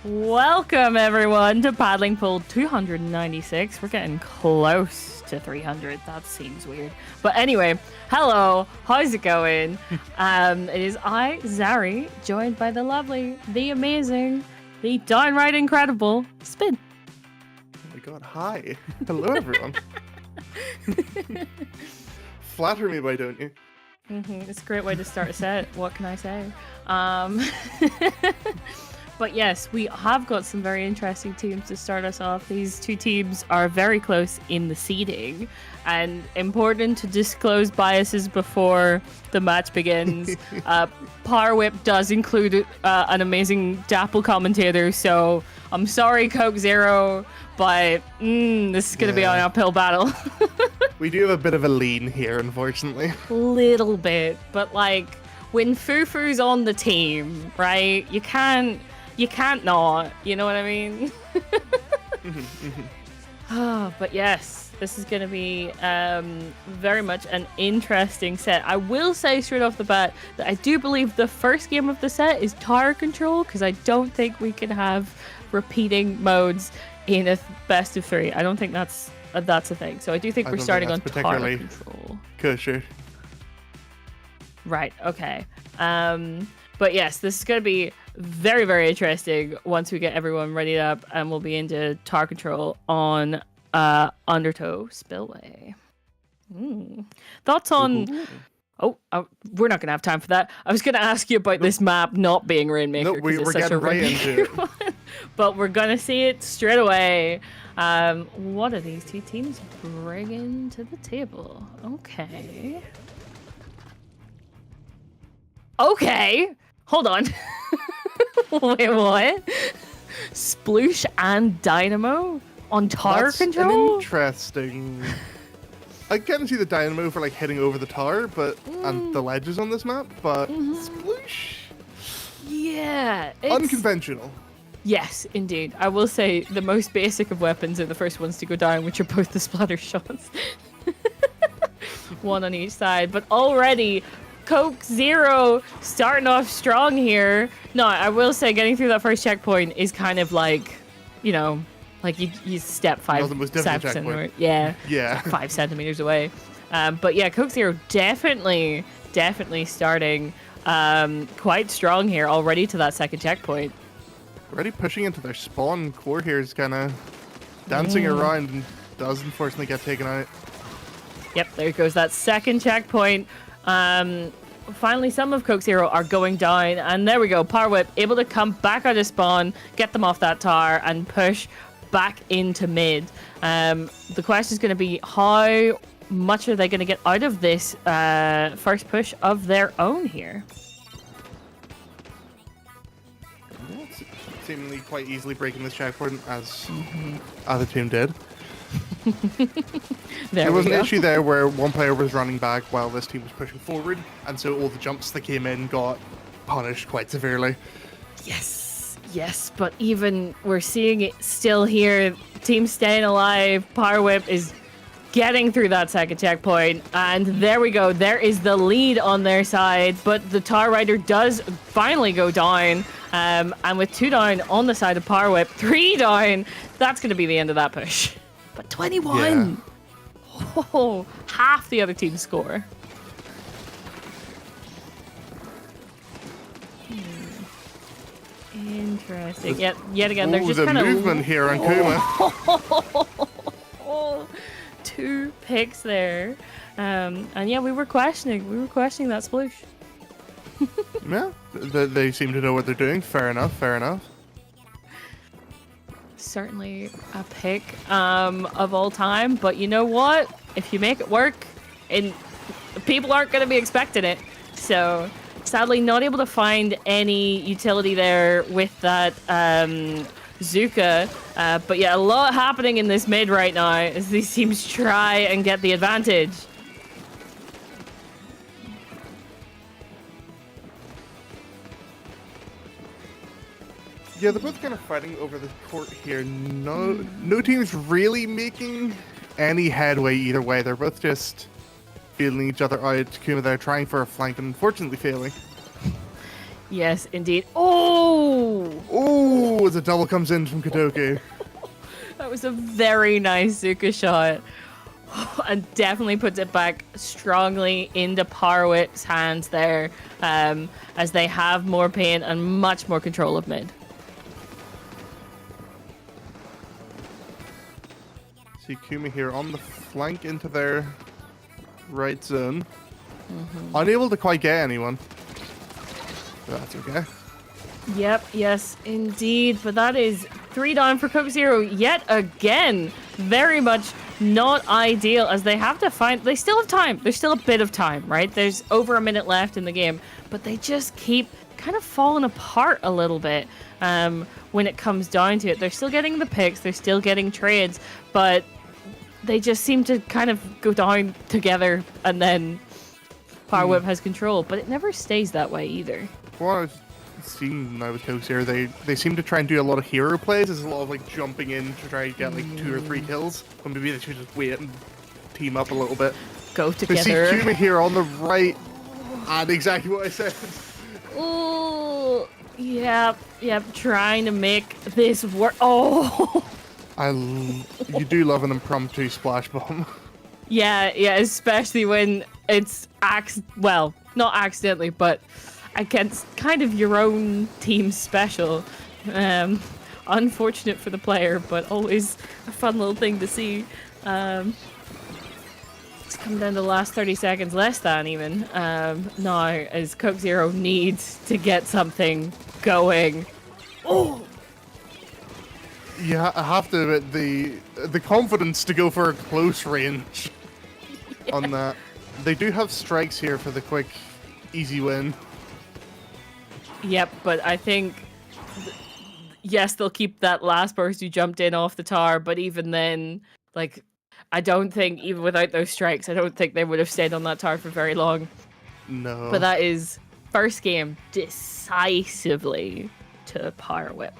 Welcome everyone to Paddling Pool 296. We're getting close to 300. That seems weird. But anyway, hello, how's it going? It is I, Zari, joined by the lovely, the amazing, the downright incredible Spin. Oh my god, hi. Hello everyone. Flatter me, why don't you? It's a great way to start a set. What can I say? But yes, we have got some very interesting teams to start us off. These two teams are very close in the seeding, and important to disclose biases before the match begins. Power Whip does include an amazing Dapple commentator, so I'm sorry, Coke Zero, but this is going to be an uphill battle. We do have a bit of a lean here, unfortunately. Little bit, but like when Fufu's on the team, right? You can't not. You know what I mean? But yes, this is going to be very much an interesting set. I will say straight off the bat that I do believe the first game of the set is tower control, because I don't think we can have repeating modes in a best of three. I don't think that's a thing. So I do think we're starting on tower control. Kosher. Right. Okay. But yes, this is going to be very, very interesting once we get everyone ready up, and we'll be into tower control on Undertow Spillway. Thoughts on... Oh, we're not going to have time for that. I was going to ask you about this map not being Rainmaker. No, we're getting right into it. But we're going to see it straight away. What are these two teams bringing to the table? Okay. Hold on. Wait, what? Sploosh and Dynamo on tower control? An interesting... I can see the Dynamo for like hitting over the tower, but and the ledges on this map, but Sploosh? Yeah. Unconventional. Yes, indeed. I will say the most basic of weapons are the first ones to go down, which are both the splatter shots. One on each side, but already... Coke Zero starting off strong here. No, I will say getting through that first checkpoint is kind of like, you know, like you step 5 centimeters. Yeah. 5 centimeters away. But yeah, Coke Zero definitely starting quite strong here already to that second checkpoint. Already pushing into their spawn. Core here is kind of dancing around and does unfortunately get taken out. Yep, there goes that second checkpoint. Finally, some of Coke Zero are going down, and there we go. Power Whip able to come back out of spawn, get them off that tower, and push back into mid. The question is going to be how much are they going to get out of this first push of their own here? Seemingly quite easily breaking this checkpoint as other team did. There was an issue there where one player was running back while this team was pushing forward, and so all the jumps that came in got punished quite severely. Yes, but even we're seeing it still here. Team staying alive. Power Whip is getting through that second checkpoint, and there we go. There is the lead on their side, but the Tower Rider does finally go down, and with 2 down on the side of Power Whip, 3 down, that's going to be the end of that push. But 21! Yeah. Oh, half the other team's score. Interesting. Yet again, they're just kind of... movement here on Kuma. 2 picks there. And yeah, we were questioning that sploosh. Yeah, they seem to know what they're doing. Fair enough. Certainly a pick of all time, but you know what? If you make it work, and people aren't going to be expecting it. So sadly not able to find any utility there with that Zuka. But yeah, a lot happening in this mid right now as these teams try and get the advantage. Yeah, they're both kind of fighting over the court here. No team's really making any headway either way. They're both just feeling each other out. Kuma there trying for a flank and unfortunately failing. Yes, indeed. Oh! Oh, as a double comes in from Kotoku. That was a very nice Zuka shot. And definitely puts it back strongly into Parwit's hands there, as they have more pain and much more control of mid. See Kuma here on the flank into their right zone. Unable to quite get anyone. But that's okay. Yep, yes, indeed. But that is 3 down for Coke Zero yet again. Very much not ideal, as they have to find... They still have time. There's still a bit of time, right? There's over a minute left in the game. But they just keep kind of falling apart a little bit when it comes down to it. They're still getting the picks. They're still getting trades. But they just seem to kind of go down together, and then Power Whip has control. But it never stays that way either. What I've seen now with Coke Zero, they seem to try and do a lot of hero plays. There's a lot of like jumping in to try and get like 2 or 3 kills. Or maybe they should just wait and team up a little bit. Go We together. see Kuma here on the right, and exactly what I said. Ooh, yep, trying to make this work. Oh, You do love an impromptu splash bomb. yeah, especially when it's well, not accidentally, but against kind of your own team special. Unfortunate for the player, but always a fun little thing to see. It's come down to the last 30 seconds, less than even, now, as Coke Zero needs to get something going. Oh! Yeah, I have to admit, the confidence to go for a close range on that. They do have strikes here for the quick, easy win. Yep, but I think, yes, they'll keep that last person who jumped in off the tower, but even then, like, I don't think, even without those strikes, I don't think they would have stayed on that tower for very long. No. But that is first game decisively to Power Whip.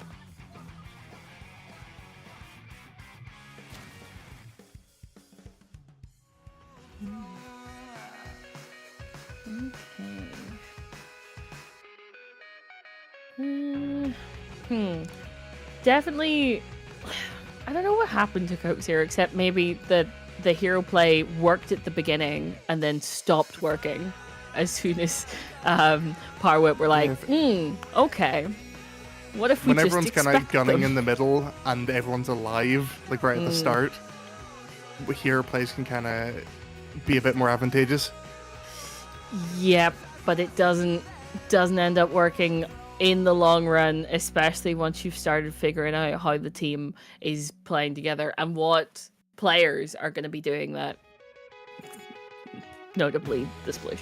Definitely, I don't know what happened to Coke Zero, except maybe the hero play worked at the beginning and then stopped working as soon as Power Whip were like, okay. What if we when just everyone's kind of expect gunning them? in the middle and everyone's alive, like right at the start, hero plays can kind of be a bit more advantageous. Yep, but it doesn't end up working in the long run, especially once you've started figuring out how the team is playing together and what players are going to be doing that. Notably, the Splish.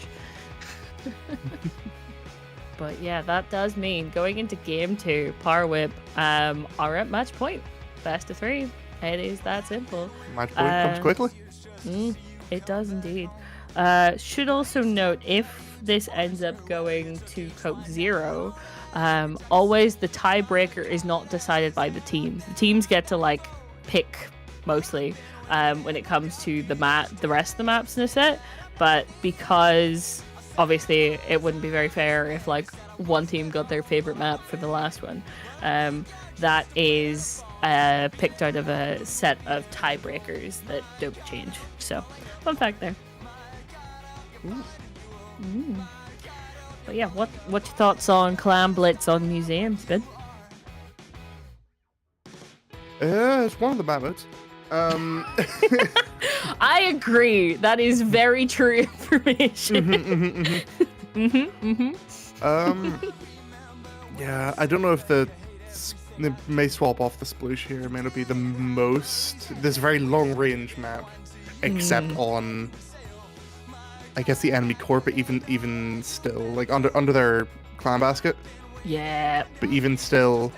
But yeah, that does mean going into game 2, Power Whip are at match point. Best of 3. It is that simple. Match point comes quickly. It does indeed. Should also note, if this ends up going to Coke Zero, always the tiebreaker is not decided by the teams. The teams get to like pick mostly when it comes to the rest of the maps in a set. But because obviously it wouldn't be very fair if like one team got their favorite map for the last one, that is picked out of a set of tiebreakers that don't change. So fun fact there. But yeah, what's your thoughts on Clan Blitz on museums? Good. It's one of the mammoths. I agree. That is very true information. Yeah, I don't know if they may swap off the Sploosh here. It may not be the most. This very long range map, except on, I guess, the enemy core, but even still, like under their clan basket. Yeah. But even still,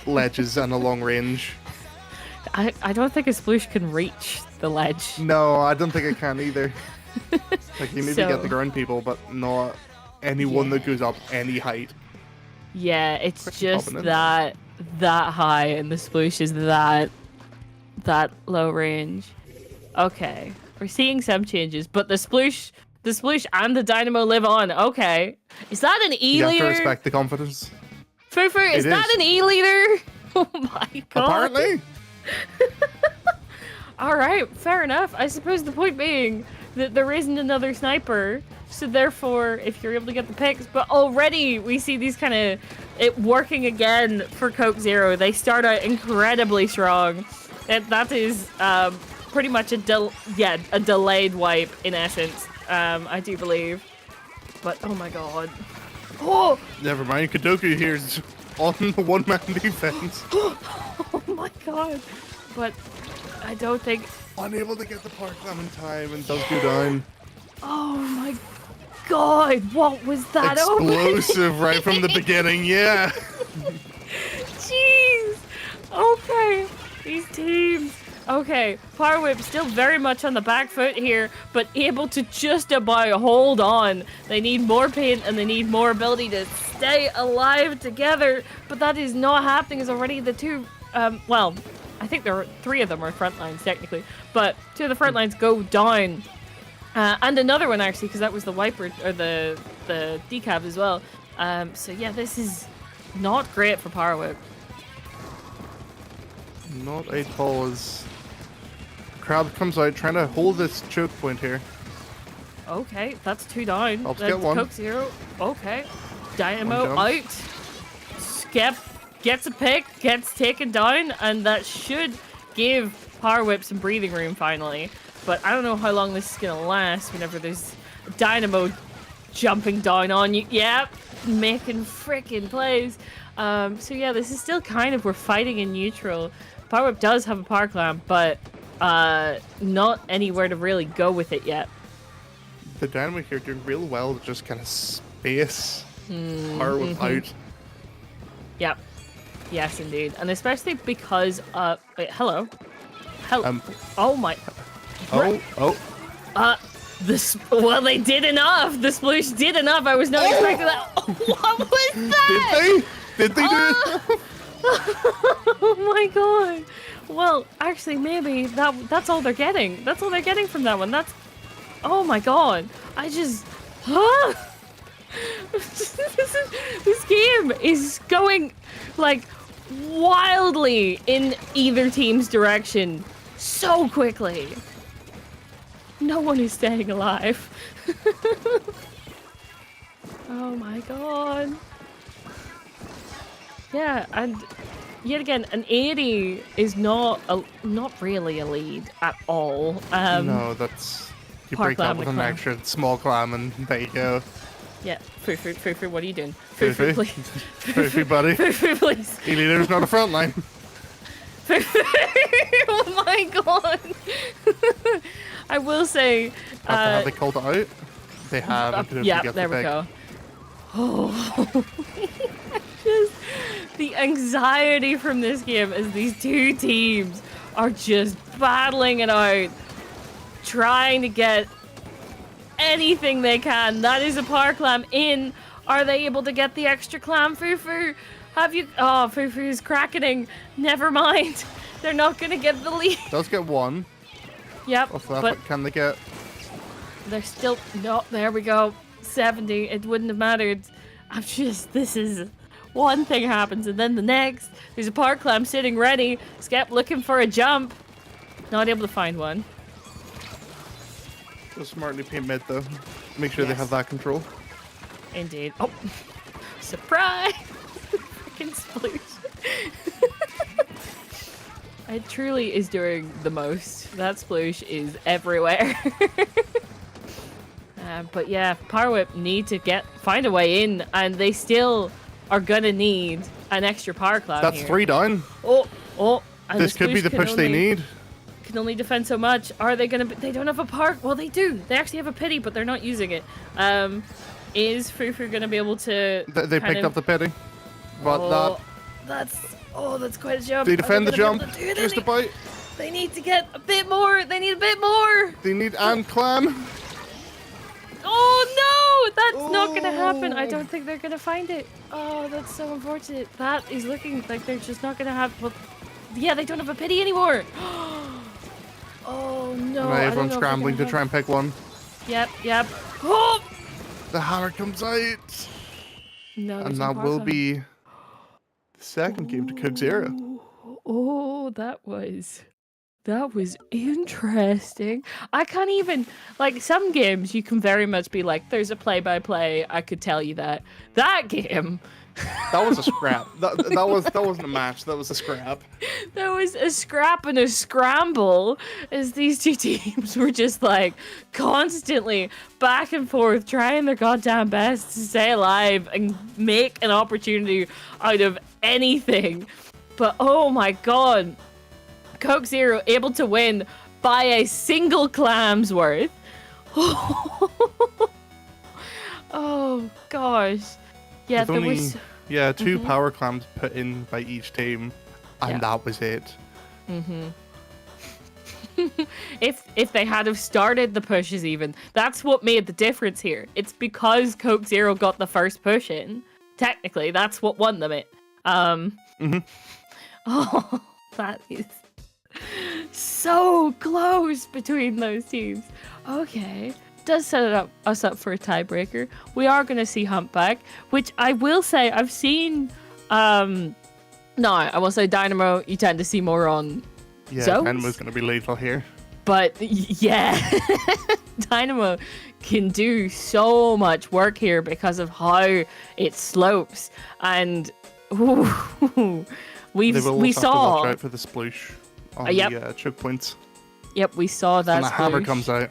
ledges and a long range. I don't think a Sploosh can reach the ledge. No, I don't think I can either. Like, you maybe So- get the ground people, but not anyone that goes up any height. Yeah, it's Pretty just prominent. that high, and the Sploosh is that low range. Okay, we're seeing some changes, but the Sploosh The Sploosh and the Dynamo live on. Okay. Is that an You have to E-leader? respect the confidence. Fufu, is It that is. an E-leader? Oh my god. Apparently. Alright, fair enough. I suppose the point being that there isn't another sniper. So therefore, if you're able to get the picks, but already we see these kind of it working again for Coke Zero. They start out incredibly strong. That is pretty much a delayed wipe in essence. I do believe. But oh my god. Oh! Never mind. Kadoku here's on the one-man defense. Oh my god. But I don't think. Unable to get the park clam in time and does go down. Oh my god. What was that? Explosive right from the beginning. Yeah. Jeez. Okay. These teams. Okay. Power Whip still very much on the back foot here, but able to just about hold on. They need more paint and they need more ability to stay alive together, but that is not happening as already the two, well, I think there are 3 of them are front lines technically, but 2 of the front lines go down. And another one actually, because that was the wiper, or the decab as well. So yeah, this is not great for Power Whip. Not a pause. Crab comes out trying to hold this choke point here. Okay, that's 2 down. Helps That's get 1. Coke Zero. Okay. Dynamo One out. Skep gets a pick, gets taken down, and that should give Power Whip some breathing room finally. But I don't know how long this is gonna last whenever there's Dynamo jumping down on you. Yep, making freaking plays. So yeah, this is still kind of, we're fighting in neutral. Power Whip does have a power clamp, but not anywhere to really go with it yet. The Dynamo here doing real well to just kind of space Power Whip out. Yep. Yes, indeed. And especially because, wait, hello. Oh my. Oh. Well, they did enough. The Sploosh did enough. I was not expecting that. What was that? Did they do it? Oh my god. Well, actually, maybe that's all they're getting. That's all they're getting from that one. That's. Oh my god. I just. Huh? This game is going like wildly in either team's direction so quickly. No one is staying alive. Oh my god. Yeah, and yet again, an 80 is not really a lead at all. No, that's you Park break that clam with to an clam. extra small clam and there you go. Yeah, Fufu, what are you doing? Fufu, Fufu. please. Fufu, buddy. Fufu, please. E-leader's not a front line. Oh my god. I will say. Have they called it out? They have. and Kadoku Yeah, gets there the we pick. go. Oh, just the anxiety from this game as these two teams are just battling it out, trying to get anything they can. That is a power clam in. Are they able to get the extra clam, Fufu? Have you? Oh, Fufu is crackening. Never mind. They're not gonna get the lead. Does get 1 Yep, off that, but but can they get? they're still no. There we go. 70. It wouldn't have mattered. I'm just. This is one thing happens and then the next. There's a power clam sitting ready. Skep looking for a jump. Not able to find one. Go smartly paint mid though. Make sure they Yes. have that control. Indeed. Oh, surprise! Freaking Sploosh. It truly is doing the most. That Sploosh is everywhere. But yeah, Power Whip need to find a way in, and they still are gonna need an extra power cloud That's here. 3 down. Oh, and This the could be Sploosh the can push they only- need. Can only defend so much. Are they gonna? They don't have a park. Well, they do. They actually have a pity, but they're not using it. Is Fufu gonna be able to? They kind picked of- up the pity. But that's quite a jump. they Are defend the gonna be jump. able to do it? Just about. They need to get a bit more. They need a bit more. They need and clam. Oh no, that's not gonna happen. I Oh. don't think they're gonna find it. Oh, that's so unfortunate. That is looking like they're just not gonna have. Well, yeah, they don't have a pity anymore. Oh no. Now I don't everyone's know if they're scrambling gonna to try and pick one. Yep. Oh! The hammer comes out. No, And there's that no will Parkland. be the second game to Cook Zero. Oh, that was interesting. I can't even, like, some games you can very much be like, there's a play-by-play, I could tell you that. That game, That was a scrap. That wasn't a match. That was a scrap. that was a scrap and a scramble as these two teams were just like constantly back and forth trying their goddamn best to stay alive and make an opportunity out of anything. But oh my god, Coke Zero able to win by a single clam's worth. Oh gosh. Yeah, With there was. two power clams put in by each team, and Yeah. that was it. If they had have started the pushes even, that's what made the difference here. It's because Coke Zero got the first push in. Technically, that's what won them it. Oh, that is so close between those teams. Okay. Does set us up for a tiebreaker. We are going to see Humpback, which I will say I've seen. No, I will say Dynamo. You tend to see more on Yeah, zones, Dynamo's going to be lethal here. but yeah, Dynamo can do so much work here because of how it slopes, and ooh, They will we also have to saw. watch out for the sploosh on Yep. the choke points. Yep, we saw that. And the hammer sploosh. comes out.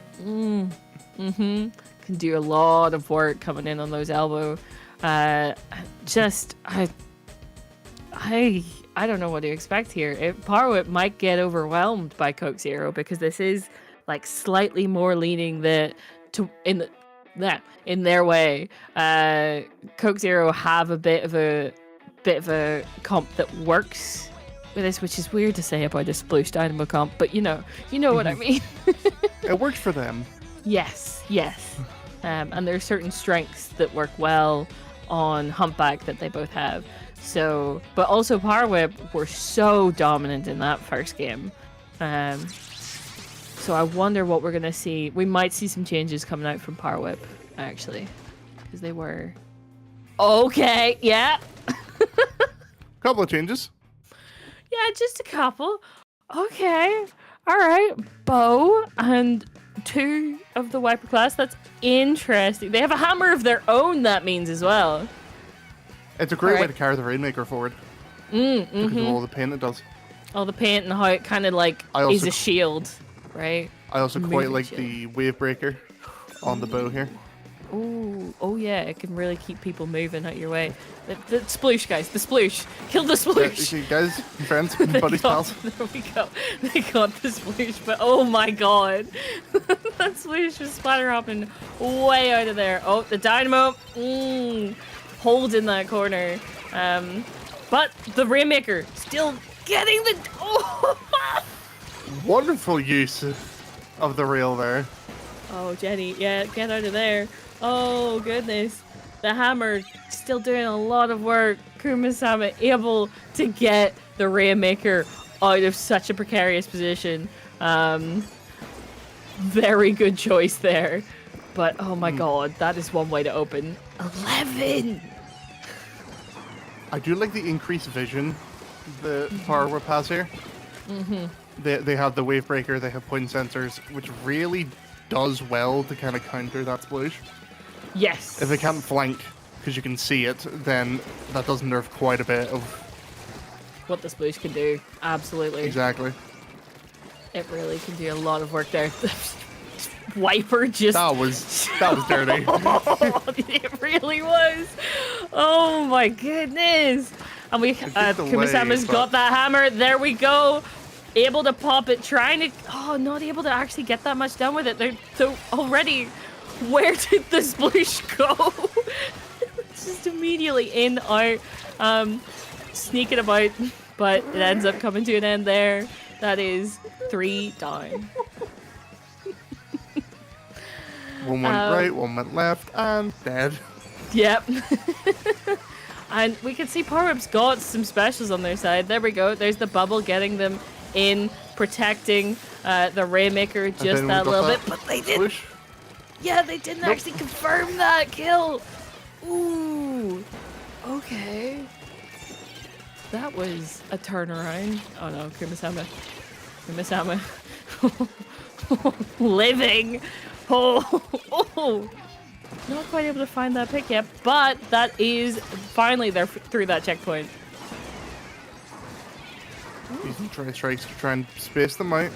Can do a lot of work coming in on those elbow. I don't know what to expect here. Power might get overwhelmed by Coke Zero because this is like slightly more leaning in their way. Coke Zero have a bit of a comp that works with this, which is weird to say about a Sploosh Dynamo comp, but you know what I mean. It worked for them. Yes. And there are certain strengths that work well on Humpback that they both have. So, but also Power Whip were so dominant in that first game. So I wonder what we're gonna see. We might see some changes coming out from Power Whip, actually, because they were okay. Yeah. Couple of changes. Yeah, just a couple. Okay. All right. Bow and 2 of the Wiper class. That's interesting. They have a hammer of their own, that means, as well. It's a great way Alright. to carry the Rainmaker forward. Because of all the pain it does. All the paint and how it kind of like I also is a c- shield, right? I also quite Moving like shield. the Wave Breaker on the bow here. Ooh, oh yeah, it can really keep people moving out your way. The sploosh, guys, the sploosh. Kill the Yeah, sploosh. you guys, friends, They buddies, got- pals. There we go. They got the sploosh, but oh my god. That sploosh was splatter hopping way out of there. Oh, the Dynamo holding that corner. But the Rainmaker still getting the... Oh, Wonderful use of the rail there. oh, Jenny, yeah, get out of there. Oh, goodness. The hammer still doing a lot of work. Kuma-sama able to get the Rainmaker out of such a precarious position. Very good choice there. But, oh my god, that is one way to open. 11! I do like the increased vision the Power Whip has here. They have the Wave Breaker, they have point sensors, which really does well to kind of counter that sploosh. Yes. If they can't flank, because you can see it, then that does nerf quite a bit of... What the sploosh can do. Absolutely. Exactly. It really can do a lot of work there. Wiper just... That was dirty. It really was. Oh my goodness. And we did delay, Kuma-sama's but- got that hammer. There we go. Able to pop it, trying to... Oh, not able to actually get that much done with it. They're so already... Where did the sploosh go? It's just immediately in, out, sneaking about, but it ends up coming to an end there. That is 3 down. One went right, one went left, and dead. Yep. And we can see Power Whip's got some specials on their side. There we go. There's the bubble getting them in, protecting the Rainmaker just then that we've got little that bit. But they did. Sploosh. Yeah, they didn't actually confirm that kill. Ooh. Okay. That was a turnaround. Oh no, Kumasama. Kumasama. Living. Oh. Not quite able to find that pick yet, but that is finally they're through that checkpoint. Using try strikes to try and space them out.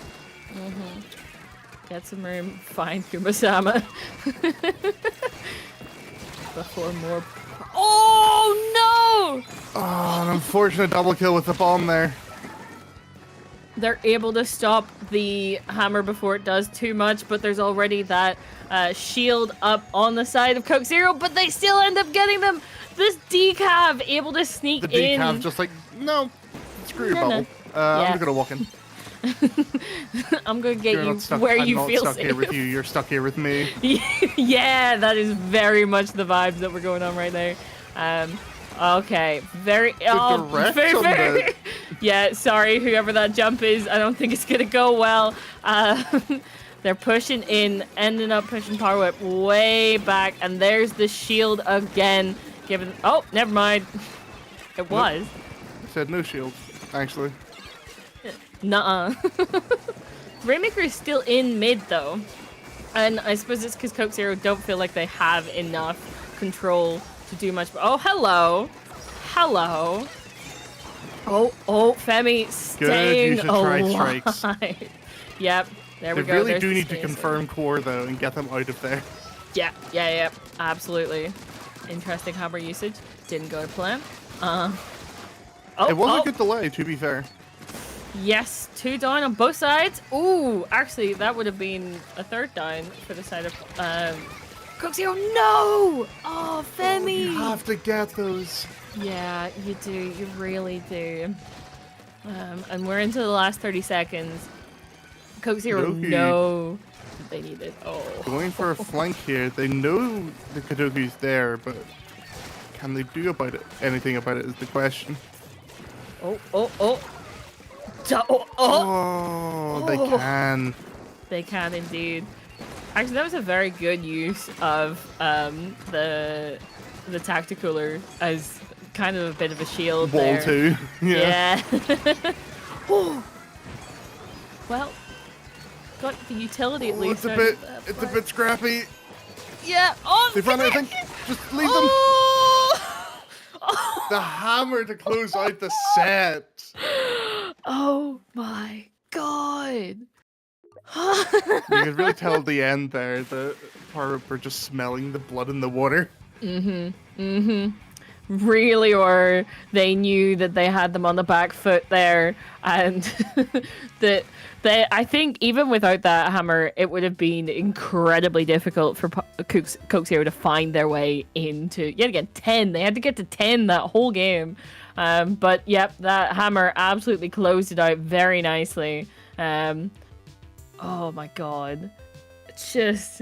Get some room. Find Kumasama. Before more. Oh no! Oh, an unfortunate double kill with the bomb there. They're able to stop the hammer before it does too much, but there's already that shield up on the side of Coke Zero, but they still end up getting them. This decav able to sneak The in. decav just like, no, screw your No. bubble. I'm just gonna walk in. I'm gonna get You're you not stuck, where I'm you not feel stuck safe. here with you. You're stuck here with me. Yeah, that is very much the vibes that were going on right there. Okay, very direct very, on very. Yeah, sorry, whoever that jump is. I don't think it's gonna go well. They're pushing in, ending up pushing Power Whip way back, and there's the shield again. Given, oh, never mind. It was. Nope. I said no shield, actually. Nuh-uh. Rainmaker is still in mid though, and I suppose it's because Coke Zero don't feel like they have enough control to do much. Oh, hello. Oh, Femi staying Good, you should try alive. strikes. Yep, there we They go. really There's do the need to spacer. confirm core though and get them out of there. Yeah, absolutely. Interesting hammer usage. Didn't go to plan. It was a good delay, to be fair. Yes, 2 down on both sides. Ooh, actually, that would have been a 3rd down for the side of Coke Zero. No! Oh, Femi! You have to get those. Yeah, you do. You really do. And we're into the last 30 seconds. Coke Zero Kadoki. know they need it. Oh. Going for a flank here. They know the Kadoki's there, but can they do anything about it is the question. Oh, They can. They can indeed. Actually, that was a very good use of the tacticooler as kind of a bit of a shield Wall there. too. Yeah. Oh. Well, got the utility at least. It's a bit scrappy. Yeah. Oh, They've run out of things. Just leave them. Oh. The hammer to close out the set. Oh my god. You can really tell at the end there the Power just smelling the blood in the water. Really, or they knew that they had them on the back foot there, and that I think even without that hammer, it would have been incredibly difficult for Coke Zero to find their way into yet again 10. They had to get to 10 that whole game, but yep, that hammer absolutely closed it out very nicely. Oh my god, it's just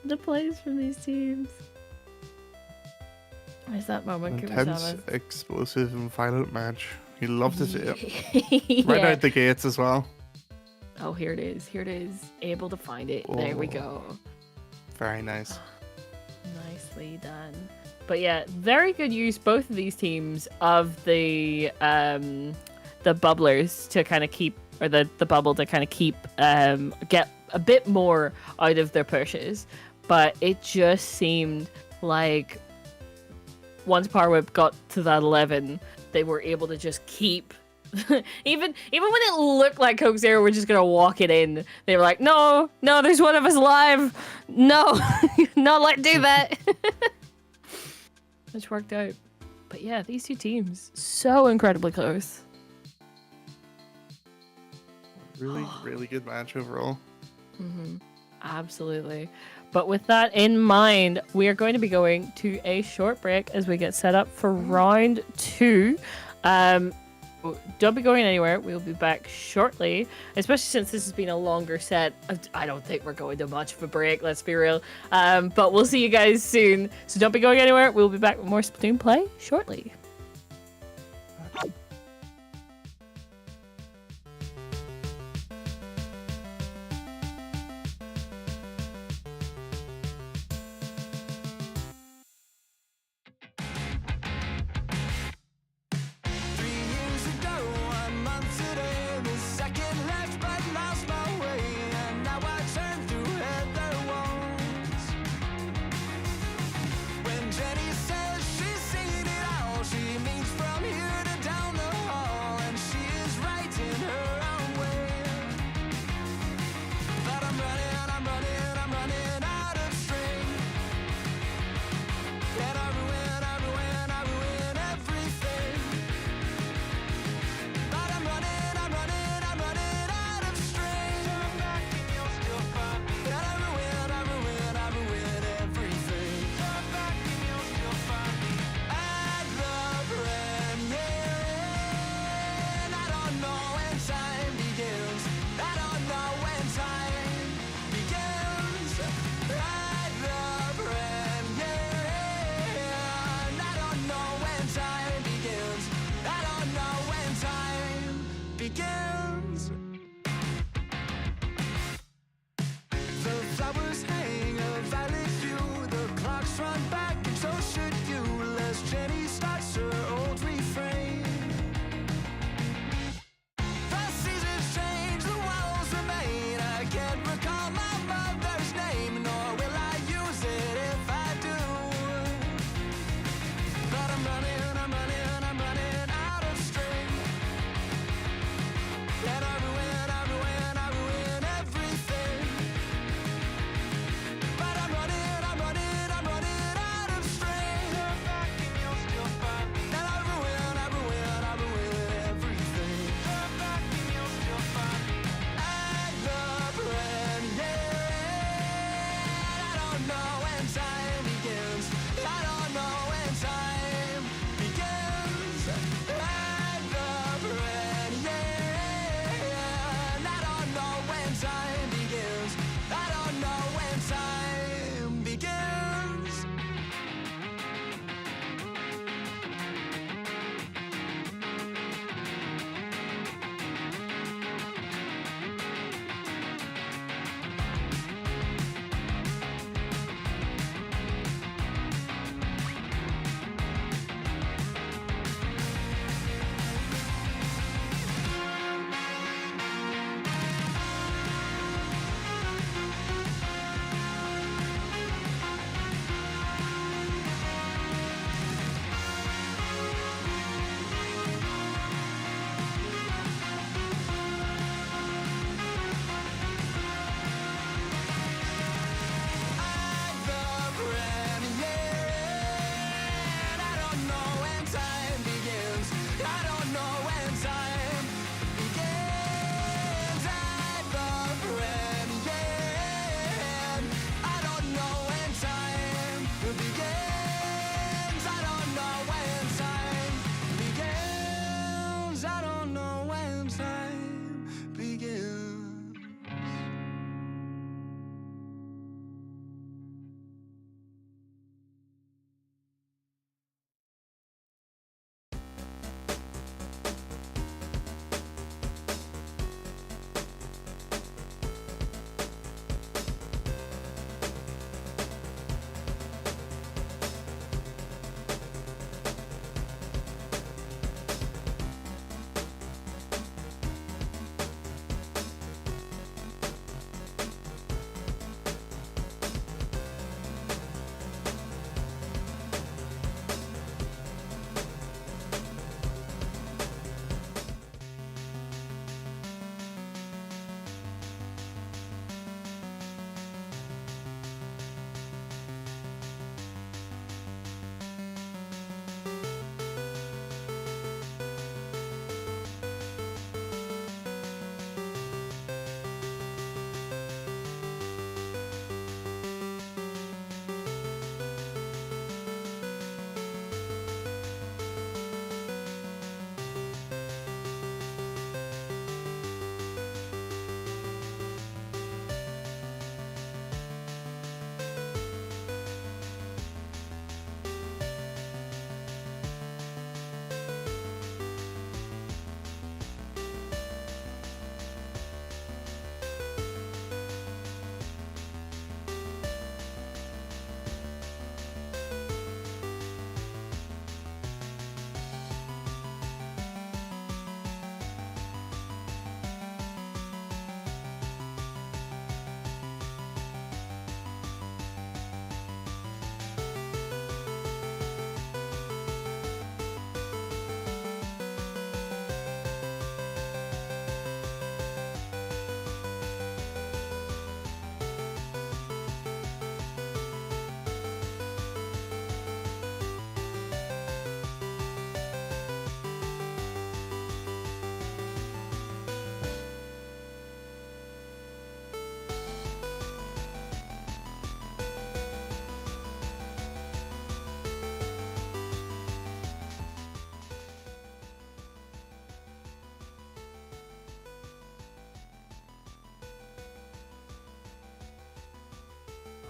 the plays from these teams. Where's that moment? Intense, explosive, and violent match. You love to see it. Yeah. Right out the gates as well. Oh, here it is. Here it is. Able to find it. There we go. Very nice. Nicely done. But yeah, very good use, both of these teams, of the bubblers to kind of keep, or the bubble to kind of keep, get a bit more out of their pushes. But it just seemed like once Power Whip got to that 11, they were able to just keep even when it looked like Coke Zero were just gonna walk it in, they were like, no, there's one of us alive. No, not let do that. Which worked out. But yeah, these two teams, so incredibly close. Really, really good match overall. Absolutely. But with that in mind, we are going to be going to a short break as we get set up for round 2. Don't be going anywhere. We'll be back shortly, especially since this has been a longer set. I don't think we're going to much of a break, let's be real. But we'll see you guys soon. So don't be going anywhere. We'll be back with more Splatoon play shortly.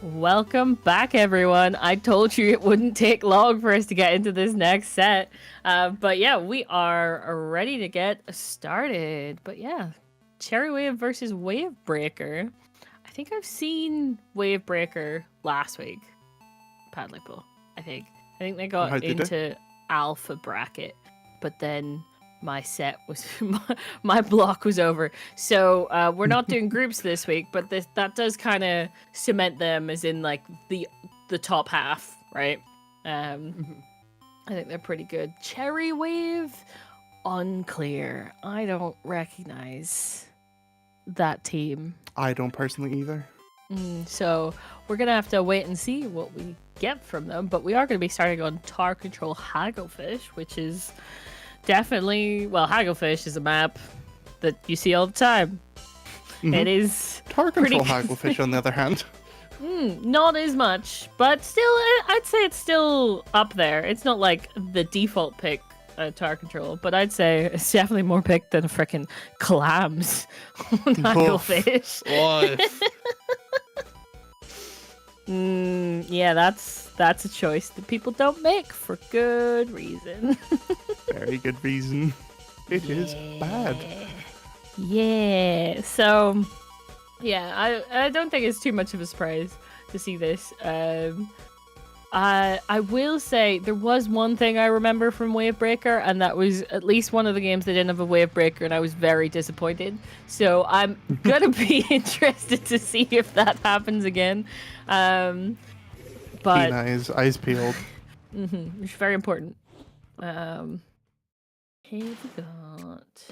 Welcome back, everyone. I told you it wouldn't take long for us to get into this next set. But yeah, we are ready to get started. But yeah, Cherry Wave versus Wave Breaker. I think I've seen Wave Breaker last week. Padlet Pool, I think. I think they got into alpha bracket, but then my set was my block was over. So we're not doing groups this week, but that does kind of cement them as in like the top half, right? I think they're pretty good. Cherry Wave, unclear. I don't recognize that team. I don't personally either. So we're gonna have to wait and see what we get from them, but we are going to be starting on Tar Control Hagglefish, which is definitely, well, Hagglefish is a map that you see all the time. It is Tar Control Hagglefish, on the other hand. Not as much, but still, I'd say it's still up there. It's not like the default pick, Tar Control, but I'd say it's definitely more picked than frickin' clams on Hagglefish. Yeah, that's a choice that people don't make for good reason. Very good reason. It is bad. Yeah. So, yeah, I don't think it's too much of a surprise to see this. I will say there was one thing I remember from Wave Breaker, and that was at least one of the games that didn't have a Wave Breaker, and I was very disappointed. So I'm gonna be interested to see if that happens again. But eyes peeled. It's very important. Here we got.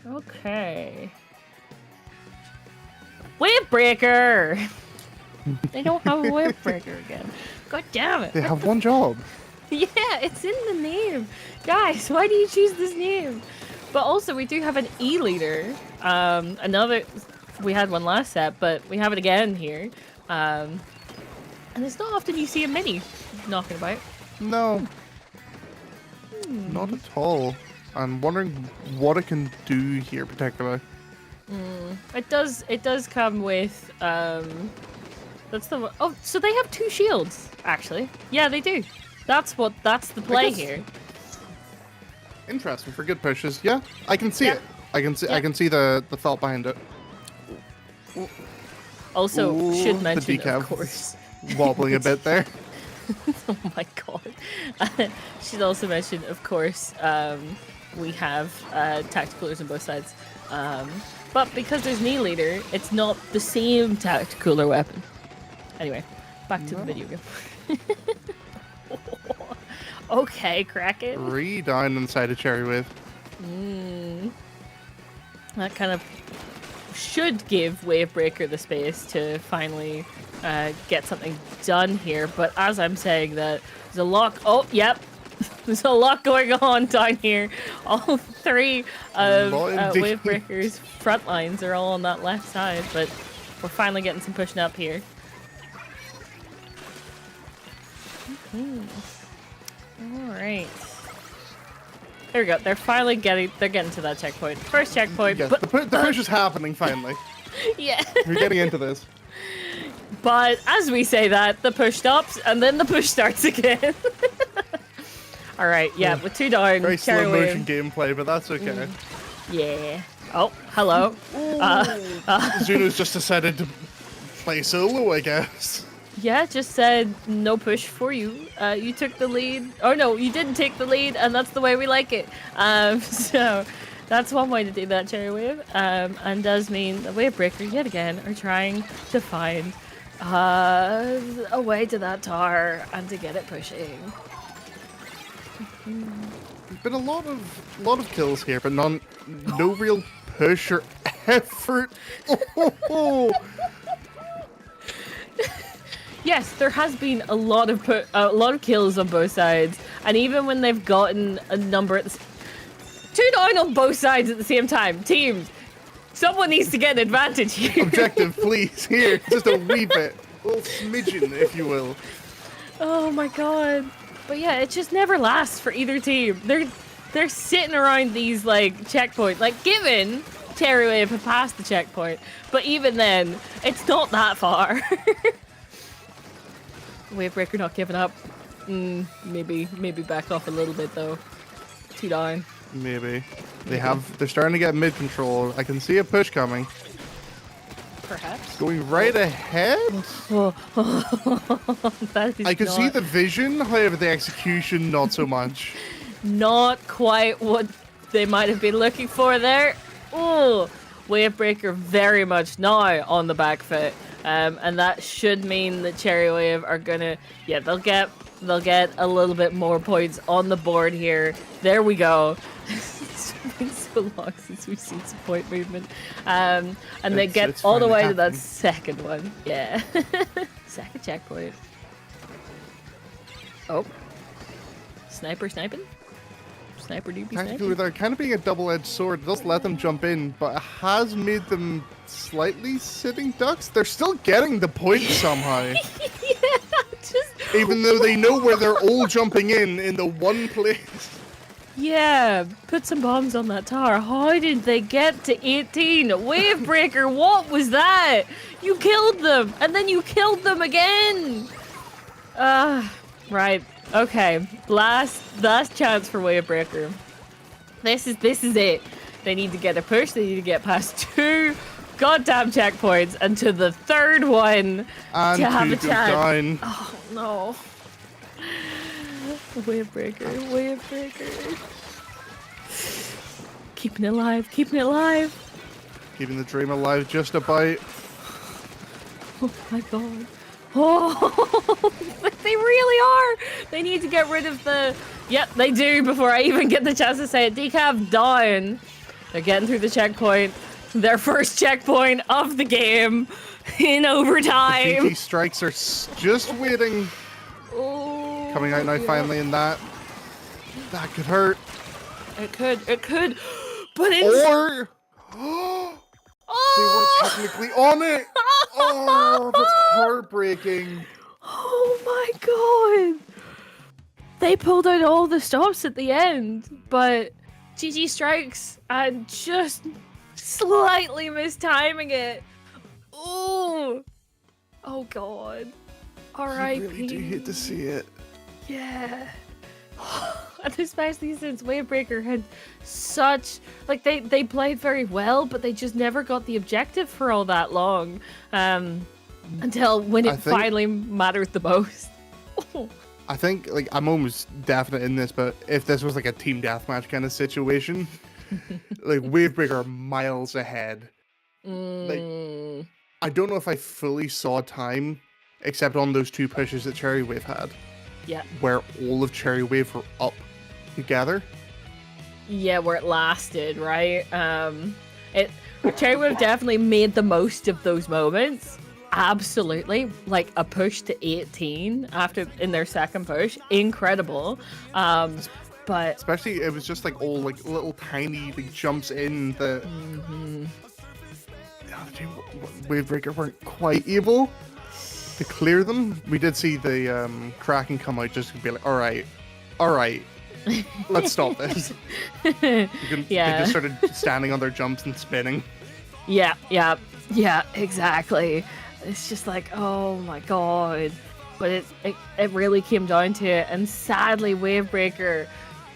Okay. Wave Breaker. They don't have a Wave Breaker again. God damn it. They have one job. Yeah, it's in the name. Guys, why do you choose this name? But also, we do have an E-leader. We had one last set, but we have it again here. And it's not often you see a mini knocking about. No. Not at all. I'm wondering what it can do here particularly. It does come with that's the one. Oh, so they have 2 shields, actually. Yeah, they do. That's the play here. Interesting for good pushes. Yeah, I can see it. I can see the thought behind it. Also, should mention, the decal of course, wobbling a bit there. Oh my god. Should also mention, of course, we have tacticalers on both sides. But because there's an E-leader, it's not the same tacticaler weapon. Anyway, back to the video game. Okay, Kraken. 3 down inside of Cherry Wave. That kind of should give Wave Breaker the space to finally get something done here. But as I'm saying that, there's a lot. Oh, yep. There's a lot going on down here. All 3 of Wave Breaker's front lines are all on that left side, but we're finally getting some pushing up here. All right. There we go. They're finally getting to that checkpoint. First checkpoint. Yes, but the push is happening finally. Yeah. We're getting into this. But as we say that, the push stops and then the push starts again. All right. Yeah, with 2 down. Very slow motion gameplay, but that's okay. Yeah. Oh, hello. Zuno's just decided to play solo, I guess. Yeah, just said no push for you. You took the lead. Oh no, you didn't take the lead, and that's the way we like it. So that's one way to do that, Cherry Wave. And does mean the Wave Breaker yet again are trying to find a way to that tar and to get it pushing. There's been a lot of kills here, but no real push or effort. Yes, there has been a lot of kills on both sides, and even when they've gotten a number at the 2 down on both sides at the same time. Teams, someone needs to get an advantage here. Objective, please. Here, just a wee bit, a little smidgen, if you will. Oh my god! But yeah, it just never lasts for either team. They're sitting around these like checkpoints. Like, given Cherry Wave have passed the checkpoint, but even then, it's not that far. Wavebreaker not giving up. Maybe back off a little bit though. 2 down. Maybe. They're starting to get mid control. I can see a push coming. Perhaps. Going right ahead? That is I can see the vision, however the execution not so much. Not quite what they might have been looking for there. Oh, Wavebreaker very much now on the back foot. And that should mean that Cherry Wave are gonna, yeah, they'll get a little bit more points on the board here. There we go. It's been so long since we've seen some point movement. And they get all the way to that second one. Yeah. Second checkpoint. Oh. Sniper sniping? Sniper doopy Technically, sniping? they're kind of being a double-edged sword. It does let them jump in, but it has made them slightly sitting ducks. They're still getting the point somehow. Yeah, just... Even though they know where they're all jumping in the one place. Yeah, put some bombs on that tower. How did they get to 18? Wavebreaker, what was that? You killed them, and then you killed them again. Right. Okay. Last chance for Wavebreaker. This is it. They need to get a push. They need to get past 2 goddamn checkpoints and to the 3rd one And to have a go chance. down. Oh no. Wavebreaker. Keeping it alive. Keeping the dream alive just about. Oh my god. Oh, they really are. They need to get rid of the... Yep, they do before I even get the chance to say it. Decaf down. They're getting through the checkpoint. Their first checkpoint of the game in overtime. GG strikes are just waiting. Oh, Coming out now yeah. finally, and that could hurt. It could. But it's... Or they were technically on it. Oh, that's heartbreaking. Oh my god. They pulled out all the stops at the end, but GG strikes and just slightly mistiming it. Ooh. Oh god. R.I.P. You really do hate to see it. Yeah. And especially since Wavebreaker had such... Like, they played very well, but they just never got the objective for all that long. Until when it finally mattered the most. I think, like, I'm almost definite in this, but if this was like a team deathmatch kind of situation, like, Wavebreaker are miles ahead. Like, I don't know if I fully saw time, except on those 2 pushes that Cherry Wave had. Yeah. Where all of Cherry Wave were up together. Yeah, where it lasted, right? Cherry Wave definitely made the most of those moments. Absolutely. Like a push to 18 in their second push. Incredible. But especially it was just like all like little tiny like jumps in the Wavebreaker weren't quite able to clear them. We did see the Kraken come out just to be like, all right, let's stop this. They just started standing on their jumps and spinning. Yeah, exactly. It's just like, oh my god. But it really came down to it, and sadly Wavebreaker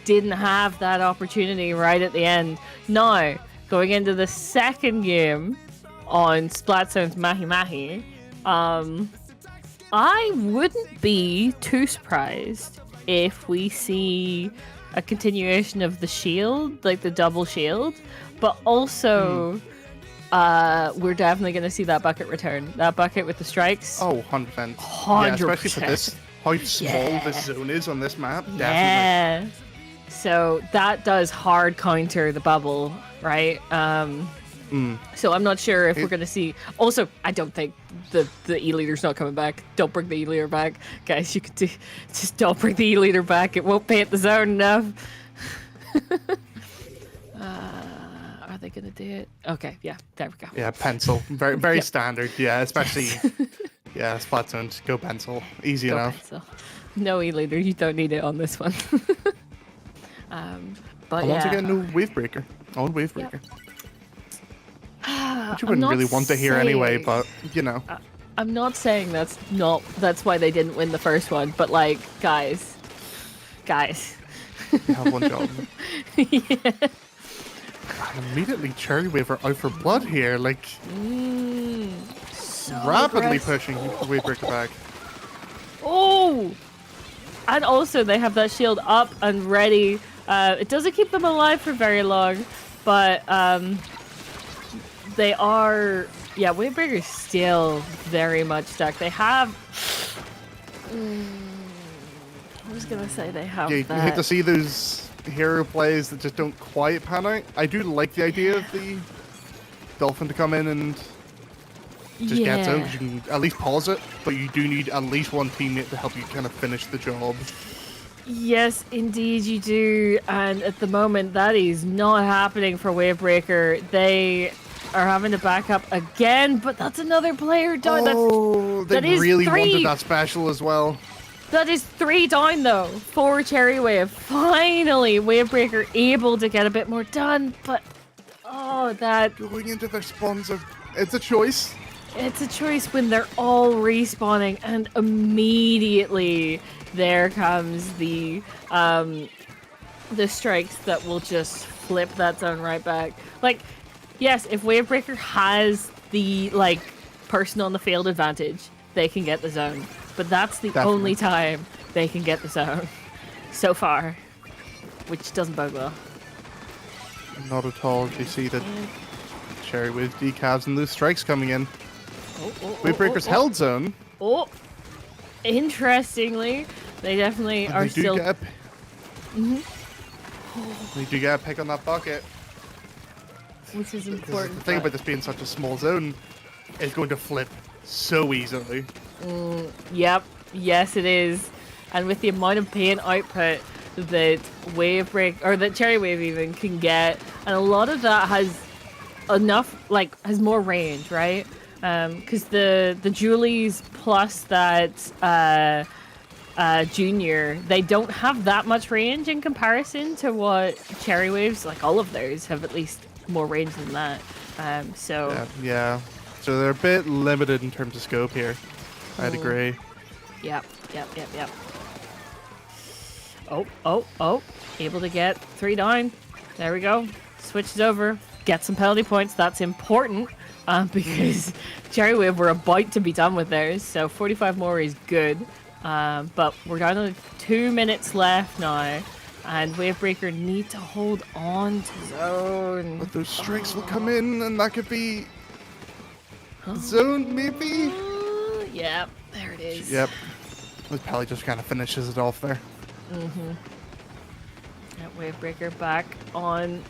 didn't have that opportunity right at the end. Now, going into the second game on Splatzone's Mahi Mahi, I wouldn't be too surprised if we see a continuation of the shield, like the double shield, but also we're definitely going to see that bucket return. That bucket with the strikes. Oh, 100%. 100%. Yeah, especially for this, how small this zone is on this map. Definitely. Yeah. So that does hard counter the bubble, right? So I'm not sure if we're going to see... Also, I don't think the E-leader's not coming back. Don't bring the E-leader back. Guys, you could just don't bring the E-leader back. It won't paint the zone enough. Are they going to do it? Okay, yeah, there we go. Yeah, pencil. Very standard. Yeah, especially... Yeah, Splatoon. Just go pencil. Easy Go enough. pencil. No E-leader, you don't need it on this one. But I want to get a new Wavebreaker. I want Wavebreaker. Which you wouldn't really want to hear anyway, but, you know. I'm not saying that's why they didn't win the first one, but like, guys. You have one job. Yeah. And immediately Cherry Wave are out for blood here, like So rapidly aggressive. pushing Wavebreaker back. Oh! And also they have that shield up and ready. It doesn't keep them alive for very long, but they are... Yeah, Wavebreaker's still very much stuck. They have... I was gonna say they have Yeah, you hate to that. see those hero plays that just don't quite pan out. I do like the idea of the Dolphin to come in and just get zone, because you can at least pause it, but you do need at least one teammate to help you kind of finish the job. Yes, indeed you do. And at the moment, that is not happening for Wavebreaker. They are having to back up again, but that's another player down. Oh, they that is really three. wanted that special as well. That is 3 down, though, for Cherry Wave. Finally, Wavebreaker able to get a bit more done, but... Oh, that... Going into their spawns, it's a choice. It's a choice when they're all respawning, and immediately there comes the strikes that will just flip that zone right back. Like, yes, if Wavebreaker has the, like, person on the field advantage, they can get the zone. But that's the Definitely. only time they can get the zone so far, which doesn't bode well. Not at all. You see that Cherry Wave decavs and those strikes coming in. Wavebreaker's held zone. Oh, interestingly, they definitely And are they do still... Get they do get a pick on that bucket. Which is The important. thing about this being such a small zone, it's going to flip so easily. Yep, yes it is. And with the amount of paint output that that Cherry Wave even can get, and a lot of that has enough, like, has more range, right? Because the Julies plus that Junior, they don't have that much range in comparison to what Cherry Waves, like all of theirs, have at least more range than that. So Yeah. So they're a bit limited in terms of scope here. I'd agree. Yep. Oh. Able to get 3 down. There we go. Switches over. Get some penalty points. That's important because Cherry Wave were about to be done with theirs. So 45 more is good. But we're down to 2 minutes left now. And Wavebreaker need to hold on to zone. But those strikes will come in, and that could be zone, maybe? Yep, there it is. Yep. This Pally just kind of finishes it off there. Wavebreaker back on,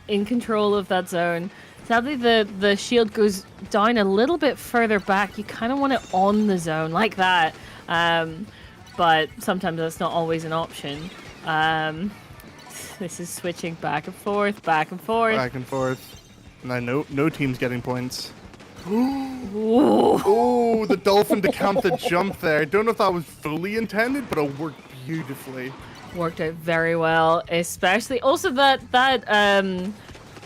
in control of that zone. Sadly, the shield goes down a little bit further back. You kind of want it on the zone like that, but sometimes that's not always an option. This is switching back and forth, back and forth. Back and forth. Now no team's getting points. Ooh. Oh, the Dolphin to count the jump there. Don't know if that was fully intended, but it worked beautifully. Worked out very well, especially also that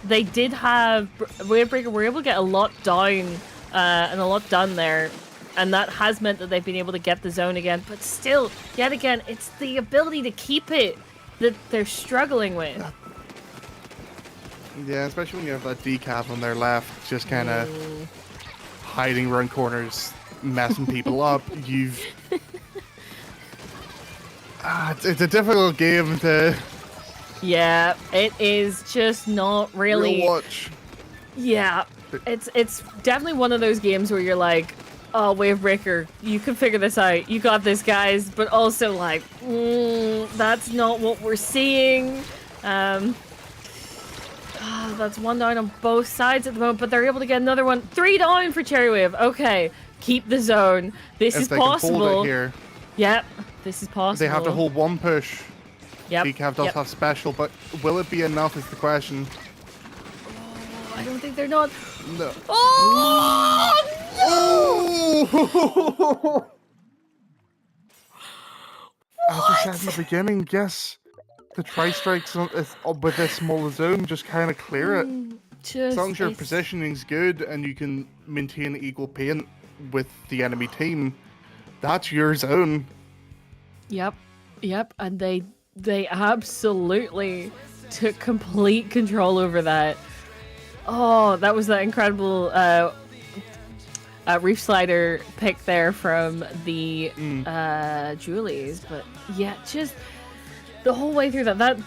they did have Wavebreaker were able to get a lot down and a lot done there, and that has meant that they've been able to get the zone again. But still, yet again, it's the ability to keep it that they're struggling with. Yeah, especially when you have that decav on their left, just kind of hiding around corners, messing people up. It's a difficult game to Yeah, it is just not really. watch. Yeah, it's definitely one of those games where you're like, oh, Wavebreaker, you can figure this out. You got this, guys. But also, like, that's not what we're seeing. That's 1 down on both sides at the moment, but they're able to get another one. 3 down for Cherry Wave. Okay, keep the zone. This If is they can possible. hold it here, Yep, this is possible. they have to hold one push. Yep. Decav does have special, but will it be enough is the question. I don't think they're not. No. Oh! Oh! As we said in the beginning, yes, the tri-strikes with this smaller zone just kind of clear it. Just As long as your positioning's good and you can maintain equal paint, with the enemy team, that's your zone. Yep, and they absolutely took complete control over that. Oh, that was that incredible reef slider pick there from the Julies. But yeah, just the whole way through that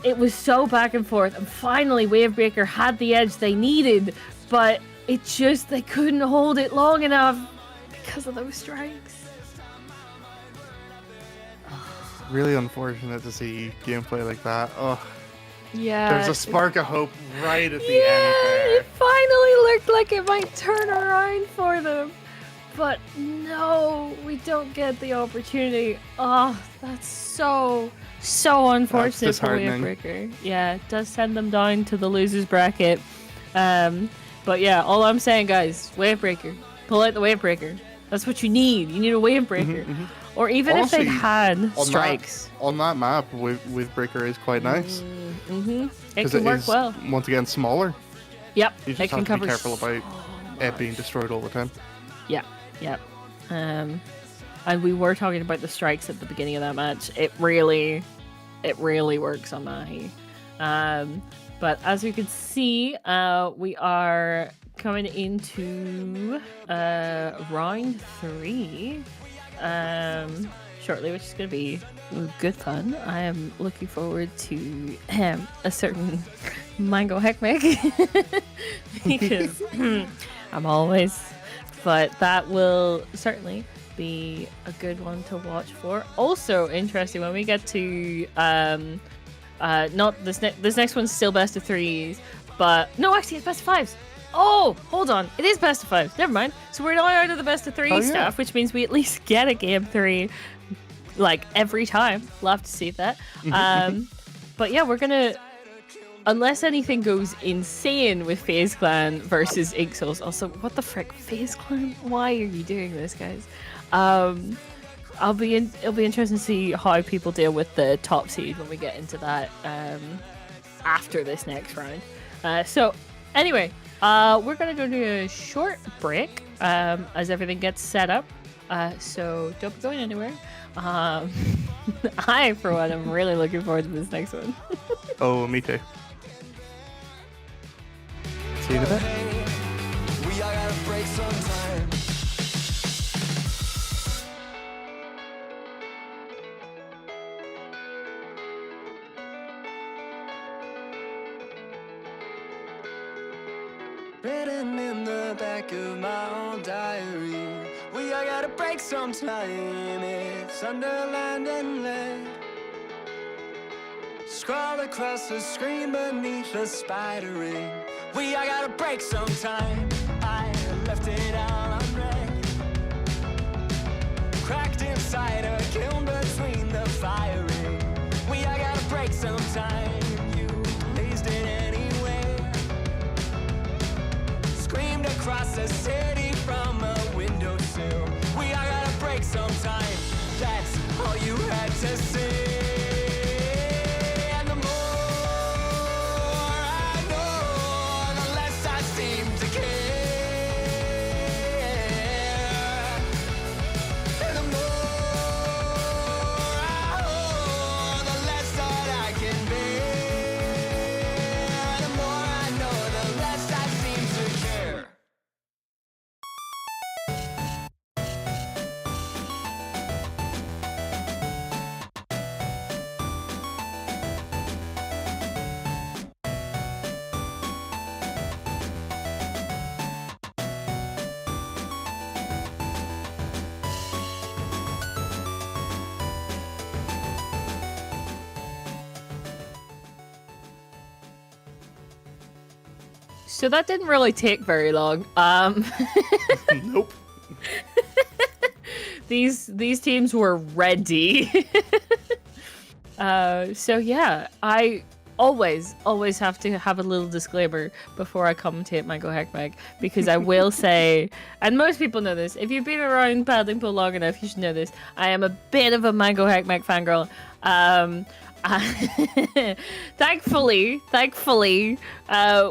it was so back and forth, and finally Wavebreaker had the edge they needed, but they couldn't hold it long enough because of those strikes. Really unfortunate to see gameplay like that. Oh, yeah. There's a spark of hope right at the end Yeah, there. it finally looked like it might turn around for them. But no, we don't get the opportunity. Oh, that's so unfortunate for Wavebreaker. Yeah, it does send them down to the losers bracket. But yeah, all I'm saying, guys, Wavebreaker. Pull out the Wavebreaker. That's what you need. You need a Wavebreaker. Or even Honestly, if they had strikes. On that map, Wavebreaker is quite nice. It can work well. Once again, smaller. Yep, You just have to be careful about it being destroyed all the time. Yep. And we were talking about the strikes at the beginning of that match. It really works on Mahi. But as you can see, we are coming into round 3 shortly, which is going to be good fun. I am looking forward to a certain mango heckmick because I'm always. But that will certainly be a good one to watch for. Also interesting when we get to not this next one's still best of 3s, but no, actually it's best of 5s. Oh, hold on, it is best of 5s. Never mind. So we're now out of the best of 3 stuff, which means we at least get a game 3 like every time. Love to see that. But yeah, we're gonna. Unless anything goes insane with FaZe Clan versus Ixos. Also, what the frick? FaZe Clan? Why are you doing this, guys? It'll be interesting to see how people deal with the top seed when we get into that after this next round. So, anyway, we're going to go to a short break as everything gets set up. So, don't be going anywhere. I, for one, am really looking forward to this next one. Oh, me too. See you in a bit. We all gotta break sometime. Written in the back of my old diary. We all gotta break sometime. It's underlined and lead. Scroll across the screen beneath the spider ring. We all gotta break sometime. I left it all unread. Cracked inside a kiln between the firing. We all gotta break sometime. You blazed it anyway. Screamed across the city from a windowsill. We all gotta break sometime. That's all you had to say. So that didn't really take very long. Nope. These teams were ready. So yeah, I always have to have a little disclaimer before I commentate Mango Heck Mag, because I will say, and most people know this, if you've been around paddling pool long enough, you should know this. I am a bit of a Mango Heck Mag fangirl. Thankfully,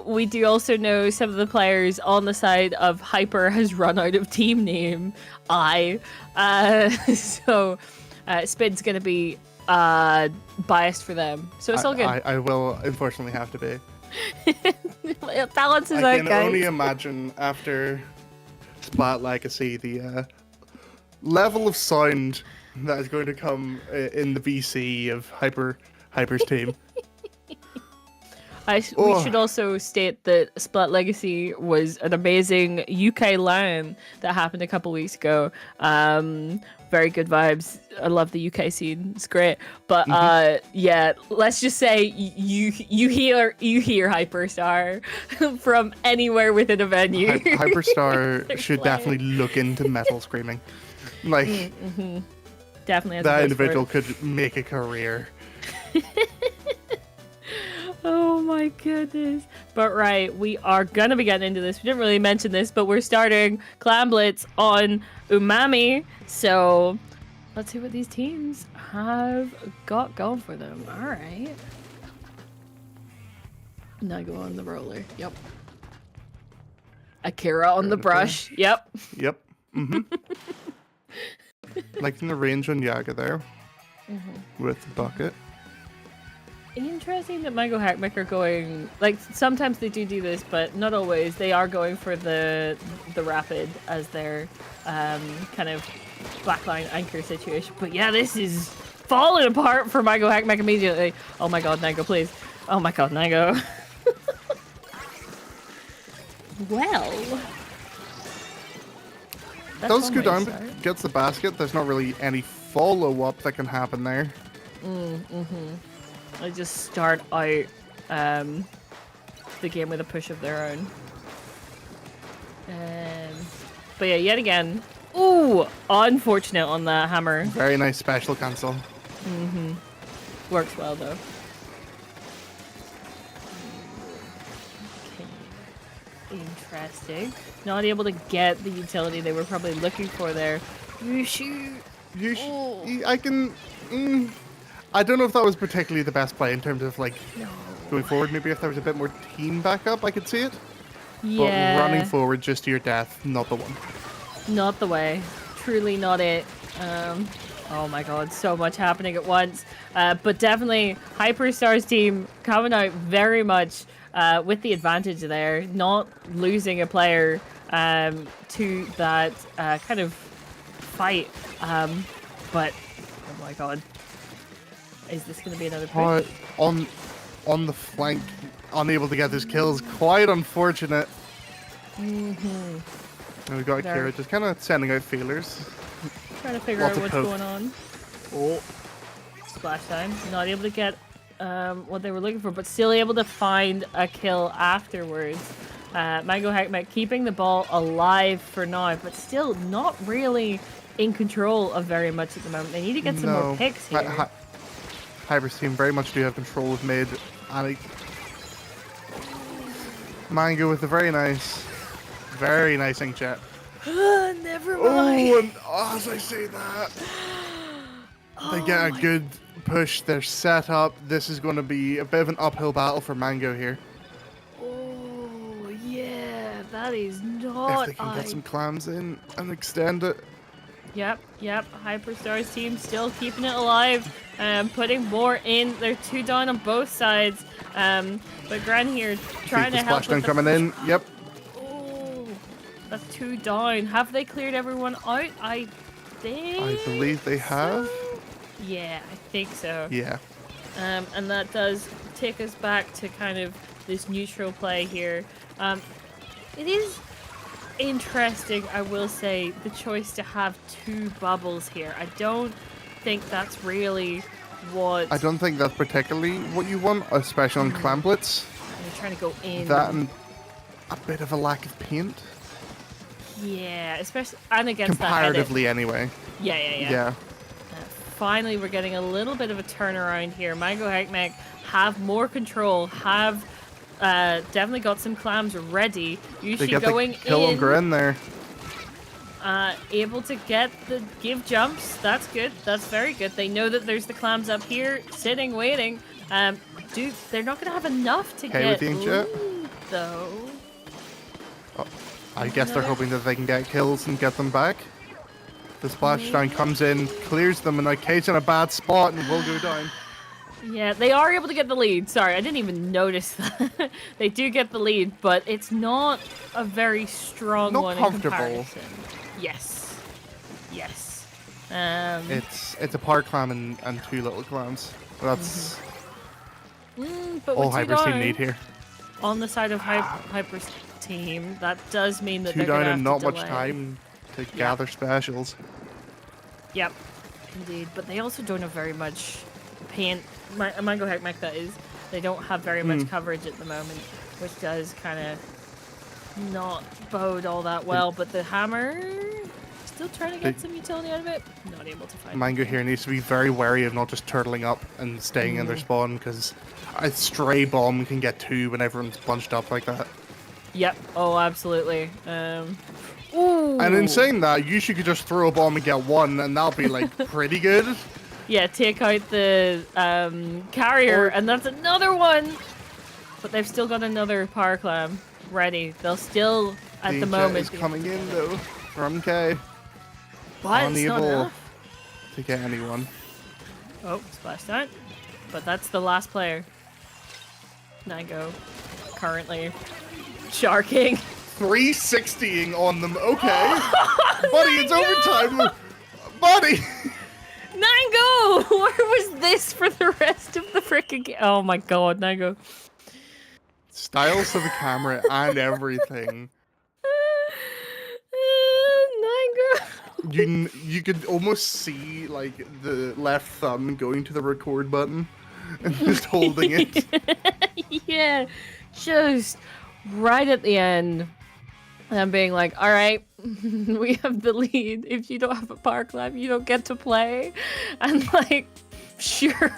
we do also know some of the players on the side of Hyper has run out of team name. So Spin's gonna be biased for them, so it's all good. I will unfortunately have to be. Balance is I out, can guys. only imagine after Splat Legacy the level of sound that is going to come in the VC of Hyper's team. We should also state that Splat Legacy was an amazing UK LAN that happened a couple weeks ago. Very good vibes. I love the UK scene. It's great. But yeah, let's just say you hear Hyperstar from anywhere within a venue. Hyperstar should definitely look into metal screaming. Like Definitely has a that voice individual for it. could make a career. Oh my goodness. But right, we are gonna be getting into this. We didn't really mention this, but we're starting Clan Blitz on Umami. So let's see what these teams have got going for them. Alright. Now go on the roller. Yep. Akira on the brush. Yep. Yep. Liking the range on Yaga there with Bucket. Interesting that Mango Hackmack are going, like, sometimes they do this, but not always. They are going for the rapid as their kind of backline anchor situation. But yeah, this is falling apart for Mango Hackmack immediately. Oh my god, Nango, please. Oh my god, Nango. Well. Does go down, but gets the basket. There's not really any follow-up that can happen there. They just start out the game with a push of their own. But yeah, yet again, ooh, unfortunate on the hammer. Very nice special cancel. Works well though. Okay. Interesting. Not able to get the utility they were probably looking for there. You shoot. I can. I don't know if that was particularly the best play in terms of like going forward. Maybe if there was a bit more team backup, I could see it. Yeah. But running forward just to your death, not the one. Not the way. Truly not it. Oh my god, so much happening at once. But definitely Hyperstar's team coming out very much with the advantage there, not losing a player to that kind of fight. But oh my god. Is this going to be another push? On the flank, unable to get his kills. Quite unfortunate. And we got Akira just kind of sending out feelers. Trying to figure out what's going on. Oh, splash time. Not able to get what they were looking for, but still able to find a kill afterwards. Mango Hackmack keeping the ball alive for now, but still not really in control of very much at the moment. They need to get some more picks here. Hyper's team very much do have control of mid. And Mango with a very nice inkjet. Never mind. Oh, and as I say that, they get a good push. They're set up. This is going to be a bit of an uphill battle for Mango here. Oh, yeah, that is not. If they can get some clams in and extend it. Yep. Hyperstar's team still keeping it alive, putting more in. They're 2 down on both sides. But Gran here trying to help. Splashdown coming in. Yep. Oh, that's 2 down. Have they cleared everyone out? I think. I believe they have. Yeah, I think so. Yeah. And that does take us back to kind of this neutral play here. It is interesting, I will say, the choice to have 2 bubbles here. I don't think that's really what... I don't think that's particularly what you want, especially on Clan Blitz. You're trying to go in. That and a bit of a lack of paint. Yeah, especially... And against comparatively anyway. Yeah. finally we're getting a little bit of a turnaround here. Mango Hekmek have more control, have definitely got some clams ready. They Usually get going the kill on in, Grin there. able to get the give jumps. That's good. That's very good. They know that there's the clams up here, sitting, waiting. Dude, they're not gonna have enough to Okay get with the inkjet. lead, though. Oh, I guess they're hoping that they can get kills and get them back. The splashdown comes in, clears them, and Kate's in a bad spot and will go down. Yeah, they are able to get the lead. Sorry, I didn't even notice that. They do get the lead, but it's not a very strong Not one comfortable. in comparison. Yes. Yes. It's a power clam and 2 little clams. That's but all with Hyper's team down need here. on the side of Hyper's team, that does mean that 2 they're down gonna have and not to much delay. time to gather specials. Yep, indeed. But they also don't have very much paint. Mango Hekmek, that is. They don't have very much coverage at the moment, which does kind of not bode all that well. But the hammer, still trying to get some utility out of it. Not able to find. Mango here needs to be very wary of not just turtling up and staying in their spawn, because a stray bomb can get 2 when everyone's bunched up like that. Yep. Oh, absolutely. Ooh. And in saying that, you could just throw a bomb and get 1, and that'll be like pretty good. Yeah, take out the carrier, and that's another one. But they've still got another power clam ready. They'll still, at the moment, is coming in though from K. But it's not Unable enough. to get anyone. Oh, splashdown. But that's the last player. Nango, currently sharking. 360ing on them. Okay, buddy, it's overtime. Buddy. Nango! Where was this for the rest of the frickin' game? Oh my god, Nango. Styles of the camera and everything. Nango. You could almost see like the left thumb going to the record button and just holding it. Yeah, just right at the end. And being like, all right, we have the lead. If you don't have a power clam, you don't get to play. And like, sure.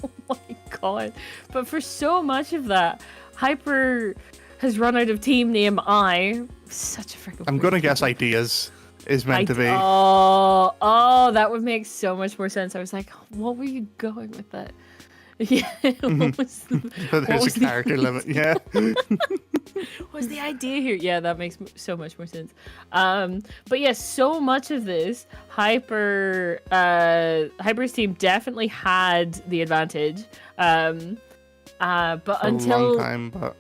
Oh my god. But for so much of that, Hyper has run out of team name I. Such a freaking. I'm gonna guess ideas is meant to be. Oh, that would make so much more sense. I was like, what were you going with that? Yeah. What was But there's a character limit. Yeah. What was the idea here? Yeah, that makes so much more sense. But yeah, so much of this, Hyper's team definitely had the advantage. But For until a long time, but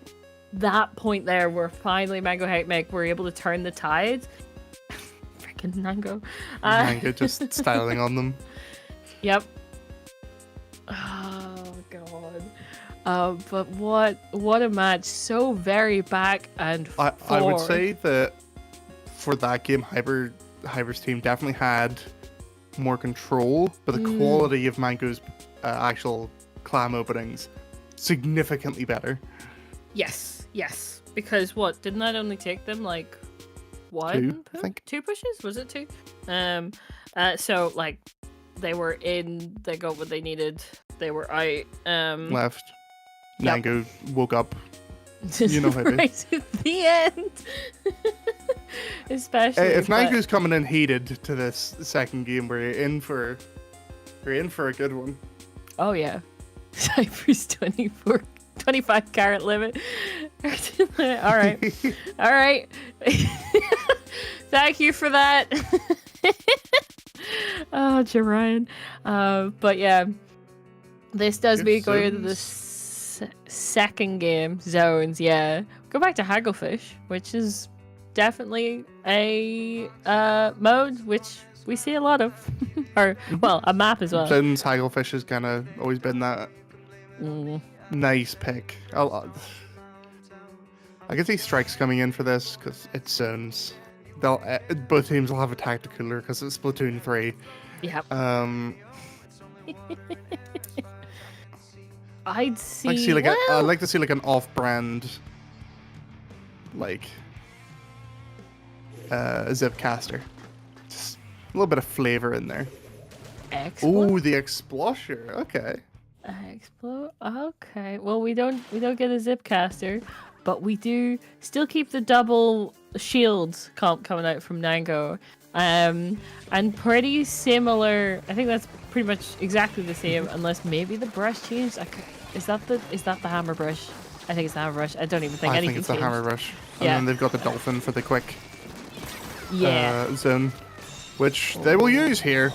that point there, where finally Mango Hekmek were able to turn the tide. Freaking Nango. Mango just styling on them. Yep. Oh god. But what a match. So very back and forth. I would say that for that game, Hyper's team definitely had more control, but the quality of Mango's actual clam openings significantly better. Yes. Because what? Didn't that only take them like one? 2, I think. 2 pushes? Was it 2? So like they were in, they got what they needed, they were out. Left. Yep. Nango woke up. You know how it is. Right at the end. Especially If but- Nango's coming in heated to this second game, we're in for a good one. Oh yeah. Cypress 25 carat limit. All right. Thank you for that. Oh, Jarian. But yeah, this does Good mean going into the zones. second game, zones. Yeah, go back to Hagglefish, which is definitely a mode which we see a lot of, or well, a map as well. Since Hagglefish has kind of always been that nice pick. I can see strikes coming in for this because it's zones. Both teams will have a tacticooler because it's Splatoon 3. Yep. I'd see. I'd like to see like an off-brand, like zip caster. Just a little bit of flavor in there. Explode? Ooh, the Explosher. Okay. Explode. Okay. Well, we don't get a zip caster, but we do still keep the double shields coming out from Nango. And pretty similar. I think that's pretty much exactly the same, unless maybe the brush changed. Is that the hammer brush? I think it's the hammer brush. I don't even think I anything think it's the changed. hammer brush. And Yeah. then they've got the dolphin for the quick Yeah. zone, which they will use here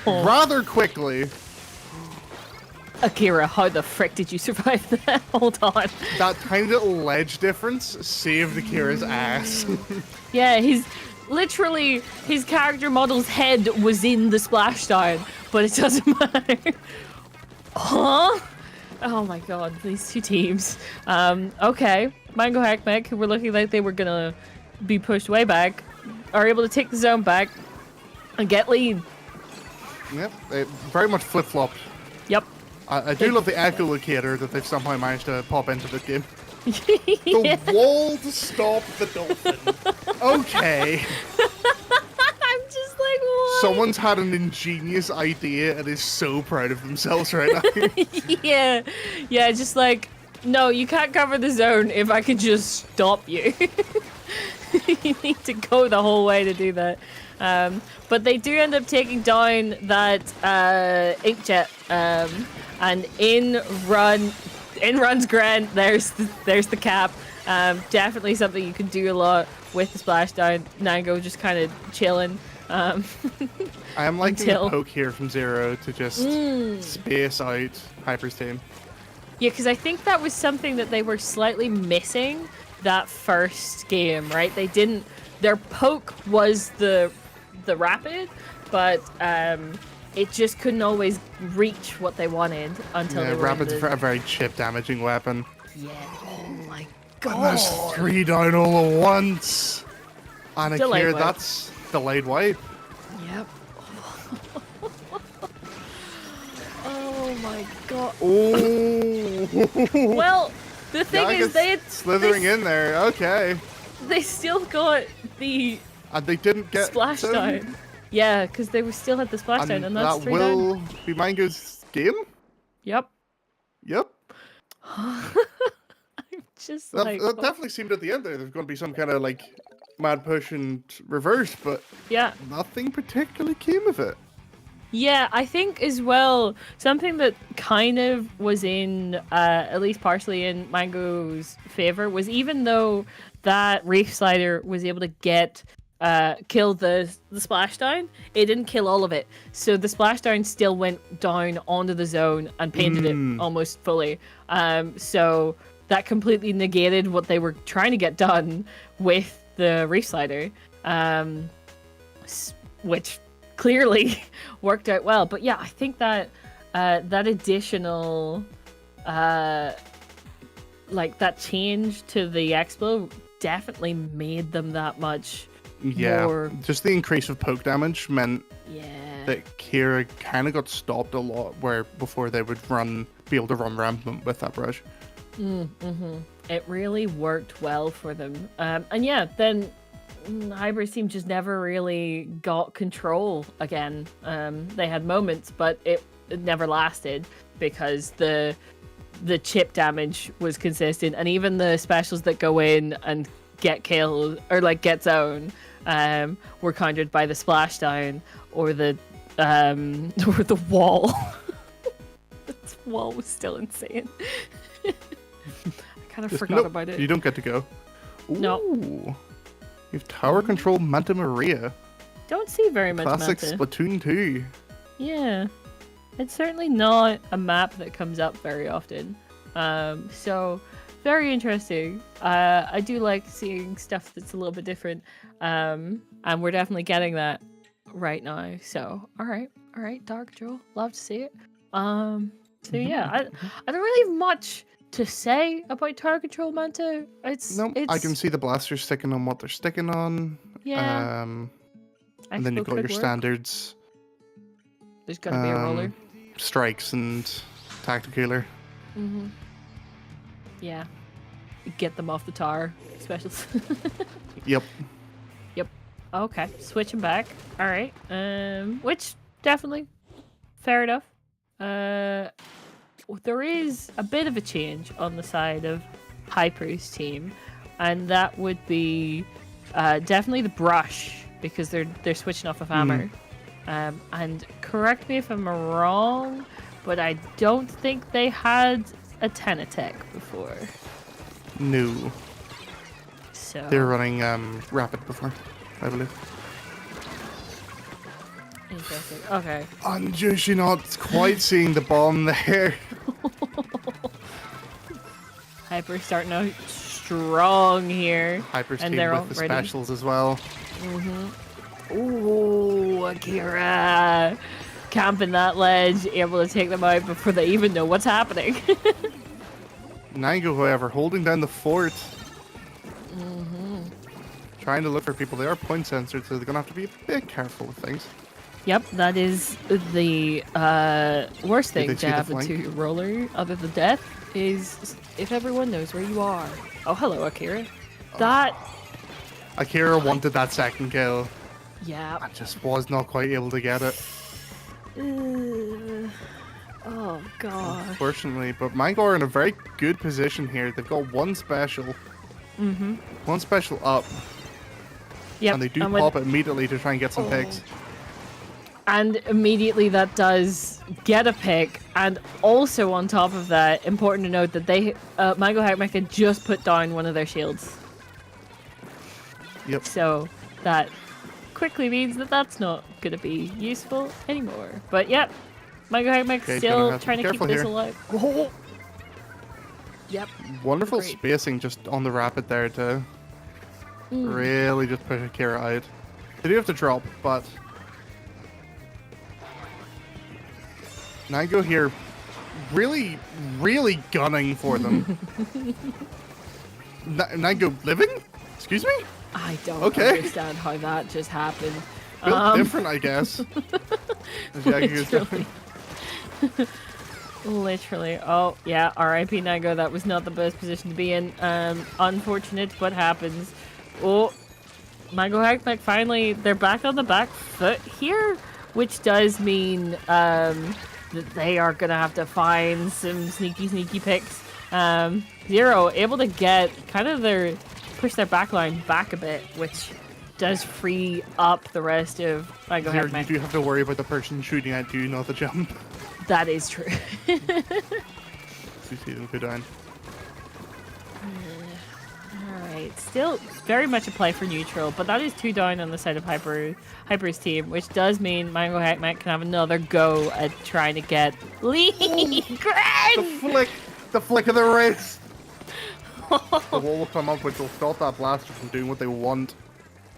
rather quickly. Akira, how the frick did you survive that? Hold on. That tiny little ledge difference saved Akira's ass. Yeah, his character model's head was in the splashdown, but it doesn't matter. Huh? Oh my god, these two teams. Okay. Mango Hackmech, who were looking like they were gonna be pushed way back, are able to take the zone back and get lead. Yep, it very much flip-flopped. Yep. I do love the echolocator that they've somehow managed to pop into the game. Yeah. The wall to stop the dolphin. Okay. I'm just like, what? Someone's had an ingenious idea and is so proud of themselves right now. Yeah. Yeah, just like, no, you can't cover the zone if I could just stop you. You need to go the whole way to do that. But they do end up taking down that inkjet, and in runs Grant. There's the cap. Definitely something you can do a lot with the splashdown. Nango just kind of chilling. I am liking Until- the poke here from Zero to just space out Hyper's team. Yeah, because I think that was something that they were slightly missing that first game, right? They didn't. Their poke was the rapid, but it just couldn't always reach what they wanted until they were Rapid's in the... a very chip damaging weapon. Yeah. Oh my And god. there's 3 down all at once. And Delayed Akira, wipe. that's delayed wipe. Yep. Oh my god. Oh. Well, the thing is, slithering in there. Okay. they still got the And they didn't get splashdown. Yeah, because they were still at the splashdown, and that's that 3 will down. be Mango's game. Yep. Yep. I'm just That, like, that definitely seemed at the end there. There's going to be some kind of like mad push and reverse, but yeah. nothing particularly came of it. Yeah, I think as well, something that kind of was in, at least partially in Mango's favor, was even though that Reef Slider was able to kill the splashdown, it didn't kill all of it. So the splashdown still went down onto the zone and painted it almost fully. So that completely negated what they were trying to get done with the Reef Slider, which clearly worked out well. But yeah, I think that that additional like that change to the Expo definitely made them that much more. Just the increase of poke damage meant Yeah. that Kira kind of got stopped a lot, where before they would be able to run rampant with that brush. It really worked well for them. And yeah, then Hyber's team just never really got control again. They had moments, but it never lasted because the chip damage was consistent, and even the specials that go in and get killed or like get zone were countered by the splashdown or the wall. This wall was still insane. I kind of forgot about it. You don't get to go. Ooh. No. You have tower control Manta Maria. Don't see very much Classic Manta. Splatoon 2. Yeah. It's certainly not a map that comes up very often. So very interesting. I do like seeing stuff that's a little bit different. And we're definitely getting that right now. So all right, Dark Joe. Love to see it. So yeah, I don't really have much to say about tower control Manta. It's I can see the blasters sticking on what they're sticking on. Yeah. And then you've got your standards. There's gotta be a roller. Strikes and tacticaler. Yeah. Get them off the tower. Specials. Yep. Okay. Switching back. Alright. Which definitely fair enough. There is a bit of a change on the side of Hyper's team, and that would be definitely the brush, because they're switching off of hammer. And correct me if I'm wrong, but I don't think they had a 10 attack before. No. So They were running rapid before, I believe. interesting. Okay. I'm just not quite seeing the bomb there. Hyper starting out strong here. Hyper's And team they're with all the ready. specials as well. Ooh, Akira camping that ledge, able to take them out before they even know what's happening. Nango, however, holding down the fort. Trying to look for people. They are point censored, so they're going to have to be a bit careful with things. Yep, that is the worst Did thing they to see the happen flank? to your roller, other than death, is if everyone knows where you are. Oh, hello, Akira. That, Akira wanted that second kill. yeah. I just was not quite able to get it, Oh, God. unfortunately. But Mango are in a very good position here. They've got one special. One special up. Yep. And they do with- pop it immediately to try and get some Oh. picks. And immediately that does get a pick. And also on top of that, important to note that they, Mango Hackmecha just put down one of their shields. Yep. So that quickly means that that's not going to be useful anymore. But yep, Mango Hackmecha Okay, still gonna have to trying be to keep careful this here. alive. Oh. Yep. Wonderful Agreed. spacing just on the rapid there to really just push Akira out. They do have to drop, but Nango here really, really gunning for them. Nango living? Excuse me? I don't Okay. understand how that just happened. Built different, I guess. As Yaku's doing. Literally. Oh, yeah, R.I.P. Nango. That was not the best position to be in. Unfortunate, but happens. Oh, Mango Hackmecha finally, they're back on the back foot here, which does mean that they are going to have to find some sneaky picks. Zero able to get kind of push their backline back a bit, which does free up the rest of Mango Here, you Hackmecha. do have to worry about the person shooting at you, not the jump. That is true. So you see them go down. Alright, still very much a play for neutral, but that is 2 down on the side of Hyper's team, which does mean Mango Hackmecha can have another go at trying to get lead. The flick of the wrist. The wall will come up, which will stop that blaster from doing what they want.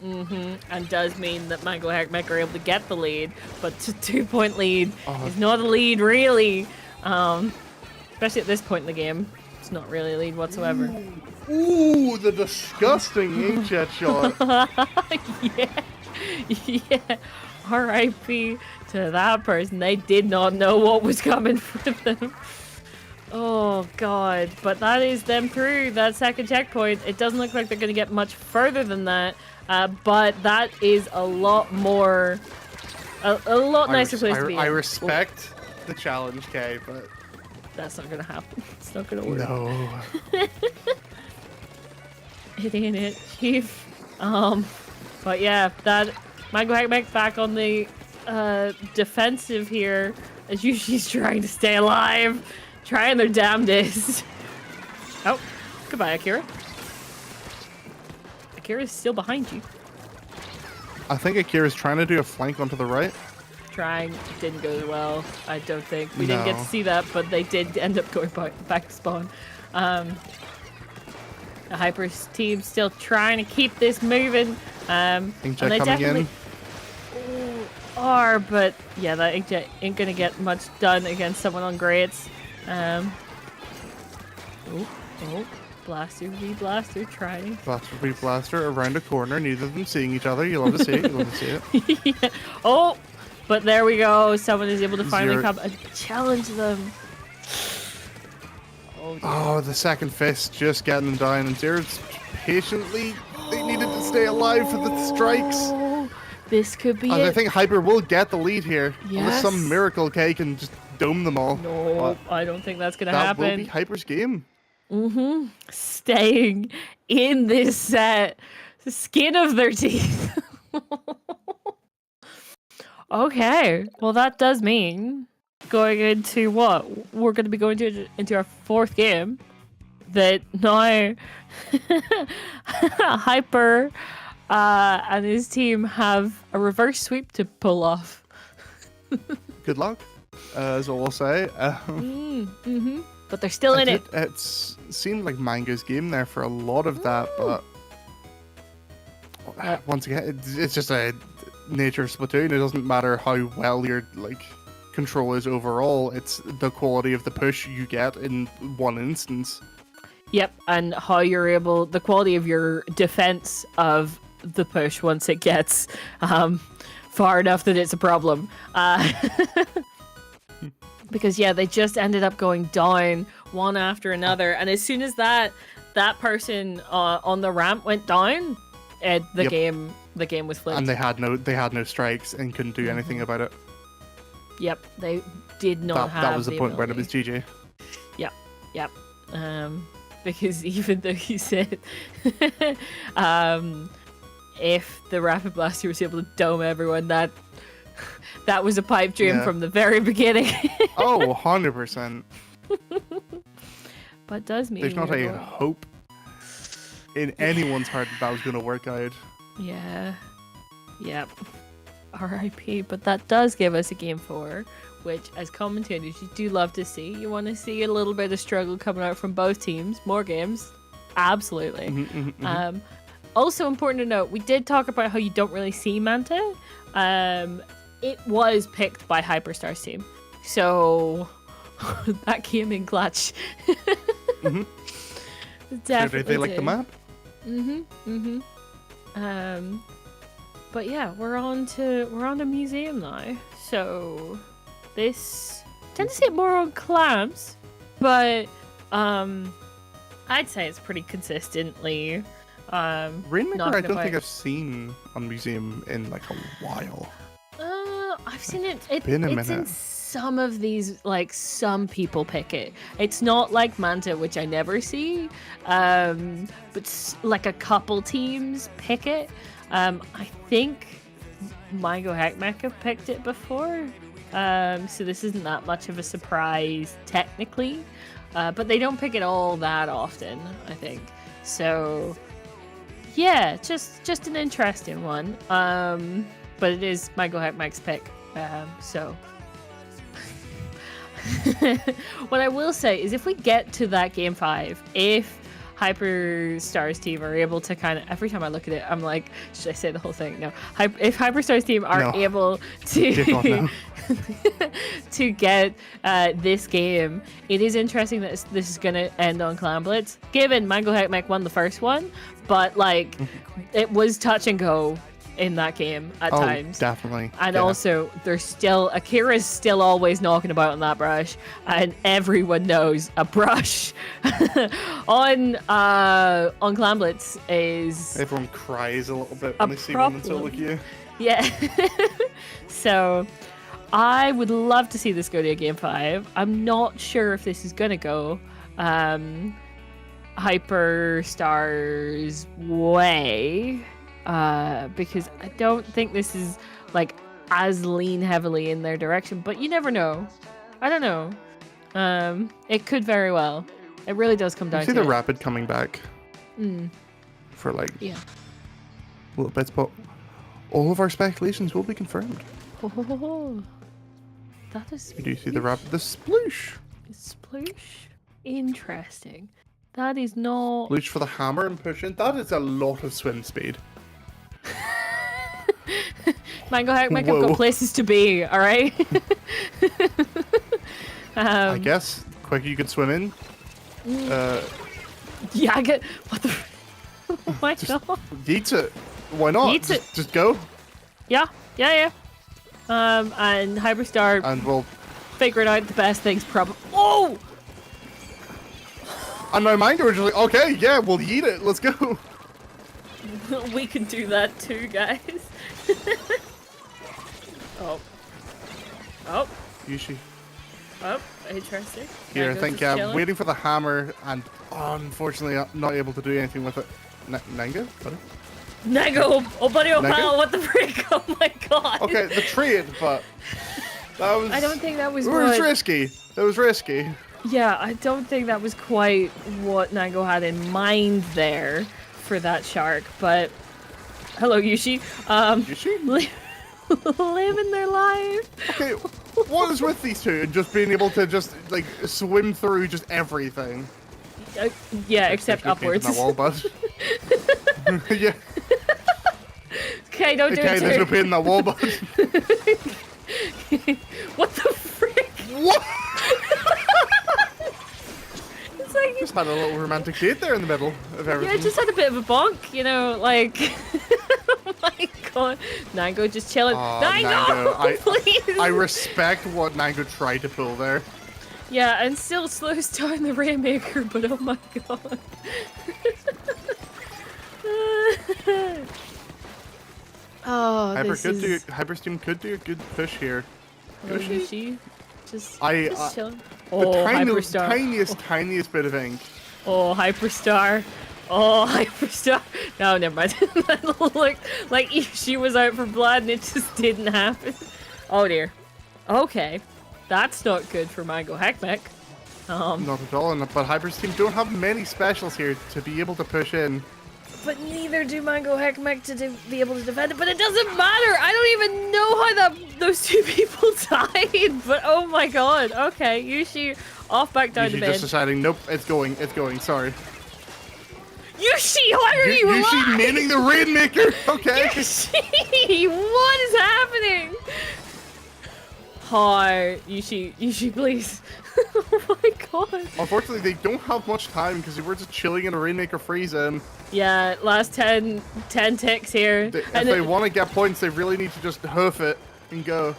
And does mean that Mango Hackmecha are able to get the lead, but 2-point lead Oh. is not a lead really. Especially at this point in the game, it's not really a lead whatsoever. Ooh, the disgusting inkjet shot. Yeah. R.I.P. to that person. They did not know what was coming for them. Oh god, but that is them through that second checkpoint. It doesn't look like they're going to get much further than that, but that is a lot more, a lot nicer place to be I in. respect the challenge, Kay, but That's not going to happen. It's not going to work. no. It ain't it, Chief. But yeah, that Mango Hackmecha back on the defensive here, as Yushi's trying to stay alive, trying their damnedest. Oh, goodbye, Akira. Akira's still behind you. I think Akira's trying to do a flank onto the right. Trying, didn't go as well. I don't think we didn't get to No. see that, but they did end up going back to spawn. The Hyper's team still trying to keep this moving. And Inkjet they coming definitely are, but yeah, that Inkjet ain't gonna get much done against someone on Greats. Oh, Blaster v Blaster trying. Blaster v Blaster around a corner, neither of them seeing each other. You love to see it, you love to see it. Yeah. Oh, but there we go. Someone is able to finally Zero. come and challenge them. Oh, dear. Oh, the second fist just getting them down, and Zero's patiently, they needed to stay alive for the strikes. Oh, This could be And it. I think Hyper will get the lead here. Unless some Yes. miracle K can just dome them all. No, I don't think that's gonna That will be happen. Hyper's game. Staying in this set, the skin of their teeth. Okay, well that does mean going into what we're going to be going into our fourth game. That now Hyper and his team have a reverse sweep to pull off. Good luck, is all I'll say. But they're still in it. It seemed like Mango's game there for a lot of that, but once again, it's just a nature of Splatoon. It doesn't matter how well your control is overall. It's the quality of the push you get in one instance. Yep, and how you're able, the quality of your defense of the push once it gets far enough that it's a problem. Because yeah, they just ended up going down one after another, and as soon as that person on the ramp went down, the game was flipped. And they had no strikes and couldn't do anything about it. Yep, they did not have. That was the point when it was GG. Yep. Because even though you said if the Rapid Blaster was able to dome everyone, that was a pipe dream from the very beginning. Oh, 100%. But does mean there's not a hope in anyone's heart that was going to work out. Yeah. Yep. RIP. But that does give us a game 4, which as commentators you do love to see. You want to see a little bit of struggle coming out from both teams. More games. Absolutely. Also important to note, we did talk about how you don't really see Manta. It was picked by Hyperstar's team. So that came in clutch. Definitely. They like the map? But yeah, we're on to museum now. So this tend to see it more on clams, but I'd say it's pretty consistently Rainmaker I don't think I've seen on museum in like a while. I've seen it. It's been a in minute. some of these, like some people pick it. It's not like Manta, which I never see, but like a couple teams pick it. I think Mango Hackmack have picked it before, so this isn't that much of a surprise technically, but they don't pick it all that often, I think. So yeah, just an interesting one. But it is Mango Hackmack's pick, so. What I will say is if we get to that game 5, if Hyperstar's team are able to kind of, every time I look at it, I'm like, should I say the whole thing? No. If Hyperstar's team are able to to get this game, it is interesting that this is going to end on Clan Blitz, given Mango Hackmack won the first one, but like it was touch and go in that game at times. Definitely. And also, there's still, Akira's still always knocking about on that brush, and everyone knows a brush on Clan Blitz is everyone cries a little bit when they see one so like you. Yeah. So I would love to see this go to a game 5. I'm not sure if this is gonna go Hyperstar's way. Because I don't think this is like as lean heavily in their direction, but you never know. I don't know. It could very well. It really does come down to see the Rapid coming back for like little bits, but all of our speculations will be confirmed. Oh, that is. You do see the Rapid, the sploosh. Sploosh. Interesting. That is not. Sploosh for the hammer and pushing. That is a lot of swim speed. Mango Hackmack have got places to be, alright? I guess the quicker you can swim in. Yeah, I get. What the. Oh my god. Yeet it. Why not? Yeet it. Just go. Yeah. And Hyperstar. And we'll. Figuring out the best things, probably. Oh! And my mind originally, okay, yeah, we'll yeet it. Let's go. We can do that too, guys. Oh. Oh. Yushi. Oh, interesting. Here, I Mango's think just I'm chilling. waiting for the hammer, and unfortunately, I'm not able to do anything with it. Nango? Buddy? Nego! Oh, buddy, oh, Nego? pal, what the frick? Oh my god! Okay, the trade, but that was. I don't think that was It was what... risky. It was risky. Yeah, I don't think that was quite what Nango had in mind there for that shark, but... Hello, Yushi. Yushi? Living their life. Okay, what is with these two and just being able to just like swim through just everything? Yeah, except upwards. That wall, bud. Yeah. Okay, don't do Okay, it there's no too. pain in that wall, bud. What the frick? What? It's like Just had a little romantic date there in the middle of yeah, everything. I just had a bit of a bonk, you know, like. Oh my god, Nango just chilling. Aw, Nango, Nango, please. I respect what Nango tried to pull there. Yeah, and still slows down the Rainmaker, but oh my god. Oh, this is... Hypersteam could do a good push here. Hello, Yoshi? Yoshi. Just I- chilling. The Oh, Hyperstar. tiniest bit of ink. Oh, Hyperstar. Oh, Hyperstar. No, never mind. That looked like she was out for blood and it just didn't happen. Oh dear. Okay. That's not good for Mango Heckmeck. Not at all, but Hypersteam don't have many specials here to be able to push in. But neither do Mango Heckmeck to be able to defend it. But it doesn't matter. I don't even know how those two people died. But oh my god. Okay, Yushi off back down Yushi to bed. just deciding, nope, it's going, sorry. Yushi, why are you alive? Yushi maining the Rainmaker, okay? Yushi, what is happening? Hi, Yushi, please. Oh my god. Unfortunately, they don't have much time because they were just chilling in a Rainmaker freeze-in. Yeah, last 10 ticks here. If they want to get points, they really need to just hoof it and go.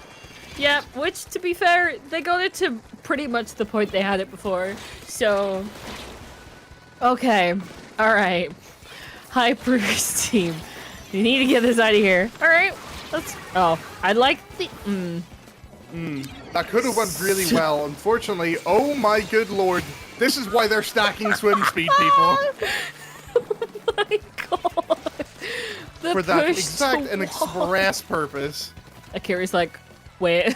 Yeah, which, to be fair, they got it to pretty much the point they had it before. So, okay, all right. Hyper's team, you need to get this out of here. All right, let's. Oh, I like the. That could have went really well. Unfortunately, oh my good lord, this is why they're stacking swim speed, people. Oh my god. The For that push exact to and wall. express purpose. Akira's like, wait.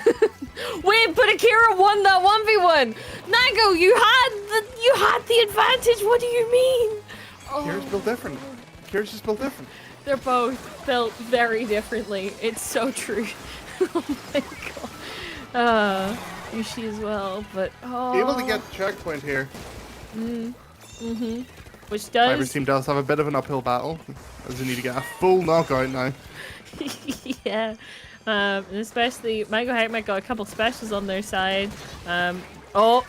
Wait, but Akira won that 1v1. Nango, you had the advantage. What do you mean? Kira's built different. Kira's just built different. They're both built very differently. It's so true. Oh my god. Yushi as well, but oh. Able to get the checkpoint here. Which Hyper's does. team does have a bit of an uphill battle, as they need to get a full knockout now. Yeah. And especially Mango Heckmeck got a couple specials on their side. Oh.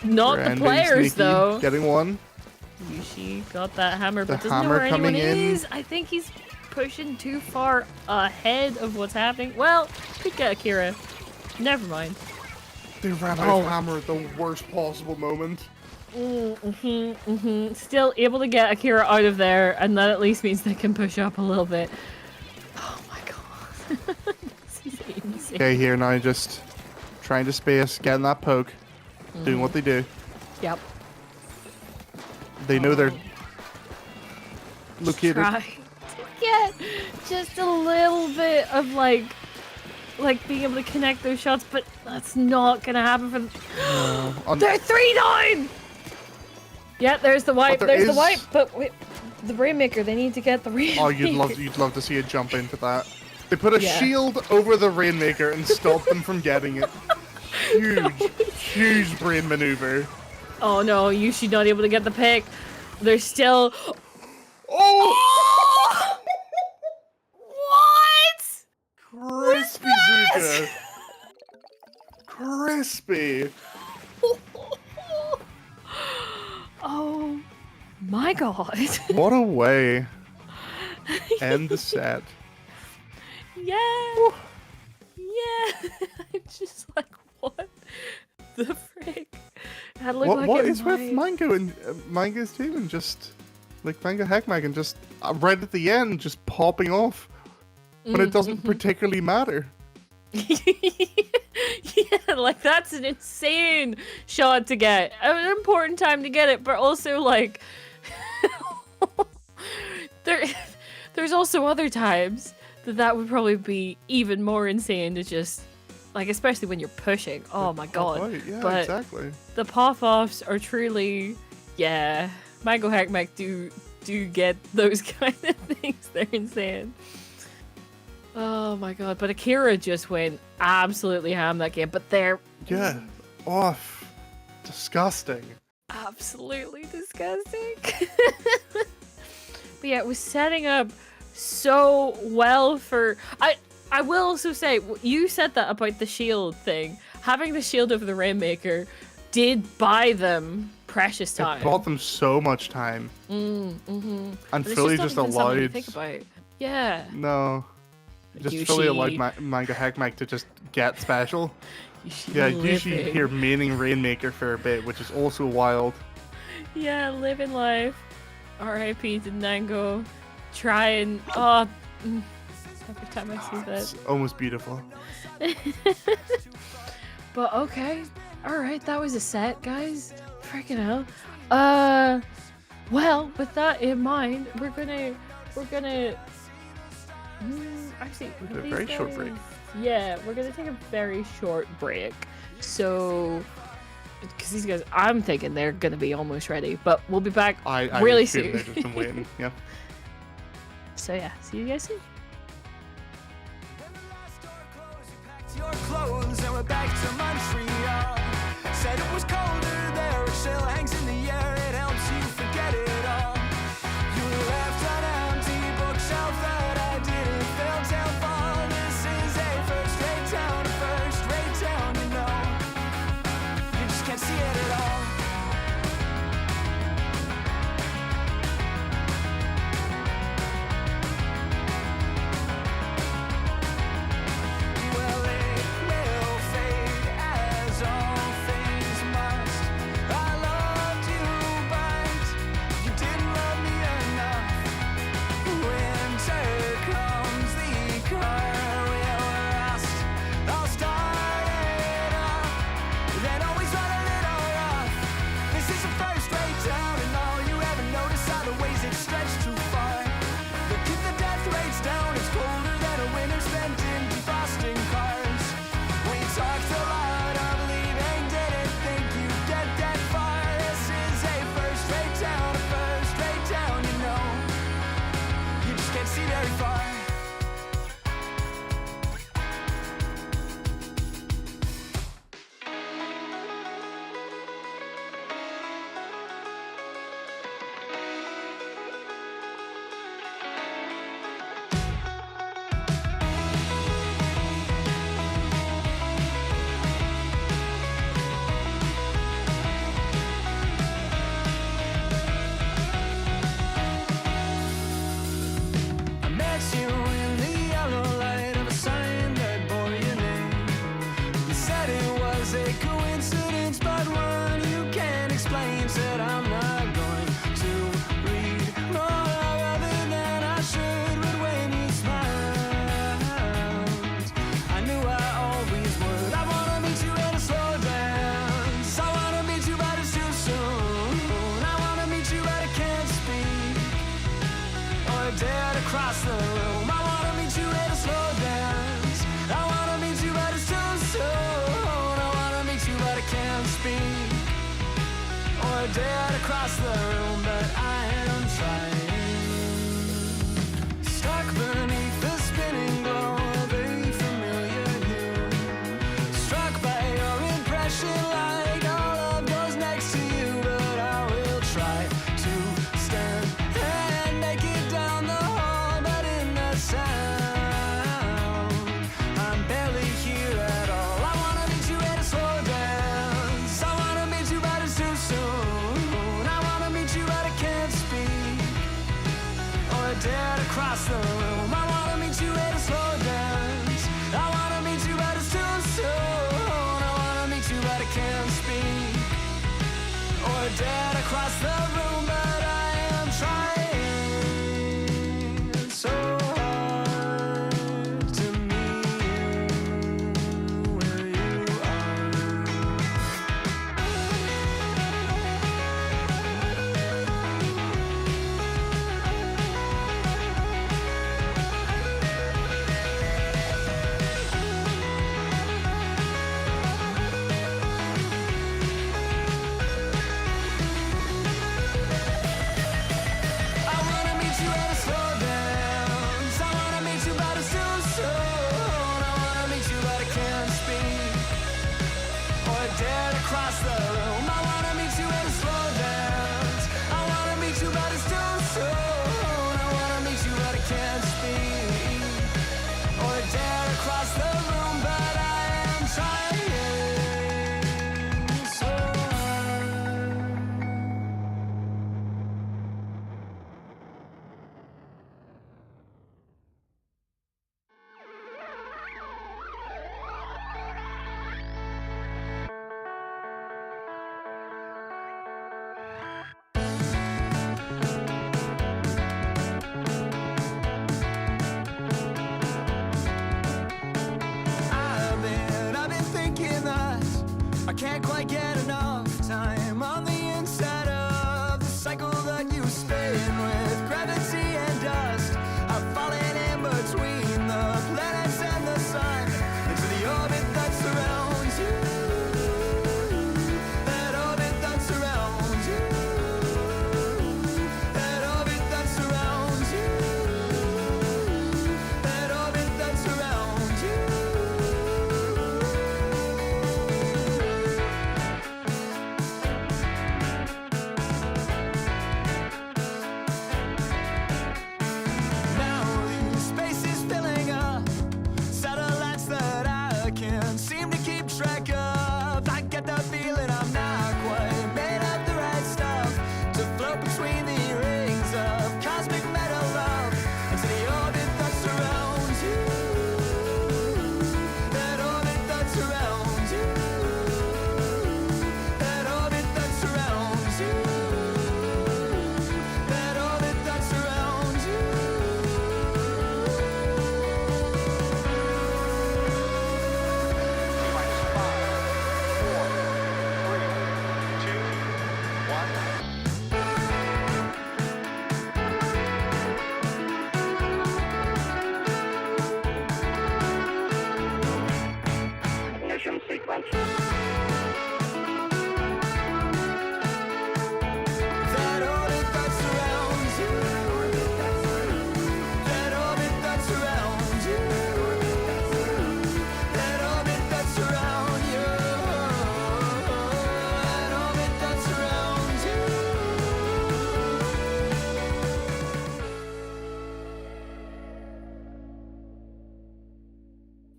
Not the Branding players sneaky, though. Getting one. Yushi got that hammer, The but doesn't know hammer where anyone coming in. is. I think he's pushing too far ahead of what's happening. Well, could get Akira. Never mind. They ran out of hammer at the worst possible moment. Still able to get Akira out of there, and that at least means they can push up a little bit. Oh my god. This is insane. Okay, here now, just trying to space, getting that poke, doing what they do. Yep. They know they're located. Try to get just a little bit of like being able to connect those shots, but that's not gonna happen for them. They're 3 down! Yeah, there's the wipe, there there's the is- wipe, but wait, the Rainmaker, they need to get the Rainmaker. Oh, you'd love to see it jump into that. They put a Yeah. shield over the Rainmaker and stop them from getting it. Huge brain maneuver. Oh no, you should not able to get the pick. They're still. Oh! What? Crispy Zuka. Crispy. Oh my god. What a way. End the set. Yeah. Yeah. I'm just like, what the frick? That looked like What it is with might- Mango and Mango's team and just like Manga Heckmag and just right at the end, just popping off when it doesn't particularly matter. Yeah, like that's an insane shot to get. An important time to get it, but also like there's also other times that would probably be even more insane to just like, especially when you're pushing. Oh my god. Right, yeah, but exactly. the pop-offs are truly, yeah, Mango Hackmack do get those kind of things. They're insane. Oh my god, but Akira just went absolutely ham that game, but they're Yeah, off. Disgusting. absolutely disgusting. But yeah, it was setting up so well for... I will also say, you said that about the shield thing. Having the shield of the Rainmaker did buy them precious time. It bought them so much time. And But it's Philly not just even something to allowed... think about. Yeah. No. Just Philly allowed Manga Heckmag to just get special. Yeah, usually you hear maining Rainmaker for a bit, which is also wild. Yeah, living life. R.I.P. to Nango. Try and... every time I see that. It's almost beautiful. But okay. Alright, that was a set, guys. Freaking hell. Well, with that in mind, we're gonna actually A very short break. Yeah, we're gonna take a very short break. So because these guys, I'm thinking they're gonna be almost ready, but we'll be back I really assume soon. they've just been waiting. Yeah. So yeah, see you guys soon. Your clothes and we're back to Montreal. Said it was colder there, it still hangs in the air. It helps you forget it all. You left an empty bookshelf that I didn't fill till fall. This is a first-rate town, you know. You just can't see it at all. Well, it will fade as all things must. I loved you, but you didn't love me enough. Winter comes, the car will rust. I'll start it up, then always run a little rough. This is a first-rate town, and all you ever notice are the ways it stretched too far. But keep the death rates down, it's colder than a winter spent in defrosting cars. We talked a lot of leaving, didn't think you'd get that far. This is a first-rate town, you know. You just can't see very far. I met you in the yellow light of a sign that bore your name. You said it was a coincidence, but one you can't explain. Said I'm not going to read more other than I should, but when you smiled, I knew I always would. I wanna meet you at a slow dance. I wanna meet you, but it's too soon. I wanna meet you, but I can't speak or dare to cross the room. I wanna meet you at a slow dance. I wanna meet you, but it's too soon. I wanna meet you, but I can't speak or dare to cross the room, but I am trying. Stuck beneath the spinning glow of a familiar hue. Struck by your impression, like all love goes next to you, but I will try to stand and make it down the hall, but in the sound, I'm barely here at all. I wanna meet you at a slow dance. I wanna meet you, but it's too soon. I wanna meet you, but I can't speak or dare to cross the room. I wanna meet you at a slow dance. I wanna meet you, but it's too soon. I wanna meet you, but I can't speak or dare to cross the room, but I am trying.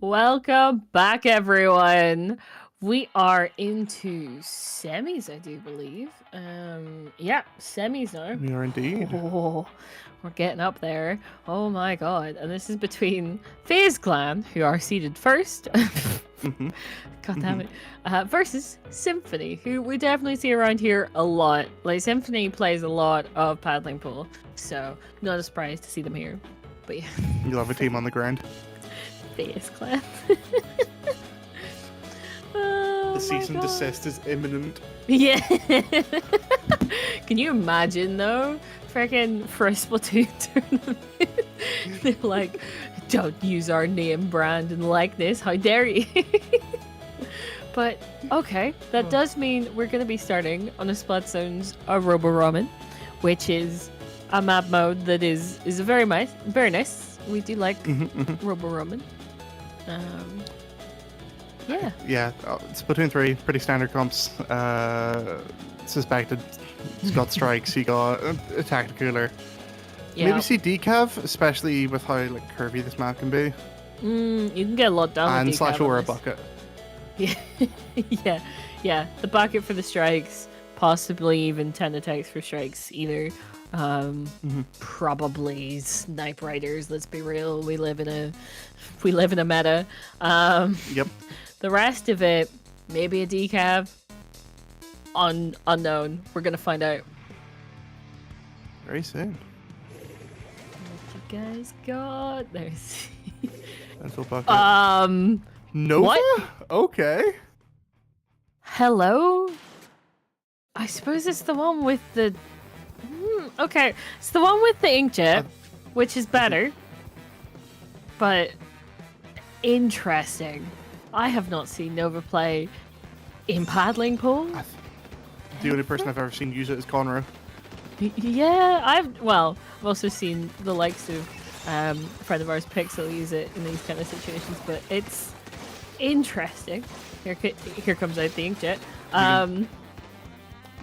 Welcome back, everyone. We are into semis, I do believe. Yeah, semis now. We are indeed. Oh, we're getting up there. Oh my god. And this is between FaZe Clan, who are seeded first. Mhm. God damn it. Versus Symphony, who we definitely see around here a lot. Like, Symphony plays a lot of paddling pool, so not a surprise to see them here. But yeah, You'll have a team on the ground. FaZe Clan. The Oh cease my and God. desist is imminent. Yeah. Can you imagine though? Freaking for a Splatoon tournament. They're like, don't use our name, brand, and likeness. How dare you? But okay, that does mean we're going to be starting on a Splatzone's Robo Ramen, which is a map mode that is a very nice, very nice. We do like Robo Ramen. Yeah. Yeah, Splatoon 3, pretty standard comps. Suspected. He's got strikes, he got a tacticaler. Yeah. Maybe see decav, especially with how like curvy this map can be. You can get a lot done. And with slash decal on or a this. bucket. Yeah, yeah. The bucket for the strikes, possibly even 10 attacks for strikes either. Probably snipe riders. Let's be real. We live in a meta. Yep. The rest of it, maybe a decav. Unknown. We're gonna find out. Very soon. What you guys got? There's. Mental bucket. Nova? what? Okay. Hello? I suppose it's the one with the... okay, it's the one with the inkjet, which is better. But interesting. I have not seen Nova play in paddling pool. The only person I've ever seen use it is Conroe. Yeah, I've also seen the likes of a friend of ours, Pixel, use it in these kind of situations, but it's interesting. Here comes out the inkjet.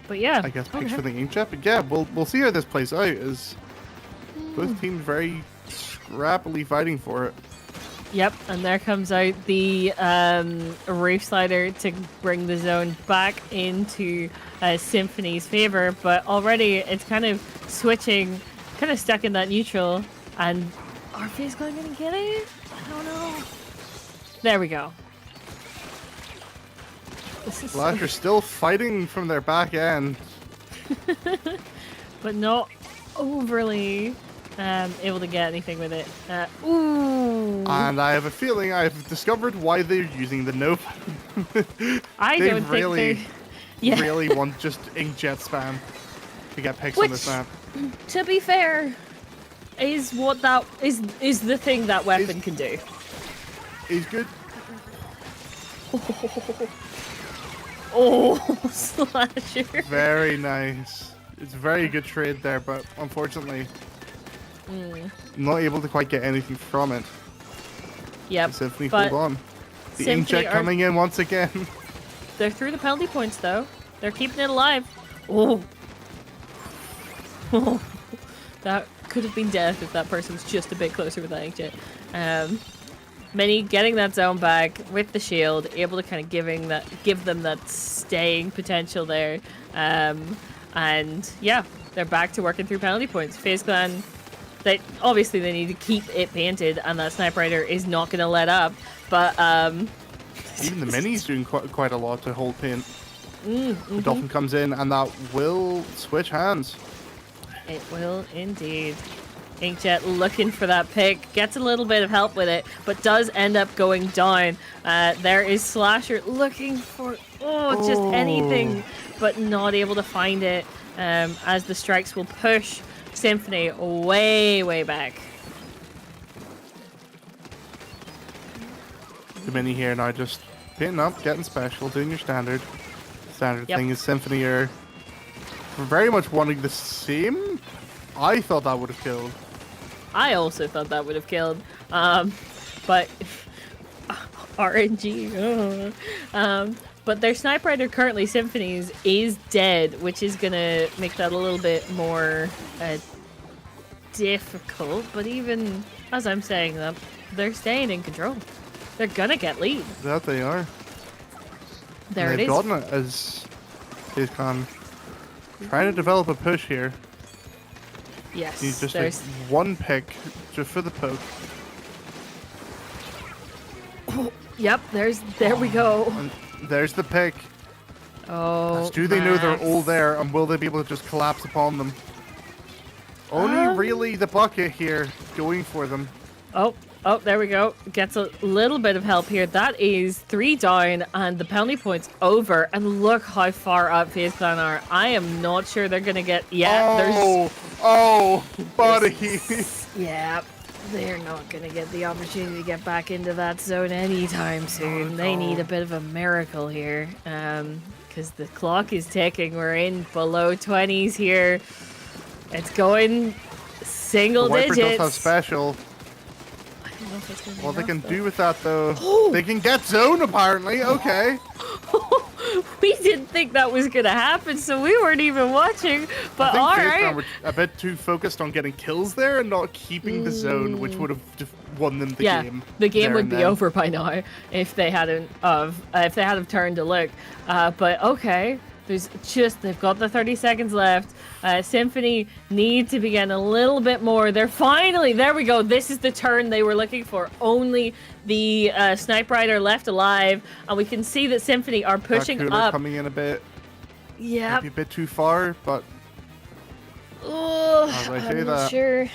But yeah, I guess picks okay. for the inkjet. But yeah, we'll see how this plays out. As both teams very scrappily fighting for it. Yep, and there comes out the roof slider to bring the zone back into Symphony's favor, but already it's kind of switching, kind of stuck in that neutral, and are FaZe Clan gonna get it? I don't know. There we go. This is Flash are still fighting from their back end. but not overly able to get anything with it. Ooh. And I have a feeling I've discovered why they're using the Nova. I they don't really, think they're... Yeah. really want just inkjet spam to get picks on this map. To be fair, is what that is the thing that weapon can do. He's good. Oh, slasher. Very nice. It's a very good trade there, but unfortunately, not able to quite get anything from it. Yep. Symphony but hold on. The Symphony inkjet coming in once again. they're through the penalty points though. They're keeping it alive. Oh. That could have been death if that person was just a bit closer with that inkjet. Mini getting that zone back with the shield, able to kind of give them that staying potential there. And yeah, they're back to working through penalty points. FaZe Clan, they need to keep it painted, and that Sniper Rider is not going to let up. But Even the Mini's doing quite a lot to hold paint. The Dolphin comes in, and that will switch hands. it will indeed. Inkjet looking for that pick, gets a little bit of help with it, but does end up going down. There is Slasher looking for just anything, but not able to find it, as the strikes will push Symphony way back. The Mini here now just painting up, getting special, doing your standard. Standard Yep. thing is Symphony are very much wanting the same. I thought that would have killed. I also thought that would have killed, but RNG. But their Sniper Rider currently, Symphony's, is dead, which is gonna make that a little bit more difficult. But even as I'm saying that, they're staying in control. They're gonna get lead. That they are. There And it they've is. gotten it as he's gone. Trying to develop a push here. Yes, He's just there's... one pick just for the poke. Yep, there we go. And there's the pick. Oh, Do they know they're Max. all there, and will they be able to just collapse upon them? Only really the bucket here going for them. Oh, there we go. Gets a little bit of help here. That is 3 down, and the penalty point's over. And look how far up FaZe Clan are. I am not sure they're gonna get. Yeah, Oh, buddy. yeah, they're not gonna get the opportunity to get back into that zone anytime soon. They need a bit of a miracle here, because the clock is ticking. We're in below 20s here. It's going single The Viper digits. does have special. I don't know if it's gonna be What they can enough, do with that, though, they can get zone, apparently. Okay. We didn't think that was gonna happen, so we weren't even watching. But I think all FaZe Clan right. were a bit too focused on getting kills there and not keeping the zone, which would have won them the Yeah, game. the game there would and be then. over by now if they hadn't turned to look. But okay, they've got the 30 seconds left. Symphony need to be getting a little bit more. They're finally there. We go. This is the turn they were looking for. Only the Snipe Rider left alive, and we can see that Symphony are pushing Cooler up. coming in a bit, Yeah. maybe a bit too far, but Oh, As I say I'm not that. sure.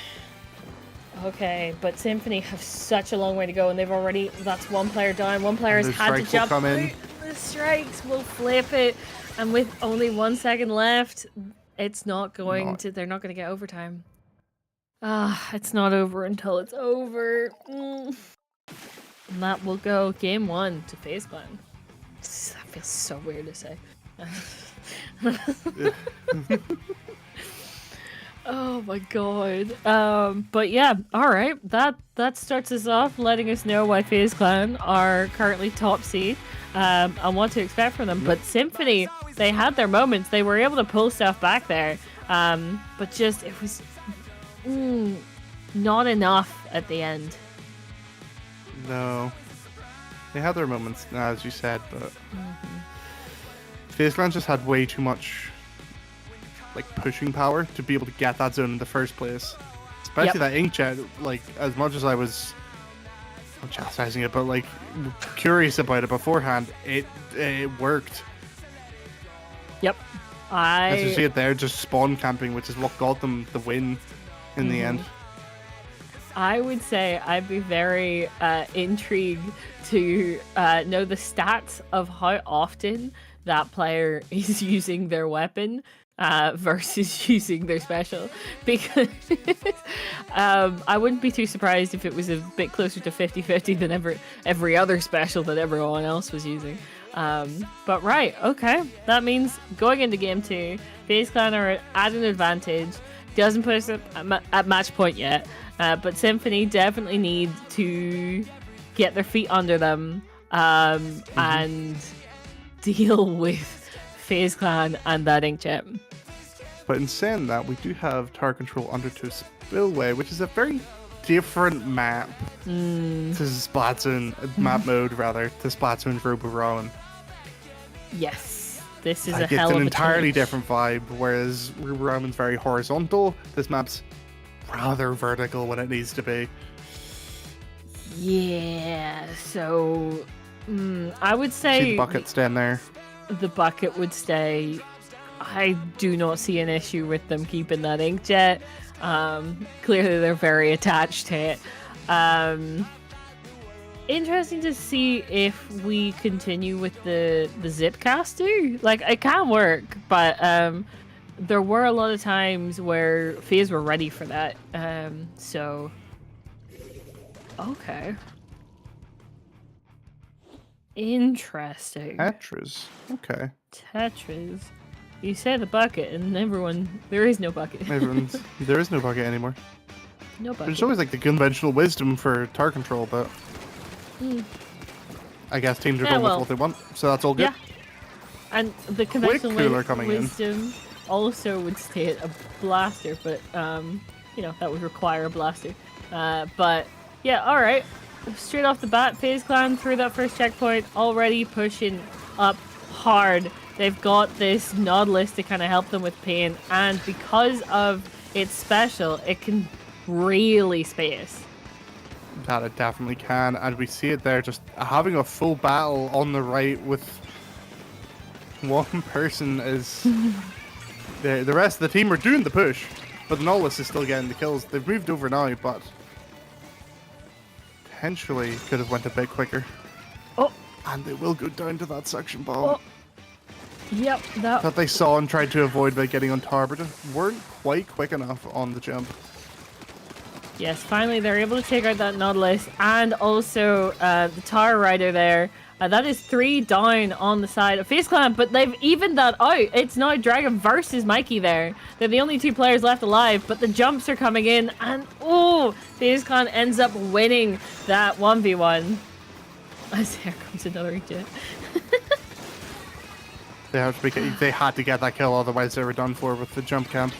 Okay, but Symphony have such a long way to go, and they've already. That's one player down. One player And has the had to strikes will jump. come in. The strikes will flip it, and with only 1 second left, it's not going to. They're not going to get overtime. It's not over until it's over. And that will go game 1 to FaZe Clan. That feels so weird to say. Oh my god. But yeah, alright. That starts us off, letting us know why FaZe Clan are currently top seed. And what to expect from them. But Symphony, they had their moments. They were able to pull stuff back there. But just it was not enough at the end. no. They had their moments, as you said, but FaZe Clan just had way too much pushing power to be able to get that zone in the first place. Especially that inkjet, as much as I was not chastising it, but curious about it beforehand, it worked. Yep. As you see it there, just spawn camping, which is what got them the win in the end. I would say I'd be very intrigued to know the stats of how often that player is using their weapon versus using their special, because I wouldn't be too surprised if it was a bit closer to 50-50 than every other special that everyone else was using. But right, okay, that means going into game 2, FaZe Clan are at an advantage. Doesn't put us at match point yet, but Symphony definitely need to get their feet under them and deal with FaZe Clan and that inkjet. But in saying that, we do have Tower Control Undertow Spillway, which is a very different map to Splatoon, map mode rather, to Splatoon Robo Rowan. Yes, this is a It's hell of an a entirely change. different vibe, whereas Robo Rowan's very horizontal. This map's rather vertical when it needs to be. Yeah, so I would say See the bucket stand there. the bucket would stay. I do not see an issue with them keeping that inkjet. Clearly, they're very attached to it. Interesting to see if we continue with the zipcast too. It can work, but there were a lot of times where FaZe were ready for that. So okay. Interesting. Tetris. Okay. Tetris. You say the bucket, and there is no bucket. There is no bucket anymore. No bucket. There's always the conventional wisdom for Tower Control, but I guess teams are going with what they want, so that's all good. Yeah. And the conventional cooler coming in. wisdom also would state a blaster, but that would require a blaster. But yeah, all right. straight off the bat, FaZe Clan through that first checkpoint, already pushing up hard. They've got this Nautilus to kind of help them with pain, and because of its special, it can really space. That it definitely can, and we see it there, just having a full battle on the right with one person is... the rest of the team are doing the push, but the Nautilus is still getting the kills. They've moved over now, but potentially could have went a bit quicker. Oh, And they will go down to that suction bomb. oh. Yep, That they saw and tried to avoid by getting on tower, but just weren't quite quick enough on the jump. Yes, finally they're able to take out that Nautilus and also the Tower Rider there. That is 3 down on the side of FaZe Clan, but they've evened that out. It's now Dragon versus Mikey there. They're the only 2 players left alive, but the jumps are coming in, and oh, FaZe Clan ends up winning that 1v1. As here comes another reject. They had to get that kill, otherwise they were done for with the jump camp.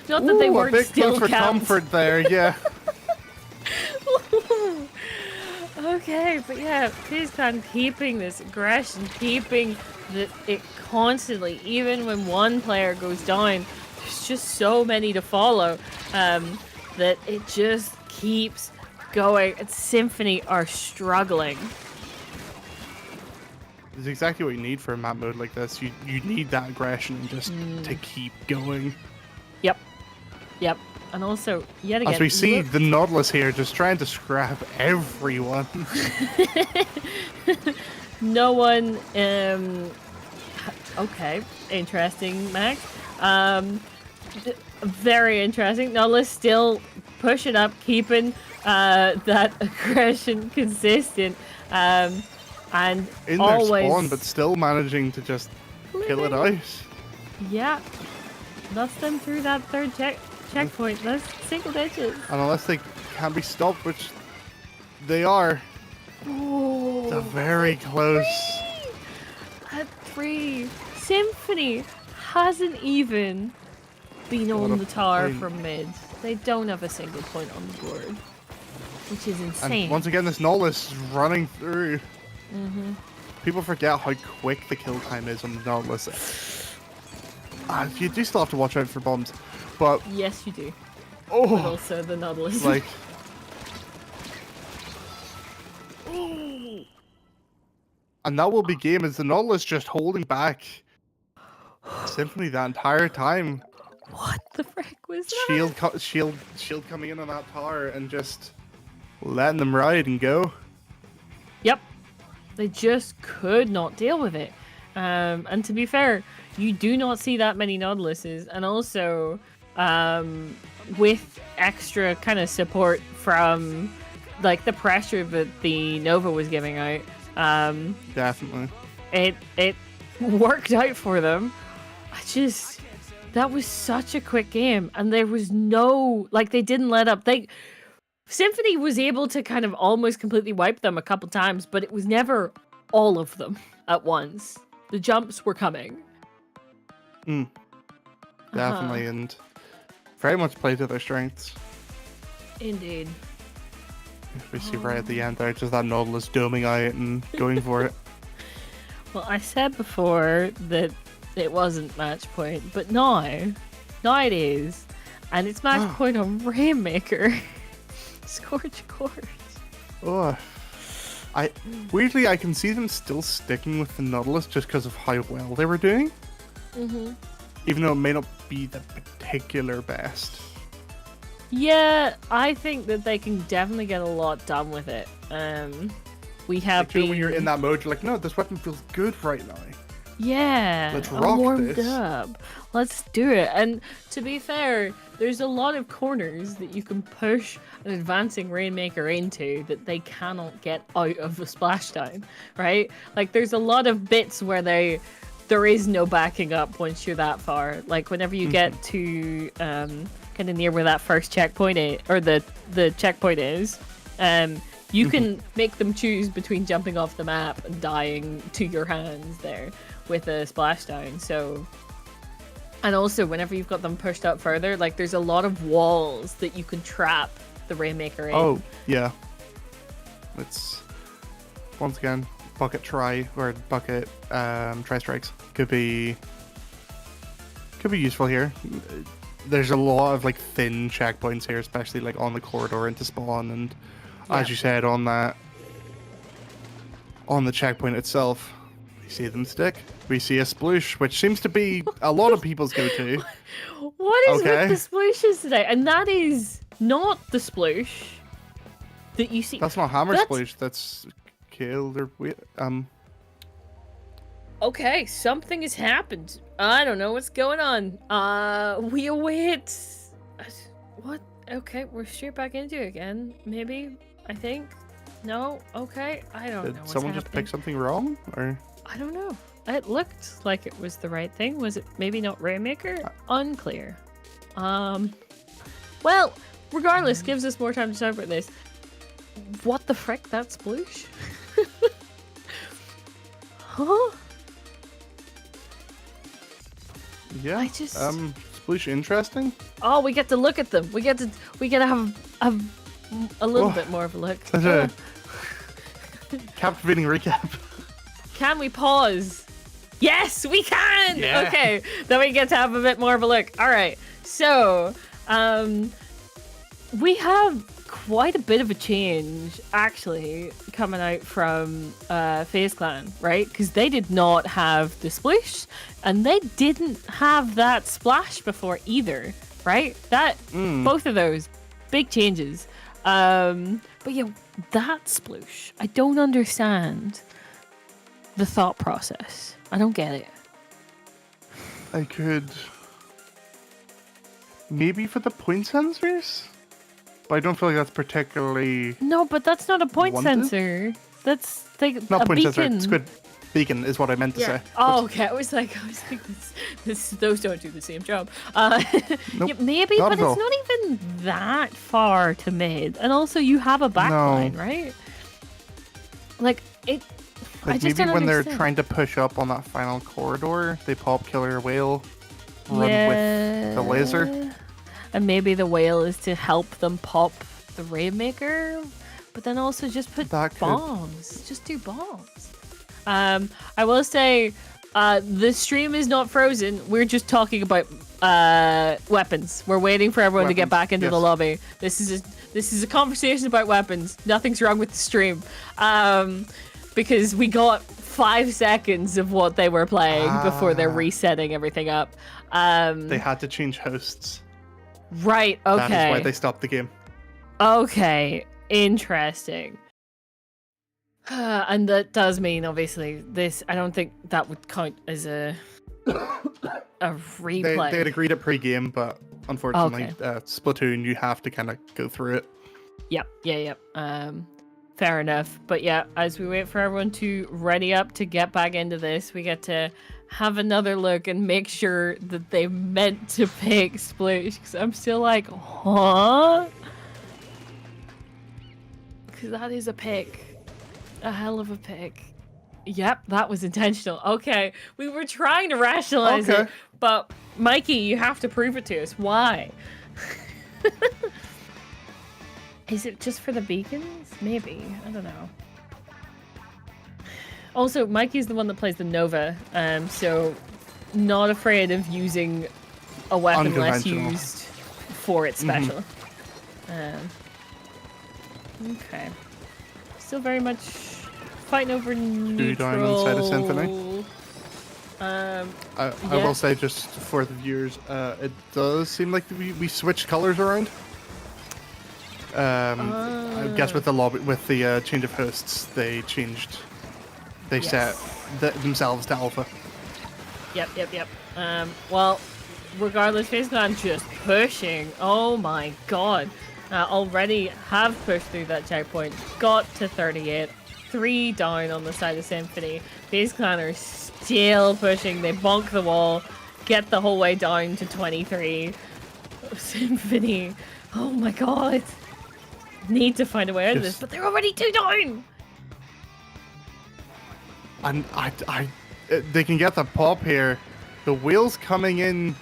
Not that they Ooh, weren't a big still push for camped. comfort there, yeah. Okay, but yeah, FaZe Clan keeping this aggression, keeping it constantly, even when one player goes down, there's just so many to follow that it just keeps going. And Symphony are struggling. It's exactly what you need for a map mode like this. You need that aggression just to keep going. Yep. Yep. And also, yet again, As we see the Nautilus here just trying to scrap everyone. No one, okay, interesting, Max. Very interesting. Nautilus still pushing up, keeping that aggression consistent. And In their always spawn, but still managing to just kill it out. Yeah, that's them through that third checkpoint. That's single digits. And unless they can be stopped, which they are, Oh, they're very close. at 3, Symphony hasn't even been What on a the tower point. from mid. They don't have a single point on the board, which is insane. And once again, this Nautilus is running through. People forget how quick the kill time is on the Nautilus. You do still have to watch out for bombs, but Yes, you do. But oh, also the Nautilus. like and that will be game as the Nautilus just holding back Symphony that entire time. What the frick was that? Shield coming in on that tower and just letting them ride and go. Yep. They just could not deal with it. And to be fair, you do not see that many Nautiluses. And also, with extra kind of support from like the pressure that the Nova was giving out, Definitely. it worked out for them. That was such a quick game, and there was no, like, they didn't let up. Symphony was able to kind of almost completely wipe them a couple times, but it was never all of them at once. The jumps were coming. Definitely, and very much play to their strengths. Indeed. We see right at the end there, just that Nautilus doming out and going for it. Well, I said before that it wasn't match point, but now it is. And it's match point on Rainmaker. Scorch Court. Oh, weirdly I can see them still sticking with the Nautilus just because of how well they were doing. Even though it may not be the particular best. Yeah, I think that they can definitely get a lot done with it. We have Like, you know, been... when you're in that mode, you're like, no, this weapon feels good right now. Yeah, Let's I'm rock warmed this. up. Let's do it. And to be fair, there's a lot of corners that you can push an advancing Rainmaker into that they cannot get out of the splashdown, right? Like, there's a lot of bits where there is no backing up once you're that far. Like, whenever you get to kind of near where that first checkpoint is, or the checkpoint is, you can make them choose between jumping off the map and dying to your hands there with a splashdown. So And also, whenever you've got them pushed up further, like there's a lot of walls that you can trap the Rainmaker in. Oh, yeah. It's once again bucket try or bucket try strikes could be useful here. There's a lot of like thin checkpoints here, especially like on the corridor into spawn, and as you said on the checkpoint itself, we see them stick. We see a sploosh, which seems to be a lot of people's go-to. What is with the splooshes today? And that is not the sploosh that you see. That's not hammer sploosh. That's killed or Okay, something has happened. I don't know what's going on. We await. What? Okay, we're straight back into it again. Maybe. I think. No. Okay. I don't know. Did what's someone happening. just pick something wrong, or? I don't know. It looked like it was the right thing. Was it maybe not Rainmaker? Unclear. Well, regardless, gives us more time to talk about this. What the frick? That sploosh? Huh? Yeah. I just sploosh interesting. Oh, we get to look at them. We get to have a little bit more of a look. Such a captivating recap. Can we pause? Yes, we can! Yeah. Okay, then we get to have a bit more of a look. All right, so we have quite a bit of a change, actually, coming out from FaZe Clan, right? Because they did not have the splish, and they didn't have that splash before either, right? Both of those, big changes. But yeah, that sploosh, I don't understand the thought process. I don't get it. I could maybe for the point sensors, but I don't feel like that's particularly. No, but that's not a point wanted? sensor. That's like Not a point beacon. sensor. Squid beacon is what I meant to say. Oh, okay. I was like, those don't do the same job. Nope, yeah, maybe, not but at it's all. not even that far to mid. And also, you have a backline, right? Like it. I Like just maybe don't when they're understand. trying to push up on that final corridor, they pop Killer Whale, run with the laser. And maybe the whale is to help them pop the Rainmaker, but then also just put That could- bombs. Just do bombs. I will say, the stream is not frozen. We're just talking about weapons. We're waiting for everyone to get Weapons, back into the yes. lobby. This is a conversation about weapons. Nothing's wrong with the stream. Because we got 5 seconds of what they were playing before they're resetting everything up. They had to change hosts. Right, okay. That is why they stopped the game. Okay, interesting. And that does mean, obviously, this. I don't think that would count as a replay. They had agreed at pre-game, but unfortunately, Okay. Splatoon, you have to kind of go through it. Yep. Fair enough. But yeah, as we wait for everyone to ready up to get back into this, we get to have another look and make sure that they meant to pick Sploosh. Because I'm still like, huh? Because that is a pick. A hell of a pick. Yep, that was intentional. Okay, we were trying to rationalize it, but Mikey, you have to prove it to us. Why? Is it just for the beacons? Maybe. I don't know. Also, Mikey's the one that plays the Nova, so not afraid of using a weapon less Unconventional. used for its special. Okay. Still very much fighting over neutral. down inside of Symphony. Yeah. I will say, just for the viewers, it does seem like we switched colors around. I guess with the lobby, with the change of hosts, they changed. They set themselves to alpha. Yep. Well, regardless, FaZe Clan just pushing. Oh my god. Already have pushed through that checkpoint. Got to 38. 3 down on the side of Symphony. FaZe Clan are still pushing. They bonk the wall. Get the whole way down to 23. Symphony. Oh my god. Need to find a way out of this, but they're already 2 down. And they can get the pop here. The wheel's coming in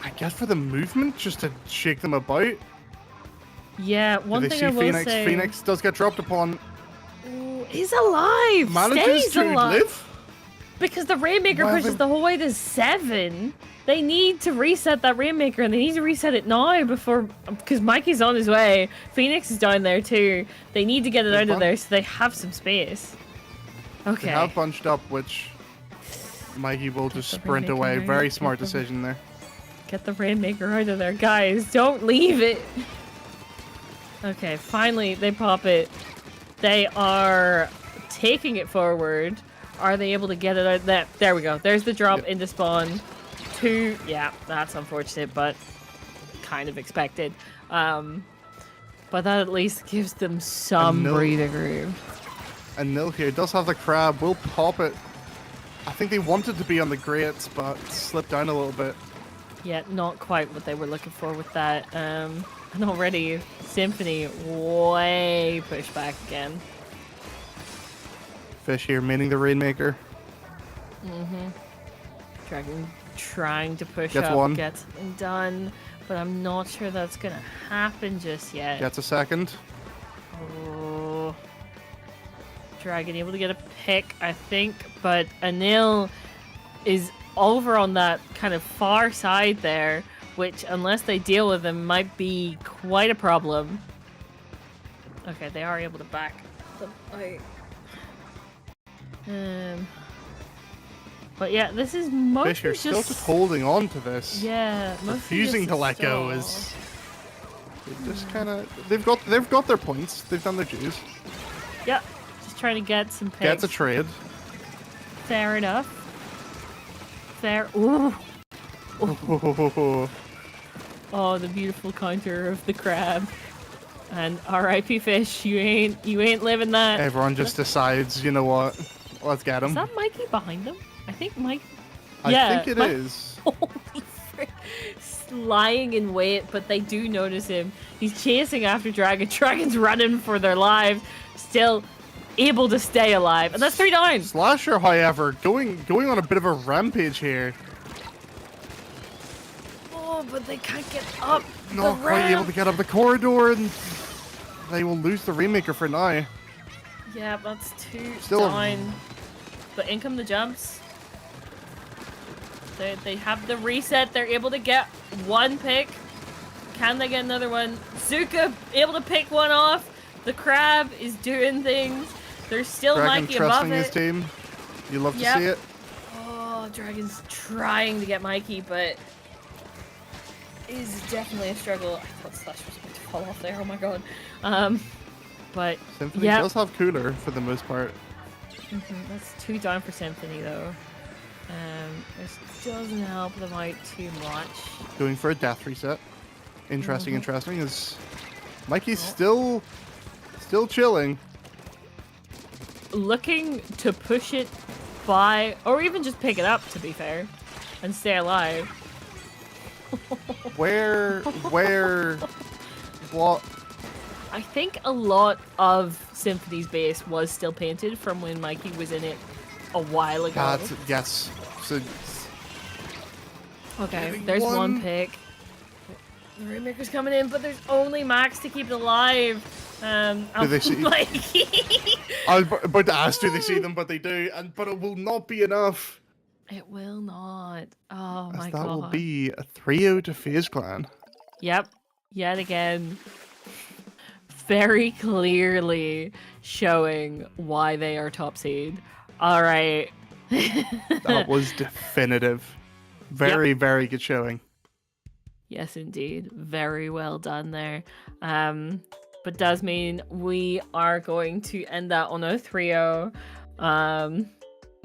I guess for the movement, just to shake them about. Yeah, Do one they thing see I will Phoenix? say. Phoenix does get dropped upon. Ooh, he's alive. Manages Stays to alive. live. Because the Rainmaker Why have pushes they- the whole way to 7. They need to reset that Rainmaker, and they need to reset it now before... Because Mikey's on his way. Phoenix is down there too. They need to get it out of there so they have some space. Okay. They have bunched up, which Mikey will just the sprint Rainmaker away. out, Very get smart the- decision there. Get the Rainmaker out of there, guys. Don't leave it. Okay, finally they pop it. They are taking it forward. Are they able to get it out? There we go. There's the drop Yep. into spawn. 2. Yeah, that's unfortunate, but kind of expected. But that at least gives them some no- breathing room. And Nil here does have the crab. Will pop it. I think they wanted to be on the grates, but slipped down a little bit. Yeah, not quite what they were looking for with that. And already Symphony way pushed back again. Fish here, meaning the Rainmaker. Dragon trying to push Gets up, one. get something done, but I'm not sure that's gonna happen just yet. Gets a second. Oh. Dragon able to get a pick, I think, but Anil is over on that kind of far side there, which, unless they deal with him, might be quite a problem. Okay, they are able to back them out. But yeah, this is mostly Fish here still just holding on to this. yeah, mostly Refusing just to a let go stall. is. They just kind of. They've got their points. They've done their dues. Yep, just trying to get some picks. Gets a trade. Fair enough. Fair. Ooh. Oh, the beautiful counter of the crab. And R.I.P. Fish, you ain't living that. Everyone just decides, you know what? Let's get him. Is that Mikey behind them? I think Mike. I Yeah, think it Mi- is. Holy frick. Lying in wait, but they do notice him. He's chasing after Dragon. Dragon's running for their lives. Still able to stay alive. And that's 3 down. Slasher, however, going on a bit of a rampage here. Oh, but they can't get up. Not quite able to get up the corridor, and they will lose the Rainmaker for now. Yeah, that's 2 Still- down. But in come the jumps. They have the reset. They're able to get 1 pick. Can they get another one? Zuka able to pick one off. The crab is doing things. There's still Dragon Mikey above trusting his it. team. You love to Yep. see it. Oh, Dragon's trying to get Mikey, but is definitely a struggle. I thought Slash was going to fall off there. Oh my god. But Symphony yeah, does have cooler for the most part. that's 2 down for Symphony though. This doesn't help them out too much. Going for a death reset. Interesting, Mm-hmm. interesting. Is Mikey's Oh. still chilling. Looking to push it by, or even just pick it up, to be fair, and stay alive. Where, what? I think a lot of Symphony's base was still painted from when Mikey was in it a while ago. Yes. So Okay, getting there's one one. pick. The Rainmaker's coming in, but there's only Max to keep it alive. Do they see- Mikey. I was about to ask, do they see them? But they do, but it will not be enough. It will not. Oh As my that god. will be a 3-0 to FaZe Clan. Yep. Yet again. Very clearly showing why they are top seed. Alright. That was definitive. Very, very good showing. Yes, indeed. Very well done there. But does mean we are going to end that on a 3-0.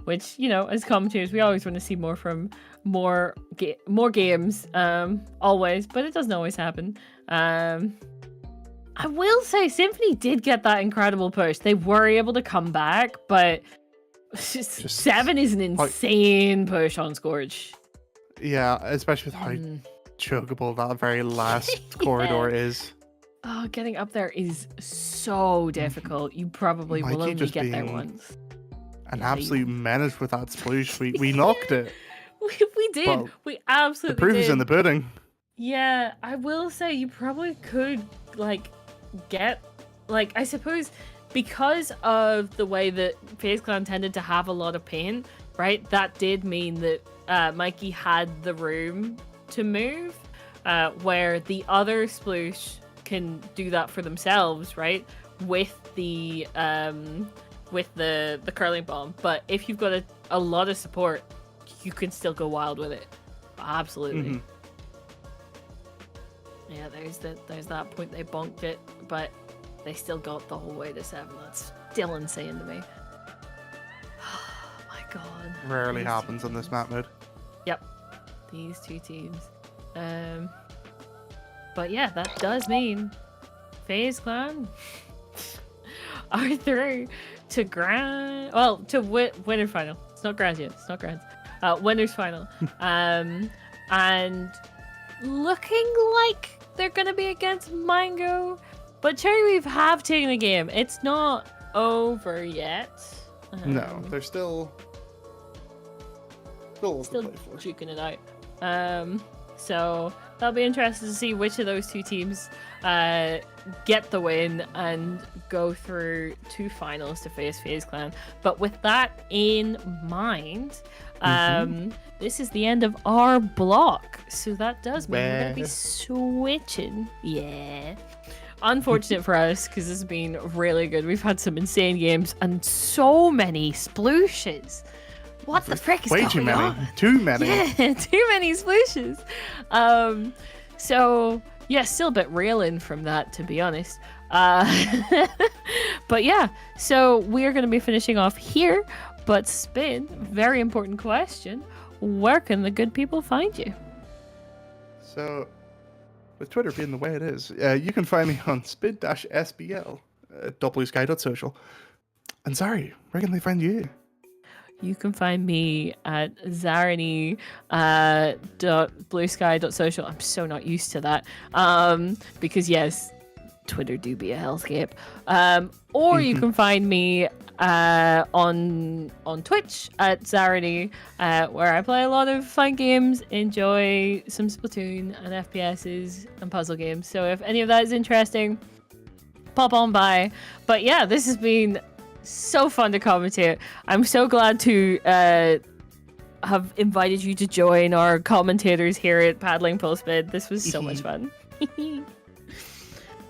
Which, you know, as commentators, we always want to see more from more games. Always, but it doesn't always happen. I will say Symphony did get that incredible push. They were able to come back, but 7 is an insane push on Scourge. Yeah, especially with how chokeable that very last corridor is. Oh, getting up there is so difficult. You probably will Mikey only just get there being once. An absolute menace with that sploosh. We knocked it. We did. Well, We The absolutely proof did. is in the pudding. Yeah, I will say you probably could get I suppose because of the way that FaZe Clan tended to have a lot of paint, right? That did mean that Mikey had the room to move, where the other sploosh can do that for themselves, right? With the curling bomb. But if you've got a lot of support, you can still go wild with it. Absolutely. Mhm. Yeah, there's that point they bonked it, but they still got the whole way to 7. That's still insane to me. Oh my god. Rarely These happens two on this teams. map mode. Yep. These two teams. But yeah, that does mean FaZe Clan are through to winner final. It's not grand yet. It's not grand. Winners final. And looking like they're gonna be against Mango, but Cherry Reef have taken the game. It's not over yet. No, they're still to Still play for. juking it out. So that'll be interesting to see which of those two teams get the win and go through to finals to face FaZe Clan. But with that in mind, this is the end of our block. So that does mean we're going to be switching. Yeah. Unfortunate for us, because this has been really good. We've had some insane games and so many splooshes. What the frick is Way going too many. on? Too many. Yeah, too many splooshes. So yeah, still a bit reeling from that, to be honest. But yeah, so we're going to be finishing off here. But Spin, very important question: where can the good people find you? So, with Twitter being the way it is, you can find me on spin-sbl at wsky.social. And Zari, where can they find you? You can find me at zarani .bluesky.social. I'm so not used to that. Because yes, Twitter do be a hellscape. Or you can find me on Twitch at Zarani, where I play a lot of fun games, enjoy some Splatoon and FPSs and puzzle games. So if any of that is interesting, pop on by. But yeah, this has been so fun to commentate. I'm so glad to have invited you to join our commentators here at Paddling Pulse Bid. This was so much fun.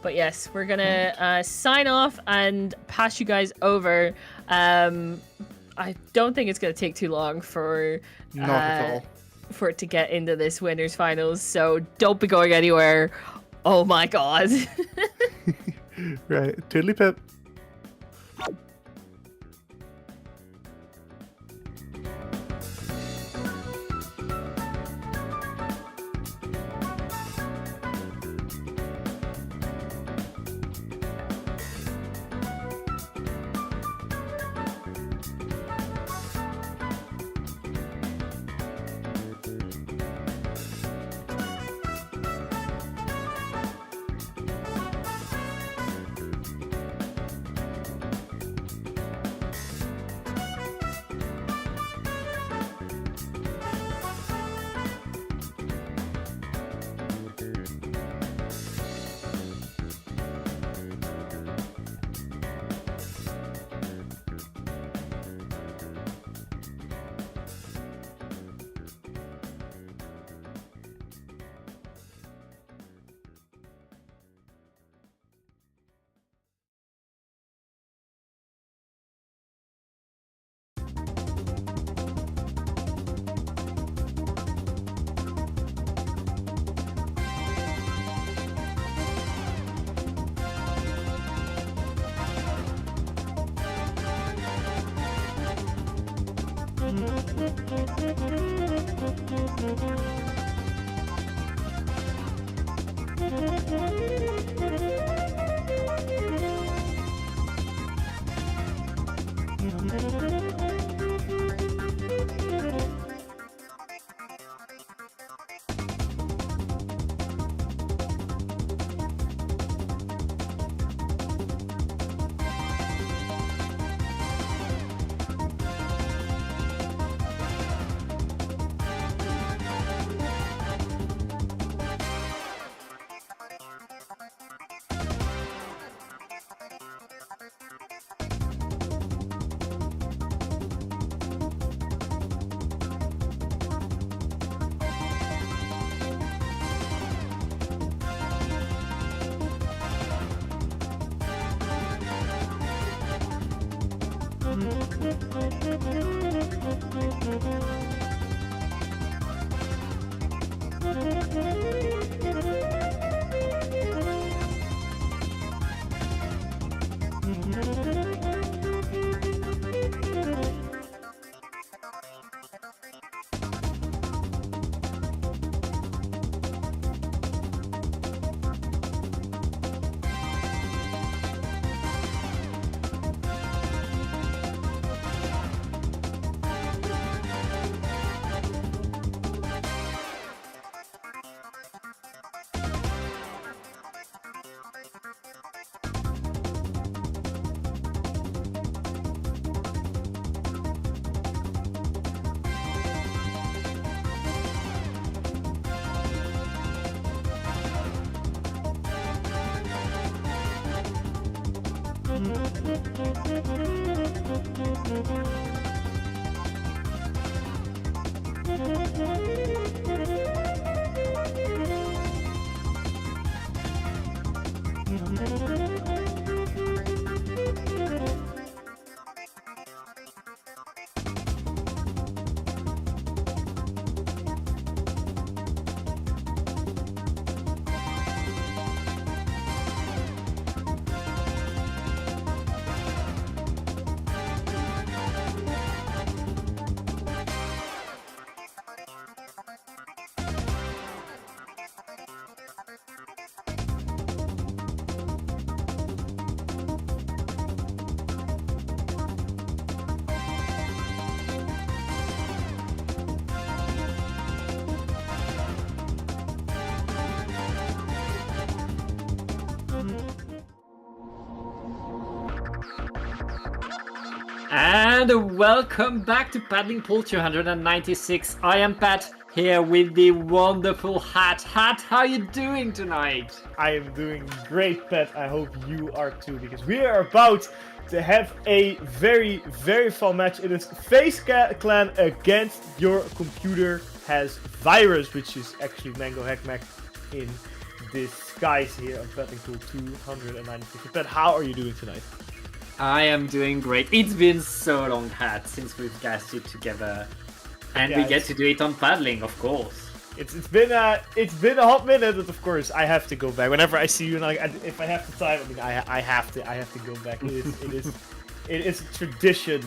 But yes, we're gonna sign off and pass you guys over. I don't think it's gonna take too long for Not at all. for it to get into this winners finals. So don't be going anywhere. Oh my god. Right. Toodly pip. And welcome back to Paddling Pool 296. I am Pat, here with the wonderful Hat. Hat, how are you doing tonight? I am doing great, Pat. I hope you are too, because we are about to have a very, very fun match. It is FaZe Clan against Your Computer Has Virus, which is actually Mango Hackmack in disguise here on Paddling Pool 296. Pat, how are you doing tonight? I am doing great. It's been so long, Hat, since we've casted together. And we get to do it on paddling, of course. It's been a hot minute, but of course I have to go back. Whenever I see you, if I have the time, I mean, I have to go back. It is tradition.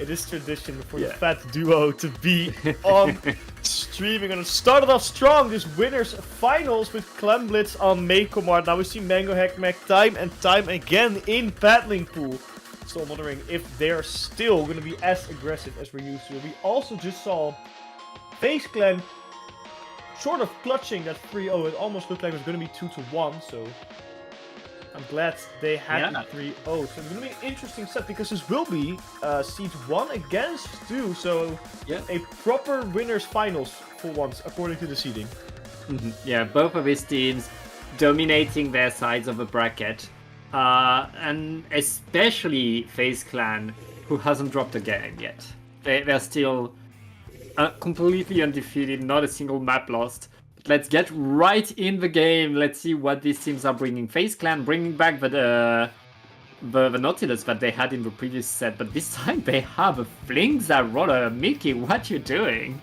It is tradition for the Fat Duo to be on streaming. And it started off strong, this winners finals with Clemblitz on Meikomart. Now we see Mango Hackmack time and time again in Paddling Pool. So I'm wondering if they're still going to be as aggressive as we're used to. We also just saw FaZe Clan sort of clutching that 3-0. It almost looked like it was going to be 2-1, so I'm glad they had the 3-0. So it's going to be an interesting set, because this will be seed 1 against 2. So a proper winners finals for once, according to the seeding. Yeah, both of his teams dominating their sides of the bracket. And especially FaZe Clan, who hasn't dropped a game yet. They're still completely undefeated, not a single map lost. Let's get right in the game. Let's see what these teams are bringing. FaZe Clan bringing back the Nautilus that they had in the previous set, but this time they have a Flingza roller. Mickey, what you doing?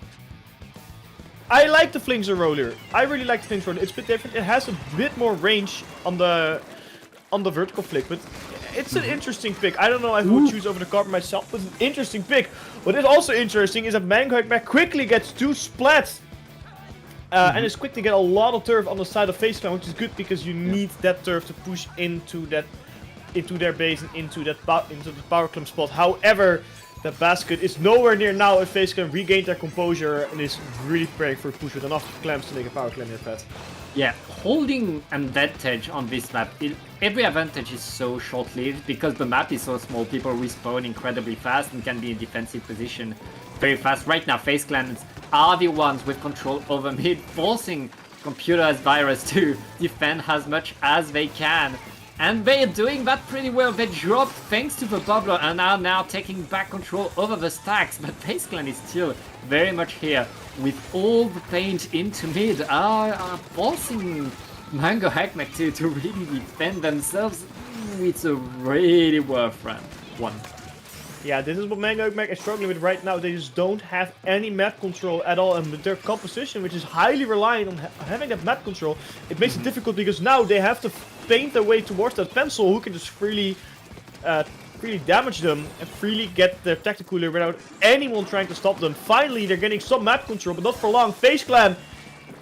I like the Flingza roller. I really like the Flingza roller. It's a bit different. It has a bit more range on the vertical flick, but it's an interesting pick. I don't know if I would choose over the carpet myself, but it's an interesting pick. What is also interesting is that Mango Hackmack quickly gets 2 splats. And it's quick to get a lot of turf on the side of FaZe Clan, which is good because you need that turf to push into their base and into the power clamp spot. However, the basket is nowhere near now if FaZe Clan regained their composure and is really preparing for a push with enough clamps to make a power clamp here, Pat. Yeah, holding advantage on this map, every advantage is so short-lived because the map is so small. People respawn incredibly fast and can be in defensive position very fast. Right now, FaZe Clans are the ones with control over mid, forcing Computer Has Virus to defend as much as they can. And they're doing that pretty well. They dropped thanks to the bubbler and are now taking back control over the stacks. But FaZe Clan is still very much here with all the paint into mid, are forcing Mango Hackmack to really defend themselves. It's a really worth one. Yeah, this is what Mango Hackmack is struggling with right now. They just don't have any map control at all, and with their composition, which is highly reliant on having that map control, it makes it difficult because now they have to paint their way towards that pencil who can just freely damage them and freely get their tactical cooler without anyone trying to stop them. Finally, they're getting some map control, but not for long. FaZe Clan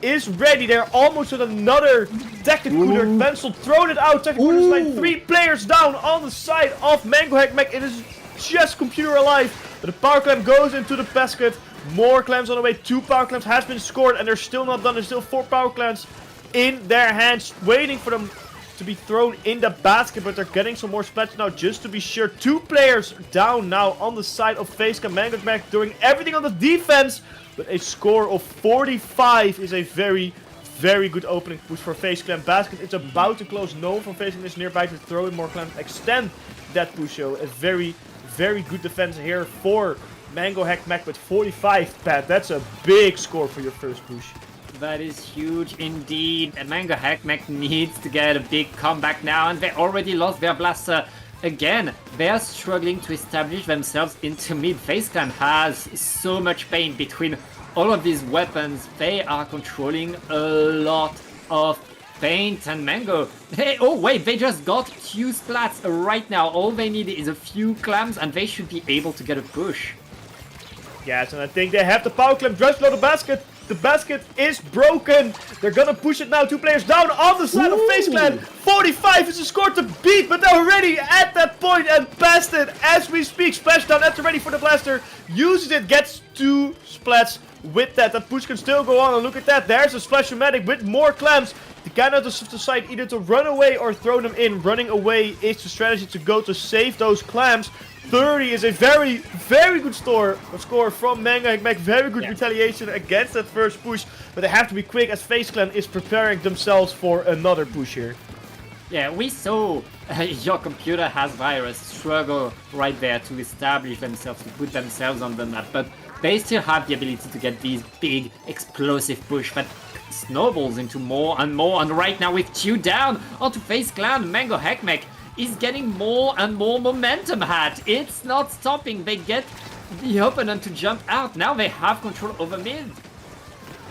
is ready. They're almost with another tactical cooler. Pencil thrown it out. Tactical cooler is like 3 players down on the side of Mango Hackmack. It is just Computer alive, but the power clamp goes into the basket. More clamps on the way. 2 power clamps has been scored, and they're still not done. There's still 4 power clamps in their hands, waiting for them to be thrown in the basket, but they're getting some more splats now just to be sure. 2 players down now on the side of FaZe Clan. Mango Hackmack doing everything on the defense, but a score of 45 is a very, very good opening push for FaZe Clan. Basket it's about to close. No one from FaZe Clan is nearby to throw in more clamps, extend that push. So a very, very good defense here for Mango Hack Mac with 45, Pat. That's a big score for your first push. That is huge indeed. And Mango Hackmack needs to get a big comeback now, and they already lost their blaster again. They are struggling to establish themselves into mid. FaZe Clan has so much pain between all of these weapons. They are controlling a lot of paint, and Mango. Oh wait, they just got 2 splats right now. All they need is a few clams, and they should be able to get a push. Yes, and I think they have the power clamp just below the basket. The basket is broken. They're gonna push it now. 2 players down on the side of FaZe Clan. 45 is the score to beat, but they're already at that point and past it as we speak. Splashdown at the ready for the blaster. Uses it, gets 2 splats with that. That push can still go on, and look at that. There's a Splashomatic with more clams. They cannot decide either to run away or throw them in. Running away is the strategy to go to save those clams. 30 is a very, very good score from Mango Hackmack. Very good retaliation against that first push. But they have to be quick as FaZe Clan is preparing themselves for another push here. Yeah, we saw your computer has virus struggle right there to establish themselves, to put themselves on the map. But they still have the ability to get these big, explosive push that snowballs into more and more. And right now with 2 down onto FaZe Clan, Mango Hackmack is getting more and more momentum hat. It's not stopping. They get the opponent to jump out. Now they have control over mid.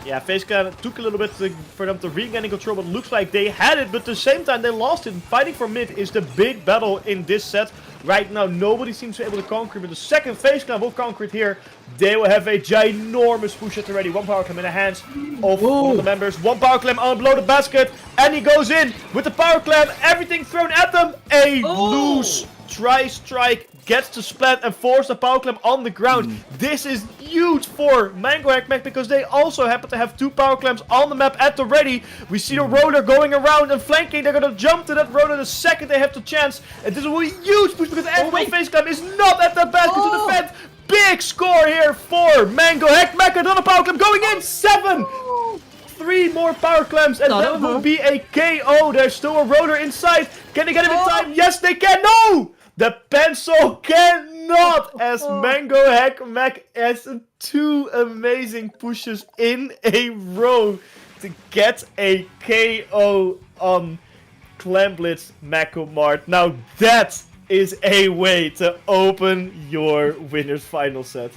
Yeah, FaZe Clan took a little bit for them to regain control, but looks like they had it, but at the same time they lost it. Fighting for mid is the big battle in this set. Right now, nobody seems to be able to conquer, but the second FaZe Clan will conquer it here. They will have a ginormous push at the ready. 1 power clam in the hands of one of the members. 1 power clam on below the basket, and he goes in with the power clam. Everything thrown at them. A loose tri-strike gets to splat and force the power clam on the ground. This is huge for Mango Hackmack because they also happen to have 2 power clams on the map at the ready. We see the roller going around and flanking. They're gonna jump to that roller the second they have the chance. And this will be a huge push because every FaZe Clan is not at that basket to defend. Big score here for Mango Hackmack. Another power clam going in. 7! 3 more power clams and that will be a KO. There's still a roller inside. Can they get him in time? Yes, they can. No! The pencil cannot, as Mango Hackmack has 2 amazing pushes in a row to get a KO on Clamblitz Macomart. Now that is a way to open your winner's final set.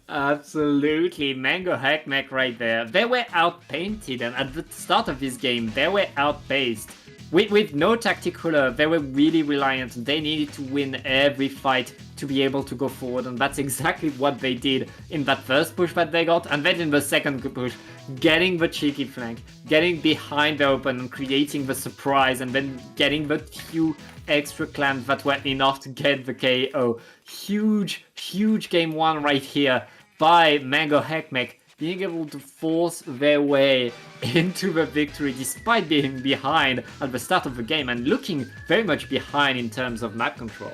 Absolutely, Mango Hackmack right there. They were outpainted, and at the start of this game, they were outpaced. With no tactical, they were really reliant. They needed to win every fight to be able to go forward, and that's exactly what they did in that first push that they got, and then in the second push, getting the cheeky flank, getting behind the opponent, creating the surprise, and then getting the few extra clams that were enough to get the KO. Huge, huge game 1 right here by Mango Hackmack, being able to force their way into the victory despite being behind at the start of the game and looking very much behind in terms of map control.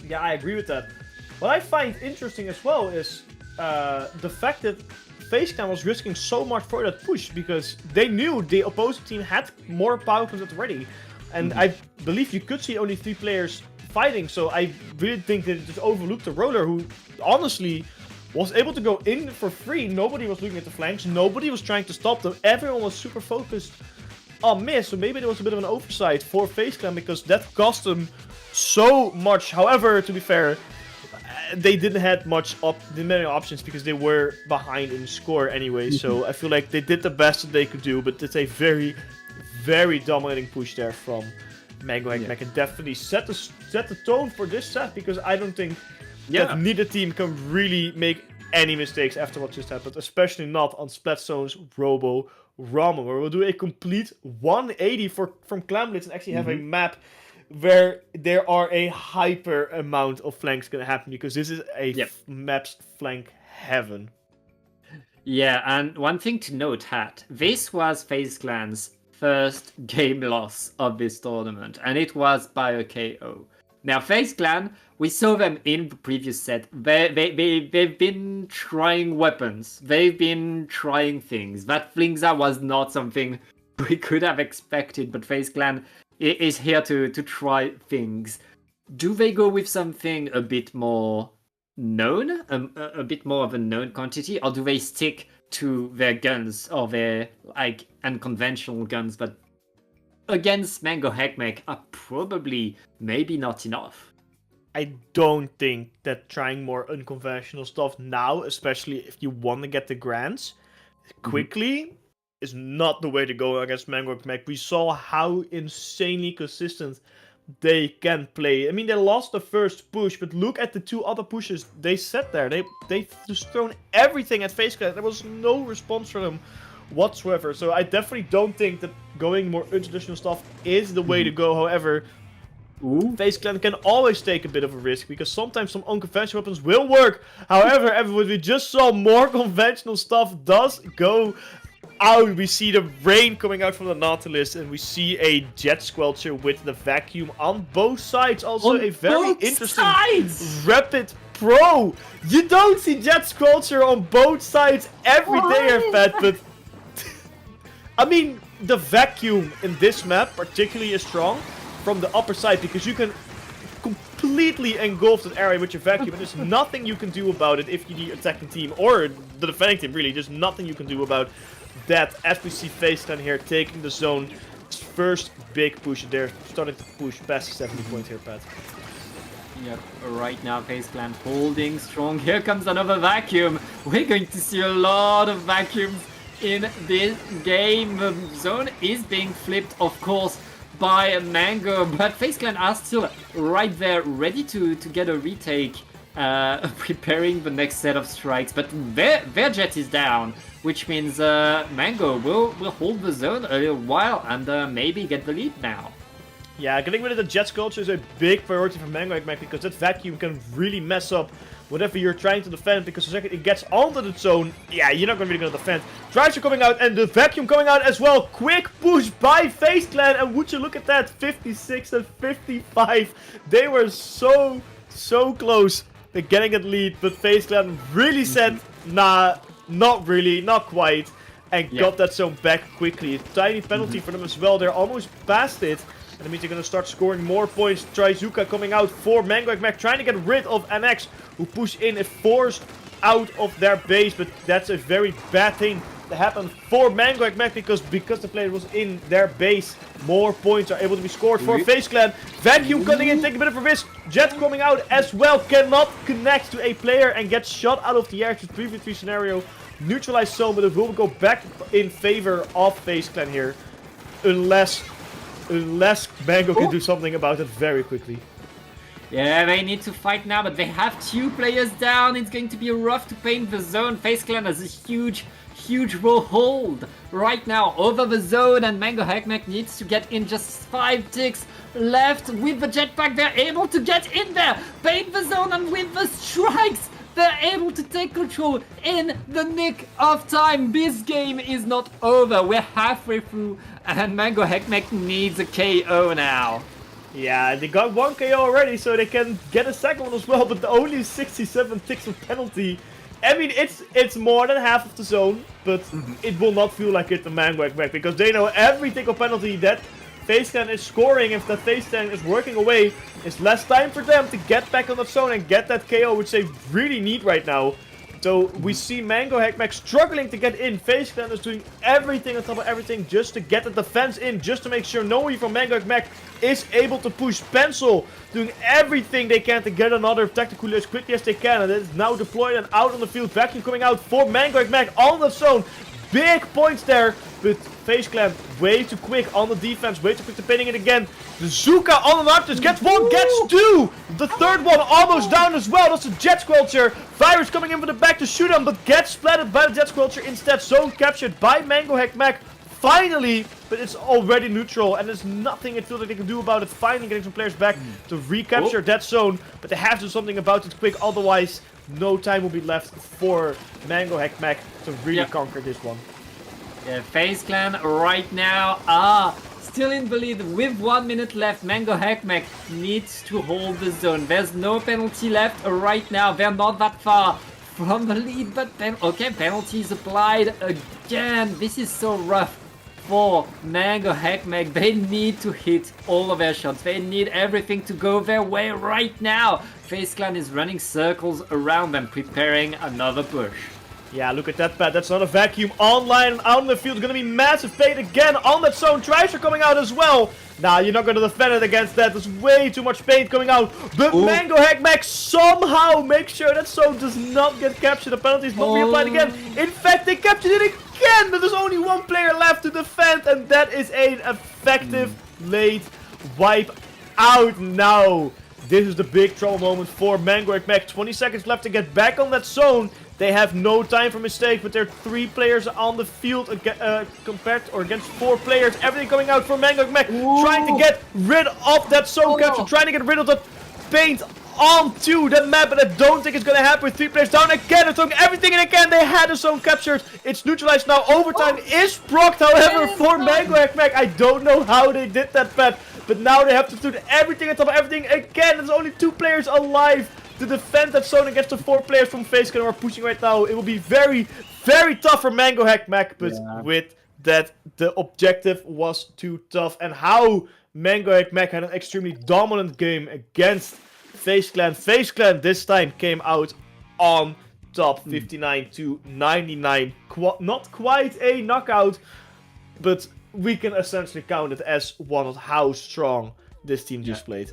Yeah, I agree with that. What I find interesting as well is the fact that FaZe Clan was risking so much for that push because they knew the opposing team had more power clams at the ready. And I believe you could see only 3 players fighting, so I really think that it just overlooked the roller, who honestly was able to go in for free. Nobody was looking at the flanks, nobody was trying to stop them, everyone was super focused on miss, so maybe there was a bit of an oversight for FaZe Clan because that cost them so much. However, to be fair, they didn't have many options because they were behind in score anyway, so I feel like they did the best that they could do, but it's a very, very dominating push there from Mango Hackmack, and definitely set the tone for this set because I don't think that neither team can really make any mistakes after what just happened, especially not on Splatzone's Robo Ramen, where we'll do a complete 180 from Clamblitz and actually have a map where there are a hyper amount of flanks gonna happen because this is a map's flank heaven. Yeah, and one thing to note, Hat, this was FaZe Clan's first game loss of this tournament, and it was by a KO. Now, FaZe Clan, we saw them in the previous set. They've been trying weapons. They've been trying things. That Flingza was not something we could have expected, but FaZe Clan is here to try things. do they go with something a bit more known, a bit more of a known quantity, or do they stick to their guns or their like unconventional guns? But against Mango Heckmeck are probably maybe not enough. I don't think that trying more unconventional stuff now, especially if you want to get the grants quickly, is not the way to go against Mango Mac. We saw how insanely consistent they can play. I mean, they lost the first push, but look at the two other pushes. They sat there. They just thrown everything at FaceClan. There was no response from them whatsoever. So I definitely don't think that going more untraditional stuff is the way to go. However, FaceClan can always take a bit of a risk, because sometimes some unconventional weapons will work. However, everyone, we just saw more conventional stuff does go out. We see the rain coming out from the Nautilus, and we see a Jet Squelcher with the vacuum on both sides. Also On a very both interesting sides! Rapid Pro. You don't see Jet Squelcher on both sides every day, Pat, but I mean, the vacuum in this map particularly is strong from the upper side, because you can completely engulf that area with your vacuum, and there's nothing you can do about it if you're the attacking team or the defending team, really. There's nothing you can do about that, as we see FaceClan here taking the zone. First big push. They're starting to push past 70 points here, Pat. Yep, right now FaceClan holding strong. Here comes another vacuum. We're going to see a lot of vacuums in this game. The zone is being flipped, of course, by Mango, but FaceClan are still right there, ready to get a retake, preparing the next set of strikes. But their jet is down, which means Mango will hold the zone a little while and maybe get the lead now. Yeah, getting rid of the Jet Sculpture is a big priority for Mango Mac, because that vacuum can really mess up whatever you're trying to defend, because the second it gets onto the zone, yeah, you're not really going to defend. Drives are coming out, and the vacuum coming out as well. Quick push by FaceClan, and would you look at that, 56 and 55. They were so close to getting that lead, but FaceClan really said, nah, not really, not quite, and got that zone back quickly. A tiny penalty for them as well. They're almost past it. And that means they're going to start scoring more points. Trizuka coming out for Mango Mac, trying to get rid of NX, who push in and forced out of their base. But that's a very bad thing to happen for Mango Mac, because the player was in their base. More points are able to be scored for FaceClan. Vacuum coming in, taking a bit of a risk. Jet coming out as well, cannot connect to a player and gets shot out of the air. To 3v3 scenario, neutralized zone, but it will go back in favor of FaceClan here, unless Mango can do something about it very quickly. Yeah, they need to fight now, but they have 2 players down. It's going to be rough to paint the zone. FaceClan has a huge roll hold right now over the zone, and Mango Hackmack needs to get in. Just 5 ticks left with the jetpack. They're able to get in there, paint the zone, and with the strikes, they're able to take control in the nick of time. This game is not over. We're halfway through, and Mango Heckmeck needs a KO now. Yeah, they got 1 KO already, so they can get a second one as well, but only 67 ticks of penalty. I mean, it's more than half of the zone, but it will not feel like it to Mango Heckmeck, because they know every tick of penalty that FaceClan is scoring, if that FaceClan is working away, it's less time for them to get back on the zone and get that KO, which they really need right now. So we see Mango Hackmack struggling to get in. FaceClan is doing everything on top of everything just to get the defense in, just to make sure no one from Mango Hackmack is able to push. Pencil doing everything they can to get another tactical as quickly as they can, and it is now deployed and out on the field. Vacuum coming out for Mango Hackmack on the zone. Big points there, but FaceClan way too quick on the defense, way too quick to painting it again. The Zuka on the Nautilus gets 1, gets 2! The third one almost down as well. That's a Jet Squelcher. Virus coming in from the back to shoot him, but gets splattered by the Jet Squelcher instead. Zone captured by Mango Hackmack. Finally, but it's already neutral, and there's nothing it feels like they can do about it. Finally getting some players back to recapture that zone, but they have to do something about it quick, otherwise no time will be left for Mango Hackmack to really conquer this one. Yeah, FaceClan right now are still in the lead with 1 minute left. Mango Hackmack needs to hold the zone. There's no penalty left right now. They're not that far from the lead, but okay, penalties applied again. This is so rough for Mango Hackmack. They need to hit all of their shots. They need everything to go their way right now. FaZe Clan is running circles around them, preparing another push. Yeah, look at that, Pat. That's not a vacuum. Online and out in the field. Gonna be massive bait again on that zone. Tries are coming out as well. Nah, you're not gonna defend it against that. There's way too much paint coming out. But Ooh. Mango Hackmack somehow makes sure that zone does not get captured. The penalty is not reapplied again. In fact, they captured it again. But there's only one player left to defend. And that is an effective late wipe out now. This is the big trouble moment for Mango Hackmack. 20 seconds left to get back on that zone. They have no time for mistake, but there are 3 players on the field compared or against 4 players. Everything coming out from Mango Hackmack, trying to get rid of that zone capture, trying to get rid of that paint onto the map, but I don't think it's gonna happen with 3 players down again. They're throwing everything in again. They had the zone captured. It's neutralized now. Overtime is procced, however, for Mango Hackmack. I don't know how they did that, Pat, but now they have to do everything on top of everything again. There's only 2 players alive to defend that zone against the 4 players from FaZe Clan who are pushing right now. It will be very, very tough for Mango Hackmack, but with that, the objective was too tough. And how Mango Hackmack had an extremely dominant game against FaZe Clan. FaZe Clan this time came out on top, 59-99. Not quite a knockout, but we can essentially count it as one of how strong this team just played.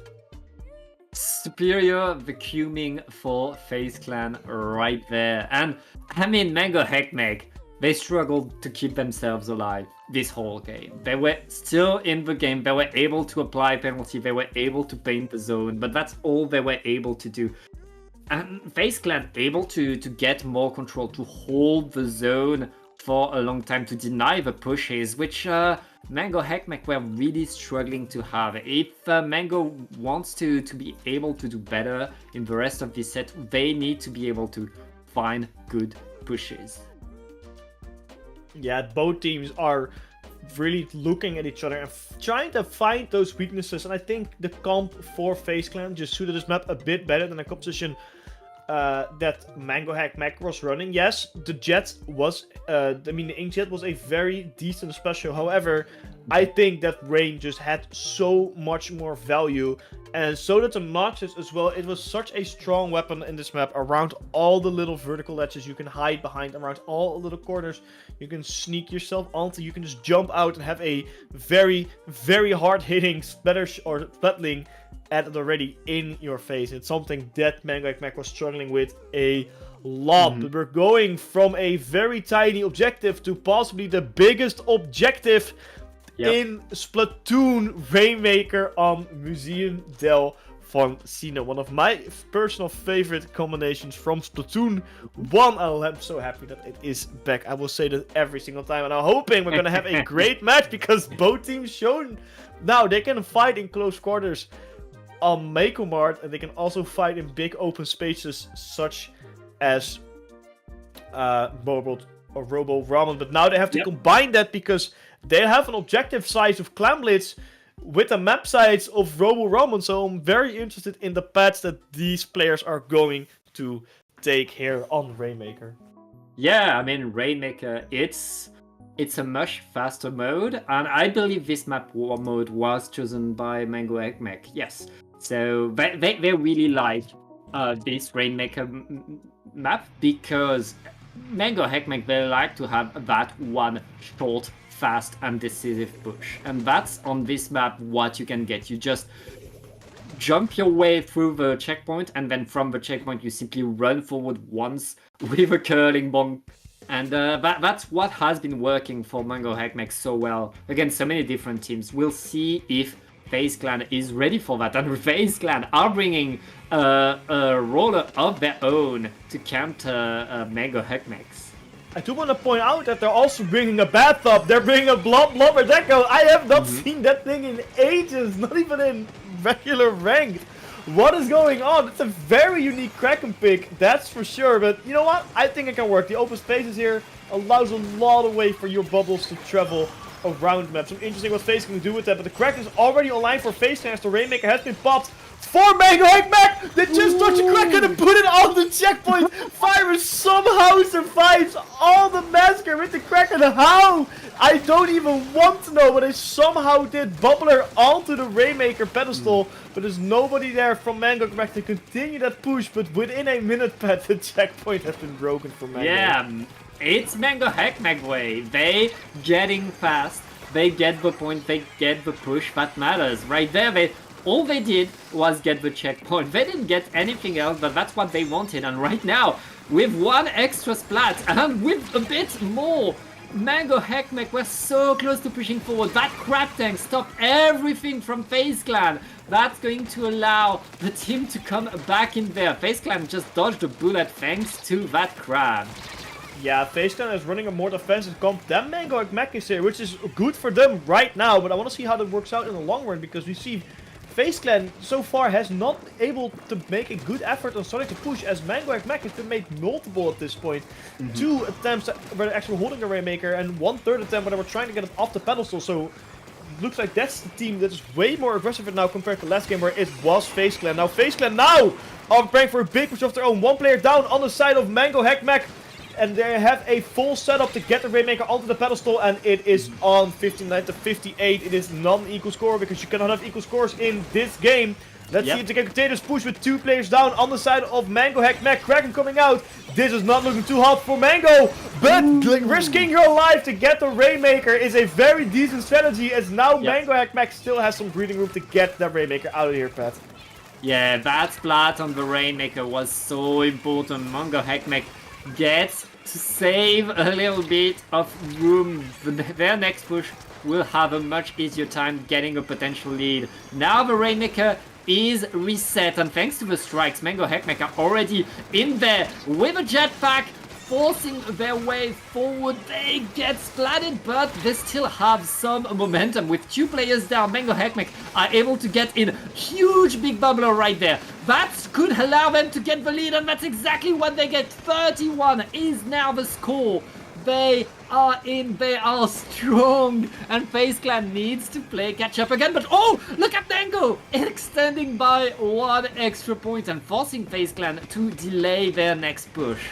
Superior vacuuming for FaZe Clan right there. And I mean, Mango Hackmack, they struggled to keep themselves alive this whole game. They were still in the game. They were able to apply penalty. They were able to paint the zone, but that's all they were able to do. And FaZe Clan able to get more control, to hold the zone for a long time, to deny the pushes, which Mango Hackmack were really struggling to have. If Mango wants to be able to do better in the rest of this set, they need to be able to find good pushes. Yeah, both teams are really looking at each other and trying to find those weaknesses. And I think the comp for FaZe Clan just suited this map a bit better than the composition that Mango Hackmack was running. Yes, the Jet was, the Ink Jet was a very decent special. However, I think that Rain just had so much more value, and so did the Notches as well. It was such a strong weapon in this map around all the little vertical ledges you can hide behind, around all the little corners you can sneak yourself onto. You can just jump out and have a very, very hard-hitting Splatling added already in your face. It's something that Mango Hackmack was struggling with a lot. But we're going from a very tiny objective to possibly the biggest objective in Splatoon, Rainmaker on Museum del Foncino. One of my personal favorite combinations from Splatoon 1. I'm so happy that it is back. I will say that every single time, and I'm hoping we're gonna have a great match, because both teams shown now they can fight in close quarters on Mako Mart, and they can also fight in big open spaces such as Robo Ramen. But now they have to combine that, because they have an objective size of Clan Blitz with a map size of Robo Ramen. So I'm very interested in the paths that these players are going to take here on Rainmaker. Yeah, I mean, Rainmaker, it's a much faster mode, and I believe this map mode was chosen by Mango Hackmack. Yes, so they really like this Rainmaker map, because Mango Hackmack, they like to have that one short, fast and decisive push, and that's on this map what you can get. You just jump your way through the checkpoint, and then from the checkpoint you simply run forward once with a curling bomb. And that's what has been working for Mango Hackmack so well against so many different teams. We'll see if FaZe Clan is ready for that. And FaZe Clan are bringing a roller of their own to counter Mango Hackmacks. I do want to point out that they're also bringing a bathtub. They're bringing a Blobber Deco. I have not seen that thing in ages, not even in regular ranked. What is going on? It's a very unique Kraken pick, that's for sure. But you know what? I think it can work. The open spaces here allows a lot of way for your bubbles to travel around map. Some interesting what FaZe can do with that. But the Kraken is already online for FaZe Clan as the Rainmaker has been popped for Mango Mac. They just touch the Kraken and put it on the checkpoint. Fire somehow survives all the massacre with the Kraken. How? I don't even want to know, but they somehow did Bubbler onto the Rainmaker pedestal. But there's nobody there from Mango Mac to continue that push. But within a minute, Pat, the checkpoint has been broken for Mango. Yeah, it's Mango Hackmack way. They getting fast. They get the point, they get the push, that matters. Right there, all they did was get the checkpoint. They didn't get anything else, but that's what they wanted. And right now, with one extra splat and with a bit more, Mango Hackmack were so close to pushing forward. That crab tank stopped everything from FaZe Clan. That's going to allow the team to come back in there. FaZe Clan just dodged a bullet thanks to that crab. Yeah, FaZe Clan is running a more defensive comp than Mango Mac is here, which is good for them right now. But I want to see how that works out in the long run, because we see FaZe Clan so far has not able to make a good effort on starting to push, as Mango Mac has been made multiple at this point. 2 attempts where they're actually holding the Rainmaker, and 1/3 attempt where they were trying to get it off the pedestal. So looks like that's the team that is way more aggressive now compared to last game where it was FaZe Clan. Now FaZe Clan now are preparing for a big push of their own. 1 player down on the side of Mango Mac. And they have a full setup to get the Rainmaker onto the pedestal, and it is on 59 to 58. It is non-equal score because you cannot have equal scores in this game. Let's see if they can continue this push with 2 players down on the side of Mango Mac. Kraken coming out. This is not looking too hot for Mango, but risking your life to get the Rainmaker is a very decent strategy, as now Mango Mac still has some breathing room to get that Rainmaker out of here, Pat. Yeah, that splat on the Rainmaker was so important. Mango Hackmack gets to save a little bit of room. Their next push will have a much easier time getting a potential lead. Now the Rainmaker is reset, and thanks to the strikes, Mango Hackmack are already in there with a jetpack, forcing their way forward. They get splatted, but they still have some momentum. With 2 players down, Mango Hackmack are able to get in. Huge big bubbler right there. That could allow them to get the lead, and that's exactly what they get. 31 is now the score. They are in, they are strong, and FaZe Clan needs to play catch up again. But oh, look at Mango extending by 1 extra point and forcing FaZe Clan to delay their next push.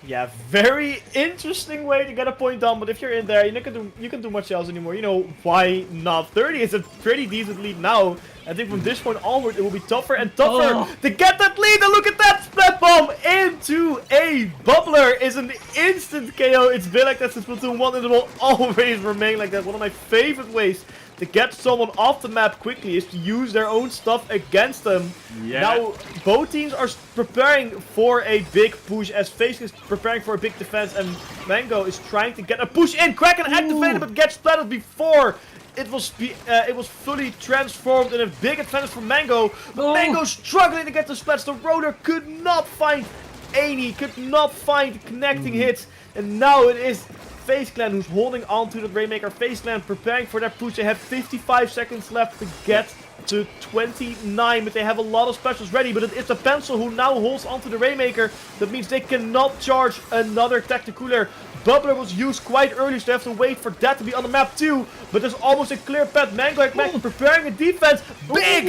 Yeah, very interesting way to get a point down, but if you're in there, you can do much else anymore. You know, why not? 30 is a pretty decent lead now. I think from this point onward, it will be tougher and tougher to get that lead. And look at that splat bomb into a bubbler is an instant KO. It's been like that since Splatoon 1, and it will always remain like that. One of my favorite ways to get someone off the map quickly is to use their own stuff against them. Yeah. Now, both teams are preparing for a big push, as FaZe is preparing for a big defense, and Mango is trying to get a push in. Kraken activated, but gets splattered before it was fully transformed in a big advantage for Mango. But Mango struggling to get the splats. The rotor could not find any, could not find connecting hits, and now it is FaZe Clan who's holding on to the Rainmaker. FaZe Clan preparing for their push. They have 55 seconds left to get to 29, but they have a lot of specials ready. But it is the Pencil who now holds onto the Rainmaker. That means they cannot charge another Tacticooler. Bubbler was used quite early, so they have to wait for that to be on the map too. But there's almost a clear path. Mango Mac preparing a defense. Big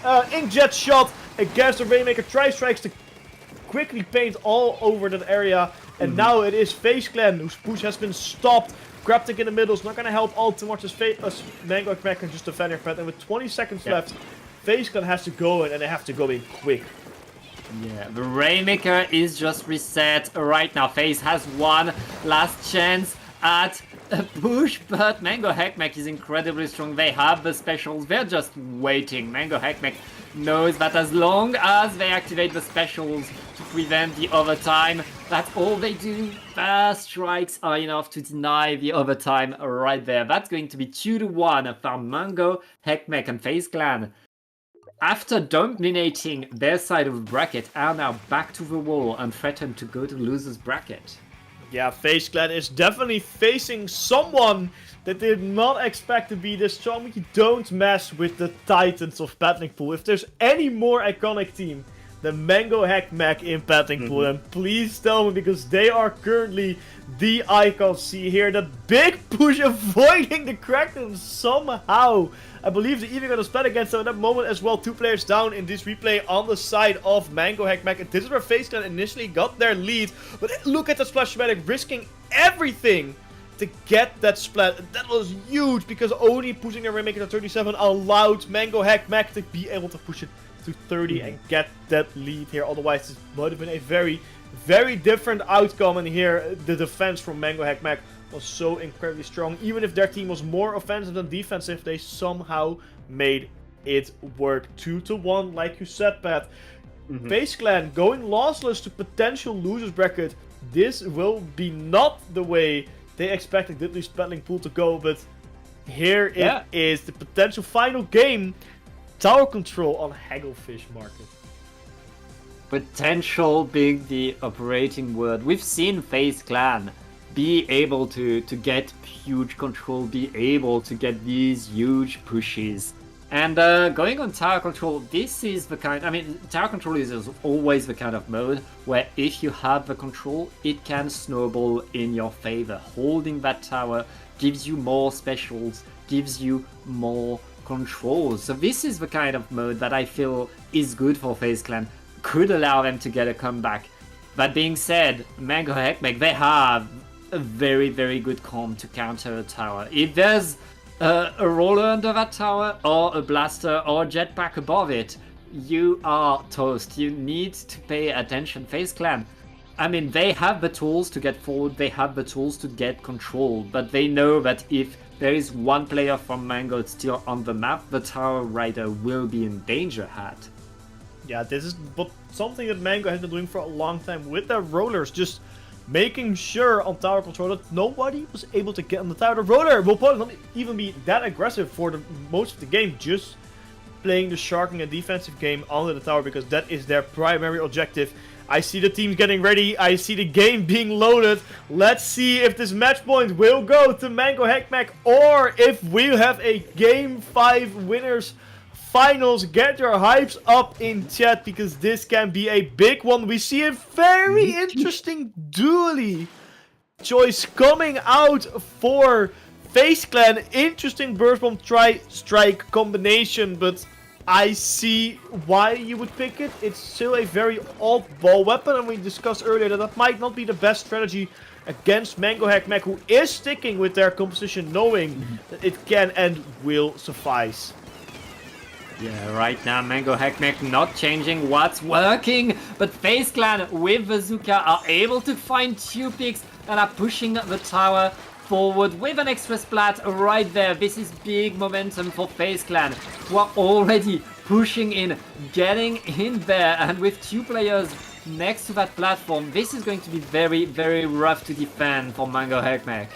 inkjet shot against the Rainmaker. Tri-strikes to quickly paint all over that area. And now it is FaZe Clan whose push has been stopped. Graptic in the middle is not going to help all too much as Mango Mac can just defend their pet. And with 20 seconds left, FaZe Clan has to go in, and they have to go in quick. Yeah, the Rainmaker is just reset right now. FaZe has one last chance at a push, but Mango Hackmack is incredibly strong. They have the specials, they're just waiting. Mango Hackmack knows that as long as they activate the specials to prevent the overtime, that's all they do. Fast strikes are enough to deny the overtime right there. That's going to be 2-1 for Mango Hackmack, and FaZe Clan, after dominating their side of the bracket, are now back to the wall and threaten to go to loser's bracket. Yeah, FaZe Clan is definitely facing someone that did not expect to be this strong. You don't mess with the Titans of Battling Pool. If there's any more iconic team the Mango Hack Mac in Petting Pool. And please tell me, because they are currently the icons. See here, the big push avoiding the Crackdown somehow. I believe they even got a splat against them at that moment as well. 2 players down in this replay on the side of Mango Hack Mac. And this is where FaZe Clan initially got their lead. But look at the Splash Medic risking everything to get that splat. That was huge, because only pushing their Rainmaker to 37 allowed Mango Hack Mac to be able to push it to 30 and get that lead here. Otherwise, this would have been a very, very different outcome. And here, the defense from Mango Hack Mac was so incredibly strong. Even if their team was more offensive than defensive, they somehow made it work. 2-1, like you said, Pat. FaZe Clan going lossless to potential losers bracket. This will be not the way they expected Diddley's battling pool to go, but here it is, the potential final game. Tower control on Hagglefish Market. Potential being the operating word. We've seen FaZe Clan be able to get huge control, be able to get these huge pushes. And going on tower control, this is the kind, I mean, tower control is always the kind of mode where if you have the control, it can snowball in your favor. Holding that tower gives you more specials, gives you more control. So this is the kind of mode that I feel is good for FaZe Clan, could allow them to get a comeback. That being said, Mango Hack Mac, they have a very, very good comp to counter a tower. If there's a roller under that tower, or a blaster, or a jetpack above it, you are toast. You need to pay attention. FaZe Clan, I mean, they have the tools to get forward, they have the tools to get control, but they know that if there is one player from Mango still on the map, the tower rider will be in danger hat. Yeah, this is something that Mango has been doing for a long time with their rollers, just making sure on tower control that nobody was able to get on the tower. The roller will probably not even be that aggressive for the most of the game, just playing the sharking and defensive game under the tower, because that is their primary objective. I see the teams getting ready, I see the game being loaded. Let's see if this match point will go to Mango Hack Mac, or if we have a Game 5 winners finals. Get your hypes up in chat, because this can be a big one. We see a very interesting dually choice coming out for FaZe Clan. Interesting burst bomb strike combination, but I see why you would pick it. It's still a very oddball weapon, and we discussed earlier that that might not be the best strategy against Mango Hack Mac, who is sticking with their composition, knowing that it can and will suffice. Yeah, right now Mango Hack Mac not changing what's working, but FaZe Clan with Bazooka are able to find 2 picks that are pushing the tower forward with an extra splat right there. This is big momentum for FaZe Clan, who are already pushing in, getting in there, and with 2 players next to that platform, this is going to be very, very rough to defend for Mango Hack Mac.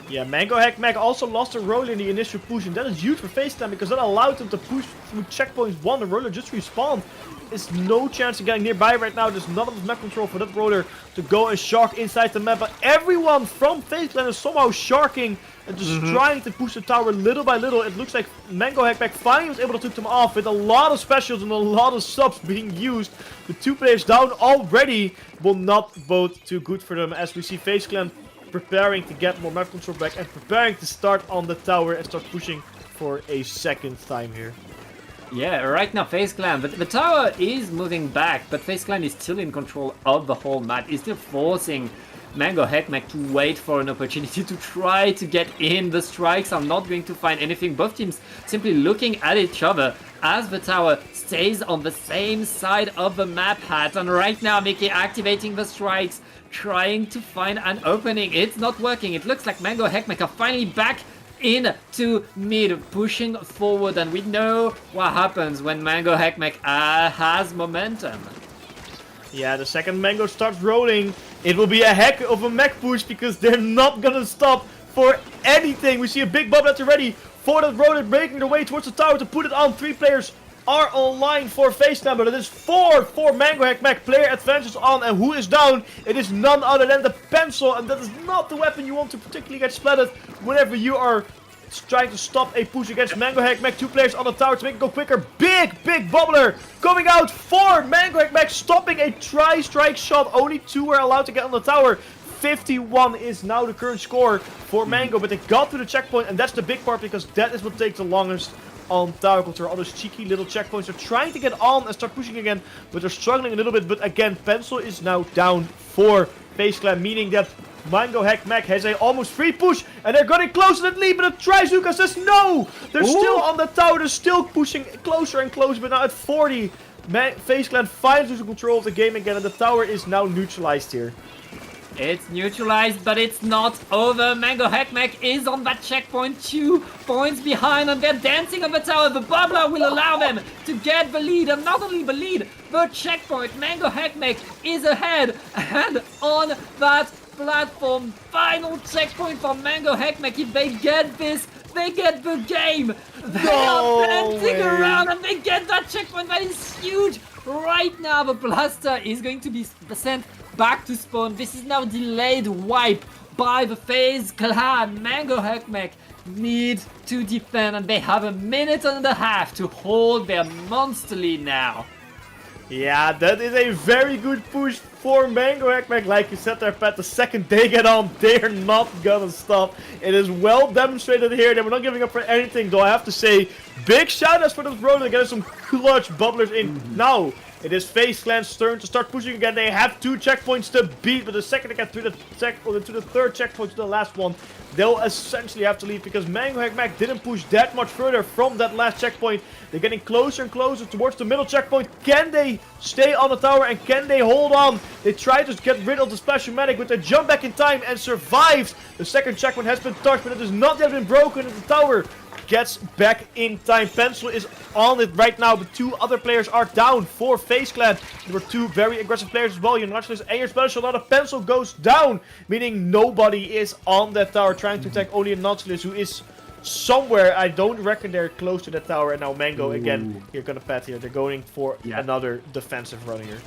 Yeah, Mango Hack Mac also lost a roller in the initial push, and that is huge for FaZe Clan, because that allowed them to push through checkpoints 1. The roller just respawned. There's no chance of getting nearby right now. There's none of the map control for that roller to go and shark inside the map. But everyone from FaZe Clan is somehow sharking and just trying to push the tower little by little. It looks like Mango Hack Mac finally was able to take them off with a lot of specials and a lot of subs being used. The 2 players down already will not bode too good for them, as we see FaZe Clan preparing to get more map control back and preparing to start on the tower and start pushing for a second time here. Yeah, right now FaZe Clan, but the tower is moving back, but FaZe Clan is still in control of the whole map. Is still forcing Mango Hack Mac to wait for an opportunity to try to get in. The strikes are not going to find anything. Both teams simply looking at each other as the tower stays on the same side of the map hat. And right now Mickey activating the strikes, trying to find an opening. It's not working. It looks like Mango Hack Mac are finally back into mid, pushing forward, and we know what happens when Mango Hack Mac has momentum. Yeah, the second Mango starts rolling, it will be a heck of a mech push, because they're not gonna stop for anything. We see a big bubble that's ready for that roller, breaking their way towards the tower to put it on. 3 players are online for FaZe Clan, but it is 4 for Mango Hack Mac. Player advantage on, and who is down? It is none other than the pencil, and that is not the weapon you want to particularly get splatted whenever you are trying to stop a push against Mango Hack Mac. 2 players on the tower to make it go quicker. Big Bubbler coming out for Mango Hack Mac, stopping a tri-strike shot. Only 2 were allowed to get on the tower. 51 is now the current score for Mango, but they got to the checkpoint, and that's the big part because that is what takes the longest on tower control. All those cheeky little checkpoints are trying to get on and start pushing again, but they're struggling a little bit. But again, Pencil is now down for FaZe Clan, meaning that Mango Hack Mac has a almost free push, and they're getting closer to the lead, but Trizuka says no! They're still on the tower, they're still pushing closer and closer, but now at 40, FaZe Clan finally loses control of the game again, and the tower is now neutralized here. It's neutralized, but it's not over. Mango Hack Mac is on that checkpoint, 2 points behind, and they're dancing on the tower. The bubbler will allow them to get the lead, and not only the lead, the checkpoint. Mango Hack Mac is ahead, and on that platform, final checkpoint for Mango Hack Mac. If they get this, they get the game. They are dancing around, and they get that checkpoint. That is huge. Right now, the blaster is going to be sent back to spawn. This is now delayed wipe by the FaZe Clan. Mango Hack Mac need to defend, and they have a minute and a half to hold their monster lead now. Yeah, that is a very good push for Mango Hack Mac. Like you said there, Pat, the second they get on, they're not gonna stop. It is well demonstrated here. They were not giving up for anything, though I have to say, big shout-outs for those bros. They're getting some clutch bubblers in. Now, it is FaZe Clan's turn to start pushing again. They have 2 checkpoints to beat, but the second they get through to the third checkpoint, to the last one, they'll essentially have to leave because Mango Hack Mac didn't push that much further from that last checkpoint. They're getting closer and closer towards the middle checkpoint. Can they stay on the tower and can they hold on? They try to get rid of the Splash-O-Matic, but they jump back in time and survives. The second checkpoint has been touched, but it has not yet been broken, and the tower gets back in time. Pencil is on it right now, but 2 other players are down for FaZe Clan. There were 2 very aggressive players as well. Your Nautilus and your Special. Now the Pencil goes down, meaning nobody is on that tower trying to attack. Only a Nautilus who is somewhere. I don't reckon they're close to that tower. And now Mango again. You're gonna pat here. They're going for another defensive run here.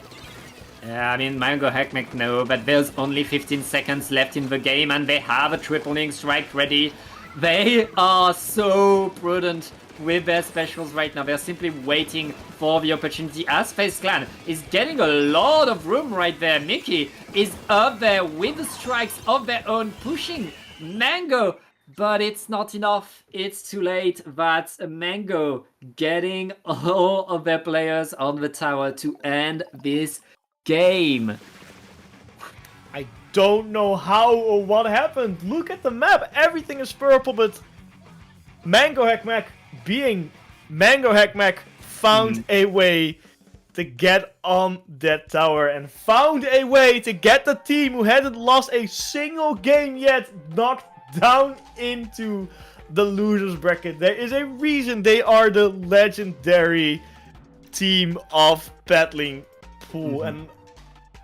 Yeah, I mean, Mango Hack Mac no, but there's only 15 seconds left in the game, and they have a triple link strike ready. They are so prudent with their specials right now. They're simply waiting for the opportunity as FaZe Clan is getting a lot of room right there. Mickey is up there with the strikes of their own, pushing Mango, but it's not enough. It's too late. That's Mango getting all of their players on the tower to end this game. I don't know how or what happened. Look at the map. Everything is purple, but Mango Hack Mac, being Mango Hack Mac, found a way to get on that tower and found a way to get the team who hadn't lost a single game yet knocked down into the losers bracket. There is a reason they are the legendary team of Battling Pool, and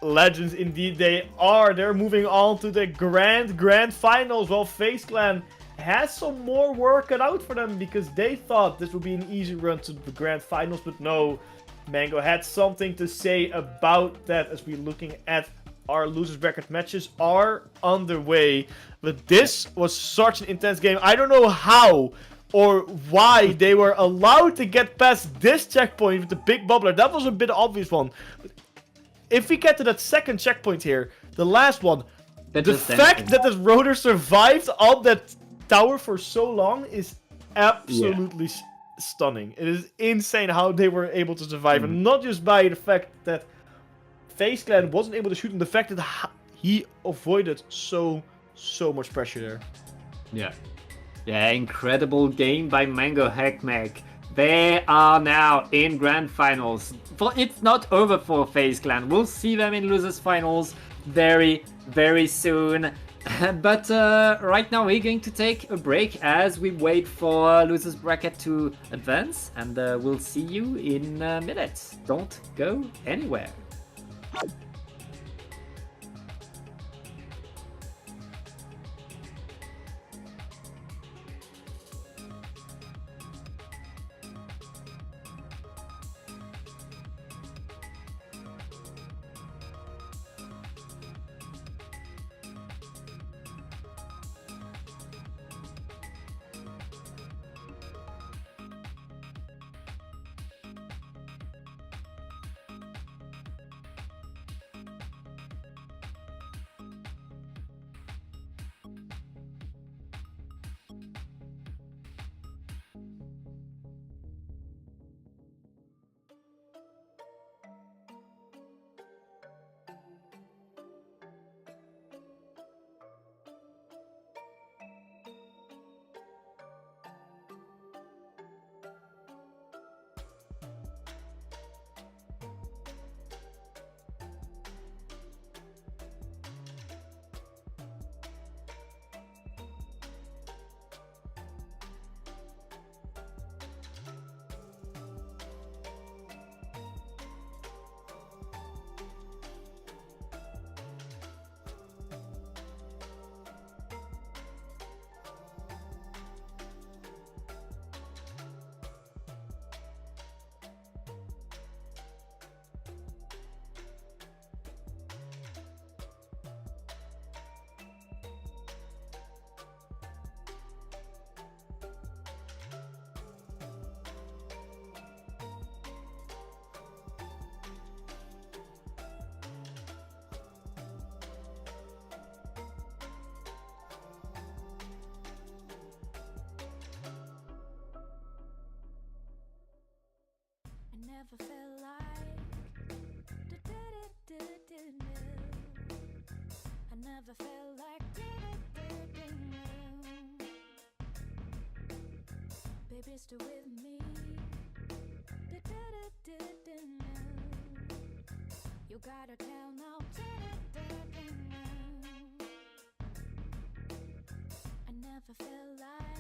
legends indeed they are. They're moving on to the grand finals, while FaZe Clan has some more work cut out for them because they thought this would be an easy run to the grand finals, but no. Mango had something to say about that as we're looking at our losers bracket. Matches are underway, but this was such an intense game. I don't know how or why they were allowed to get past this checkpoint with the big bubbler. That was a bit obvious one. If we get to that second checkpoint here, the last one, the fact that this rotor survived on that tower for so long is absolutely stunning. It is insane how they were able to survive, and not just by the fact that FaZe Clan wasn't able to shoot him, the fact that he avoided so much pressure there. Yeah, incredible game by Mango Hack Mac. They are now in grand finals. It's not over for FaZe Clan. We'll see them in losers finals very soon. But right now we're going to take a break as we wait for losers bracket to advance, and we'll see you in minutes. Don't go anywhere. never felt like baby, stay with me. You gotta tell now. I never felt like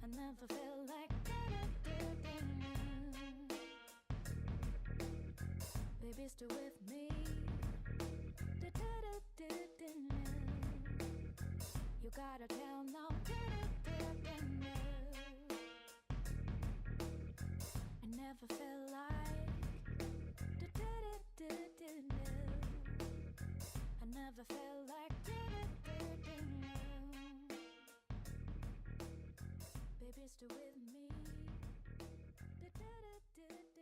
I never felt like baby, stay with me. You gotta tell now. I never felt like I never felt like baby, stay with me. You gotta tell now.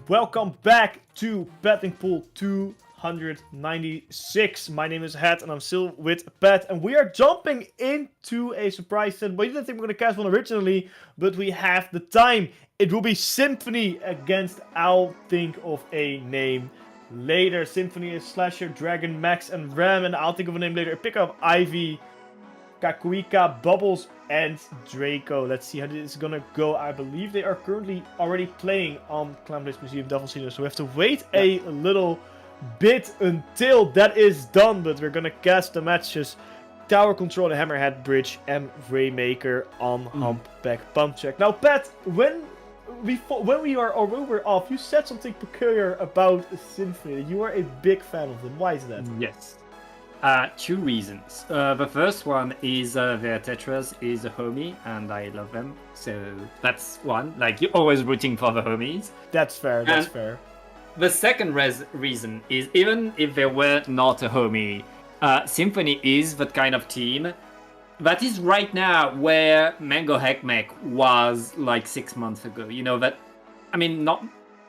Welcome back to Betting Pool 296. My name is Het and I'm still with Pat, and we are jumping into a surprise set. We didn't think we were going to cast one originally, but we have the time. It will be Symphony against I'll think of a name later. Symphony is Slasher, Dragon, Max, and Ram, and I'll think of a name later. Pick up Ivy, Kakuika, Bubbles, and Draco. Let's see how this is gonna go. I believe they are currently already playing on Clownblaze Museum Devil Cedar, so we have to wait a little bit until that is done, but we're gonna cast the matches Tower Control, the Hammerhead Bridge, and Raymaker on Humpback Pump Check. Now, Pat, when we were off, you said something peculiar about Symphony. You are a big fan of them. Why is that? Yes. Two reasons. The first one is their Tetras is a homie, and I love them. So that's one. Like, you're always rooting for the homies. That's fair. That's And fair. The second reason is, even if they were not a homie, Symphony is that kind of team that is right now where Mango Heckmech was like 6 months ago. You know that, I mean, not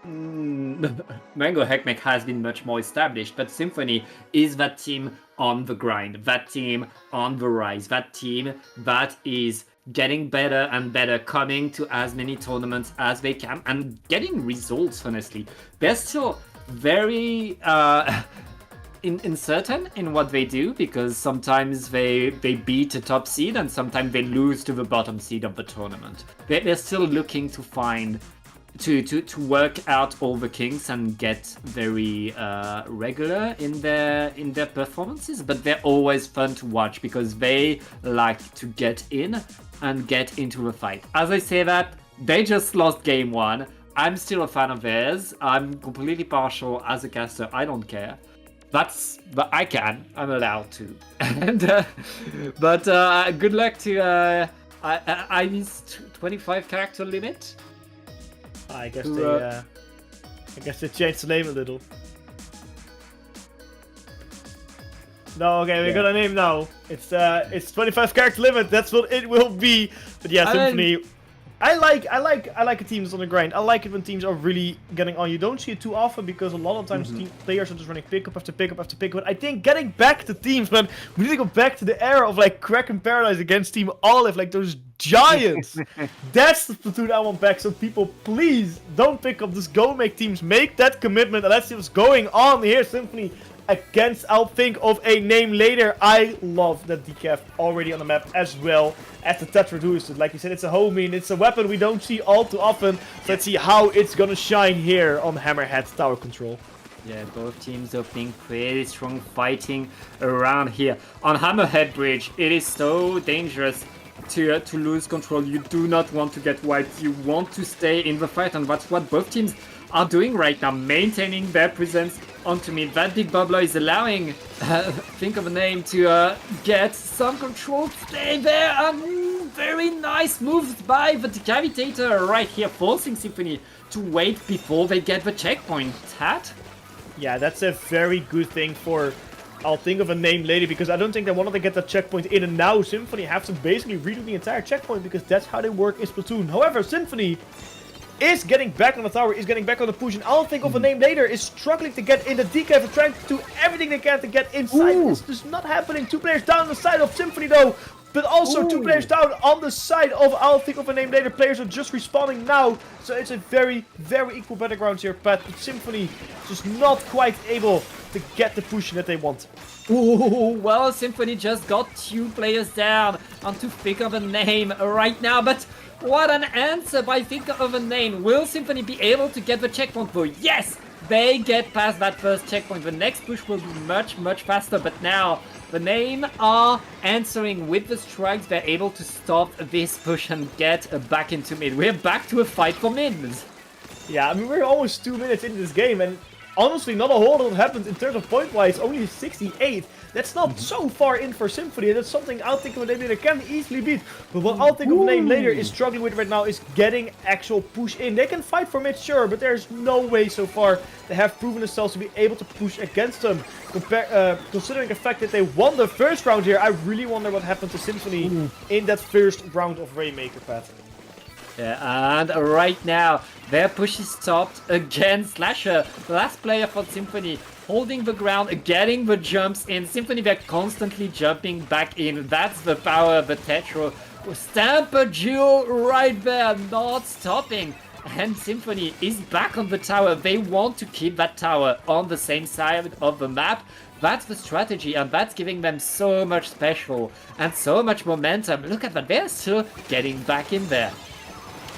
Mango Heckmech has been much more established, but Symphony is that team on the grind, that team on the rise, that team that is getting better and better, coming to as many tournaments as they can and getting results. Honestly, they're still very uncertain in what they do, because sometimes they beat a top seed and sometimes they lose to the bottom seed of the tournament. They're still looking to find to work out all the kinks and get very regular in their performances, but they're always fun to watch because they like to get in and get into the fight. As I say that, they just lost game one. I'm still a fan of theirs. I'm completely partial as a caster. I don't care. But I can. I'm allowed to. And but good luck to Ivy's 25 character limit. I guess Who, they changed the name a little. No, okay, we got a name now. It's 25 character limit. That's what it will be. But yeah, Symphony. I like a team that's on the grind. I like it when teams are really getting on. You don't see it too often because a lot of times team players are just running pickup after pickup after pickup. But I think getting back to teams, man, we need to go back to the era of like Kraken Paradise against Team Olive, like those giants. That's the Splatoon I want back. So people, please don't pick up. Just go make teams. Make that commitment and let's see what's going on here, Symphony. Against, I'll think of a name later. I love that decaf already on the map as well as the Tetraduist. Like you said, it's a homie and it's a weapon we don't see all too often. So let's see how it's gonna shine here on Hammerhead Tower Control. Yeah, both teams opening pretty strong fighting around here. On Hammerhead Bridge, it is so dangerous to lose control. You do not want to get wiped. You want to stay in the fight, and that's what both teams are doing right now, maintaining their presence onto me. That big bubbler is allowing, think of a name, to get some control. Stay there, and very nice moves by the Decavitator right here, forcing Symphony to wait before they get the checkpoint. Tat? Yeah, that's a very good thing for... I'll think of a name later because I don't think they wanted to get that checkpoint in, and now Symphony have to basically redo the entire checkpoint because that's how they work in Splatoon. However, Symphony is getting back on the tower, is getting back on the push, and I'll think of a name later, is struggling to get in the decaf, trying to do everything they can to get inside. It's just not happening. 2 players down on the side of Symphony though, but also 2 players down on the side of I'll think of a name later. Players are just respawning now, so it's a very, very equal battleground here, but Symphony just not quite able to get the push that they want. Ooh, well, Symphony just got 2 players down on to think of a name right now, but what an answer by think of a name. Will Symphony be able to get the checkpoint though? Yes! They get past that first checkpoint. The next push will be much, much faster, but now the name are answering with the strikes. They're able to stop this push and get back into mid. We're back to a fight for mids. Yeah, I mean, we're almost 2 minutes into this game, and honestly, not a whole lot happens in terms of point-wise. Only 68. That's not so far in for Symphony, and that's something I'll think of a name later can easily beat. But what I'll think of a name later is struggling with right now is getting actual push in. They can fight for mid, sure, but there's no way so far they have proven themselves to be able to push against them. Considering the fact that they won the first round here, I really wonder what happened to Symphony in that first round of Rainmaker path. Yeah, and right now, their push is stopped again. Slasher, the last player for Symphony, holding the ground, getting the jumps in. Symphony, they're constantly jumping back in. That's the power of the Tetro. Stamper duel right there, not stopping. And Symphony is back on the tower. They want to keep that tower on the same side of the map. That's the strategy, and that's giving them so much special and so much momentum. Look at that, they're still getting back in there.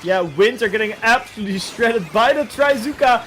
Yeah, Winds are getting absolutely shredded by the Trizuka.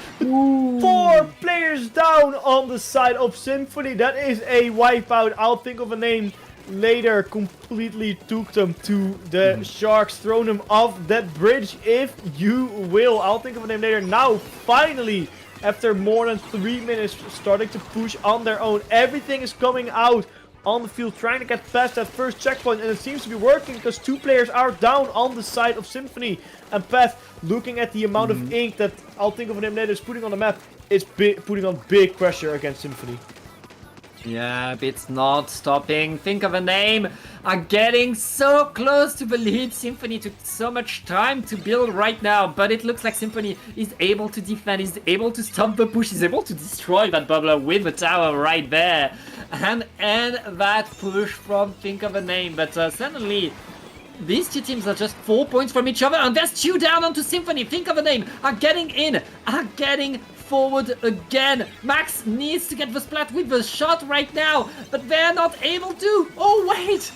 4 players down on the side of Symphony. That is a wipeout. I'll think of a name later. Completely took them to the Sharks. Thrown them off that bridge, if you will. I'll think of a name later. Now, finally, after more than 3 minutes, starting to push on their own. Everything is coming out on the field, trying to get past that first checkpoint, and it seems to be working because 2 players are down on the side of Symphony. And Pat, looking at the amount of ink that I'll think of a name later is putting on the map, is putting on big pressure against Symphony. Yeah, it's not stopping. Think of a name. Are getting so close to the lead. Symphony took so much time to build right now, but it looks like Symphony is able to defend, is able to stop the push, is able to destroy that bubbler with the tower right there. And end that push from think of a name. But suddenly, these 2 teams are just 4 points from each other, and there's 2 down onto Symphony. Think of a name. Are getting in, are getting forward again. Max needs to get the splat with the shot right now, but they're not able to. Oh wait,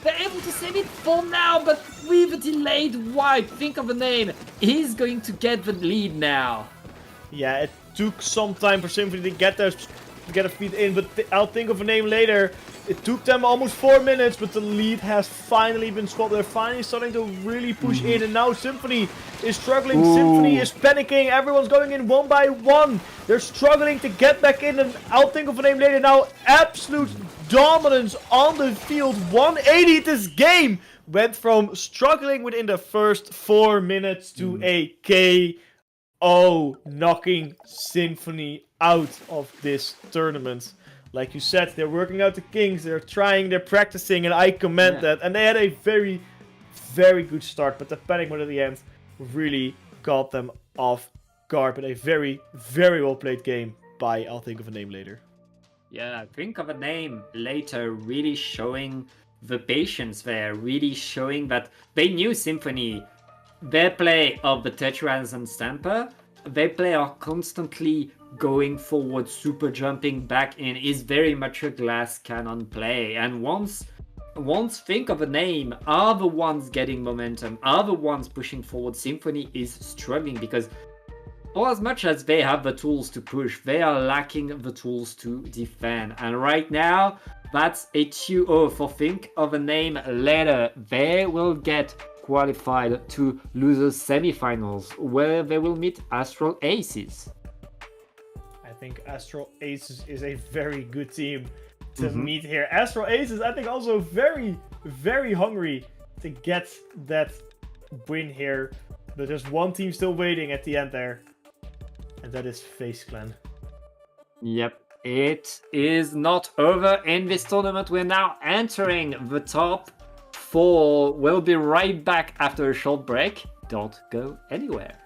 they're able to save it for now, but with a delayed wipe. Think of a name. He's going to get the lead now. Yeah, it took some time for Symphony to get their feet in, but I'll think of a name later. It took them almost 4 minutes, but the lead has finally been swapped. They're finally starting to really push in, and now Symphony is struggling. Symphony is panicking. Everyone's going in one by one. They're struggling to get back in, and I'll think of a name later. Now, absolute dominance on the field. 180 this game went from struggling within the first 4 minutes to a KO, knocking Symphony out of this tournament. Like you said, they're working out the kinks, they're trying, they're practicing, and I commend that. And they had a very, very good start, but the panic mode at the end really caught them off guard. But a very, very well played game by I'll think of a name later. Yeah, think of a name later, really showing the patience there, really showing that they knew Symphony. Their play of the Tetris and Stamper, their play are constantly going forward, super jumping back in, is very much a glass cannon play. And once think of a name, are the ones getting momentum, are the ones pushing forward. Symphony is struggling because for as much as they have the tools to push, they are lacking the tools to defend. And right now, that's a 2-0 for think of a name later. They will get qualified to losers semifinals where they will meet Astral Aces. I think Astral Aces is a very good team to meet here. Astral Aces, I think, also very, very hungry to get that win here. But there's one team still waiting at the end there. And that is FaZe Clan. Yep, it is not over in this tournament. We're now entering the top 4. We'll be right back after a short break. Don't go anywhere.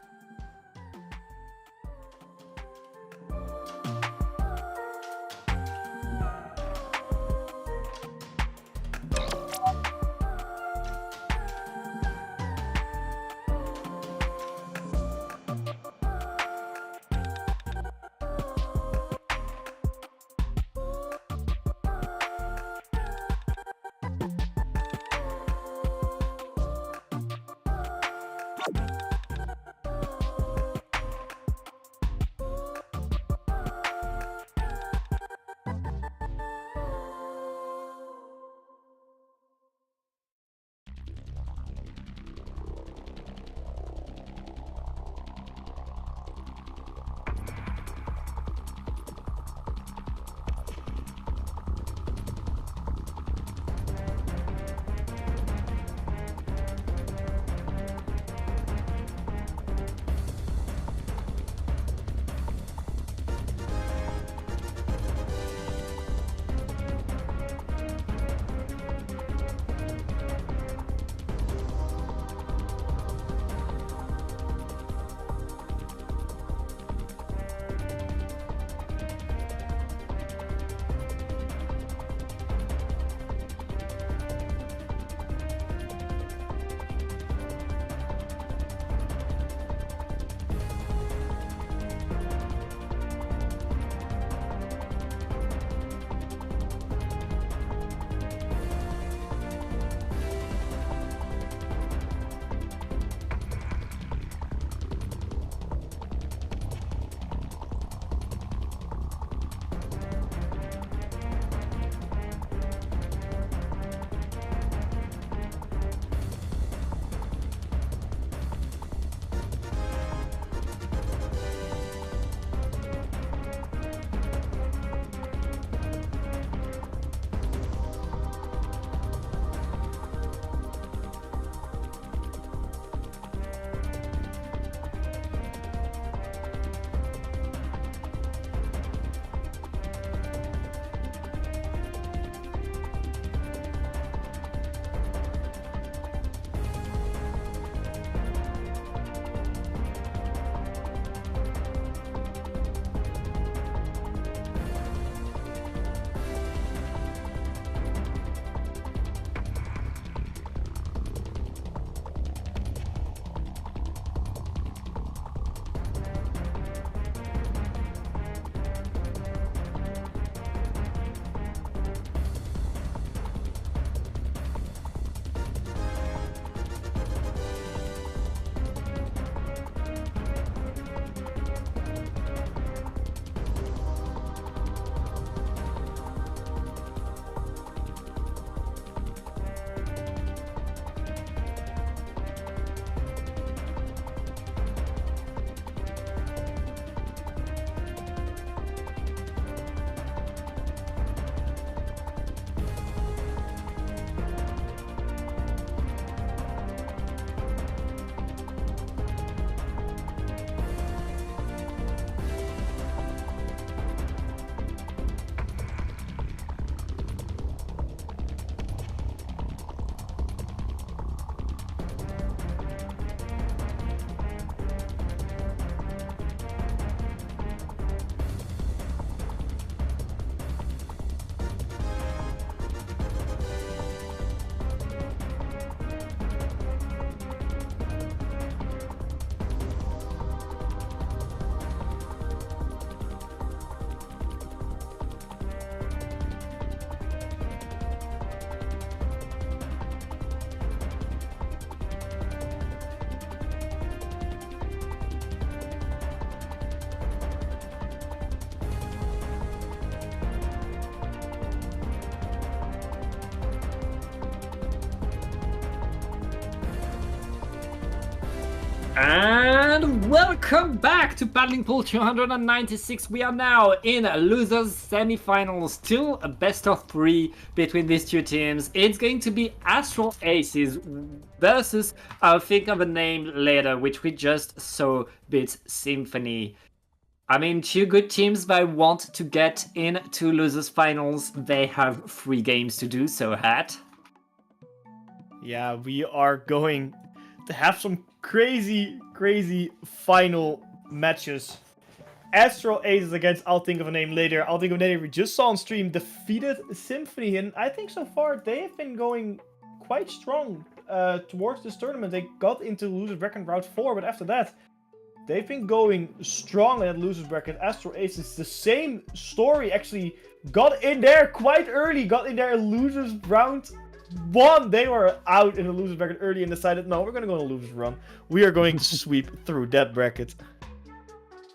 And welcome back to Paddling Pool 296. We are now in losers semi-finals. Still a best of 3 between these two teams. It's going to be Astral Aces versus, I'll think of a name later, which we just saw, beat Symphony. I mean, two good teams that want to get into losers finals. They have 3 games to do so, Hat. Yeah, we are going to have some crazy final matches. Astral Aces against, I'll think of a name later. I'll think of a name we just saw on stream, defeated Symphony. And I think so far they have been going quite strong towards this tournament. They got into losers bracket round 4, but after that, they've been going strong at losers bracket. Astral Aces, the same story, actually got in there quite early, got in there in losers round 1. They were out in the losers bracket early and decided, no, we're going to go on a losers run. We are going to sweep through that bracket.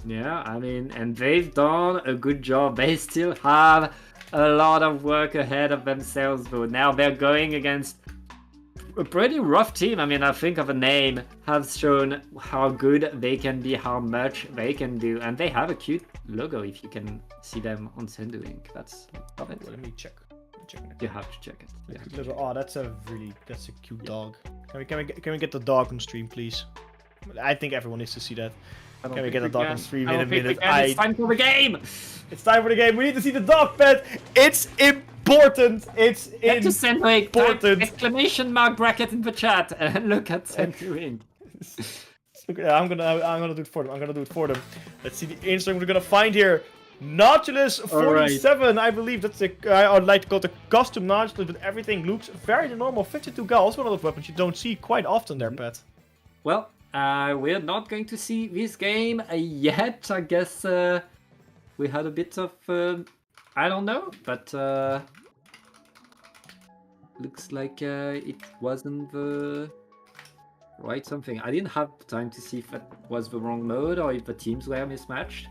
Yeah, I mean, and they've done a good job. They still have a lot of work ahead of themselves, though. Now they're going against a pretty rough team. I mean, I think of a name, have shown how good they can be, how much they can do, and they have a cute logo if you can see them on Sendoing. That's love it. Let me check. You have to check it. Yeah. Little, oh, that's a cute dog. Can we get the dog on stream, please? I think everyone needs to see that. Can we get the dog on stream in a minute? It's time for the game. It's time for the game. We need to see the dog, pet. It's important. It's Get to send like important. exclamation mark bracket in the chat and look at Sendoing. I'm gonna do it for them. Let's see the Instagram we're gonna find here. Nautilus 47, I believe that's I would like to call it a custom Nautilus, but everything looks very normal. 52 gal, also one of those weapons you don't see quite often there, Pat. Well, we're not going to see this game yet. I guess we had a bit of I don't know, but looks like it wasn't the right something. I didn't have time to see if that was the wrong mode or if the teams were mismatched.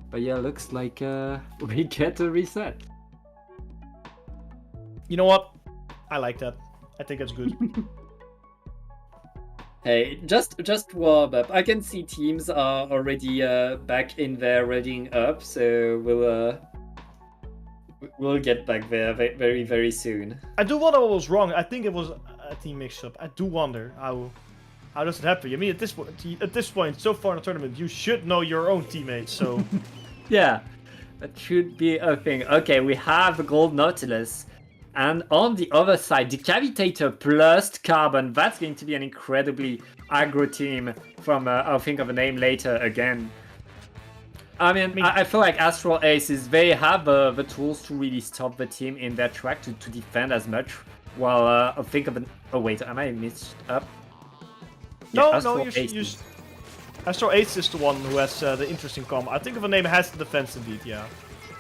But yeah, looks like we get a reset. You know what? I like that. I think that's good. Hey, just warm up. I can see teams are already back in there readying up, so we'll get back there very soon. I do wonder what was wrong. I think it was a team mix-up. I do wonder how does it happen? I mean, at this point, so far in the tournament, you should know your own teammates. So yeah, that should be a thing. Okay, we have the Gold Nautilus. And on the other side, Decavitator plus Carbon. That's going to be an incredibly aggro team from, I'll think of a name later again. I mean, I feel like Astral Aces, they have the tools to really stop the team in their track to defend as much. While I'll think of an... Oh wait, am I mixed up? No, Yeah, no, Astral Ace is the one who has the interesting combo. I think of a name has the defense indeed, yeah.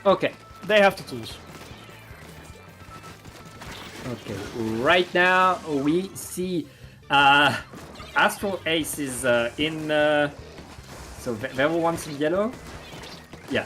Okay. They have the tools. Okay, right now we see Astral Ace is in... So there were ones in yellow? Yeah.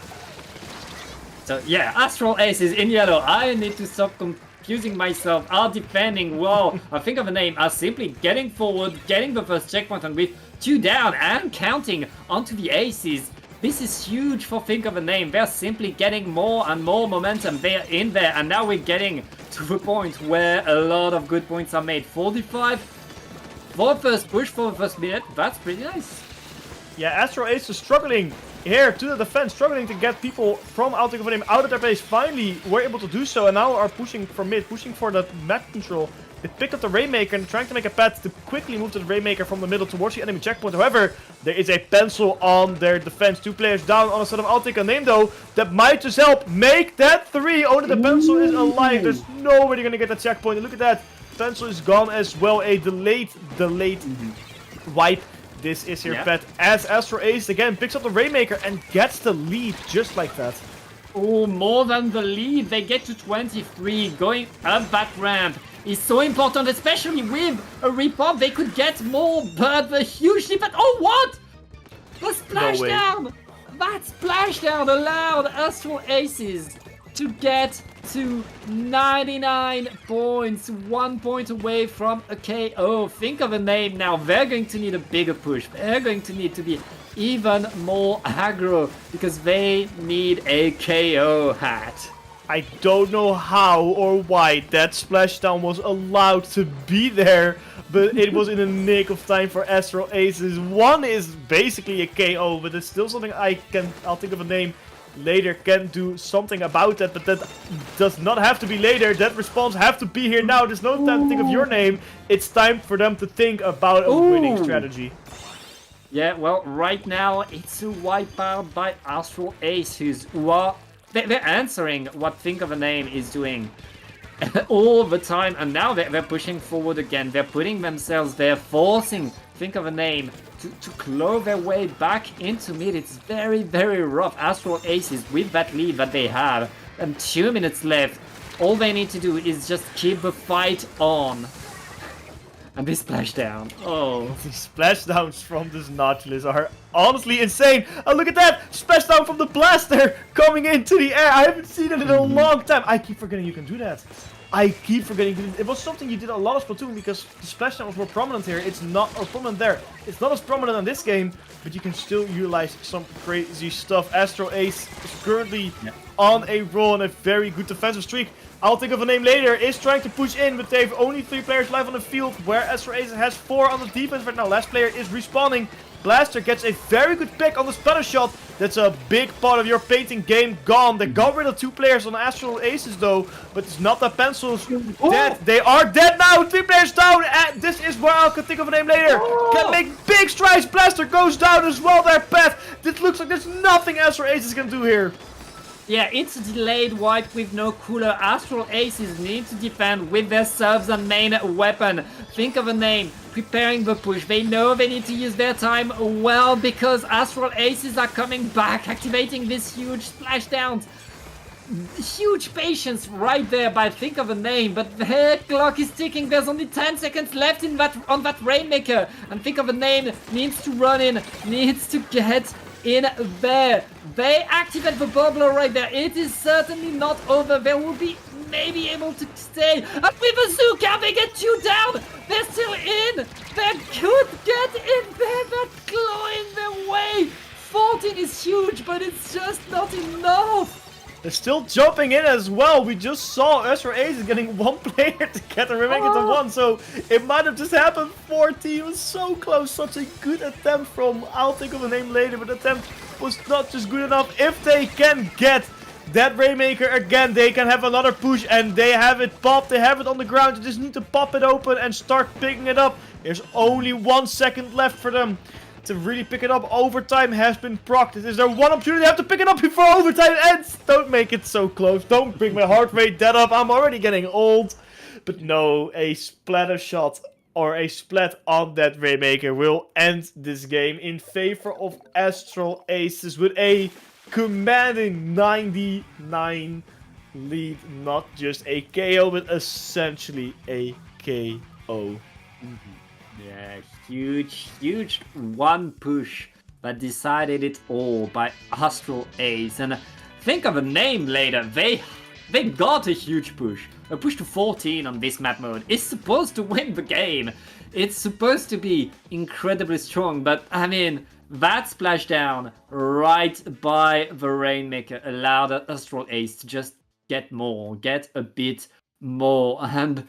So yeah, Astral Ace is in yellow. I need to stop confusing myself. Are defending well. I think of a name. Are simply getting forward, getting the first checkpoint, and with 2 down and counting onto the aces. This is huge for Think of a Name. They're simply getting more and more momentum. They're in there, and now we're getting to the point where a lot of good points are made. 45 for the first push, for the first minute. That's pretty nice. Yeah, Astral Ace is struggling here to the defense, struggling to get people from I'll Think of a Name out of their base. Finally, we're able to do so, and now are pushing for mid, pushing for that map control. They picked up the Rainmaker and trying to make a path to quickly move to the Rainmaker from the middle towards the enemy checkpoint. However, there is a pencil on their defense. 2 players down on a set of I'll Take a Name though. That might just help make that 3. Only the pencil is alive. There's nobody gonna get that checkpoint. And look at that. Pencil is gone as well. A delayed wipe. This is your pet as Astral Ace again picks up the Rainmaker and gets the lead just like that. Oh, more than the lead. They get to 23. Going up that ramp is so important, especially with a repop. They could get more, but the huge lead. But oh, what? The splashdown! That splashdown allowed Astral Aces to get to 99 points, 1 point away from a KO. Think of a name now. They're going to need a bigger push. They're going to need to be even more aggro because they need a KO hat. I don't know how or why that splashdown was allowed to be there, but it was in the nick of time for Astral Aces. One is basically a KO, but it's still something I'll think of a name later, can do something about that, but that does not have to be later. That response have to be here now. There's no time to think of your name. It's time for them to think about a winning strategy. Yeah, well, right now it's a wipeout by Astral Aces, who are they're answering what Think of a Name is doing all the time, and now they're pushing forward again. They're putting themselves, they're forcing Think of a Name to claw their way back into mid. It's very, very rough. Astral Aces, with that lead that they have, and 2 minutes left, all they need to do is just keep the fight on. And this splashdown. Oh. These splashdowns from this Nautilus are honestly insane. Oh, look at that! Splashdown from the blaster coming into the air. I haven't seen it in a long time. I keep forgetting you can do that. I keep forgetting it was something you did a lot of Splatoon because the splashdown was more prominent here. It's not, or prominent there. It's not as prominent in this game, but you can still utilize some crazy stuff. Astral Ace is currently on a roll and a very good defensive streak. I'll think of a name later, is trying to push in, but they have only 3 players live on the field, where Astral Ace has 4 on the defense right now. Last player is respawning. Blaster gets a very good pick on the splatter shot. That's a big part of your painting game gone. They got rid of 2 players on Astral Aces though, but it's not that pencils dead. They are dead now, 3 players down, and this is where I can think of a name later. Can make big strides. Blaster goes down as well, their path. This looks like there's nothing Astral Aces can do here. Yeah, it's a delayed wipe with no cooler. Astral Aces need to defend with their subs and main weapon. Think of a name, preparing the push. They know they need to use their time well because Astral Aces are coming back, activating this huge splashdowns. Huge patience right there by Think of a Name, but their clock is ticking. There's only 10 seconds left on that Rainmaker, and Think of a Name needs to run in, needs to get in there. They activate the bubbler right there. It is certainly not over. They will be maybe able to stay. And with Bazooka, they get 2 down. They're still in. They could get in there. They're clawing their way. 14 is huge, but it's just not enough. They're still jumping in as well. We just saw Astral Aces getting 1 player to get the remaining to 1, so it might have just happened. 14 was so close. Such a good attempt from, I'll think of a name later, but the attempt was not just good enough. If they can get that Rainmaker again, they can have another push, and they have it popped. They have it on the ground. You just need to pop it open and start picking it up. There's only 1 second left for them to really pick it up. Overtime has been procced. Is there one opportunity? They have to pick it up before overtime ends. Don't make it so close. Don't bring my heart rate that up. I'm already getting old. But no, a splatter shot or a splat on that Rainmaker will end this game in favor of Astral Aces with a commanding 99 lead. Not just a KO, but essentially a KO. Yeah, huge 1 push that decided it all by Astral Ace. And think of a name later. They got a huge push. A push to 14 on this map mode is supposed to win the game. It's supposed to be incredibly strong, but I mean, that splashdown right by the Rainmaker allowed Astral Ace to just get a bit more, and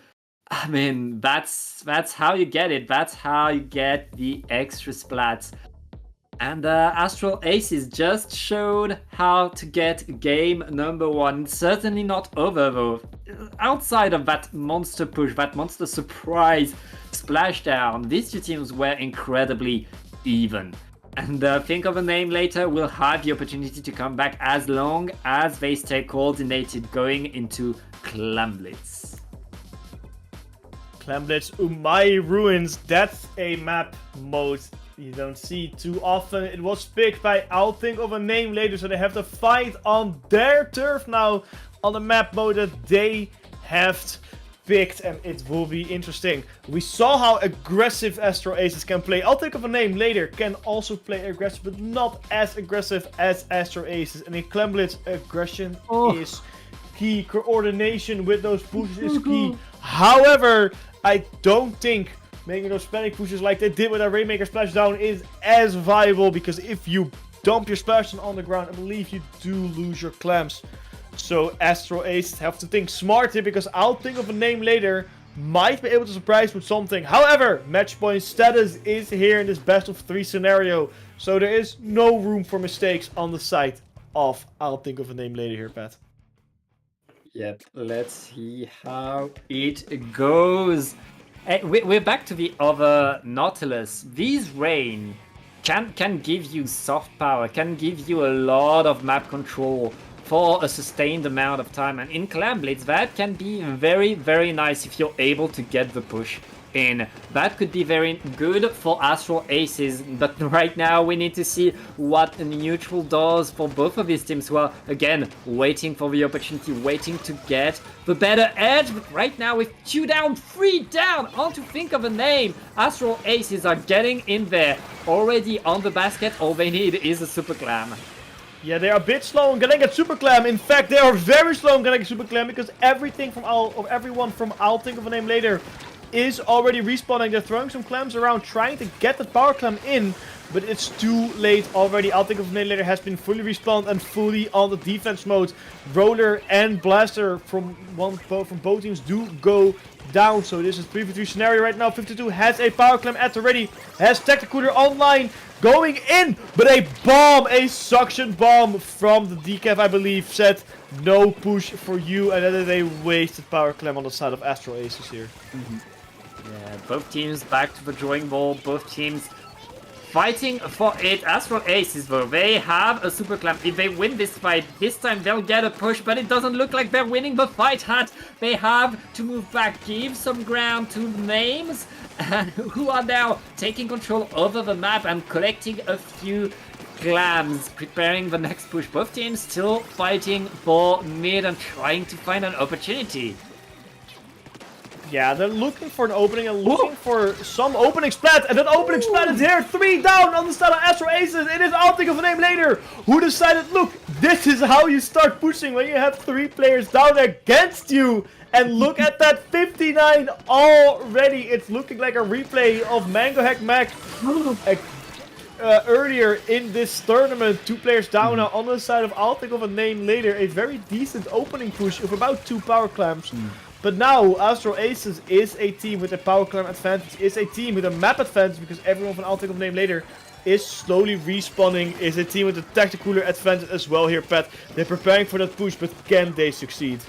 I mean, that's how you get it. That's how you get the extra splats. And Astral Aces just showed how to get game number 1. Certainly not over though. Outside of that monster push, that monster surprise splashdown, these 2 teams were incredibly even. And Think of a Name later will have the opportunity to come back as long as they stay coordinated going into Clamblitz. Clamblitz Umai Ruins, that's a map mode you don't see too often. It was picked by I'll think of a name later, so they have to fight on their turf now on the map mode that they have picked, and it will be interesting. We saw how aggressive Astral Aces can play. I'll think of a name later can also play aggressive, but not as aggressive as Astral Aces. And in Clamblitz, aggression is key. Coordination with those pushes is key. However, I don't think making those panic pushes like they did with our Rainmaker Splashdown is as viable, because if you dump your Splashdown on the ground, I believe you do lose your clams. So Astral Ace have to think smart here, because I'll think of a name later. Might be able to surprise with something. However, match point status is here in this best of 3 scenario. So there is no room for mistakes on the side of I'll think of a name later here, Pat. Yep, let's see how it goes. We're back to the other Nautilus. These rain can give you soft power, can give you a lot of map control for a sustained amount of time. And in Clam Blitz, that can be very, very nice if you're able to get the push in. That could be very good for Astral Aces, but right now we need to see what the neutral does for both of these teams, who are, again, waiting for the opportunity, waiting to get the better edge. But right now, with 2 down, 3 down, on to think of a name, Astral Aces are getting in there, already on the basket. All they need is a Super Clam. Yeah, they are a bit slow on getting a Super Clam. In fact, they are very slow on getting a Super Clam, because everything from everyone from I'll think of a name later is already respawning. They're throwing some clams around, trying to get the power clam in, but it's too late already. I'll think of a name later has been fully respawned and fully on the defense mode. Roller and Blaster from both teams do go down. So this is 3v3 scenario right now. 52 has a power clam at the ready, has Tacticooler online, going in, but a bomb, a suction bomb from the decaf, I believe, said no push for you, and then is a wasted power clam on the side of Astral Aces here. Yeah, both teams back to the drawing board, both teams fighting for it. Astral Aces, though, they have a Super Clam. If they win this fight, this time they'll get a push, but it doesn't look like they're winning the fight, Hat. They have to move back, give some ground to names, who are now taking control over the map and collecting a few clams, preparing the next push. Both teams still fighting for mid and trying to find an opportunity. Yeah, they're looking for an opening and looking for some opening splat, and that opening splat is here. 3 down on the side of Astral Aces. It is, I'll think of a name later, who decided, look, this is how you start pushing when you have 3 players down against you. And look at that 59 already. It's looking like a replay of Mango Hack Mac earlier in this tournament. 2 players down now on the side of I'll think of a name later. A very decent opening push of about 2 power clams. But now, Astral Aces is a team with a power clam advantage, is a team with a map advantage, because everyone from I'll think of a name later is slowly respawning, is a team with a Tacticooler advantage as well here, Pat. They're preparing for that push, but can they succeed?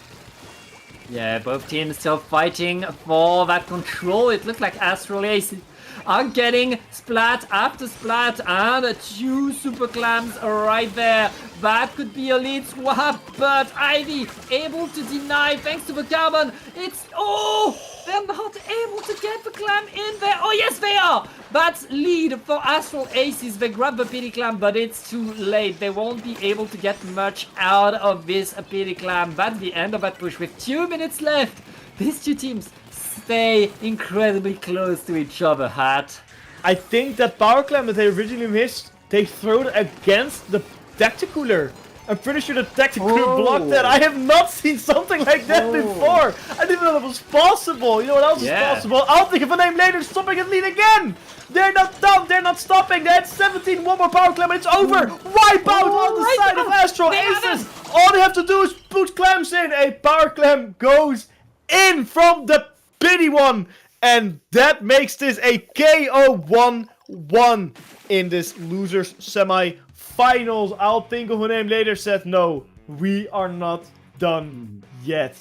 Yeah, both teams still fighting for that control. It looks like Astral Aces are getting splat after splat, and 2 super clams right there. That could be a lead swap, but Ivy able to deny thanks to the carbon. It's, oh, they're not able to get the clam in there. Oh yes, they are. That's lead for Astral Aces. They grab the pity clam, but it's too late. They won't be able to get much out of this pity clam. That's the end of that push with 2 minutes left. These 2 teams stay incredibly close to each other, Hat. I think that power clam that they originally missed, they threw it against the Tacticooler. I'm pretty sure the Tacticooler blocked that. I have not seen something like that before. I didn't know that was possible. You know what else is possible? I'll think of a name later, stopping and lead again. They're not done. They're not stopping. They had 17, 1 more power clam, and it's over. Wipe out on the side of Astral Aces. All they have to do is put clams in. A power clam goes in from the pity one. And that makes this a KO 1-1 in this losers semi-finals. I'll think of a name later said, no, we are not done yet.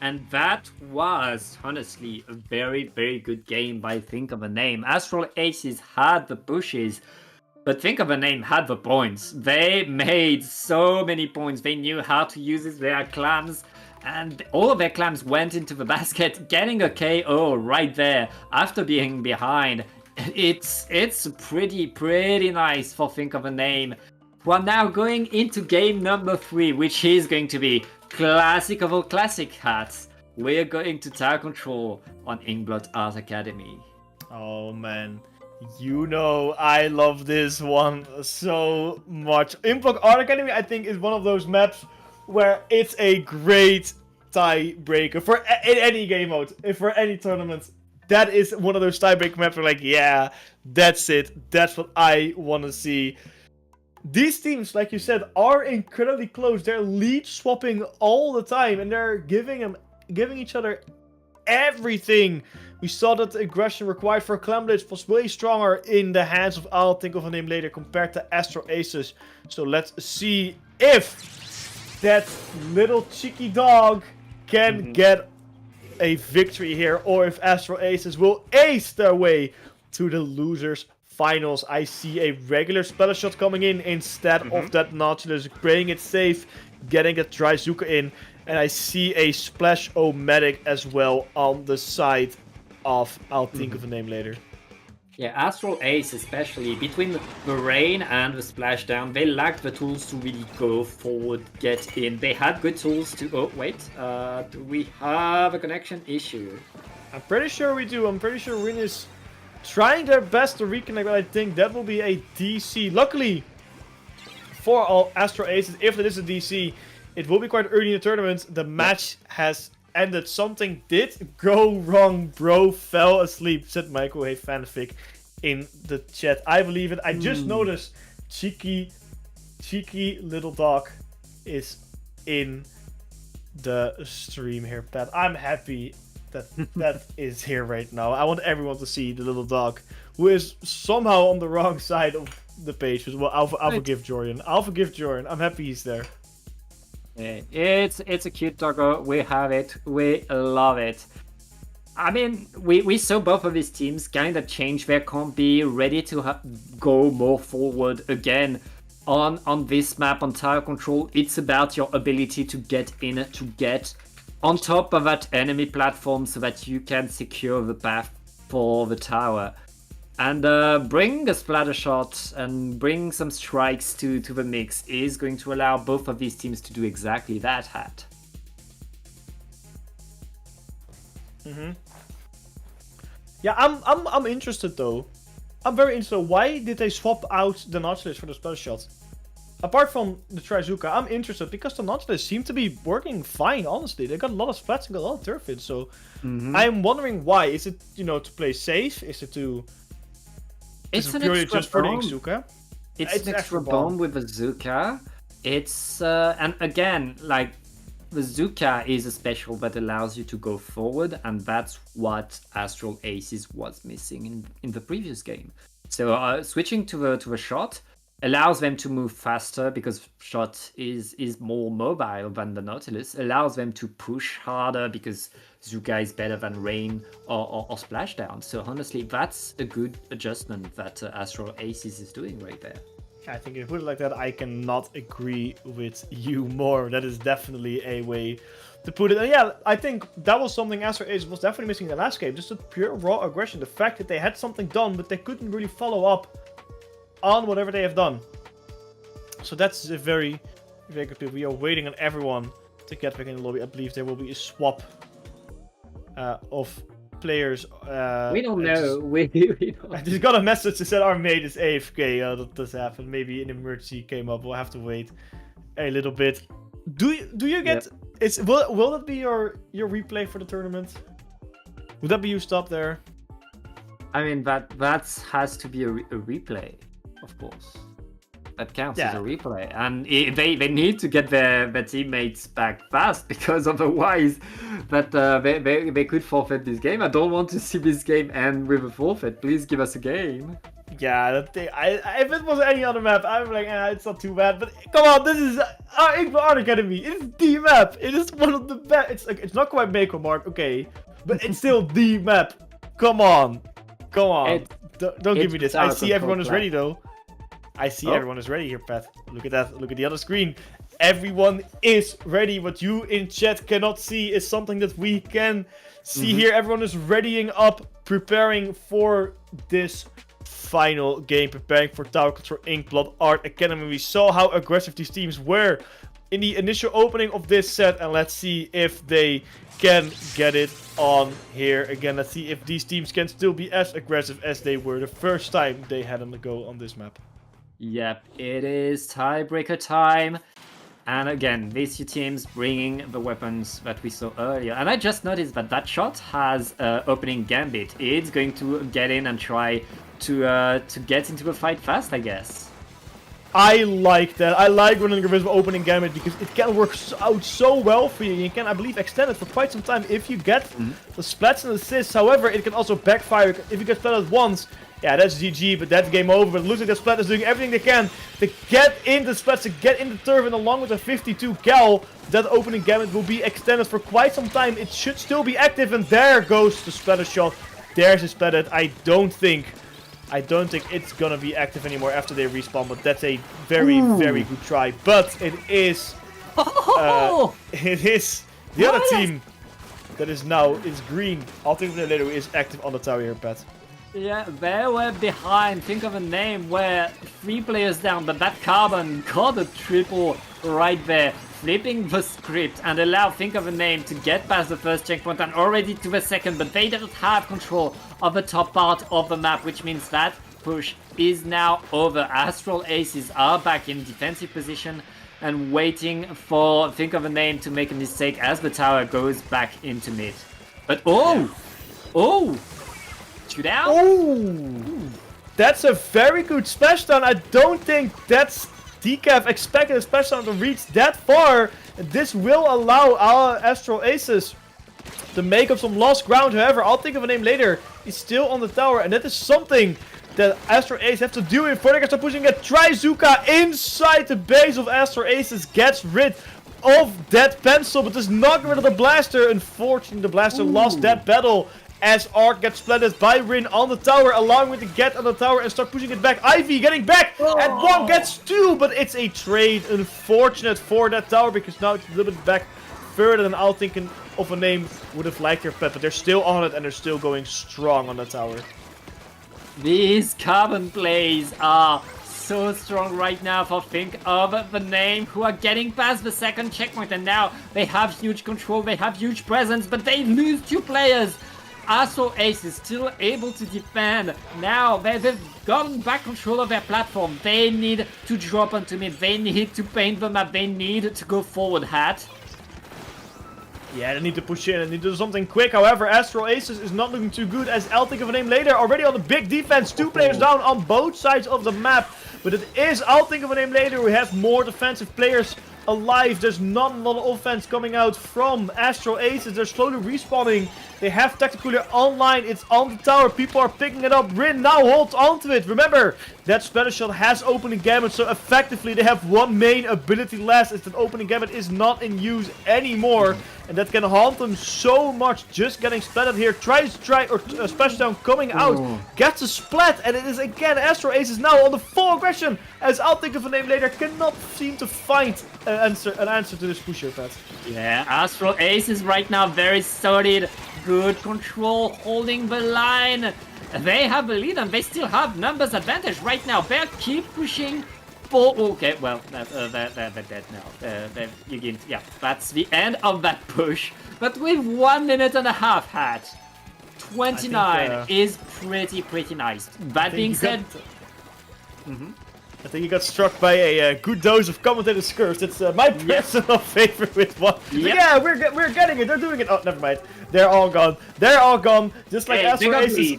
And that was, honestly, a very, very good game by Think of a Name. Astral Aces had the pushes, but Think of a Name had the points. They made so many points. They knew how to use their clams, and all of their clams went into the basket, getting a KO right there after being behind. It's pretty nice for Think of a Name. We're now going into game number 3, which is going to be classic of all classic, Hats. We're going to tower control on Inkblot Art Academy. Oh man, you know I love this one so much. Inkblot Art Academy, I think, is one of those maps where it's a great tiebreaker for in any game mode, for any tournament. That is one of those tiebreaker maps where like, yeah, that's it. That's what I want to see. These teams, like you said, are incredibly close. They're lead swapping all the time, and they're giving each other everything. We saw that the aggression required for Clamblitz was way stronger in the hands of I'll think of a name later compared to Astro Aces. So let's see if that little cheeky dog can get a victory here, or if Astro Aces will ace their way to the losers finals. I see a regular Splatter Shot coming in instead of that Nautilus, playing it safe, getting a Dryzuka in, and I see a Splash-O-Matic as well on the side of I'll think of a name later. Yeah, Astral Ace especially, between the rain and the splashdown, they lacked the tools to really go forward, get in. They had good tools to... Oh, wait. Do we have a connection issue? I'm pretty sure we do. I'm pretty sure Rin is trying their best to reconnect, but I think that will be a DC. Luckily, for all Astro Aces, if it is a DC, it will be quite early in the tournament. The match has ended. Something did go wrong. Bro fell asleep, said Microwave Fanfic in the chat. I believe it. I just noticed cheeky little dog is in the stream here, Pat. I'm happy that is here right now. I want everyone to see the little dog who is somehow on the wrong side of the page. Well, I'll forgive Jordan. I'll forgive Jordan. I'm happy he's there. Yeah, it's a cute doggo. We have it. We love it. I mean, we saw both of these teams kind of change their combi, ready to go more forward again. On this map, on tower control, it's about your ability to get in, to get on top of that enemy platform so that you can secure the path for the tower. And bring a splatter shot and bring some strikes to the mix is going to allow both of these teams to do exactly that, Hat. Yeah, I'm interested though. I'm very interested. Why did they swap out the Nautilus for the splatter shot? Apart from the Dryzuka, I'm interested because the Nautilus seem to be working fine, honestly. They got a lot of splats and got a lot of turf in, so I'm wondering why. Is it, to play safe? Is it to... It's an purely extra just for the bomb. Izuka? It's an extra bomb with the Zuka. It's and again, like the Zuka is a special that allows you to go forward, and that's what Astral Aces was missing in the previous game. So switching to the shot allows them to move faster because shot is more mobile than the Nautilus. Allows them to push harder because Zuka is better than Rain or Splashdown. So honestly, that's a good adjustment that Astral Aces is doing right there. I think if you put it like that, I cannot agree with you more. That is definitely a way to put it. And yeah, I think that was something Astro Aces was definitely missing in the last game. Just a pure raw aggression. The fact that they had something done, but they couldn't really follow up on whatever they have done. So that's a very, very good play. We are waiting on everyone to get back in the lobby. I believe there will be a swap of players. We don't know. We don't. I just got a message that said our mate is AFK. That does happen. Maybe an emergency came up. We'll have to wait a little bit. Do you get? Yep. Will that be your replay for the tournament? Would that be you stop there? I mean that has to be a replay, of course. That counts as a replay, and they need to get their teammates back fast because otherwise, they could forfeit this game. I don't want to see this game end with a forfeit. Please give us a game. Yeah, that thing. If it was any other map, I'm like, it's not too bad. But come on, this is our Inkblade Art Academy. It is the map. It is one of the best. It's not quite Mako Mark, okay, but it's still the map. Come on. Don't give me this. I see everyone is ready though. I see everyone is ready here, Pat. Look at that. Look at the other screen. Everyone is ready. What you in chat cannot see is something that we can see here. Everyone is readying up, preparing for this final game, preparing for Tower Control Inkblade Art Academy. We saw how aggressive these teams were in the initial opening of this set, and let's see if they can get it on here again. Let's see if these teams can still be as aggressive as they were the first time they had them to go on this map. Yep, it is tiebreaker time. And again, these two teams bringing the weapons that we saw earlier. And I just noticed that that shot has opening gambit. It's going to get in and try to get into the fight fast, I guess. I like that. I like running with opening gambit because it can work out so well for you. You can, I believe, extend it for quite some time if you get the splats and assists. However, it can also backfire. If you get splatted once, yeah, that's GG, but that's game over. But it looks like the splat is doing everything they can to get in the splats, to get in the turf, and along with the 52 cal, that opening gambit will be extended for quite some time. It should still be active, and there goes the splatter shot. There's the splatted. I don't think it's gonna be active anymore after they respawn, but that's a very, very good try. But it is, it is the other team that is now is green. I'll think of it later. Who is active on the tower here, Pat? Yeah, they were behind. Think of a name where 3 players down, but that Carbon got a triple right there, flipping the script and allow think of a name to get past the first checkpoint and already to the second, but they don't have control of the top part of the map, which means that push is now over. Astral Aces are back in defensive position and waiting for think of a name to make a mistake as the tower goes back into mid. But two down? Oh, that's a very good splashdown. I don't think that's Decaf expected a splashdown to reach that far. This will allow our Astral Aces to make up some lost ground. However, I'll think of a name later. He's still on the tower, and that is something that Astral Aces have to do before they can start pushing a Trizuka inside the base of Astral Aces. Gets rid of that pencil, but does not get rid of the blaster. Unfortunately, the blaster lost that battle as Arc gets splatted by Rin on the tower, allowing him to get on the tower and start pushing it back. Ivy getting back, and one gets 2, but it's a trade. Unfortunate for that tower, because now it's a little bit back further than I'll thinking of a name would have liked their pet, but they're still on it and they're still going strong on the tower. These Carbon plays are so strong right now for think of the name, who are getting past the second checkpoint, and now they have huge control, they have huge presence, but they lose 2 players. Astral Ace is still able to defend. Now they've gotten back control of their platform. They need to drop onto mid. They need to paint the map. They need to go forward, Hat. Yeah, they need to push in and need to do something quick. However, Astral Aces is not looking too good, as I'll think of a name later. Already on the big defense. 2 players down on both sides of the map. But it is, I'll think of a name later. We have more defensive players alive. There's not a lot of offense coming out from Astral Aces. They're slowly respawning. They have Tactical online. It's on the tower. People are picking it up. Rin now holds onto it. Remember, that Splatter Shot has opening gambit. So effectively, they have one main ability less. Is that opening gambit is not in use anymore. And that can haunt them so much. Just getting splatted here. Tries splash down coming out. Gets a splat. And it is again Astral Aces now on the full aggression. As I'll think of a name later. Cannot seem to find an answer to this pusher, Pat. Yeah, Astral Ace is right now very solid. Good control, holding the line. They have the lead and they still have numbers advantage right now. They keep pushing. Okay, well, they're dead now. Yeah, that's the end of that push. But with 1 minute and a half, Hat, 29 is pretty nice. That being said, I think he got struck by a good dose of commentator's curse. That's my personal favorite with one. Yep. Yeah, we're getting it. They're doing it. Oh, never mind. They're all gone. They're all gone. Just like Astral Aces.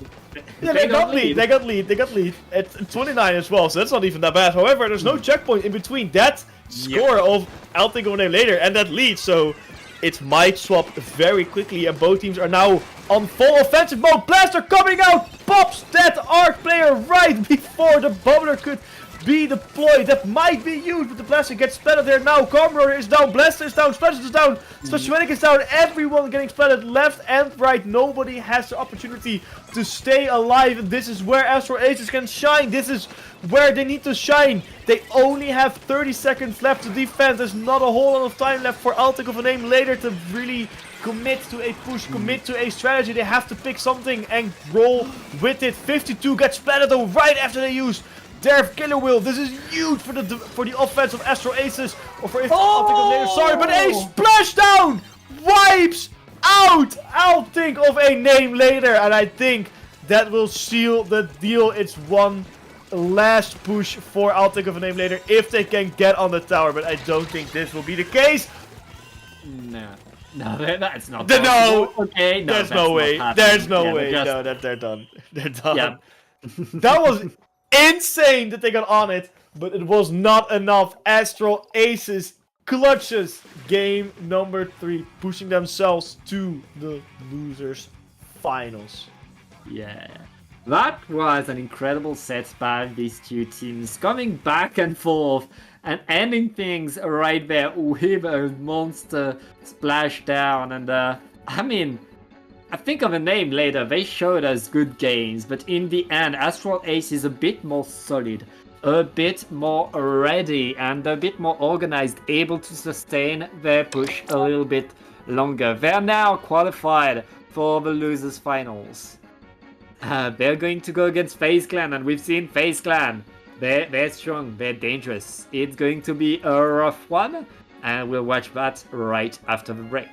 Yeah, they got lead. They got lead. It's 29 as well, so that's not even that bad. However, there's no checkpoint in between that score of I'll think of a name later and that lead, so it might swap very quickly, and both teams are now on full offensive mode. Blaster coming out, pops that Arc player right before the bubbler could be deployed. That might be used, but the blaster gets splattered there now. Carmroder is down, Blaster is down, Splash is down, Splashuanic is down. Everyone getting splattered left and right. Nobody has the opportunity to stay alive, and this is where Astral Aces can shine. This is where they need to shine. They only have 30 seconds left to defend. There's not a whole lot of time left for I'll think of a name later to really commit to a push, commit to a strategy. They have to pick something and roll with it. 52 gets splattered though right after they use their killer wheel. This is huge for the offense of Astral Aces, or for if I'll think of later. Sorry, but a splashdown wipes out I'll think of a name later, and I think that will seal the deal. It's 1 last push for I'll think of a name later if they can get on the tower, but I don't think this will be the case. No, that's not. No, possible. Okay, no, there's that's no not way. happening. There's no Yeah, way. just- No, that they're done. They're done. Yeah. That was insane that they got on it, but it was not enough. Astral Aces clutches game number 3, pushing themselves to the losers finals. Yeah. That was an incredible set by these two teams, coming back and forth and ending things right there with a monster splashdown. And I mean, I think of a name later, they showed us good games, but in the end, Astral Ace is a bit more solid, a bit more ready, and a bit more organized, able to sustain their push a little bit longer. They're now qualified for the losers finals. They're going to go against FaZe Clan, and we've seen FaZe Clan. They're strong, they're dangerous. It's going to be a rough one, and we'll watch that right after the break.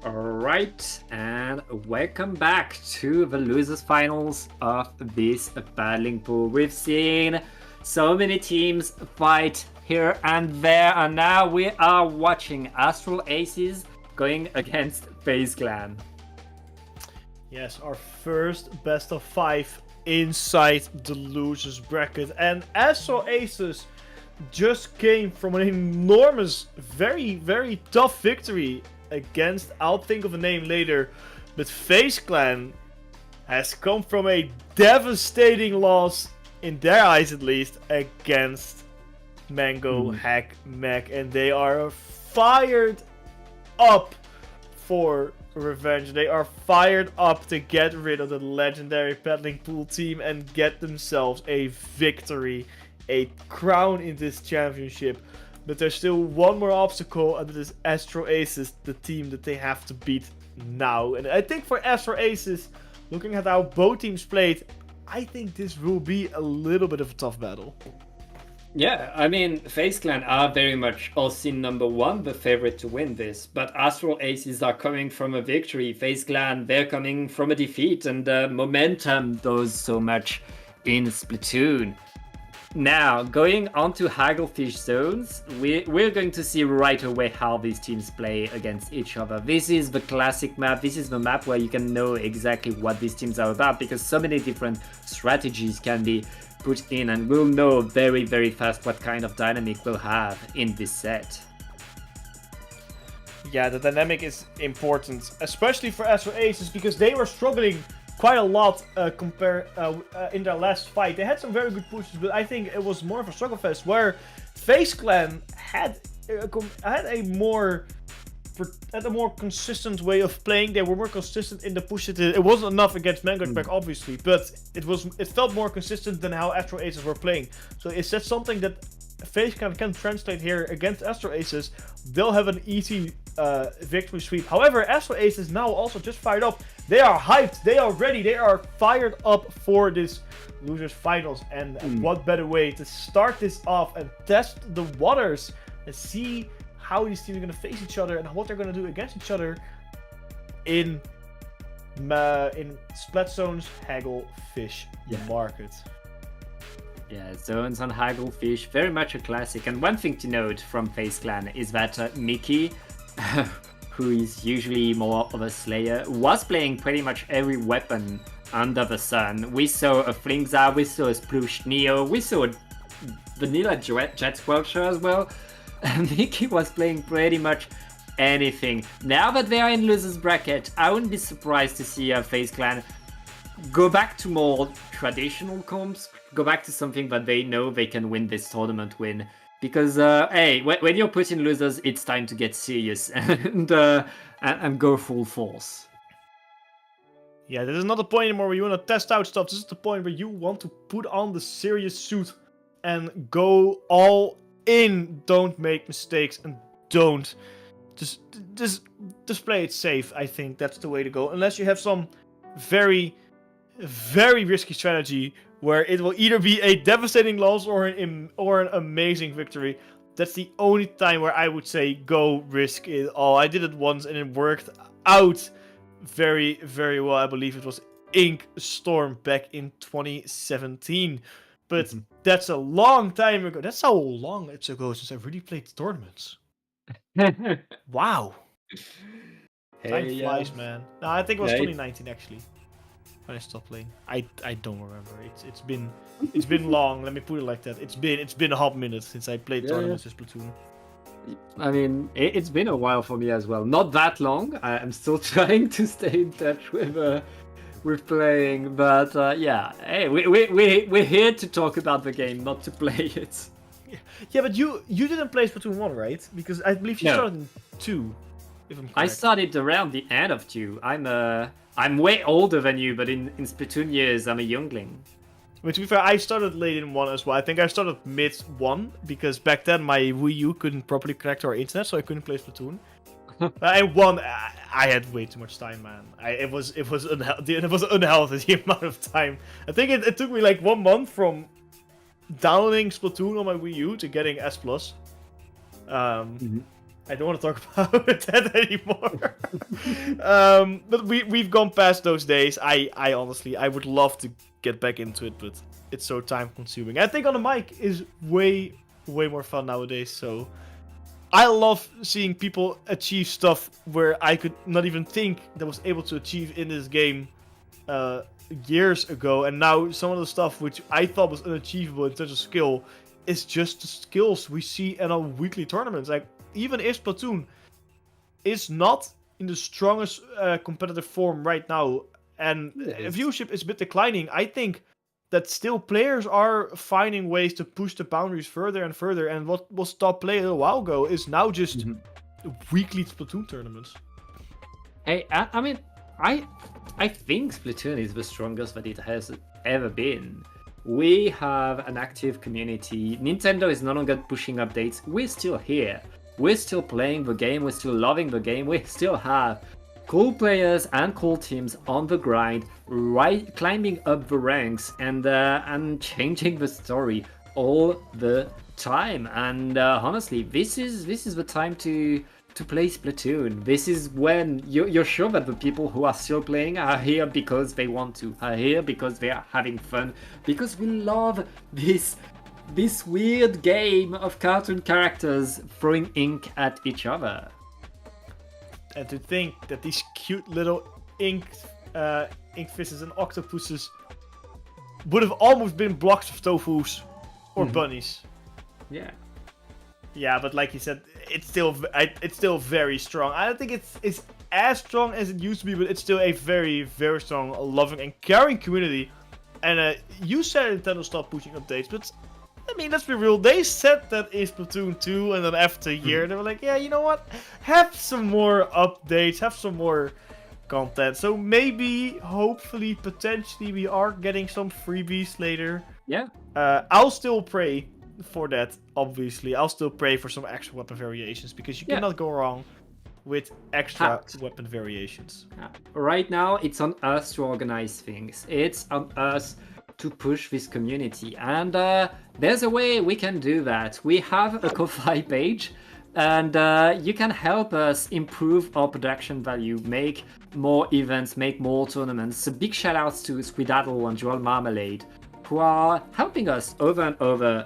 Alright, and welcome back to the losers finals of this battling pool. We've seen so many teams fight here and there, and now we are watching Astral Aces going against FaZe Clan. Yes, our first best of 5 inside the losers bracket. And Astral Aces just came from an enormous, very, very tough victory against, I'll think of a name later, but FaZe Clan has come from a devastating loss, in their eyes at least, against Mango Hack Mac, and they are fired up for revenge. They are fired up to get rid of the legendary battling pool team and get themselves a victory, a crown in this championship. But there's still one more obstacle, and that is Astral Aces, the team that they have to beat now. And I think for Astral Aces, looking at how both teams played, I think this will be a little bit of a tough battle. Yeah, I mean, FaZe Clan are very much Austin #1, the favorite to win this. But Astral Aces are coming from a victory. FaZe Clan, they're coming from a defeat, and momentum does so much in Splatoon. Now, going on to Hagglefish zones, we're going to see right away how these teams play against each other. This is the classic map. This is the map where you can know exactly what these teams are about, because so many different strategies can be put in, and we'll know very, very fast what kind of dynamic we'll have in this set. Yeah, the dynamic is important, especially for Astral Aces, because they were struggling quite a lot in their last fight. They had some very good pushes, but I think it was more of a struggle fest where FaZe Clan had a more consistent way of playing. They were more consistent in the push. It wasn't enough against Mangok obviously, but it felt more consistent than how Astro Aces were playing. So is that something that FaZe Clan can translate here against Astro Aces? They'll have an easy victory sweep. However, Astro Aces now also just fired up. They are hyped. They are ready. They are fired up for this losers finals. And what better way to start this off and test the waters and see how these teams are going to face each other and what they're going to do against each other in Splatzone's Hagglefish Market. Yeah, Zones on Hagglefish, very much a classic. And one thing to note from FaZe Clan is that Mickey, who is usually more of a slayer, was playing pretty much every weapon under the sun. We saw a Flingza, we saw a Sploosh Neo, we saw a vanilla Jet Squelcher as well. Mickey was playing pretty much anything. Now that they are in losers bracket, I wouldn't be surprised to see FaZe Clan go back to more traditional comps, go back to something that they know they can win this tournament with. Because, hey, when you're put in losers, it's time to get serious and go full force. Yeah, this is not the point anymore where you want to test out stuff. This is the point where you want to put on the serious suit and go all in. Don't make mistakes and don't. Just play it safe. I think that's the way to go. Unless you have some very, very risky strategy where it will either be a devastating loss or an amazing victory. That's the only time where I would say go risk it all. I did it once and it worked out very, very well. I believe it was Ink Storm back in 2017. But that's a long time ago. That's how long it's ago since I really played tournaments. Wow. Time flies, man. No, I think it was 2019 actually. When I stopped playing. I don't remember. It's been long, let me put it like that. It's been a hot minute since I played tournaments with Splatoon. I mean, it's been a while for me as well. Not that long. I'm still trying to stay in touch with playing, but yeah. Hey, we're here to talk about the game, not to play it. Yeah, but you didn't play Splatoon 1, right? Because I believe you started in 2. If I'm correct. I started around the end of 2. I'm way older than you, but in Splatoon years, I'm a youngling. I mean, to be fair, I started late in 1 as well. I think I started mid 1, because back then my Wii U couldn't properly connect to our internet, so I couldn't play Splatoon. And 1, I had way too much time, man. It was unhealthy the amount of time. I think it took me like 1 month from downloading Splatoon on my Wii U to getting S+. I don't want to talk about that anymore. But we've gone past those days. I honestly, I would love to get back into it, but it's so time consuming. I think on the mic is way more fun nowadays, so I love seeing people achieve stuff where I could not even think that was able to achieve in this game years ago, and now some of the stuff which I thought was unachievable in terms of skill is just the skills we see in our weekly tournaments. Like, even if Splatoon is not in the strongest competitive form right now, and viewership is a bit declining, I think that still players are finding ways to push the boundaries further and further, and what was top play a little while ago is now just weekly Splatoon tournaments. Hey, I mean, I think Splatoon is the strongest that it has ever been. We have an active community. Nintendo is no longer pushing updates. We're still here. We're still playing the game. We're still loving the game. We still have cool players and cool teams on the grind, right, climbing up the ranks and changing the story all the time. And honestly, this is the time to play Splatoon. This is when you're sure that the people who are still playing are here because they want to, are here because they are having fun, because we love this weird game of cartoon characters throwing ink at each other. And to think that these cute little ink fishes and octopuses would have almost been blocks of tofus or bunnies. Yeah. Yeah, but like you said, it's still very strong. I don't think it's as strong as it used to be, but it's still a very, very strong, loving, and caring community. And you said Nintendo stopped pushing updates, but I mean, let's be real. They said that in Splatoon 2, and then after a year, they were like, yeah, you know what? Have some more updates, have some more content. So maybe, hopefully, potentially, we are getting some freebies later. Yeah. I'll still pray for that, obviously. I'll still pray for some extra weapon variations, because you Yeah. cannot go wrong with extra Fact. weapon variations. Right now, it's on us to organize things. It's on us to push this community. And there's a way we can do that. We have a Ko-Fi page, and you can help us improve our production value, make more events, make more tournaments. So big shout outs to Squidaddle and Joel Marmalade, who are helping us over and over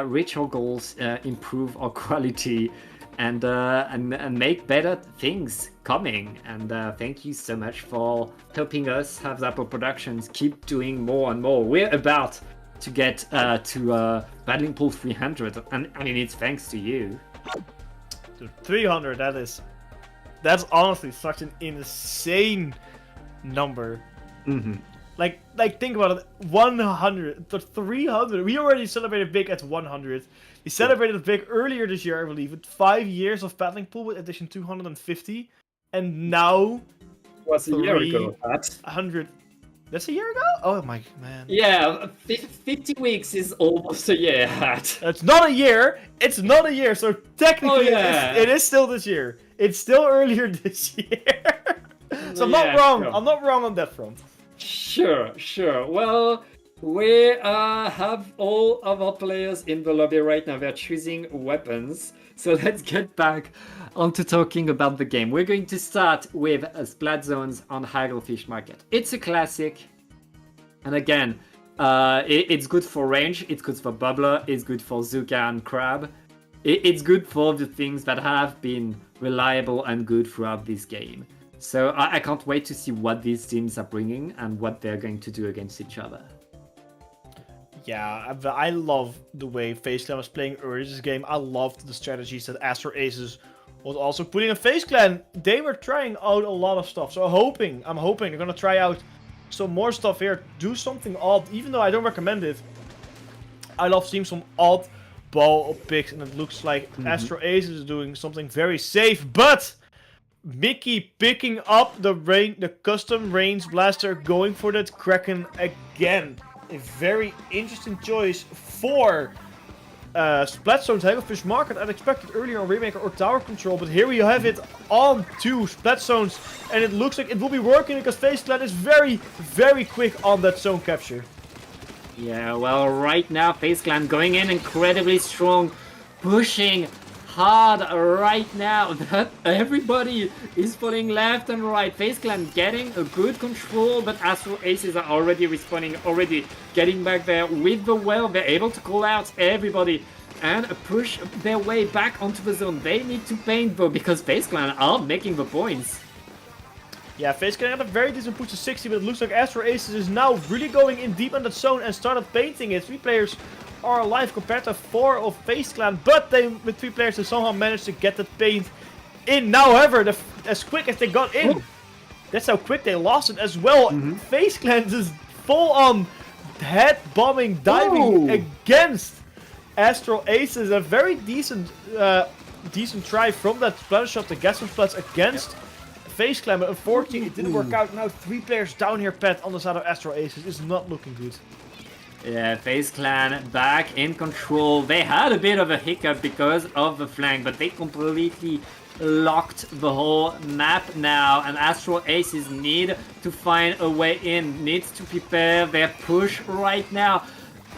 reach our goals, improve our quality, and make better things coming. And thank you so much for helping us have Zappo Productions keep doing more and more. We're about to get to Battling Pool 300, and I mean, it's thanks to you. Dude, 300, that's honestly such an insane number. Mm-hmm. Like think about it, 100 to 300. We already celebrated big at 100. We celebrated big earlier this year, I believe, with 5 years of Battling Pool with edition 250, and now Was a year ago, Pat. 100. That's a year ago? Oh my man. Yeah, 50 weeks is almost a year, Pat. It's not a year. It's not a year. So technically, it is still this year. It's still earlier this year. So I'm not wrong. Sure. I'm not wrong on that front. Sure. Well, we have all of our players in the lobby right now. They're choosing weapons. So let's get back onto talking about the game. We're going to start with Splat Zones on Hagglefish Market. It's a classic. And again, it's good for range, it's good for Bubbler, it's good for Zuka and Crab. It's good for the things that have been reliable and good throughout this game. So I can't wait to see what these teams are bringing and what they're going to do against each other. Yeah, I love the way FaZe Clan was playing earlier this game. I loved the strategies that Astro Aces was also putting in FaZe Clan. They were trying out a lot of stuff. So I'm hoping they're gonna try out some more stuff here. Do something odd, even though I don't recommend it. I love seeing some odd ball picks, and it looks like Astro Aces is doing something very safe, but Mickey picking up the custom range blaster, going for that Kraken again. A very interesting choice for Splat Zones Hagglefish Market. I'd expected earlier on Remaker or Tower Control, but here we have it on two Splat Zones, and it looks like it will be working because FaZe Clan is very, very quick on that zone capture. Yeah, well, right now, FaZe Clan going in incredibly strong, pushing hard right now. That everybody is falling left and right. FaZe Clan getting a good control, but Astro Aces are already responding, already getting back there with the well. They're able to call out everybody and push their way back onto the zone. They need to paint though, because FaZe Clan are making the points. Yeah, FaZe Clan had a very decent push to 60, but it looks like Astro Aces is now really going in deep on that zone and started painting it. 3 players are alive compared to 4 of FaZe Clan, but with 3 players they somehow managed to get that paint in. Now, however, as quick as they got in, that's how quick they lost it as well. FaZe Clan just full on head bombing, diving against Astro Aces. A very decent try from that splatter shot to get some splats against FaZe Clan, but unfortunately it didn't work out. Now 3 players down here, Pat, on the side of Astro Aces. It's not looking good. Yeah, FaZe Clan back in control. They had a bit of a hiccup because of the flank, but they completely locked the whole map now, and Astro Aces need to find a way in, needs to prepare their push right now.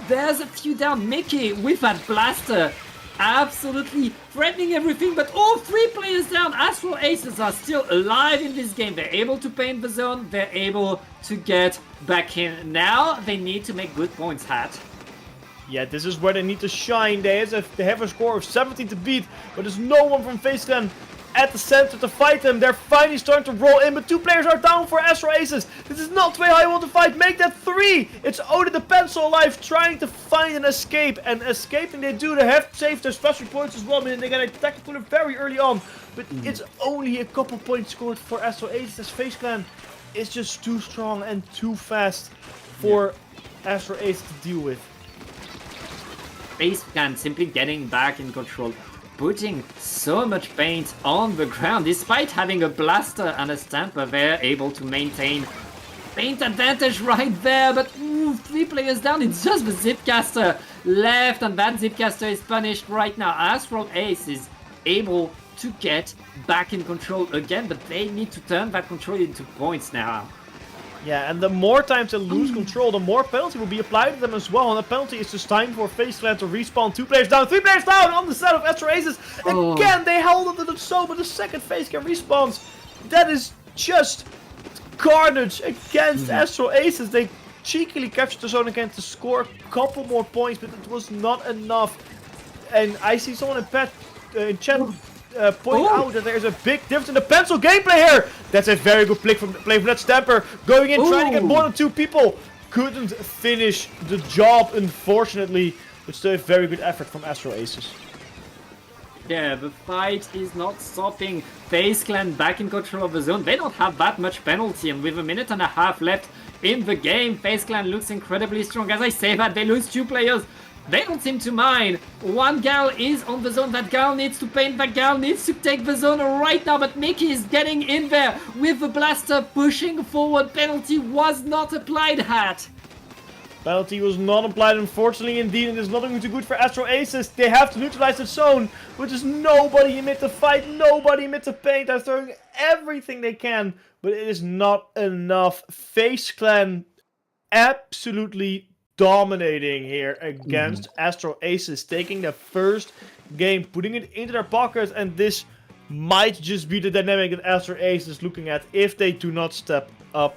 There's a few down. Mickey with that blaster, absolutely threatening everything, but all 3 players down. Astro Aces are still alive in this game. They're able to paint the zone, they're able to get back in. Now they need to make good points, Hat. Yeah, this is where they need to shine. They have a score of 17 to beat, but there's no one from FaZe Clan at the center to fight them. They're finally starting to roll in, but 2 players are down for Astro Aces. This is not the way I want to fight. Make that 3. It's Oda the Pencil alive, trying to find an escape, and escaping they do. They have saved their special points as well, meaning they get a tactical very early on, but it's only a couple points scored for Astro Aces, as FaZe Clan is just too strong and too fast for Astro Aces to deal with. FaZe Clan simply getting back in control, putting so much paint on the ground. Despite having a blaster and a stamper, they're able to maintain paint advantage right there, but 3 players down. It's just the Zipcaster left, and that Zipcaster is punished right now. Astral Ace is able to get back in control again, but they need to turn that control into points now. Yeah, and the more times they lose control, the more penalty will be applied to them as well. And the penalty is just time for FaZe Clan to respawn. 2 players down, 3 players down on the side of Astral Aces. Again, they held onto the zone, but the second FaZe Clan respawns. That is just carnage against Astral Aces. They cheekily captured the zone again to score a couple more points, but it was not enough. And I see someone in chat point out that there's a big difference in the pencil gameplay here. That's a very good play from that Stamper. Going in, trying to get more than 2 people. Couldn't finish the job, unfortunately. But still a very good effort from Astral Aces. Yeah, the fight is not stopping. FaZe Clan back in control of the zone. They don't have that much penalty, and with a minute and a half left in the game, FaZe Clan looks incredibly strong. As I say that, they lose 2 players. They don't seem to mind. 1 gal is on the zone. That gal needs to paint. That gal needs to take the zone right now. But Mickey is getting in there with the blaster pushing forward. Penalty was not applied, Hat. Penalty was not applied, unfortunately, indeed. And it's not going to be good for Astral Aces. They have to neutralize the zone, which is nobody amid the fight, nobody amid the paint. They're throwing everything they can, but it is not enough. FaZe Clan absolutely dominating here against Astral Aces, taking the first game, putting it into their pockets, and this might just be the dynamic that Astral Aces is looking at if they do not step up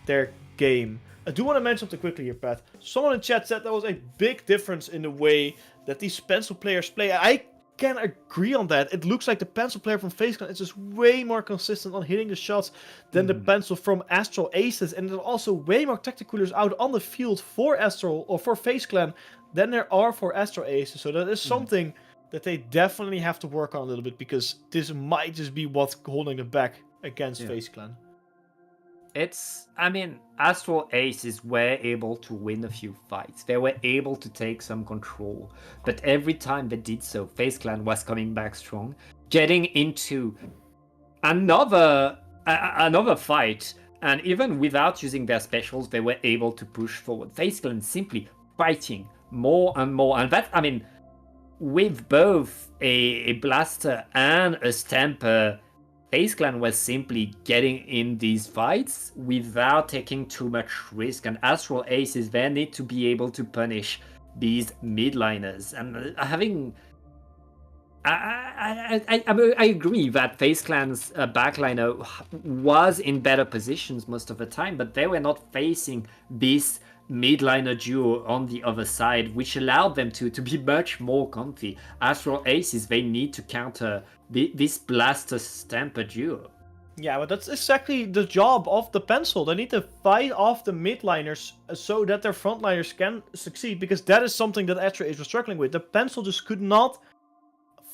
their game. I do want to mention something quickly here, Pat. Someone in chat said there was a big difference in the way that these pencil players play. I can agree on that. It looks like the pencil player from FaZe Clan is just way more consistent on hitting the shots than the pencil from Astral Aces. And there's also way more tacticoolers out on the field for Astral or for FaZe Clan than there are for Astral Aces. So that is something that they definitely have to work on a little bit, because this might just be what's holding them back against FaZe Clan. I mean, Astral Aces were able to win a few fights. They were able to take some control. But every time they did so, FaZe Clan was coming back strong, getting into another fight. And even without using their specials, they were able to push forward. FaZe Clan simply fighting more and more. And that, I mean, with both a blaster and a stamper, FaZe Clan was simply getting in these fights without taking too much risk, and Astral Aces then need to be able to punish these midliners. And I agree that FaZe Clan's backliner was in better positions most of the time, but they were not facing this midliner duo on the other side, which allowed them to be much more comfy. Astral Aces, they need to counter this blaster stamper duo. Yeah, but that's exactly the job of the pencil. They need to fight off the midliners so that their frontliners can succeed, because that is something that Astral Aces was struggling with. The pencil just could not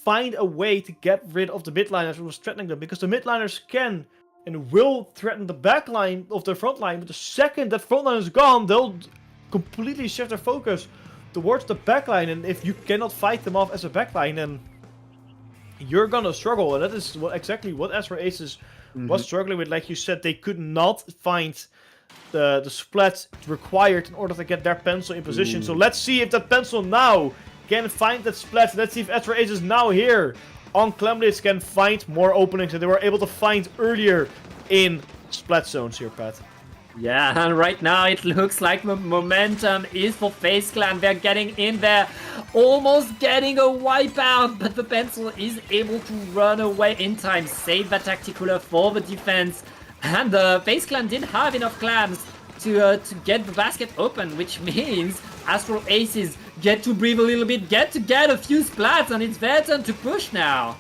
find a way to get rid of the midliners who was threatening them, because the midliners can and will threaten the backline of their frontline, but the second that frontline is gone, they'll completely shift their focus towards the backline, and if you cannot fight them off as a backline, then you're gonna struggle, and that is exactly what Astral Aces was struggling with. Like you said, they could not find the splat required in order to get their pencil in position. So let's see if that pencil now can find that splat. Let's see if Astral Aces now here on Clemblitz can find more openings that they were able to find earlier in splat zones here, Pat. Yeah, and right now it looks like the momentum is for FaZe Clan. They're getting in there, almost getting a wipeout, but the pencil is able to run away in time, save that tacticular for the defense. And FaZe Clan didn't have enough clams to get the basket open, which means Astral Aces get to breathe a little bit, get a few splats, and it's their turn to push now.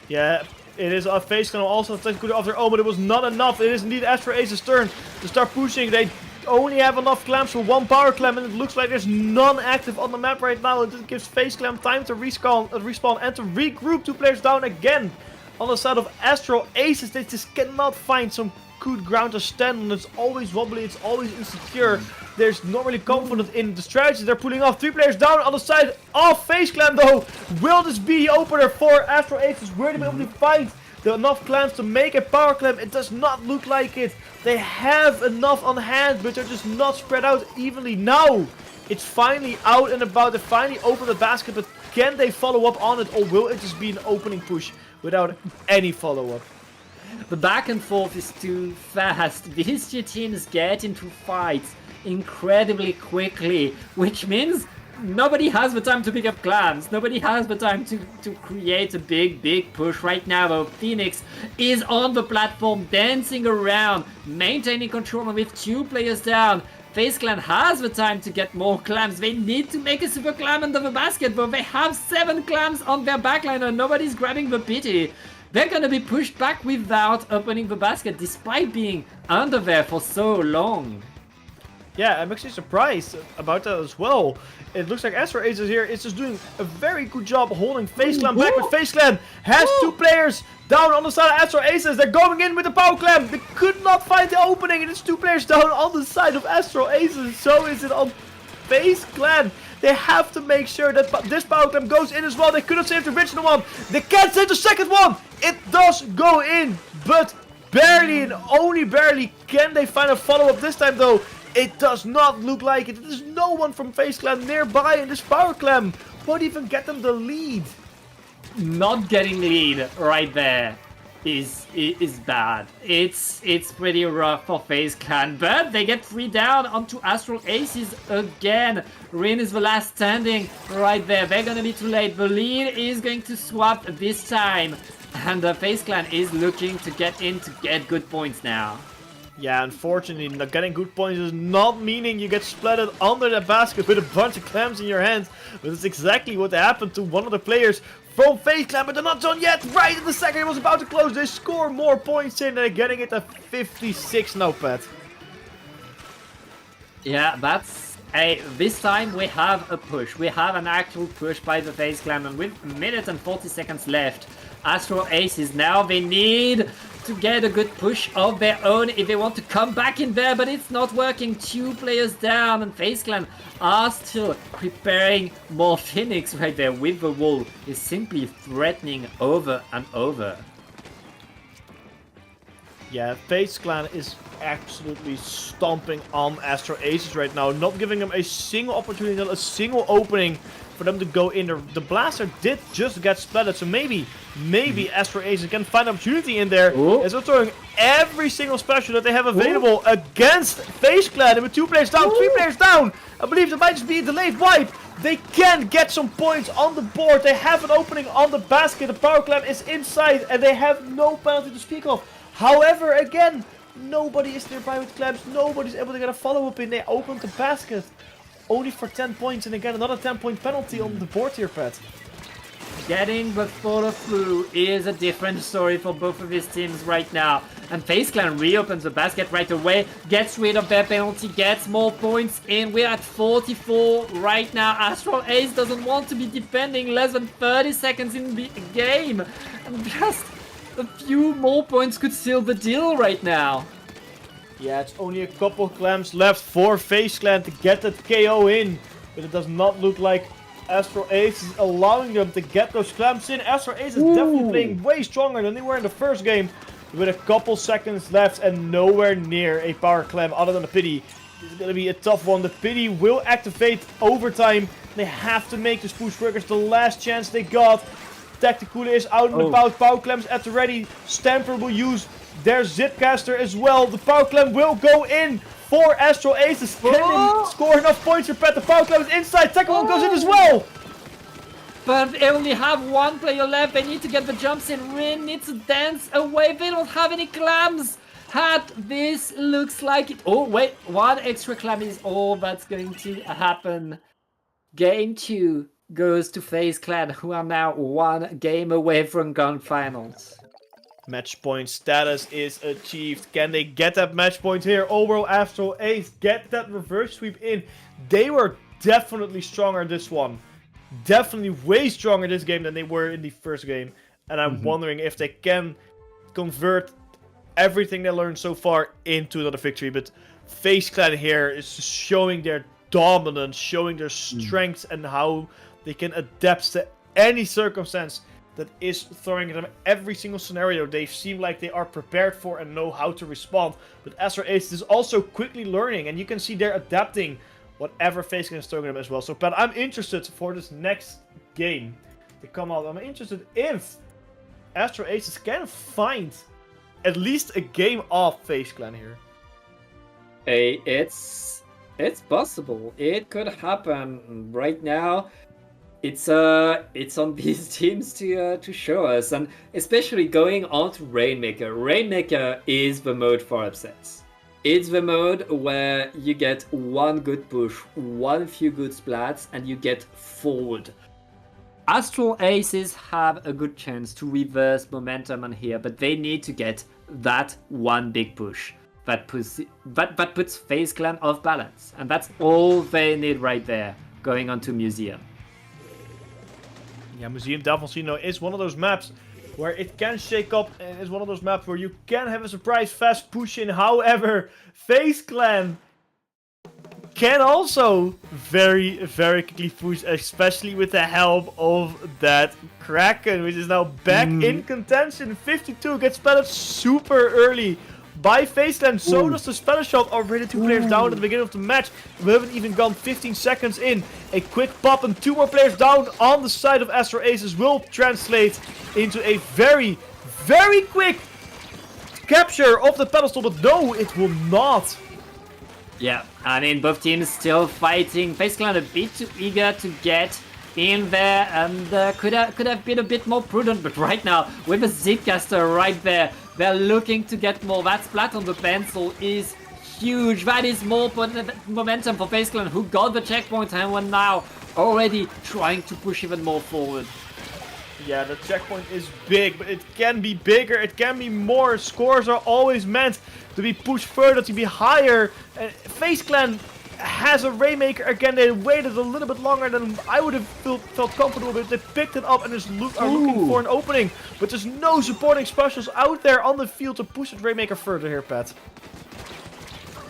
Yeah, it is a FaZe Clan also technically of their own, but it was not enough. It is indeed Astral Aces' turn to start pushing. They only have enough clams for 1 power clam, and it looks like there's none active on the map right now. It gives FaZe Clan time to respawn and to regroup. 2 players down again On the side of Astral Aces, they just cannot find some good ground to stand on. It's always wobbly, it's always insecure. There's not really confidence in the strategy. They're pulling off 3 players down on the side of FaZe Clan though. Will this be the opener for Astral Aces? Will they be able to find enough clams to make a power clam? It does not look like it. They have enough on hand, but they're just not spread out evenly. Now, it's finally out and about. They finally open the basket, but can they follow up on it, or will it just be an opening push without any follow-up? The back and forth is too fast. These two teams get into fights incredibly quickly, which means nobody has the time to pick up clams. Nobody has the time to create a big push. Right now though, Phoenix is on the platform dancing around, maintaining control, and with 2 players down, FaZe Clan has the time to get more clams. They need to make a super clam under the basket, but they have 7 clams on their backline and nobody's grabbing the pity. They're gonna be pushed back without opening the basket, despite being under there for so long. Yeah, I'm actually surprised about that as well. It looks like Astral Aces here is just doing a very good job holding FaZe Clan back, but FaZe Clan has 2 players down on the side of Astral Aces. They're going in with the power clam. They could not find the opening, and it's 2 players down on the side of Astral Aces. So is it on FaZe Clan. They have to make sure that this power clam goes in as well. They could have saved the original one. They can't save the second one. It does go in, but barely and only barely. Can they find a follow-up this time though? It does not look like it. There's no one from FaZe Clan nearby in this power clam. Won't even get them the lead. Not getting lead right there is bad. It's pretty rough for FaZe Clan, but they get 3 down onto Astral Aces again. Rin is the last standing right there. They're gonna be too late. The lead is going to swap this time, and the FaZe Clan is looking to get in to get good points now. Yeah, unfortunately, not getting good points is not meaning you get splattered under the basket with a bunch of clams in your hands. But it's exactly what happened to one of the players from FaZe Clan, but they're not done yet. Right in the second it was about to close, they score more points in. They're getting it at 56 now, Pat. Yeah, that's this time we have a push. We have an actual push by the FaZe Clan, and with a minute and 40 seconds left, Astral Aces now they need to get a good push of their own if they want to come back in there, but it's not working. 2 players down, and FaZe Clan are still preparing more. Phoenix right there with the wall is simply threatening over and over. Yeah, FaZe Clan is absolutely stomping on Astral Aces right now, not giving them a single opportunity, not a single opening for them to go in there. The blaster did just get splattered, so maybe Astral Aces can find an opportunity in there. As they're throwing every single special that they have available against FaZe Clan. And with 2 players down, 3 players down, I believe there might just be a delayed wipe. They can get some points on the board. They have an opening on the basket. The power clam is inside, and they have no penalty to speak of. However, again, nobody is nearby with clams. Nobody's able to get a follow-up in. They opened the basket only for 10 points, and again another 10-point penalty on the board here, Pat. Getting before the flu is a different story for both of these teams right now. And FaZe Clan reopens the basket right away, gets rid of their penalty, gets more points in. We're at 44 right now. Astral Ace doesn't want to be defending less than 30 seconds in the game. And just a few more points could seal the deal right now. Yeah, it's only a couple clams left for FaZe Clan to get that KO in. But it does not look like Astral Ace is allowing them to get those clams in. Astral Ace is definitely playing way stronger than they were in the first game. With a couple seconds left and nowhere near a power clam other than the pity. This is going to be a tough one. The pity will activate overtime. They have to make this push work. It's the last chance they got. Tactical is out and about. Power clams at the ready. Stamper will use their Zipcaster as well. The power clam will go in for Astral Aces. Can they score enough points for Pat? The power clam is inside. Second one goes in as well. But they only have 1 player left. They need to get the jumps in. Rin needs to dance away. They don't have any clams. This looks like it. Oh, wait. 1 extra clam is all that's going to happen. Game 2 goes to FaZe Clan, who are now 1 game away from Gun Finals. Match point status is achieved. Can they get that match point here? Or will Astral Ace get that reverse sweep in? They were definitely stronger this one. Definitely way stronger this game than they were in the first game. and I'm wondering if they can convert everything they learned so far into another victory. But FaZe Clan here is showing their dominance, showing their strength, and how they can adapt to any circumstance that is throwing at them. Every single scenario they seem like they are prepared for and know how to respond. But Astro Ace is also quickly learning, and you can see they're adapting whatever FaZe Clan is throwing at them as well. So, Pat, I'm interested for this next game to come out. I'm interested if Astro Aces can find at least a game off FaZe Clan here. Hey, it's possible. It could happen right now. It's on these teams to show us, and especially going on to Rainmaker. Rainmaker is the mode for upsets. It's the mode where you get one good push, one few good splats, and you get forward. Astral Aces have a good chance to reverse momentum on here, but they need to get that one big push that puts FaZe Clan off balance, and that's all they need right there. Going on to Museum. Yeah, Museum Delfonsino is one of those maps where it can shake up, and it's one of those maps where you can have a surprise fast push in. However, FaZe Clan can also very, very quickly push, especially with the help of that Kraken, which is now back in contention. 52 gets spotted super early by FaZe Clan. So does the Spanish shot, already 2 players down at the beginning of the match. We haven't even gone 15 seconds in. A quick pop and 2 more players down on the side of Astro Aces will translate into a very, very quick capture of the pedestal, but no, it will not. Yeah, I mean, both teams still fighting. FaZe Clan a bit too eager to get in there, and could have been a bit more prudent, but right now, with a Zipcaster right there, they're looking to get more. That splat on the pencil is huge. That is more momentum for FaZe Clan, who got the checkpoint and were now already trying to push even more forward. Yeah, the checkpoint is big, but it can be bigger, it can be more. Scores are always meant to be pushed further, to be higher. FaZe Clan has a Rainmaker again. They waited a little bit longer than I would have felt comfortable with. They picked it up and are looking for an opening. But there's no supporting specials out there on the field to push that Rainmaker further here, Pat.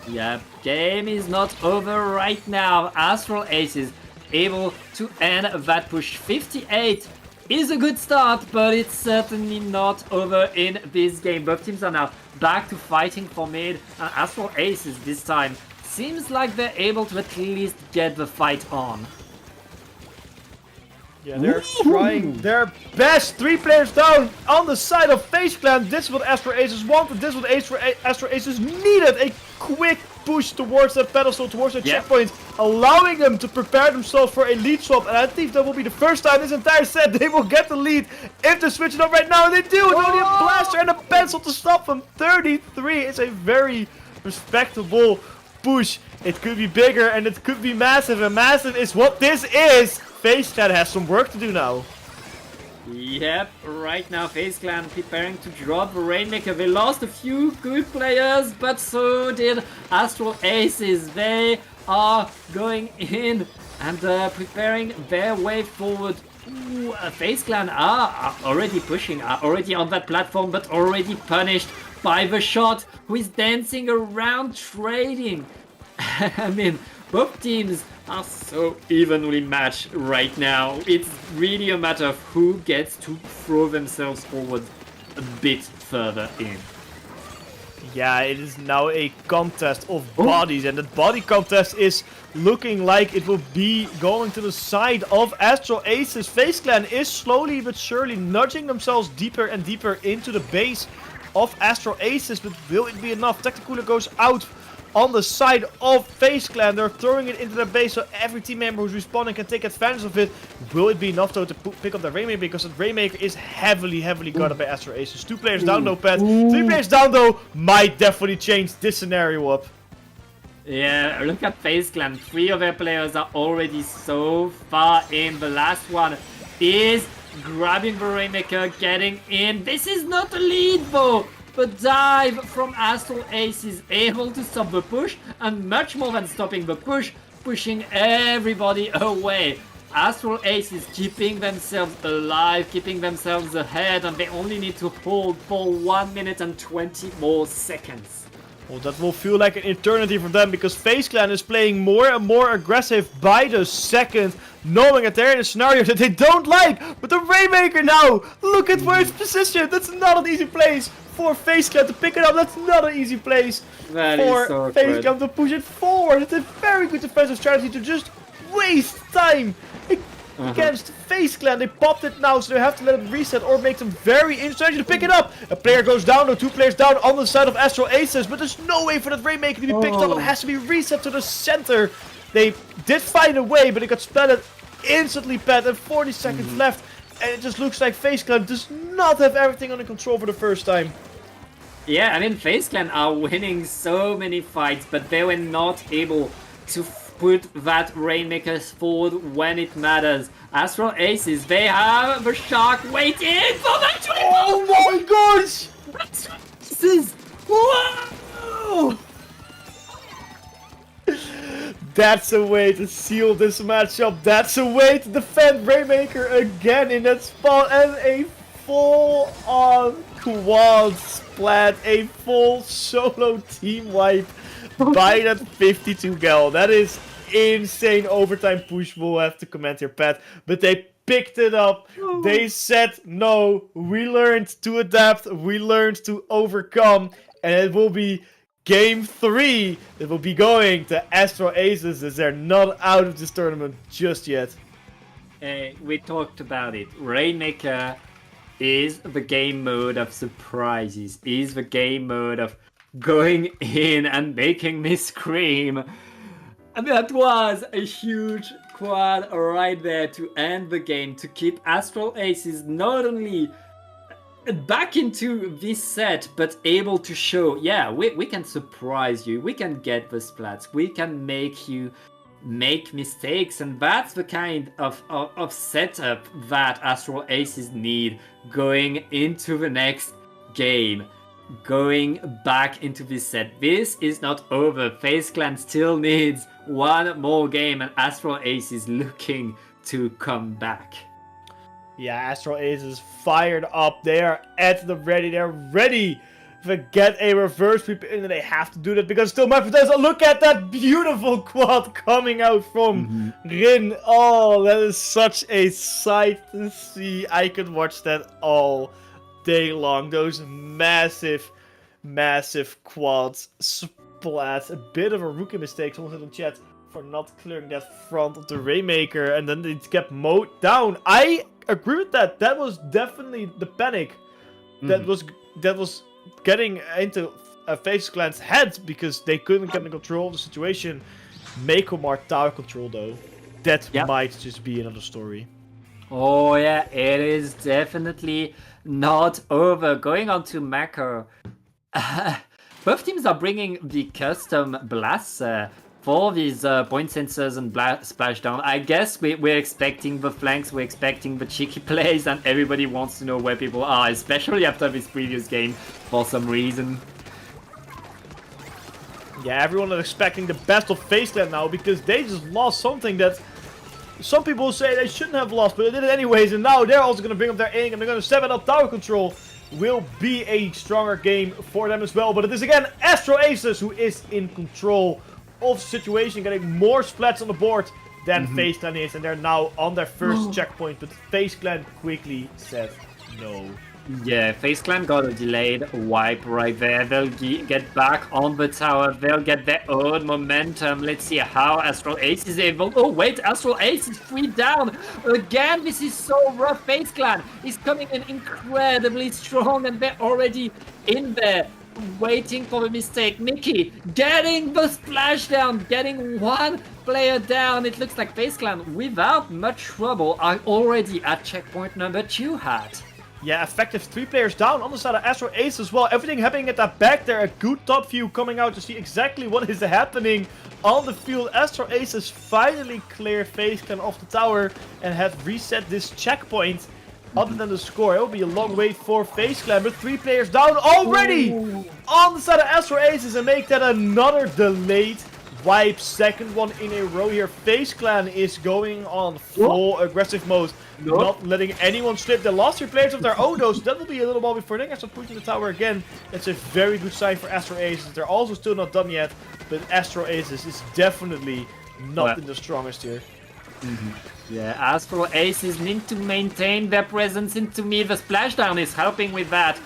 Yeah, game is not over right now. Astral Aces able to end that push. 58 is a good start, but it's certainly not over in this game. Both teams are now back to fighting for mid. Astral Aces this time seems like they're able to at least get the fight on. Yeah, they're trying their best. 3 players down on the side of FaZe Clan. This is what Astro Aces wanted. This is what Astro Aces needed. A quick push towards that pedestal, towards the checkpoint, allowing them to prepare themselves for a lead swap. And I think that will be the first time this entire set they will get the lead if they switch it up right now. And they do. It's only a blaster and a pencil to stop them. 33. It's a very respectable push. It could be bigger and it could be massive. And massive is what this is. FaZe Clan has some work to do now. Yep, right now FaZe Clan preparing to drop Rainmaker. They lost a few good players, but so did Astral Aces. They are going in and preparing their way forward. Ooh, FaZe Clan are already pushing, are already on that platform, but already punished by the shot, who is dancing around trading. I mean, both teams are so evenly matched right now. It's really a matter of who gets to throw themselves forward a bit further in. Yeah, it is now a contest of bodies, and that body contest is looking like it will be going to the side of Astral Aces. FaZe Clan is slowly but surely nudging themselves deeper and deeper into the base of Astral Aces, but will it be enough? Tacticooler goes out on the side of FaZe Clan. They're throwing it into their base so every team member who's respawning can take advantage of it. Will it be enough though to pick up the Rainmaker? Because the Rainmaker is heavily guarded by Astro Aces. 2 players down though, Pat. 3 players down though might definitely change this scenario up. Yeah, look at FaZe Clan. 3 of their players are already so far in. The last one is grabbing the Rainmaker, getting in. This is not a lead though. The dive from Astral Ace is able to stop the push, and much more than stopping the push, pushing everybody away. Astral Ace is keeping themselves alive, keeping themselves ahead, and they only need to hold for 1 minute and 20 more seconds. Well, that will feel like an eternity for them because FaZe Clan is playing more and more aggressive by the second, knowing that they're in a scenario that they don't like. But the Rainmaker now, look at where it's positioned. That's not an easy place for FaZe Clan to pick it up. That's not an easy place for FaZe Clan to push it forward. It's a very good defensive strategy to just waste time against FaZe Clan. They popped it now, so they have to let it reset or make them very interesting to pick it up. A player goes down, or 2 players down on the side of Astral Aces, but there's no way for that Rainmaker to be picked up. It has to be reset to the center. They did find a way, but it got splatted instantly, Pat, and 40 seconds left. And it just looks like FaZe Clan does not have everything under control for the first time. Yeah, I mean, FaZe Clan are winning so many fights, but they were not able to put that Rainmaker forward when it matters. Astral Aces, they have the Shark waiting for the triple! Oh my gosh! Aces! Wow! That's a way to seal this matchup. That's a way to defend Rainmaker again in that spot. And a full-on quad splat. A full solo team wipe by that 52 gal. That is insane overtime push, we'll have to comment here, Pat. But they picked it up. They said no. We learned to adapt. We learned to overcome. And it will be Game 3 that will be going to Astral Aces as they're not out of this tournament just yet. We talked about it. Rainmaker is the game mode of surprises. Is the game mode of going in and making me scream. And that was a huge quad right there to end the game, to keep Astral Aces not only back into this set, but able to show, yeah, we can surprise you, we can get the splats, we can make you make mistakes, and that's the kind of setup that Astral Aces need going into the next game. Going back into this set. This is not over. FaZe Clan still needs one more game, and Astral Ace is looking to come back. Yeah, Astral Ace is fired up. They are at the ready. They're ready to get a reverse sweep in, and they have to do that because still my potential. Look at that beautiful quad coming out from Rin. Oh, that is such a sight to see. I could watch that all day long. Those massive quads splat. A bit of a rookie mistake. Someone said in chat for not clearing that front of the Rainmaker, and then they kept mowed down. I agree with that. That was definitely the panic that was getting into FaZe Clan's head because they couldn't get in control of the situation. Make Omar tower control though. That might just be another story. Oh yeah, it is definitely not over. Going on to Mako. Both teams are bringing the custom blasts for these point sensors and splashdown. I guess we're expecting the flanks, we're expecting the cheeky plays, and everybody wants to know where people are, especially after this previous game for some reason. Yeah, everyone is expecting the best of FaZe Clan now because they just lost something that some people say they shouldn't have lost, but they did it anyways, and now they're also going to bring up their aim and they're going to 7-up tower control. Will be a stronger game for them as well, but it is again Astral Aces who is in control of the situation, getting more splats on the board than FaZe Clan is, and they're now on their first checkpoint, but FaZe Clan quickly said no. Yeah, FaZe Clan got a delayed wipe right there. They'll get back on the tower. They'll get their own momentum. Let's see how Astral Ace is able... Oh, wait, Astral Ace is 3 down. Again, this is so rough. FaZe Clan is coming in incredibly strong, and they're already in there waiting for the mistake. Mickey getting the splashdown, getting one player down. It looks like FaZe Clan, without much trouble, are already at checkpoint number 2, Hat. Yeah, effective 3 players down on the side of Astral Ace as well. Everything happening at that back there. A good top view coming out to see exactly what is happening on the field. Astral Ace has finally cleared FaZe Clan off the tower and have reset this checkpoint. Other than the score, it will be a long wait for FaZe Clan, but 3 players down already on the side of Astral Aces and make that another delayed wipe, second one in a row here. FaZe Clan is going on full aggressive mode, not letting anyone slip. They lost 3 players of their own though, so that will be a little while before they can start pushing the tower again. That's a very good sign for Astro Aces. They're also still not done yet, but Astro Aces is definitely not in the strongest here. Yeah, Astral Aces need to maintain their presence into mid. The splashdown is helping with that.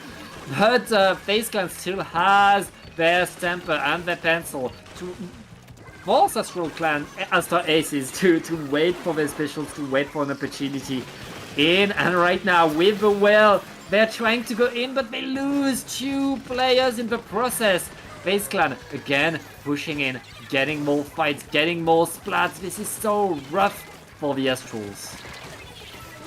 But FaZe Clan still has their Stamper and their Pencil to force Astral Aces to wait for their specials, to wait for an opportunity in. And right now with the well, they're trying to go in, but they lose 2 players in the process. FaZe Clan again pushing in, getting more fights, getting more splats. This is so rough for the Astrals.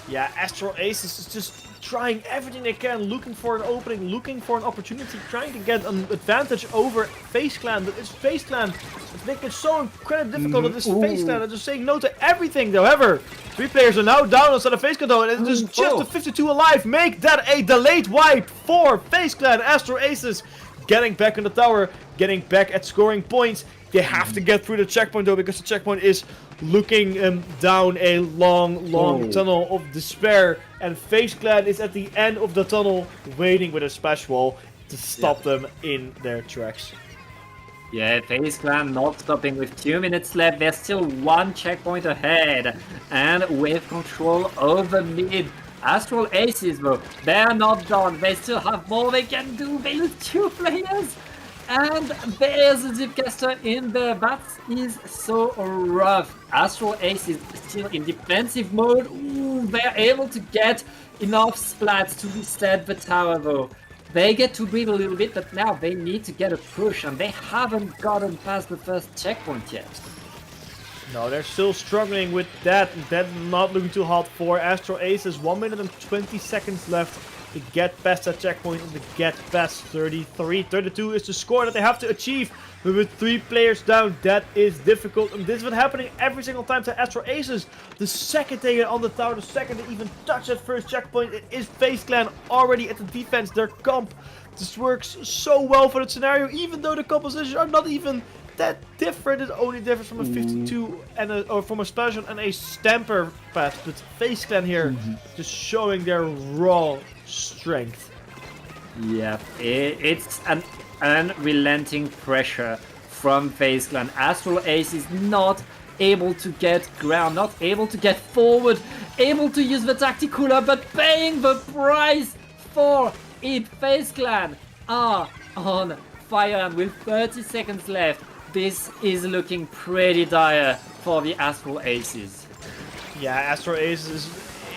Yeah, Astral Aces is just trying everything they can, looking for an opening, looking for an opportunity, trying to get an advantage over FaZe Clan. But it's FaZe Clan that's making it so incredibly difficult that this FaZe Clan are just saying no to everything. However, 3 players are now down instead of FaZe Clan though, and it's just the 52 alive. Make that a delayed wipe for FaZe Clan. Astral Aces getting back in the tower, getting back at scoring points. They have to get through the checkpoint though, because the checkpoint is looking down a long tunnel of despair, and FaZe Clan is at the end of the tunnel waiting with a splash wall to stop them in their tracks. Yeah, FaZe Clan not stopping with 2 minutes left. There's still 1 checkpoint ahead, and with control over mid. Astral Aces though, they're not done. They still have more they can do. They lose 2 players. And there's a Zipcaster in there. That is so rough. Astral Ace is still in defensive mode. Ooh, they're able to get enough splats to reset the tower though. They get to breathe a little bit, but now they need to get a push, and they haven't gotten past the first checkpoint yet. No, they're still struggling with that. That's not looking too hot for Astral Aces. 1 minute and 20 seconds left to get past that checkpoint and to get past 33. 32 is the score that they have to achieve. But with 3 players down, that is difficult. And this is what's happening every single time to Astral Aces. The second they get on the tower, the second they even touch that first checkpoint, it is FaZe Clan already at the defense. Their comp just works so well for that scenario, even though the compositions are not even that different. It only differs from a 52 and or from a special and a stamper path. But FaZe Clan here just showing their raw strength. Yeah, it's an unrelenting pressure from FaZe Clan. Astral Ace is not able to get ground, not able to get forward, able to use the tacticula, but paying the price for it. FaZe Clan are on fire, and with 30 seconds left, this is looking pretty dire for the Astral Aces. Yeah, Astral Aces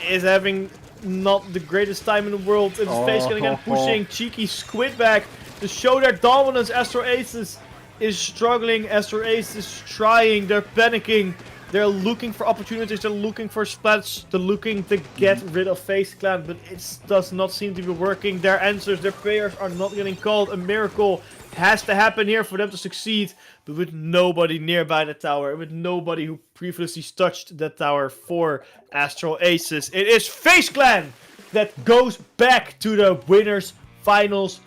is having not the greatest time in the world. It's FaZe Clan again pushing cheeky Squid back to show their dominance. Astral Aces is struggling. Astral Aces is trying. They're panicking. They're looking for opportunities. They're looking for splats. They're looking to get rid of FaZe Clan, but it does not seem to be working. Their answers, their prayers are not getting called. A miracle has to happen here for them to succeed, but with nobody nearby the tower, with nobody who previously touched that tower for Astral Aces, it is FaZe Clan that goes back to the winners finals,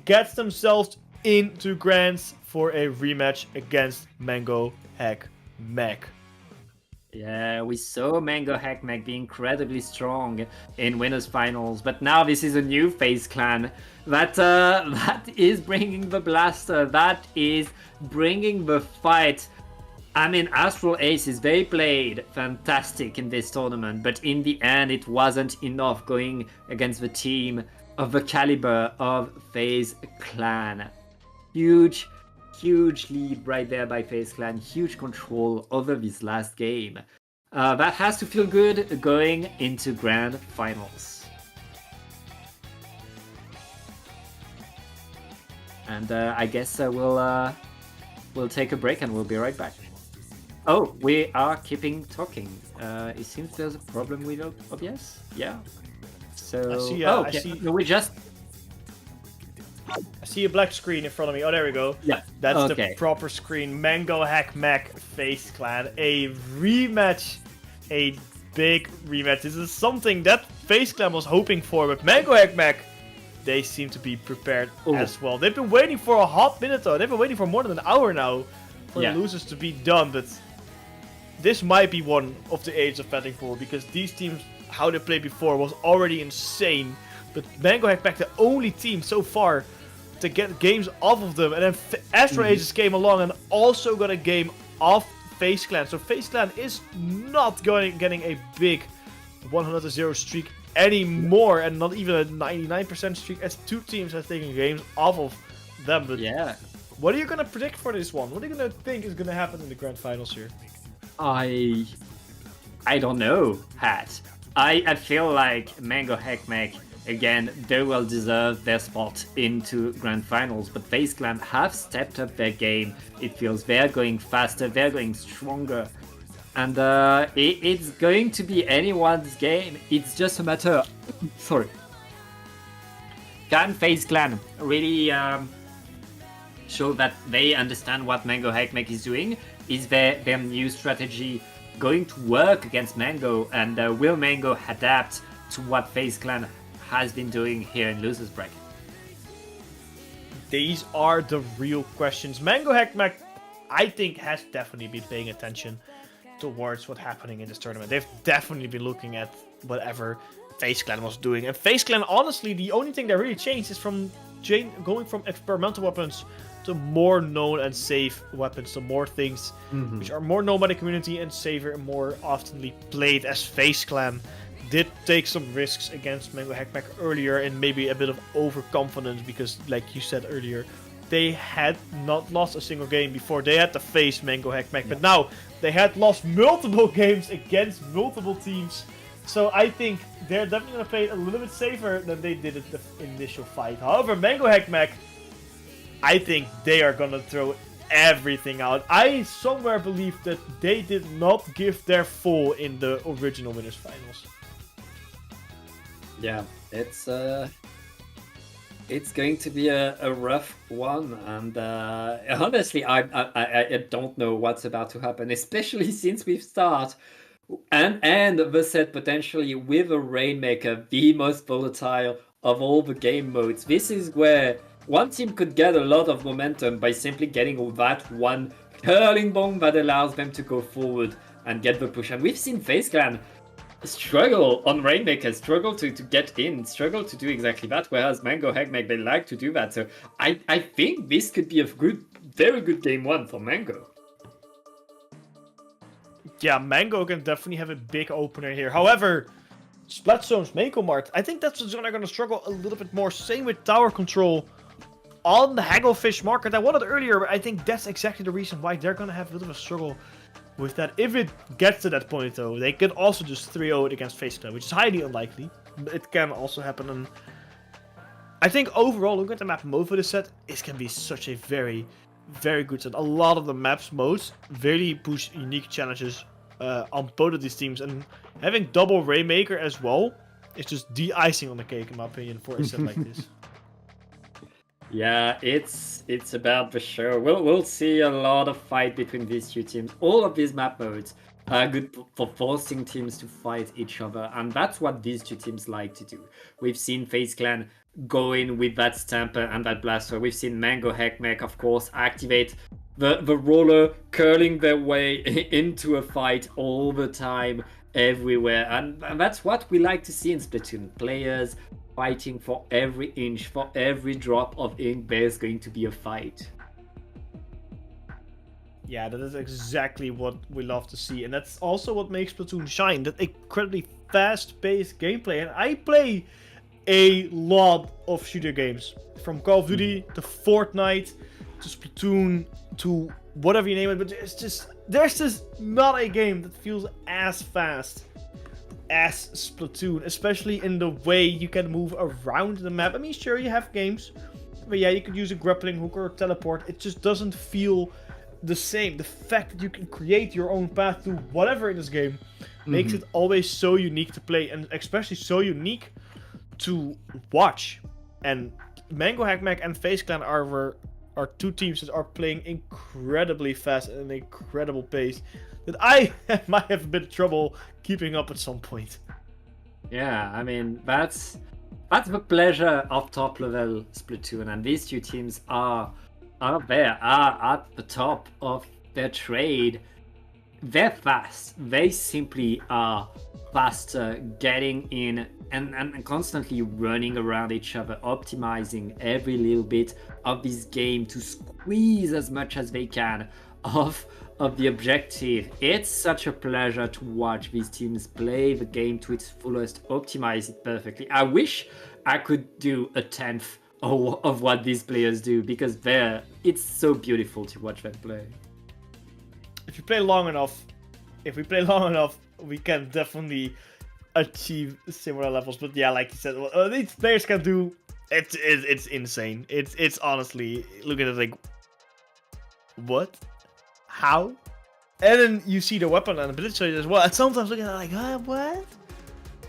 gets themselves into Grands for a rematch against Mango Hack Mac. Yeah, we saw Mango Hack Mac be incredibly strong in winners finals, but now this is a new FaZe Clan that is bringing the blaster, that is bringing the fight. I mean, Astral Aces, they played fantastic in this tournament, but in the end it wasn't enough going against the team of the caliber of FaZe Clan. Huge lead right there by FaZe Clan, huge control over this last game. That has to feel good going into Grand Finals. And I guess we'll take a break and we'll be right back. Oh, we are keeping talking. It seems there's a problem with OBS. Yeah. So I see. oh, okay. No, we just. I see a black screen in front of me. Oh, there we go. Yeah. That's okay. the proper screen. Mango Hack Mac FaZe Clan. A rematch. A big rematch. This is something that FaZe Clan was hoping for, but Mango Hack Mac, they seem to be prepared as well. They've been waiting for a hot minute though. They've been waiting for more than an hour now for Yeah. losers to be done, but this might be one of the aids of betting for, because these teams, how they played before, was already insane. But Mango Hackback, the only team so far to get games off of them, and then Astro Ages came along and also got a game off FaZe Clan. So FaZe Clan is not getting a big 100-0 streak anymore, and not even a 99% streak, as two teams have taken games off of them. But Yeah. what are you gonna predict for this one? What are you gonna think is gonna happen in the grand finals here? I don't know, Hat. I feel like Mango Hackmack, again, they will deserve their spot into grand finals, but FaZe Clan have stepped up their game. It feels they're going faster, they're going stronger, and it's going to be anyone's game. It's just a matter. Sorry. Can FaZe Clan really show that they understand what Mango Hackmack is doing? Is their new strategy going to work against Mango, and will Mango adapt to what FaZe Clan has been doing here in Losers Bracket? These are the real questions. Mango Hackmack, I think, has definitely been paying attention towards what's happening in this tournament. They've definitely been looking at whatever FaZe Clan was doing. And FaZe Clan, honestly, the only thing that really changed is from going from experimental weapons to more known and safe weapons, to more things which are more known by the community and safer and more oftenly played, as FaZe Clan did take some risks against Mango Hackback earlier, and maybe a bit of overconfidence, because like you said earlier, they had not lost a single game before they had to face Mango Hackback, but now they had lost multiple games against multiple teams. So I think they're definitely going to play it a little bit safer than they did at the initial fight. However, Mango Hackmack, I think they are going to throw everything out. I somewhere believe that they did not give their full in the original winners finals. Yeah, it's going to be a rough one, and honestly, I don't know what's about to happen, especially since we've started and the set potentially with a Rainmaker, the most volatile of all the game modes. This is where one team could get a lot of momentum by simply getting that one curling bomb that allows them to go forward and get the push. And we've seen FaZe Clan struggle on Rainmaker, struggle to get in, struggle to do exactly that, whereas Mango Hackmack, they like to do that. So I think this could be a very good game one for Mango. Yeah, Mango can definitely have a big opener here. However, Splatzone's Mako Mart, I think that's going to struggle a little bit more. Same with tower control on the Hagglefish market. I wanted earlier, but I think that's exactly the reason why they're going to have a little bit of a struggle with that. If it gets to that point, though, they could also just 3-0 it against FaZe Clan, which is highly unlikely. But it can also happen. And I think overall, looking at the map mode for this set, it can be such a very, very good set. A lot of the maps modes really push unique challenges on both of these teams. And having double Rainmaker as well is just the icing on the cake, in my opinion, for a set like this. Yeah, it's about the show. We'll see a lot of fight between these two teams. All of these map modes are good for forcing teams to fight each other, and that's what these two teams like to do. We've seen FaZe Clan go in with that Stamper and that Blaster. We've seen Mango Hackmack, of course, activate the roller, curling their way into a fight all the time, everywhere. And that's what we like to see in Splatoon. Players fighting for every inch, for every drop of ink, there's going to be a fight. Yeah, that is exactly what we love to see. And that's also what makes Splatoon shine. That incredibly fast-paced gameplay. And I play a lot of shooter games. From Call of Duty to Fortnite to Splatoon to whatever you name it. But there's just not a game that feels as fast as Splatoon. Especially in the way you can move around the map. I mean, sure, you have games. But yeah, you could use a grappling hook or a teleport. It just doesn't feel the same. The fact that you can create your own path to whatever in this game makes it always so unique to play, and especially so unique to watch. And Mango Hackmack and FaZe Clan are two teams that are playing incredibly fast at an incredible pace that I might have a bit of trouble keeping up at some point. Yeah, I mean, that's the pleasure of top level Splatoon, and these two teams are at the top of their trade, they're fast. They simply are faster, getting in and constantly running around each other, optimizing every little bit of this game to squeeze as much as they can of the objective. It's such a pleasure to watch these teams play the game to its fullest, optimize it perfectly. I wish I could do a tenth of what these players do, because it's so beautiful to watch them play. If we play long enough, we can definitely achieve similar levels. But yeah, like you said, what these players can do, it's insane. It's honestly, look at it like, what? How? And then you see the weapon and ability as well. And sometimes look at it like, what?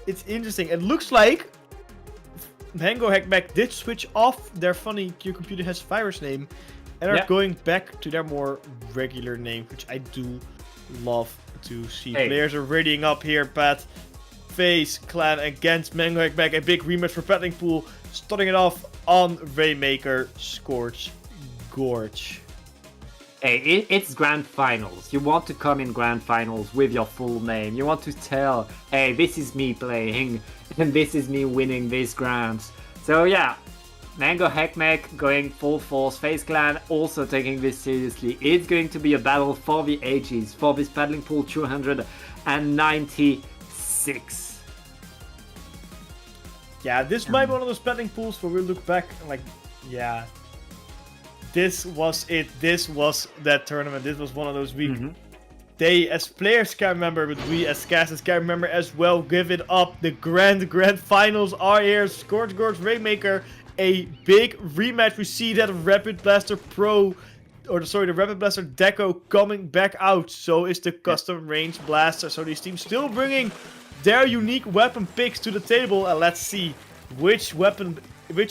It's interesting. It looks like Mango Hackback did switch off their funny Your Computer Has Virus name and are going back to their more regular name, which I do love to see. Hey. Players are readying up here, Pat. FaZe Clan against Mango Hackback, a big rematch for Paddling Pool, starting it off on Rainmaker Scorch Gorge. Hey, it's grand finals. You want to come in grand finals with your full name. You want to tell, hey, this is me playing, and this is me winning these grands. So yeah, Mango Hackback going full force. FaZe Clan also taking this seriously. It's going to be a battle for the ages for this Paddling Pool 296. Yeah, this might be one of those paddling pools where we look back and like, yeah, this was it. This was that tournament. This was one of those weeks. They, as players, can remember, but we, as casters, can remember as well. Give it up. The grand finals are here. Scorch Gorge Rainmaker, a big rematch. We see that Rapid Blaster Pro, the Rapid Blaster Deco coming back out. So is the custom range blaster. So these teams still bringing their unique weapon picks to the table, and let's see which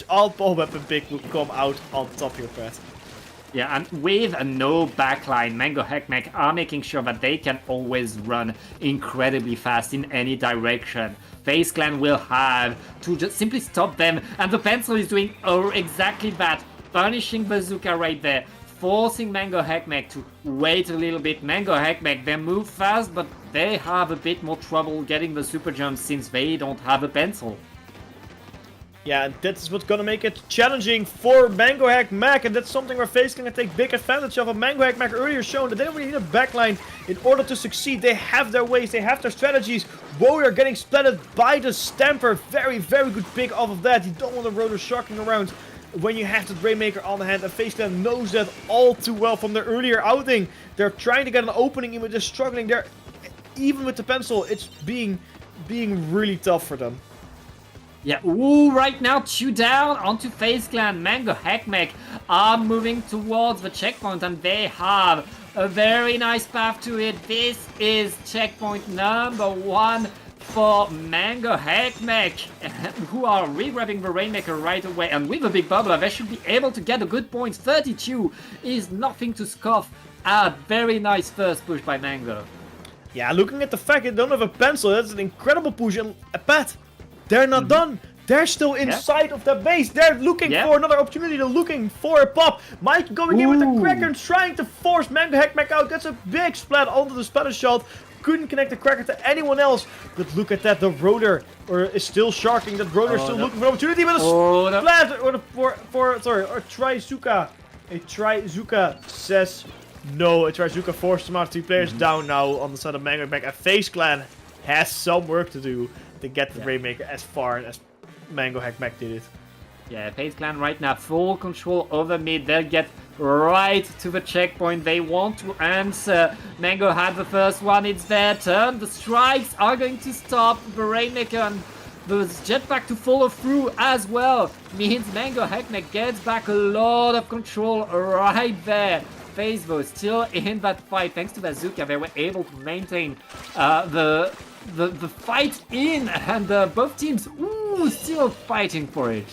alt-ball weapon pick will come out on top here, Pat. Yeah, and with a no backline, Mango Hackback are making sure that they can always run incredibly fast in any direction. FaZe Clan will have to just simply stop them, and the pencil is doing exactly that, punishing Bazooka right there, forcing Mango Hackback to wait a little bit. Mango Hackback, they move fast, but they have a bit more trouble getting the super jumps since they don't have a pencil. Yeah, and that's what's gonna make it challenging for Mango Hackback, and that's something where FaZe can take big advantage of. Mango Hackback earlier shown that they don't really need a backline in order to succeed. They have their ways, they have their strategies. Warrior getting splatted by the Stamper. Very, very good pick off of that. You don't want the Rotor shocking around when you have the Rainmaker on the hand, and FaZe Clan knows that all too well from their earlier outing. They're trying to get an opening, even they're struggling. They're, even with the pencil, it's being really tough for them. Yeah, ooh, right now 2 down onto FaZe Clan. Mango Hackback are moving towards the checkpoint, and they have a very nice path to it. This is checkpoint number 1 for Mango Hackback, who are re-grabbing the Rainmaker right away. And with a big bubbler, they should be able to get a good point. 32 is nothing to scoff at. Very nice first push by Mango. Yeah, looking at the fact they don't have a pencil, that's an incredible push. And Pat, they're not done. They're still inside of the base. They're looking for another opportunity. They're looking for a pop. Mike going in with the Cracker and trying to force Mango Hackback out. Gets a big splat onto the splatter shot. Couldn't connect the Cracker to anyone else. But look at that. The Rotor is still sharking. That Rotor is still looking for opportunity. But a splat or Trizuka. A Trizuka says no. A Trizuka forced him out. 2 players down now on the side of Mango Hackback. A FaZe Clan has some work to do to get the Rainmaker as far as Mango Hackback did it. Yeah, FaZe Clan right now full control over mid. They'll get right to the checkpoint. They want to answer. Mango had the first one. It's their turn. The strikes are going to stop the Rainmaker, and the jetpack to follow through as well. Means Mango Hackback gets back a lot of control right there. FaZe though still in that fight. Thanks to Bazooka, they were able to maintain the fight in, and both teams still fighting for it.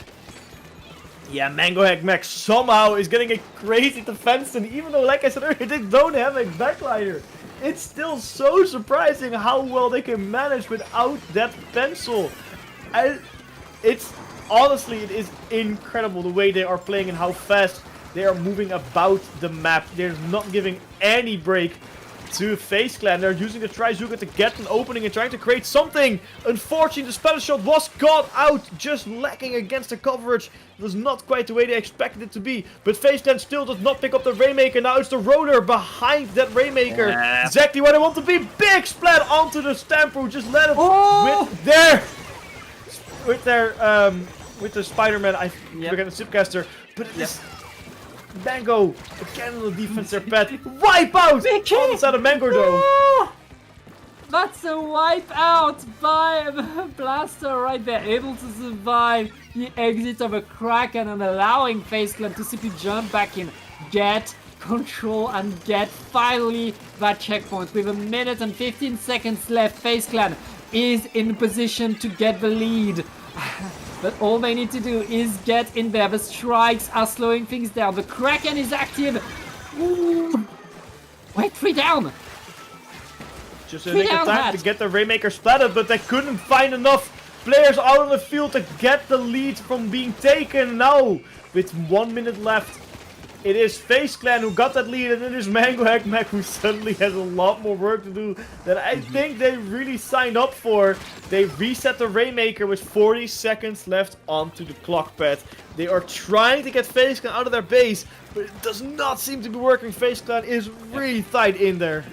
Yeah, Mango Hackback somehow is getting a crazy defense, and even though, like I said earlier, they don't have a backliner, it's still so surprising how well they can manage without that pencil. Honestly, it is incredible the way they are playing and how fast They are moving about the map. They're not giving any break to FaZe Clan. They're using the Trizuka to get an opening and trying to create something. Unfortunately, the splatter shot was caught out, just lacking against the coverage. It was not quite the way they expected it to be. But FaZe Clan still does not pick up the Rainmaker. Now it's the Roller behind that Rainmaker. Yeah. Exactly where they want to be. Big splat onto the Stamper. Just let it with the Spider-Man. I forget the Zipcaster. But it is Mango again on the defense there, Pat. Wipe out on the side of Mango though. Oh, that's a wipe out by Blaster right there, able to survive the exit of a Kraken and allowing FaZe Clan to simply jump back in, get control and get finally that checkpoint. With 1 minute and 15 seconds left, FaZe Clan is in position to get the lead. But all they need to do is get in there. The strikes are slowing things down. The Kraken is active. Ooh. Wait, 3 down. Just a nick of time to get the Rainmaker splattered, but they couldn't find enough players out on the field to get the lead from being taken. Now, with 1 minute left, it is FaZe Clan who got that lead, and it is Mango Hackmack who suddenly has a lot more work to do than I think they really signed up for. They reset the Rainmaker with 40 seconds left onto the clock pad. They are trying to get FaZe Clan out of their base, but it does not seem to be working. FaZe Clan is really tight in there.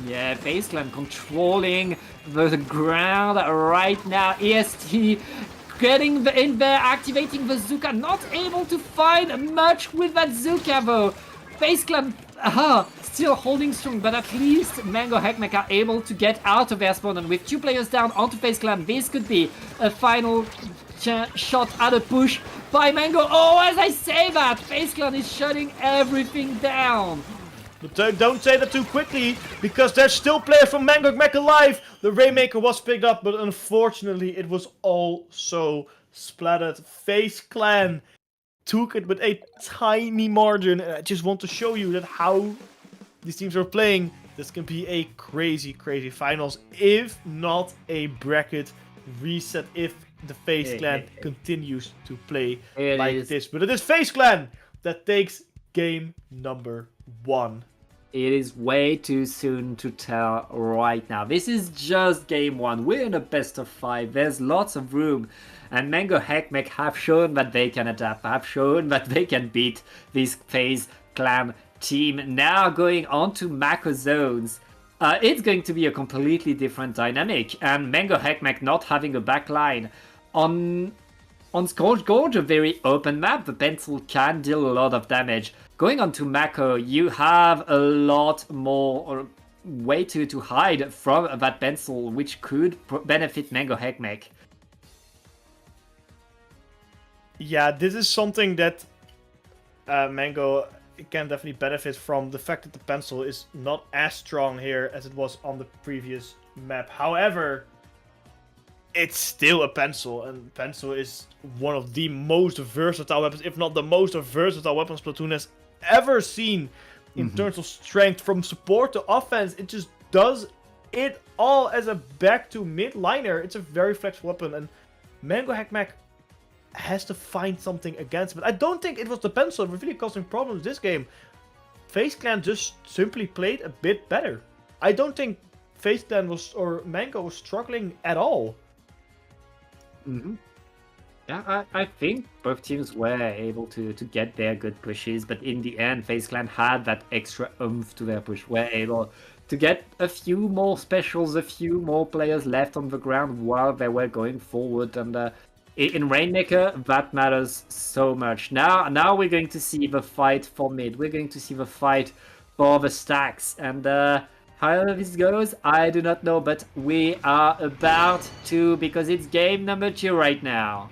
Yeah, FaZe Clan controlling the ground right now. EST getting in there, activating the Zuka. Not able to find much with that Zuka though. FaZe Clan still holding strong, but at least Mango Hackmack are able to get out of their spawn. And with 2 players down onto FaZe Clan, this could be a final shot at a push by Mango. Oh, as I say that, FaZe Clan is shutting everything down. But don't say that too quickly, because there's still players from Mango Hackmack alive. The Rainmaker was picked up, but unfortunately it was all so splattered. FaZe Clan took it with a tiny margin. And I just want to show you that how these teams are playing. This can be a crazy, crazy finals, if not a bracket reset, if the FaZe Clan continues to play like this. But it is FaZe Clan that takes game number 1. It is way too soon to tell right now. This is just game 1. We're in a best of 5. There's lots of room. And Mango Hackmack have shown that they can adapt, have shown that they can beat this FaZe Clan team. Now going on to Mako zones. It's going to be a completely different dynamic. And Mango Hackmack not having a backline on Scorch Gorge, a very open map, the pencil can deal a lot of damage. Going on to Mako, you have a lot more way to hide from that pencil, which could benefit Mango Hackmack. Yeah, this is something that Mango can definitely benefit from. The fact that the pencil is not as strong here as it was on the previous map. However, it's still a pencil, and pencil is one of the most versatile weapons, if not the most versatile weapon Splatoon has ever seen in terms of strength. From support to offense, it just does it all as a back to mid liner. It's a very flexible weapon, and Mango Hackmack has to find something against it. But I don't think it was the pencil really causing problems this game. FaZe Clan just simply played a bit better. I don't think FaZe Clan or Mango was struggling at all. Yeah, I think both teams were able to get their good pushes, but in the end, FaZe Clan had that extra oomph to their push, were able to get a few more specials, a few more players left on the ground while they were going forward, and in Rainmaker, that matters so much. Now we're going to see the fight for mid, we're going to see the fight for the stacks, and how this goes, I do not know, but we are about to, because it's game number 2 right now.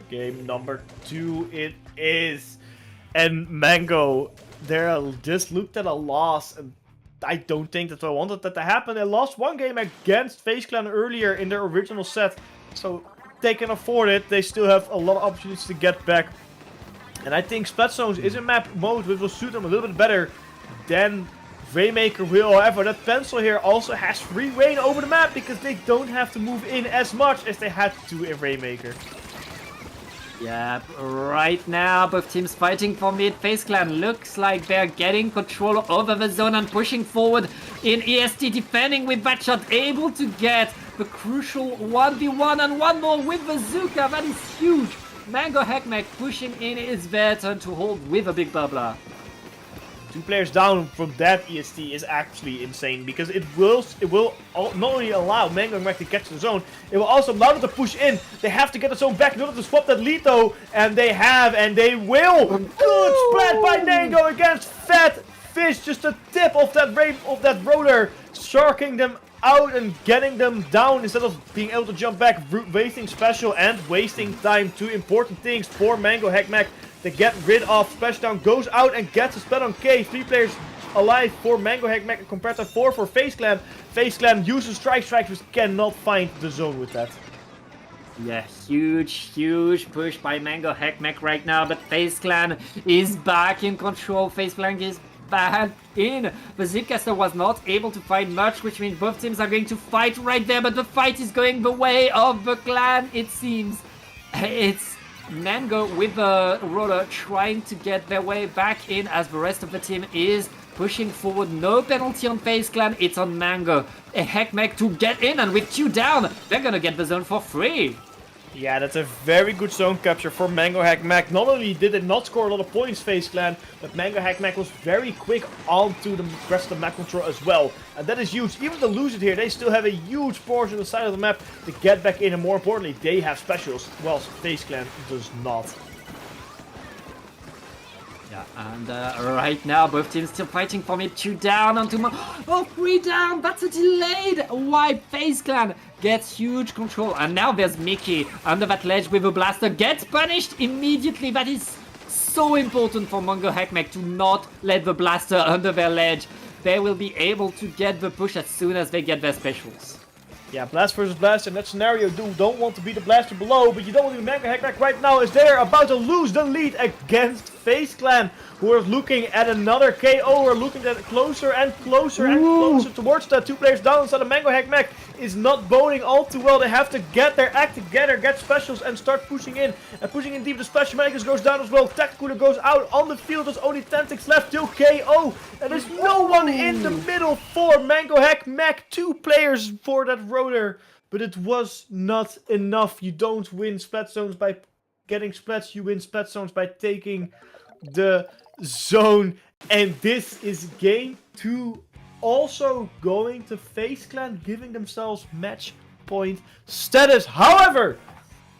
Game number 2 it is. And Mango, they just looked at a loss, and I don't think that I wanted that to happen. They lost 1 game against FaZe Clan earlier in their original set, so they can afford it. They still have a lot of opportunities to get back. And I think Splat Zones is in map mode, which will suit them a little bit better than Rainmaker will. However, that pencil here also has free reign over the map, because they don't have to move in as much as they had to in Rainmaker. Yeah, right now both teams fighting for mid. FaZe Clan looks like they're getting control over the zone and pushing forward in EST, defending with that shot, able to get the crucial 1v1 and one more with Bazooka. That is huge. Mango Hackmack pushing in is their turn to hold with a big bubbler. 2 players down from that EST is actually insane because it will not only allow Mango and Mac to catch the zone, it will also allow them to push in. They have to get the zone back in order to swap that lead though, and they have, and they will. Good splat by Mango against Fat Fish, just the tip of that roller, sharking them out and getting them down instead of being able to jump back, wasting special and wasting time. 2 important things for Mango Hackmack to get rid of. Splashdown goes out and gets a spell on K. 3 players alive for Mango Hackmack compared to 4 for FaZe Clan. FaZe Clan uses strikes, which cannot find the zone with that. Yeah, huge push by Mango Hackmack right now, but FaZe Clan is back in control. FaZe Clan is back in. The Zipcaster was not able to find much, which means both teams are going to fight right there, but the fight is going the way of the clan, it seems. It's Mango with the roller trying to get their way back in as the rest of the team is pushing forward. No penalty on FaZe Clan, it's on Mango. A Hackmack to get in, and with 2 down, they're gonna get the zone for free. Yeah, that's a very good zone capture for Mango Hackmack. Not only did it not score a lot of points, FaZe Clan, but Mango Hackmack was very quick onto the rest of the map control as well. And that is huge. Even if they lose it here, they still have a huge portion of the side of the map to get back in. And more importantly, they have specials, whilst FaZe Clan does not. Yeah, and right now both teams still fighting for me. 2 down onto oh, 3 down. That's a delayed wipe. FaZe Clan gets huge control, and now there's Mickey under that ledge with a blaster. Gets punished immediately. That is so important for Mango Hackmack to not let the blaster under their ledge. They will be able to get the push as soon as they get their specials. Yeah, blast versus blast in that scenario. Don't want to be the blaster below, but you don't want to be Mango Hackmack right now as they're about to lose the lead against FaZe Clan, who are looking at another KO. We're looking at closer and closer and closer towards that. 2 players down, so the Mango Hackmack is not boding all too well. They have to get their act together, get specials, and start pushing in. And pushing in deep, the Splash Mangus goes down as well. Tacticooler goes out on the field. There's only 10 ticks left till KO. And there's no one in the middle for Mango Hackmack. 2 players for that roller. But it was not enough. You don't win splat zones by getting splats. You win splat zones by taking the zone. And this is game 2. Also going to FaZe Clan, giving themselves match point status. However,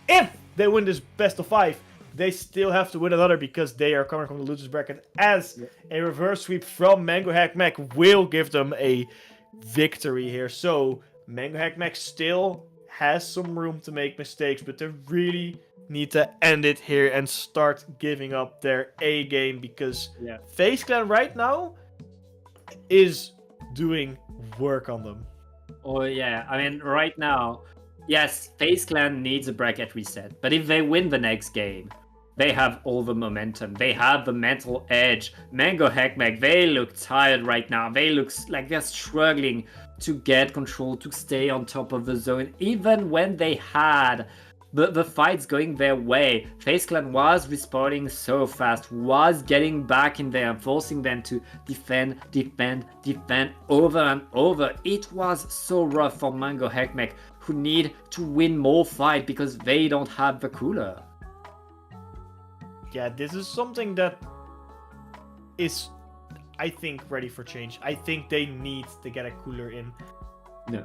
if they win this best of 5, they still have to win another because they are coming from the losers bracket, as a reverse sweep from Mango Hackmack will give them a victory here. So Mango Hackmack still has some room to make mistakes, but they really need to end it here and start giving up their A game, because FaZe Clan right now is doing work on them. Oh yeah, I mean right now, yes, FaZe Clan needs a bracket reset, but if they win the next game, they have all the momentum, they have the mental edge. Mango Hackmack, they look tired right now, they look like they're struggling to get control, to stay on top of the zone, even when they had the fights going their way. FaZe Clan was respawning so fast, was getting back in there, forcing them to defend over and over. It was so rough for Mango Hackmack, who need to win more fight because they don't have the cooler. Yeah, this is something that is, I think, ready for change. I think they need to get a cooler in. No.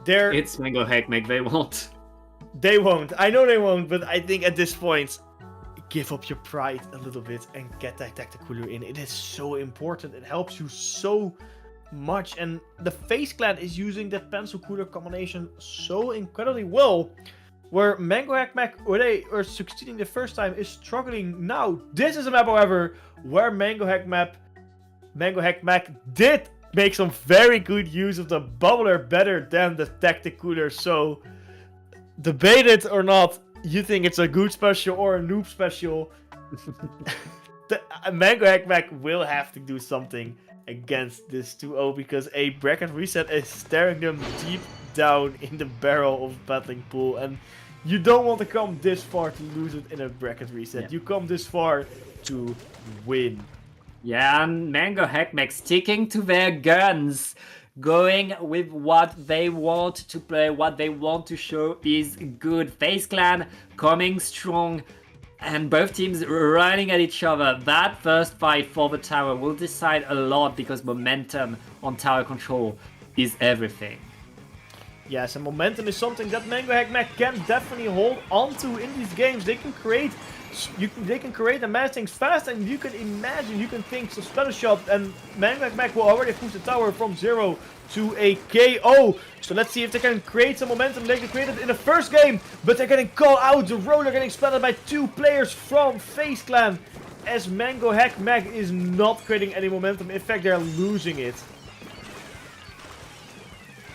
It's Mango Hackmack, they won't. They won't. I know they won't, but I think at this point, give up your pride a little bit and get that tacticooler in. It is so important. It helps you so much. And the FaZe Clan is using that pencil cooler combination so incredibly well. Where Mango Hackmack, where they are succeeding the first time, is struggling now. This is a map, however, where Mango Hackmack did make some very good use of the bubbler better than the tacticooler. So debate it or not, you think it's a good special or a noob special. Mango Hackmack will have to do something against this 2-0 because a bracket reset is staring them deep down in the barrel of Battling Pool. And You don't want to come this far to lose it in a bracket reset. Yeah. You come this far to win. Yeah, and Mango Hackmack sticking to their guns, going with what they want to play, what they want to show is good. FaZe Clan coming strong, and both teams running at each other. That first fight for the tower will decide a lot because momentum on tower control is everything. Yes, and momentum is something that Mango Hackmack can definitely hold onto in these games. They can create, they can create and manage things fast, and you can imagine, you can think so Splatter Shot, and Mango Hackmack will already push the tower from 0 to a KO. So let's see if they can create some momentum. They can create it in the first game, but they're getting called out. The roller getting splattered by 2 players from FaZe Clan, as Mango Hackmack is not creating any momentum. In fact, they're losing it.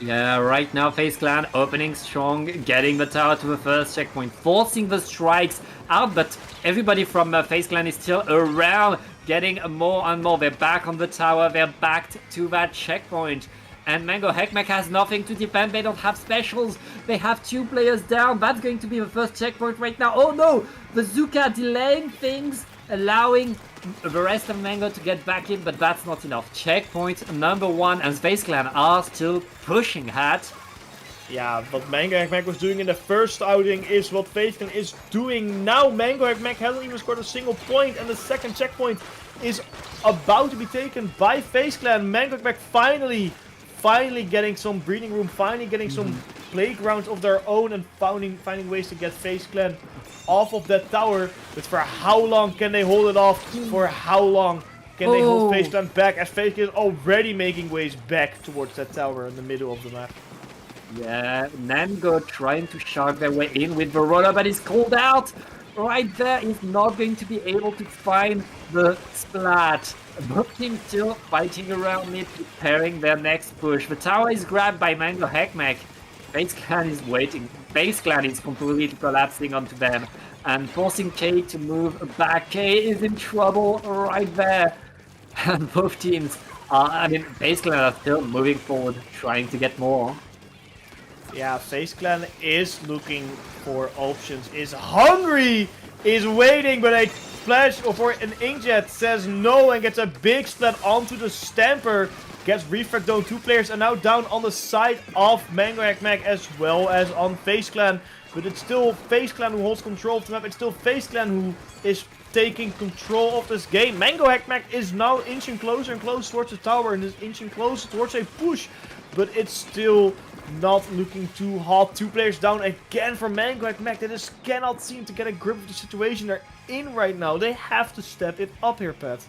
Yeah, right now FaZe Clan opening strong, getting the tower to the first checkpoint, forcing the strikes out, but everybody from FaZe Clan is still around, getting more and more. They're back on the tower, they're back to that checkpoint. And Mango Hackmack has nothing to defend, they don't have specials, they have 2 players down. That's going to be the first checkpoint right now. Oh no! Bazooka delaying things, allowing the rest of Mango to get back in, but that's not enough. Checkpoint number 1, and FaZe Clan are still pushing hat. Yeah, what Mango Hackmack was doing in the first outing is what FaZe Clan is doing now. Mango Hackmack hasn't even scored a single point, and the second checkpoint is about to be taken by FaZe Clan. Mango Hackmack finally getting some breathing room, finally getting some playgrounds of their own, and finding ways to get FaZe Clan off of that tower. But for how long can they hold it off? For how long can they hold FaZe Clan back, as FaZe Clan is already making ways back towards that tower in the middle of the map? Yeah, Mango trying to shark their way in with Verona, but he's called out. Right there, he's not going to be able to find the splat. Both teams still fighting around it, preparing their next push. The tower is grabbed by Mango Hackmack. FaZe Clan is waiting. FaZe Clan is completely collapsing onto them and forcing K to move back. K is in trouble right there. And both teams are, FaZe Clan are still moving forward, trying to get more. Yeah, FaZe Clan is looking for options, is hungry, is waiting, but a flash for an Inkjet says no and gets a big splat onto the Stamper. Gets refract down. 2 players are now down on the side of Mango Hackmack as well as on FaZe Clan. But it's still FaZe Clan who holds control of the map. It's still FaZe Clan who is taking control of this game. Mango Hackmack is now inching closer and closer towards the tower and is inching closer towards a push. But it's still not looking too hot. 2 players down again for Mango Hackmack. They just cannot seem to get a grip of the situation they're in right now. They have to step it up here, Pat.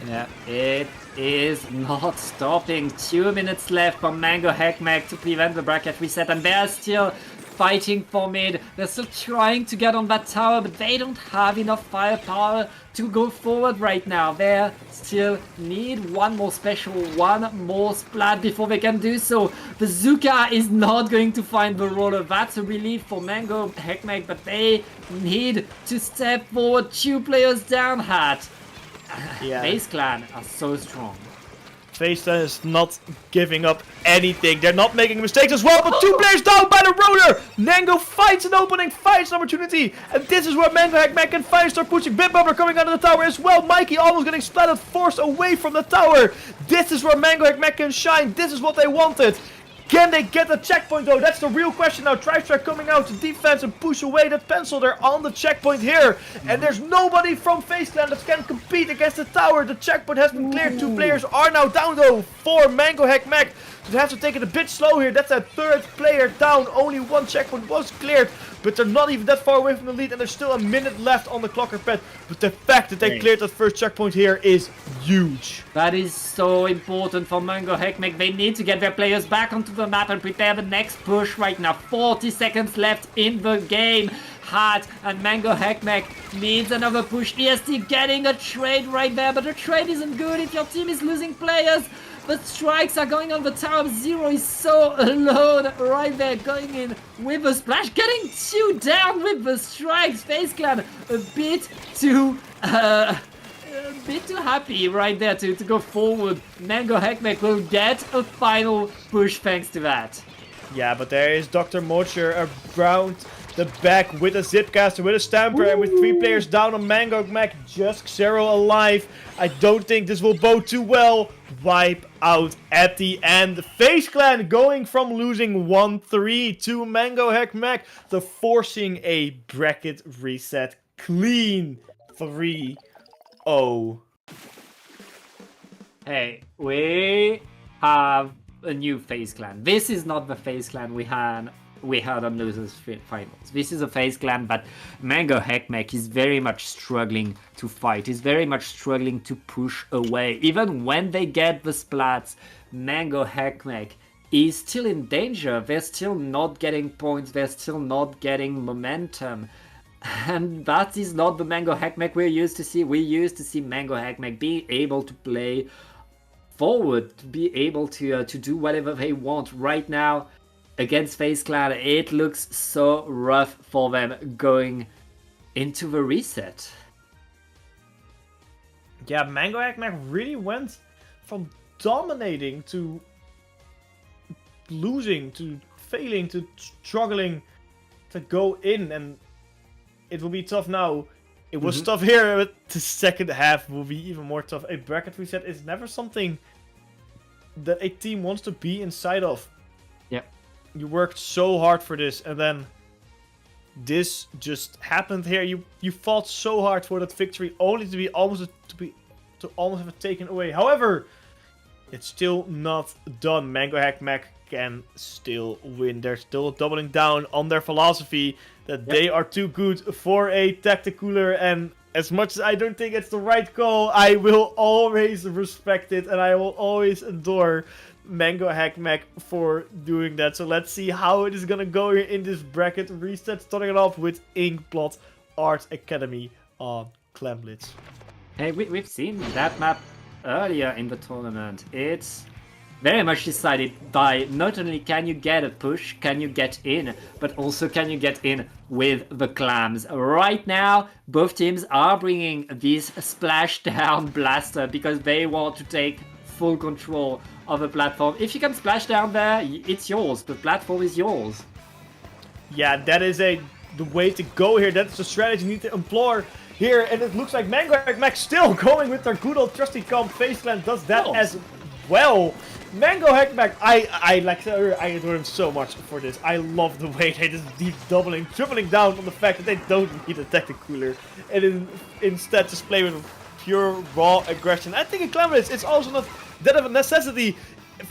Yeah, it is not stopping. 2 minutes left for Mango Hackmack to prevent the bracket reset, and they're still fighting for mid. They're still trying to get on that tower, but they don't have enough firepower to go forward right now. They still need one more special, one more splat before they can do so. Bazooka is not going to find the roller. That's a relief for Mango Hackmack, but they need to step forward. 2 players down, hat. Yeah. FaZe Clan are so strong. FaZe Clan is not giving up anything. They're not making mistakes as well, but 2 players down by the roller. Mango finds an opening, finds an opportunity, and this is where Mango Hackmack can finally start pushing. Bitbubber coming out of the tower as well. Mikey almost getting splattered, forced away from the tower. This is where Mango Hackmack can shine. This is what they wanted. Can they get the checkpoint though? That's the real question now. Tristrike coming out to defense and push away that pencil. They're on the checkpoint here. And there's nobody from FaZe Clan that can compete against the tower. The checkpoint has been cleared. 2 players are now down though for Mango Hackmack. So they have to take it a bit slow here. That's a 3rd player down. Only 1 checkpoint was cleared. But they're not even that far away from the lead. And there's still a minute left on the clocker pad. But the fact that they cleared that first checkpoint here is huge. That is so important for Mango Hackmack. They need to get their players back onto the map and prepare the next push right now. 40 seconds left in the game. Hat and Mango Hackmack needs another push. EST getting a trade right there, but the trade isn't good if your team is losing players. The strikes are going on the tower. Zero is so alone right there, going in with a splash, getting 2 down with the strikes. FaZe Clan a bit too happy right there to go forward. Mango Hackmack will get a final push thanks to that. Yeah, but there is Dr. Mocher around the back with a Zipcaster, with a Stamper, and with 3 players down on Mango Mac, just Xero alive. I don't think this will bode too well. Wipe out at the end. FaZe Clan going from losing 1-3 to Mango Hack Mac to forcing a bracket reset. Clean 3-0. Hey, we have a new FaZe Clan. This is not the FaZe Clan we had on Losers Finals. This is a FaZe Clan, but Mango Heckmech is very much struggling to fight. He's very much struggling to push away. Even when they get the splats, Mango Heckmech is still in danger. They're still not getting points. They're still not getting momentum. And that is not the Mango Heckmech we're used to see. We used to see Mango Heckmech being able to play forward, to be able to do whatever they want. Right now, against FaZe Clan, it looks so rough for them going into the reset. Yeah, Mango Hack really went from dominating to losing to failing to struggling to go in, and it will be tough now. It was tough here, but the second half will be even more tough. A bracket reset is never something that a team wants to be inside of. Yeah. You worked so hard for this, and then this just happened here. You fought so hard for that victory, only to almost have it taken away. However, it's still not done. Mango Hack Mac can still win. They're still doubling down on their philosophy that they are too good for a tacticooler, and as much as I don't think it's the right call, I will always respect it, and I will always adore Mango Hack Mac for doing that. So let's see how it is gonna go here in this bracket reset, starting it off with Inkblot Art Academy on Clamblitz. Hey, we've seen that map earlier in the tournament. It's very much decided by not only can you get a push, can you get in, but also can you get in with the clams. Right now, both teams are bringing this splashdown blaster because they want to take full control of the platform. If you can splash down there, it's yours. The platform is yours. Yeah, that is the way to go here. That's the strategy you need to employ here, and it looks like Mango Hack Mac still going with their good old trusty comp. FaZe Clan does that as well. Mango Hack Mac, I like I adore him so much for this. I love the way they just keep tripling down on the fact that they don't need a tacticooler, and instead just play with pure raw aggression. I think in Clamblitz it's also not that of a necessity.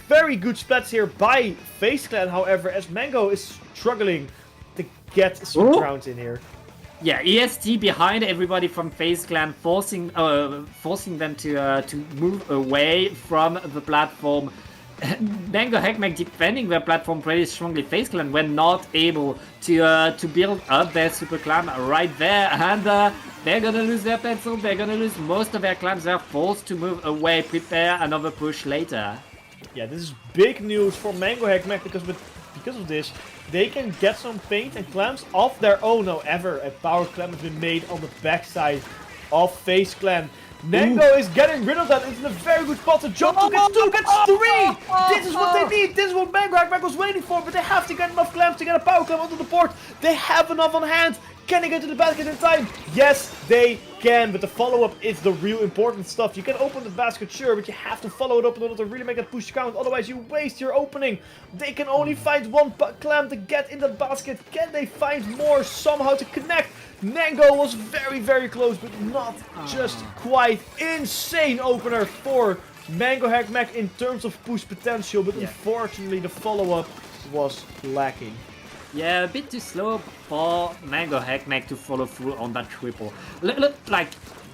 Very good splats here by FaZe Clan, however, as Mango is struggling to get some rounds in here. Yeah, EST behind everybody from FaZe Clan, forcing them to move away from the platform. Mango Heckmech defending their platform pretty strongly. FaZe Clan were not able to build up their super clam right there, and they're gonna lose their pencil. They're gonna lose most of their clams. They're forced to move away, prepare another push later. Yeah, this is big news for Mango Heckmech because of this, they can get some paint and clams of their own. However, a power clam has been made on the backside of FaZe Clan. Mango is getting rid of that. It's in a very good spot to jump to get 2, gets 3! This is what they need. This is what Mango Hack Mac was waiting for, but they have to get enough clams to get a power clam onto the board. They have enough on hand. Can they get to the basket in time? Yes, they can, but the follow-up is the real important stuff. You can open the basket, sure, but you have to follow it up in order to really make that push count. Otherwise, you waste your opening. They can only find 1 clam to get in the basket. Can they find more somehow to connect? Mango was very, very close, but not just quite. Insane opener for Mango Hack Mac in terms of push potential, but unfortunately the follow-up was lacking. Yeah, a bit too slow for Mango Heckmech to follow through on that triple. Look like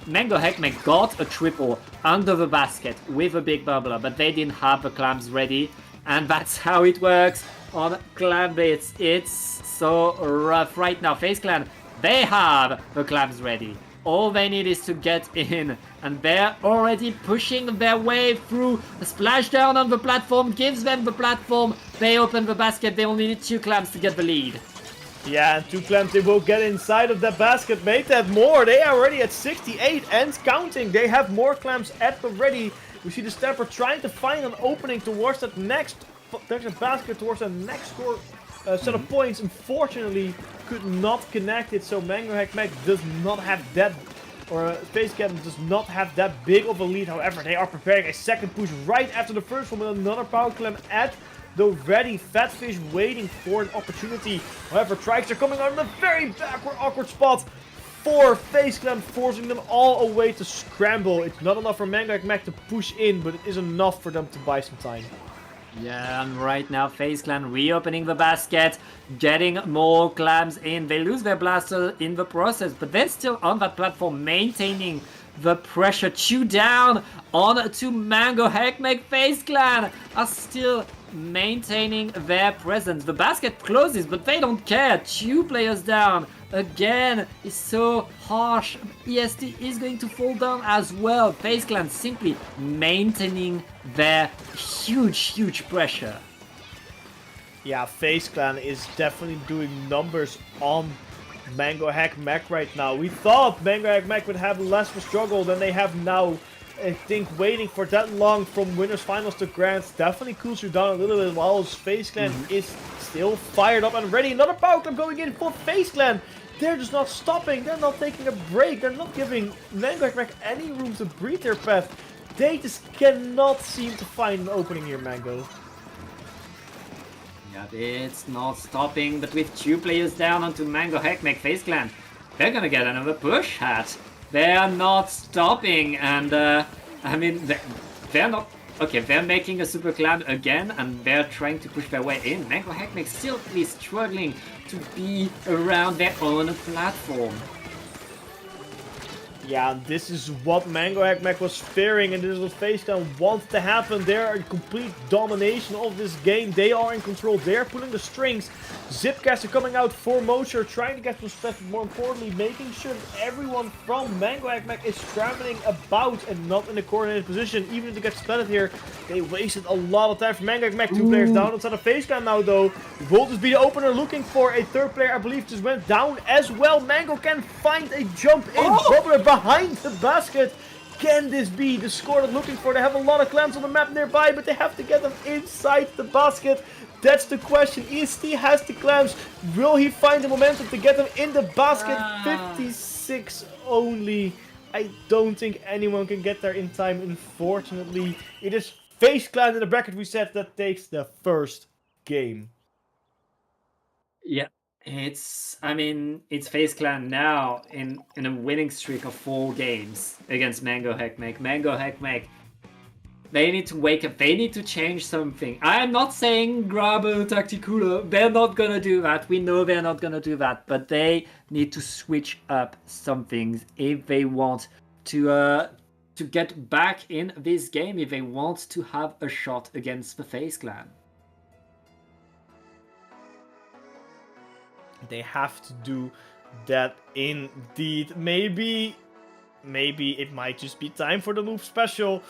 Mango Heckmech got a triple under the basket with a big bubbler, but they didn't have the clams ready, and that's how it works on Clamblitz. It's so rough right now. FaZe Clan, they have the clams ready. All they need is to get in, and they're already pushing their way through. A splashdown on the platform gives them the platform. They open the basket. They only need 2 clams to get the lead. Yeah, and 2 clams, they will get inside of that basket. Make that more. They are already at 68 and counting. They have more clams at the ready. We see the Stamper trying to find an opening towards that next there's a basket towards the next score set of points. Unfortunately, could not connect it, so Mango Hack Mac does not have that, or Space Clan does not have that big of a lead. However, they are preparing a second push right after the first one with another power climb at the ready. Fatfish waiting for an opportunity. However, Trikes are coming out in the very backward awkward spot for Face Clan, forcing them all away to scramble. It's not enough for Mango Hack Mac to push in, but it is enough for them to buy some time. Yeah, and right now FaZe Clan reopening the basket, getting more clams in. They lose their blaster in the process, but they're still on that platform, maintaining the pressure. 2 down on to Mango Hackmake. FaZe Clan are still maintaining their presence. The basket closes, but they don't care. 2 players down. Again, it's so harsh. EST is going to fall down as well. FaZe Clan simply maintaining their huge pressure. Yeah, FaZe Clan is definitely doing numbers on Mango Hack Mac right now. We thought Mango Hack Mac would have less of a struggle than they have now. I think waiting for that long from winners finals to grands definitely cools you down a little bit, while FaZe Clan is still fired up and ready. Another power climb going in for FaZe Clan. They're just not stopping, they're not taking a break, they're not giving Mango Hack Mac any room to breathe their path. They just cannot seem to find an opening here, Mango. Yeah, it's not stopping, but with 2 players down onto Mango Hackmake, FaZe Clan, they're gonna get another push hat. They're not stopping, and I mean, they're not. Okay, they're making a super clan again, and they're trying to push their way in. Mango Hackmake still is struggling to be around their own platform. Yeah, this is what Mango Hack Mac was fearing, and this is what FaZe Clan wants to happen. They're in complete domination of this game. They are in control. They're pulling the strings. Zipcaster coming out for Mocher, trying to get some stuff, but more importantly, making sure that everyone from Mango Hack Mac is scrambling about and not in a coordinated position. Even if they get splatted here, they wasted a lot of time for Mango Hack Mac. 2 players down outside of FaZe Clan now, though. Voltus be the opener, looking for a 3rd player, I believe, just went down as well. Mango can find a jump in. Bubbler behind the basket. Can this be the score they're looking for? They have a lot of clams on the map nearby, but they have to get them inside the basket. That's the question. EST has the clams. Will he find the momentum to get them in the basket? 56 only. I don't think anyone can get there in time, unfortunately. It is FaZe Clan in the bracket we said that takes the first game. Yeah, I mean, it's FaZe Clan now in a winning streak of 4 games against Mango Hackmake. Mango Hackmake, they need to wake up, they need to change something. I'm not saying grab a Tacticooler, they're not gonna do that, we know they're not gonna do that, but they need to switch up some things if they want to get back in this game, if they want to have a shot against the FaZe Clan. They have to do that indeed. Maybe it might just be time for the move special.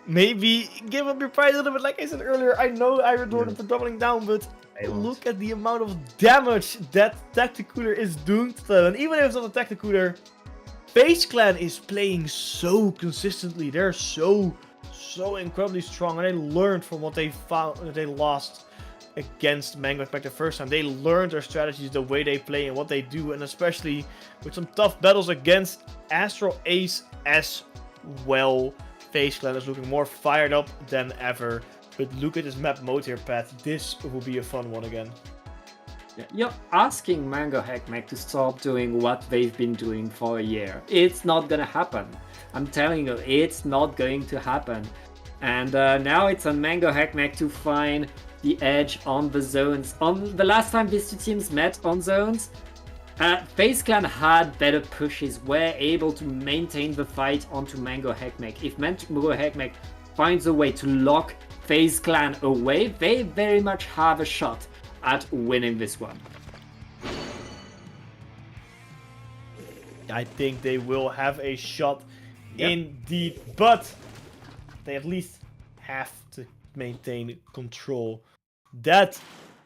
Maybe give up your pride a little bit, like I said earlier. I know I retorted for doubling down, but look at the amount of damage that Tacticooler is doing to them. And even if it's not a Tacticooler, FaZe Clan is playing so consistently. They're so incredibly strong, and they learned from what they found that they lost against Mango Hack Mac the first time. They learned their strategies, the way they play and what they do, and especially with some tough battles against Astral Ace as well. FaZe Clan is looking more fired up than ever. But look at this map mode here, Pat. This will be a fun one again. Yeah, you're asking Mango Hackmake to stop doing what they've been doing for a year. It's not gonna happen. I'm telling you, it's not going to happen. And now it's on Mango Hackmake to find the edge on the zones. On the last time these 2 teams met on zones, FaZe Clan had better pushes, were able to maintain the fight onto Mango Hackmake. If Mango Hackmake finds a way to lock FaZe Clan away, they very much have a shot at winning this one. I think they will have a shot indeed, but they at least have to maintain control. That,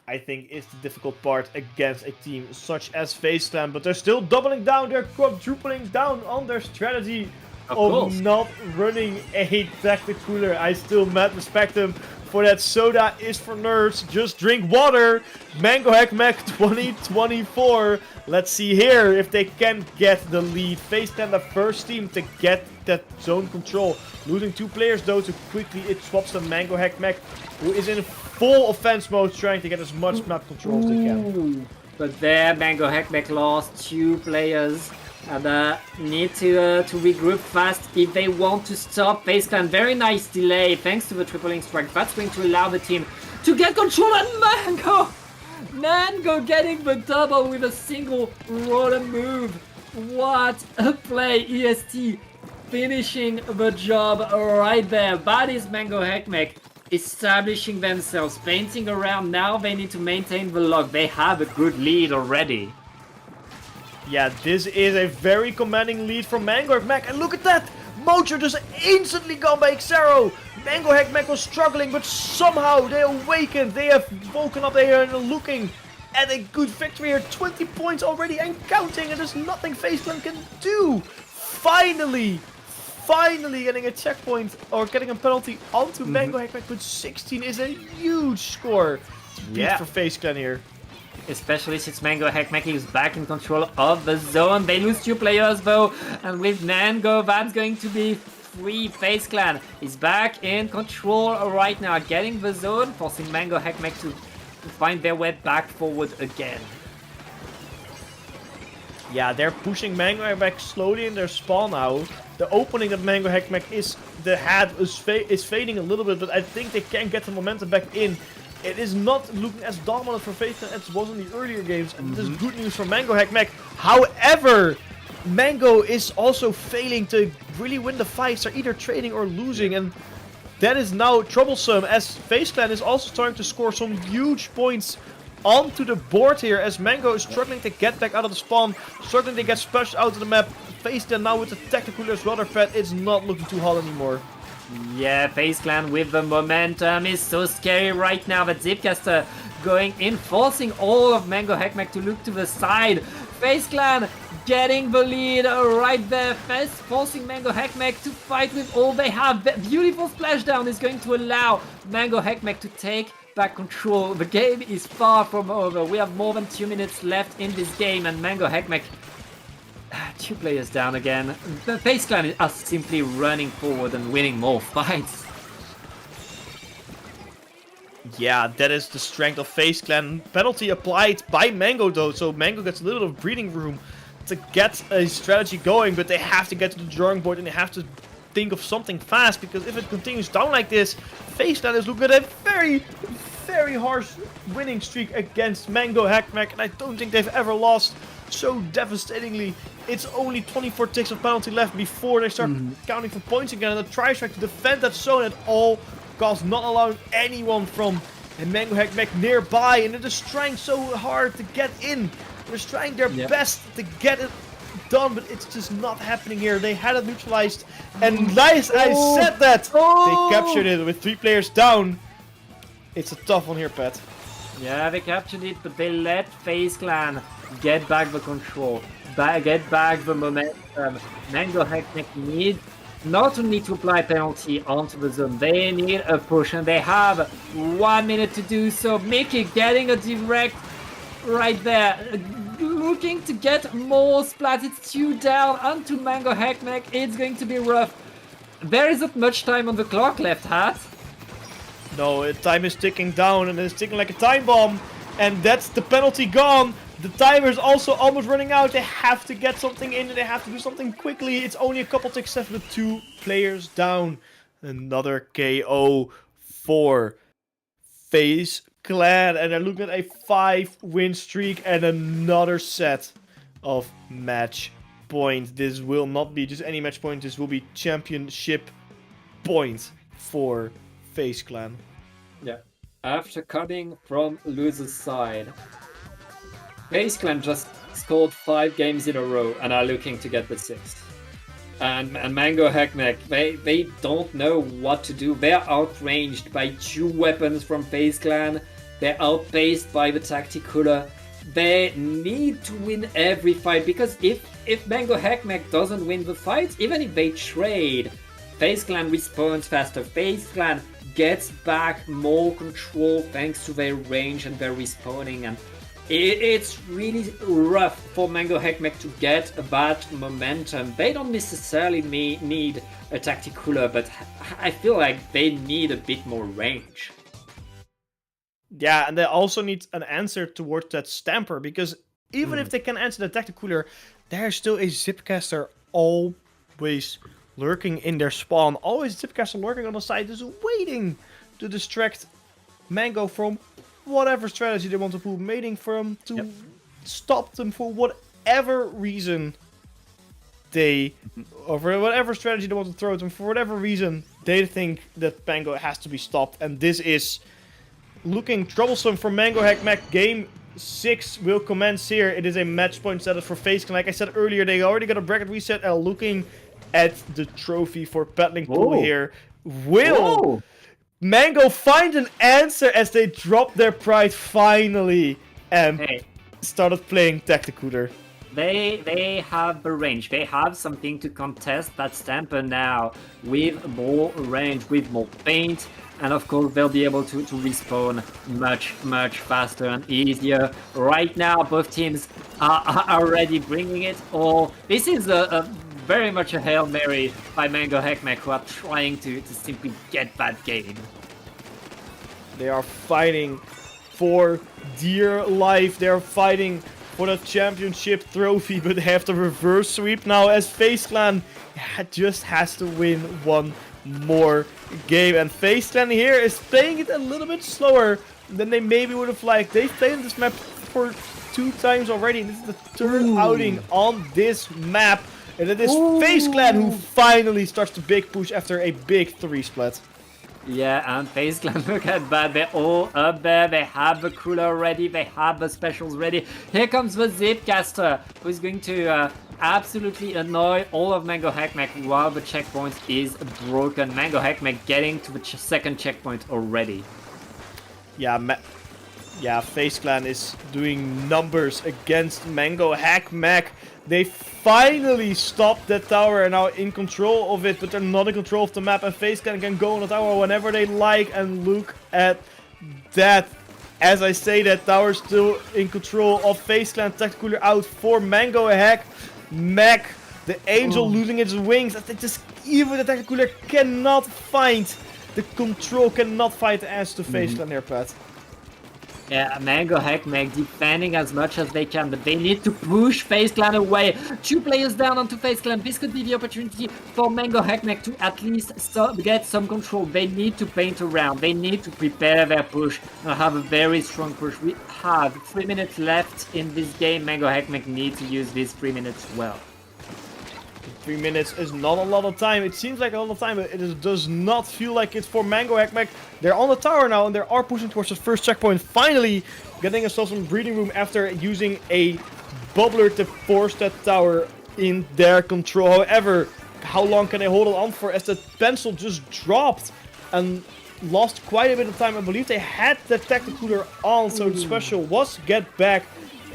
I think, is the difficult part against a team such as FaZe Clan, but they're still doubling down, they're quadrupling down on their strategy of not running a Tacticooler. I still mad respect them for that soda is for nerds. Just drink water. Mango Hack Mac 2024. Let's see here if they can get the lead. FaZe Clan, the first team to get that zone control. Losing 2 players though too quickly. It swaps to Mango Hack Mac, who is in full offense mode, trying to get as much map control as they can. But there, Mango Hackback lost 2 players and need to regroup fast if they want to stop FaZe Clan. Very nice delay thanks to the triple link strike. That's going to allow the team to get control, and Mango getting the double with a single roller move. What a play, EST finishing the job right there. That is Mango Hackback establishing themselves, painting around. Now they need to maintain the lock. They have a good lead already. Yeah, this is a very commanding lead from Mango Hack Mac, and look at that! Mojo just instantly gone by Xero! Mango Hack Mac was struggling, but somehow they awakened. They have woken up there and are looking at a good victory here. 20 points already and counting, and there's nothing FaZe Clan can do! Finally getting a checkpoint or getting a penalty onto Mango Hack Mac, but 16 is a huge score to beat for FaZe Clan here. Especially since Mango Hackmack is back in control of the zone. They lose 2 players though, and with Mango, that's going to be 3. FaZe Clan is back in control right now, getting the zone, forcing Mango Hackmack to find their way back forward again. Yeah, they're pushing Mango Hack Mac slowly in their spawn now. The opening that Mango Hack Mac is fading a little bit, but I think they can get the momentum back in. It is not looking as dominant for FaZe Clan as it was in the earlier games, and this is good news for Mango Hack Mac. However, Mango is also failing to really win the fights. They're either trading or losing, and that is now troublesome, as FaZe Clan is also starting to score some huge points onto the board here, as Mango is struggling to get back out of the spawn, struggling to get splashed out of the map. FaZe Clan now with the tactical as rudder pad, it's not looking too hot anymore. Yeah, FaZe Clan with the momentum is so scary right now. That Zipcaster going in, forcing all of Mango Hackmack to look to the side. FaZe Clan getting the lead right there, forcing Mango Hackmack to fight with all they have. Beautiful splashdown is going to allow Mango Hackmack to take back control. The game is far from over. We have more than 2 minutes left in this game, and Mango Hackmack 2 players down again. The FaZe Clan are simply running forward and winning more fights. Yeah, that is the strength of FaZe Clan. Penalty applied by Mango though, so Mango gets a little bit of breathing room to get a strategy going, but they have to get to the drawing board and they have to think of something fast, because if it continues down like this, FaZe Clan is looking at a very harsh winning streak against Mango Hackmack, and I don't think they've ever lost so devastatingly. It's only 24 ticks of penalty left before they start counting for points again, and the tries to defend that zone at all costs, not allowing anyone from Mango Hackmack nearby, and they're just trying so hard to get in. They're trying their best to get it done, but it's just not happening here. They had it neutralized, and nice, I said that! They captured it with 3 players down. It's a tough one here, Pat. Yeah, they captured it, but they let FaZe Clan get back the control, get back the momentum. Mango Hackmack need not only to apply penalty onto the zone, they need a push, and they have 1 minute to do so. Mickey getting a direct right there, looking to get more splat. It's 2 down onto Mango Hackmack. It's going to be rough. There isn't much time on the clock left, Hat. No, time is ticking down, and it's ticking like a time bomb, and that's the penalty gone. The timer is also almost running out. They have to get something in, and they have to do something quickly. It's only a couple ticks left with 2 players down. Another KO for FaZe Clan, and they're looking at a 5-win streak and another set of match points. This will not be just any match point. This will be championship points for FaZe Clan. Yeah. After coming from loser's side, FaZe Clan just scored 5 games in a row and are looking to get the 6th. And Mango Hackmack, they don't know what to do. They're outranged by 2 weapons from FaZe Clan. They're outpaced by the Tacticooler. They need to win every fight, because if Mango Hackmack doesn't win the fight, even if they trade, FaZe Clan respawns faster. FaZe Clan gets back more control thanks to their range and their respawning, and it's really rough for Mango Heckmech to get that momentum. They don't necessarily need a tactical, but I feel like they need a bit more range. Yeah, and they also need an answer towards that Stamper, because even if they can answer the tactical, there's still a Zipcaster always lurking in their spawn. Always a Zipcaster lurking on the side, just waiting to distract Mango from whatever strategy they want to pull mating from, to stop them for whatever reason or for whatever strategy they want to throw at them, for whatever reason they think that Mango has to be stopped. And this is looking troublesome for Mango Heckmech. Game 6 will commence here. It is a match point status for FaZe Clan. Like I said earlier, they already got a bracket reset and looking at the trophy for Battling Pool here. Will Mango find an answer as they drop their pride finally and started playing Tacticooler? They have the range. They have something to contest that Stamper now with more range, with more paint, and of course they'll be able to respawn much faster and easier. Right now, both teams are already bringing it all. This is a very much a Hail Mary by Mango Heckmech, who are trying to simply get that game. They are fighting for dear life. They are fighting for the championship trophy, but they have the reverse sweep now as FaZe Clan just has to win one more game. And FaZe Clan here is playing it a little bit slower than they maybe would have liked. They've played this map for 2 times already, and this is the 3rd outing on this map. And it is FaZe Clan who finally starts the big push after a big 3 split. Yeah, and FaZe Clan, look at that, they're all up there, they have the cooler ready, they have the specials ready. Here comes the Zipcaster, who's going to absolutely annoy all of Mango Heckmech while the checkpoint is broken. Mango Heckmech getting to the second checkpoint already. Yeah, FaZe Clan is doing numbers against Mango Heckmech. They finally stopped that tower and are in control of it, but they're not in control of the map, and FaZe Clan can go on the tower whenever they like, and look at that. As I say, that tower still in control of FaZe Clan. Tacticooler out for Mango Heckmech. The Angel losing its wings. They just, even the Tacticooler cannot find the control, cannot find the answer to FaZe Clan here, Pat. Yeah, Mango Heckmech defending as much as they can, but they need to push FaZe Clan away. 2 players down onto FaZe Clan. This could be the opportunity for Mango Heckmech to at least get some control. They need to paint around. They need to prepare their push and have a very strong push. We have 3 minutes left in this game. Mango Heckmech needs to use these 3 minutes well. 3 minutes is not a lot of time. It seems like a lot of time, but it does not feel like it's for Mango Heckmech. They're on the tower now, and they are pushing towards the first checkpoint. Finally, getting themselves some breathing room after using a bubbler to force that tower in their control. However, how long can they hold it on for, as the pencil just dropped and lost quite a bit of time? I believe they had the Tacticooler on, so the special was get back.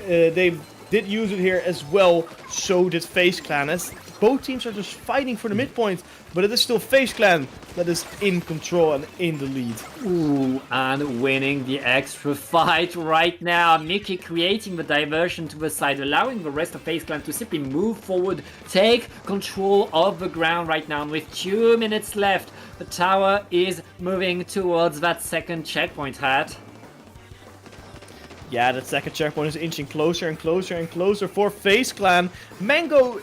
They did use it here as well, so did FaZe Clan. As both teams are just fighting for the midpoint, but it is still FaZe Clan that is in control and in the lead. Ooh, and winning the extra fight right now. Mickey creating the diversion to the side, allowing the rest of FaZe Clan to simply move forward, take control of the ground right now. And with 2 minutes left, the tower is moving towards that second checkpoint, Hat. Yeah, that second checkpoint is inching closer and closer and closer for FaZe Clan. Mango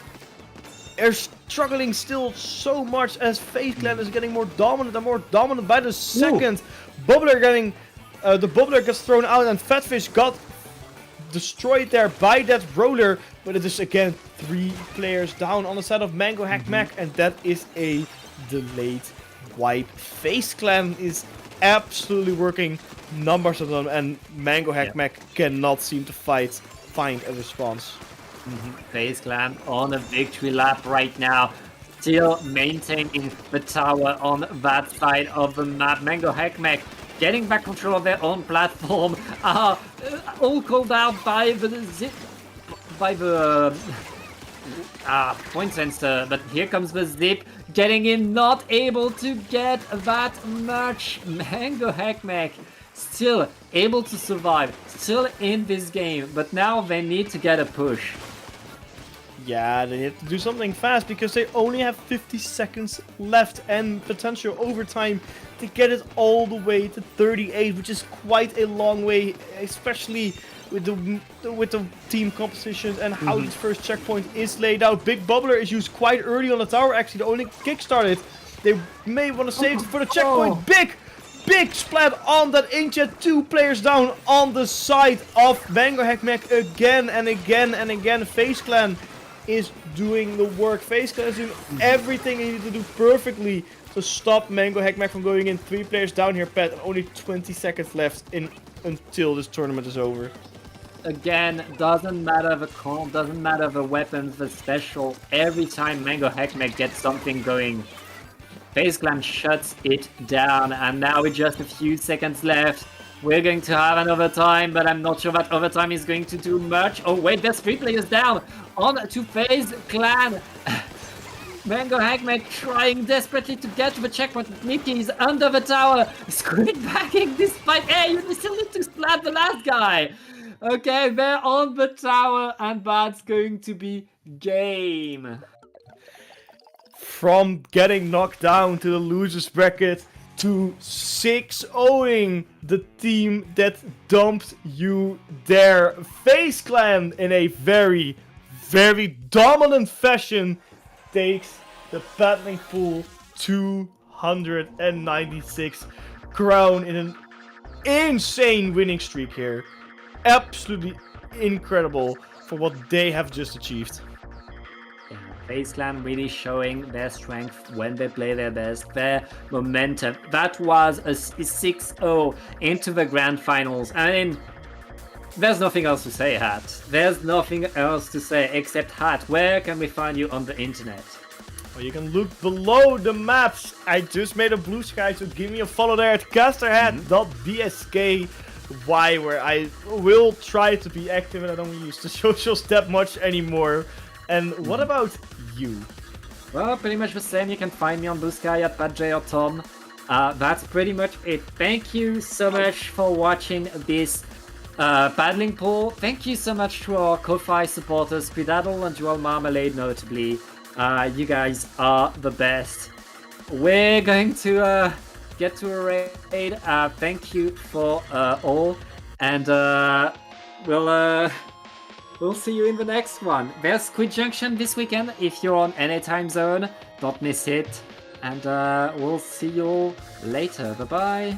are struggling still so much as FaZe Clan is getting more dominant and more dominant by the second. Bubbler getting, the Bubbler gets thrown out, and Fatfish got destroyed there by that roller. But it is again 3 players down on the side of Mango Heckmech, and that is a delayed wipe. FaZe Clan is absolutely working numbers on them, and Mango Heckmech cannot seem to find a response. FaZe Clan on a victory lap right now, still maintaining the tower on that side of the map. Mango Heckmech getting back control of their own platform, all called out by the Point sensor, but here comes the zip, getting in, not able to get that much. Mango Hackmack still able to survive, still in this game, but now they need to get a push. Yeah, they have to do something fast because they only have 50 seconds left and potential overtime to get it all the way to 38, which is quite a long way, especially with the team compositions and how this first checkpoint is laid out. Big Bubbler is used quite early on the tower, actually, to only kickstart it. They may want to save it for the checkpoint. Big splat on that inkjet. 2 players down on the side of Mango Hackmack again and again and again. FaZe Clan is doing the work. FaZe Clan is doing everything they need to do perfectly to stop Mango Hackmack from going in. 3 players down here, Pat, and only 20 seconds left until this tournament is over. Again, doesn't matter the comp, doesn't matter the weapons, the special. Every time Mango Hackmack gets something going, FaZe Clan shuts it down. And now with just a few seconds left, we're going to have an overtime, but I'm not sure that overtime is going to do much. Oh wait, there's 3 players down on to FaZe Clan. Mango Hackmack trying desperately to get to the checkpoint. Mickey is under the tower. Squid backing despite... Hey, you still need to splat the last guy. Okay, they're on the tower, and that's going to be game. From getting knocked down to the losers bracket to 6-0ing the team that dumped you there. FaZe Clan in a very, very dominant fashion takes the battling pool 296 crown in an insane winning streak here. Absolutely incredible for what they have just achieved. FaZe Clan really showing their strength when they play their best, their momentum. That was a 6-0 into the grand finals. I mean, there's nothing else to say, Hat. There's nothing else to say except, Hat, where can we find you on the internet? Well, you can look below the maps. I just made a blue sky, so give me a follow there at casterhat.bsk. where I will try to be active and I don't use the socials that much anymore. And what about you? Well, pretty much the same. You can find me on Blue Sky at PatJ or Tom. That's pretty much it. Thank you so much for watching this paddling pool. Thank you so much to our Ko-Fi supporters, Squidadle and Dual Marmalade notably. You guys are the best. We're going to get to a raid. Thank you for all, and we'll see you in the next one. There's Squid Junction this weekend. If you're on any time zone, don't miss it. And we'll see you all later. Bye bye.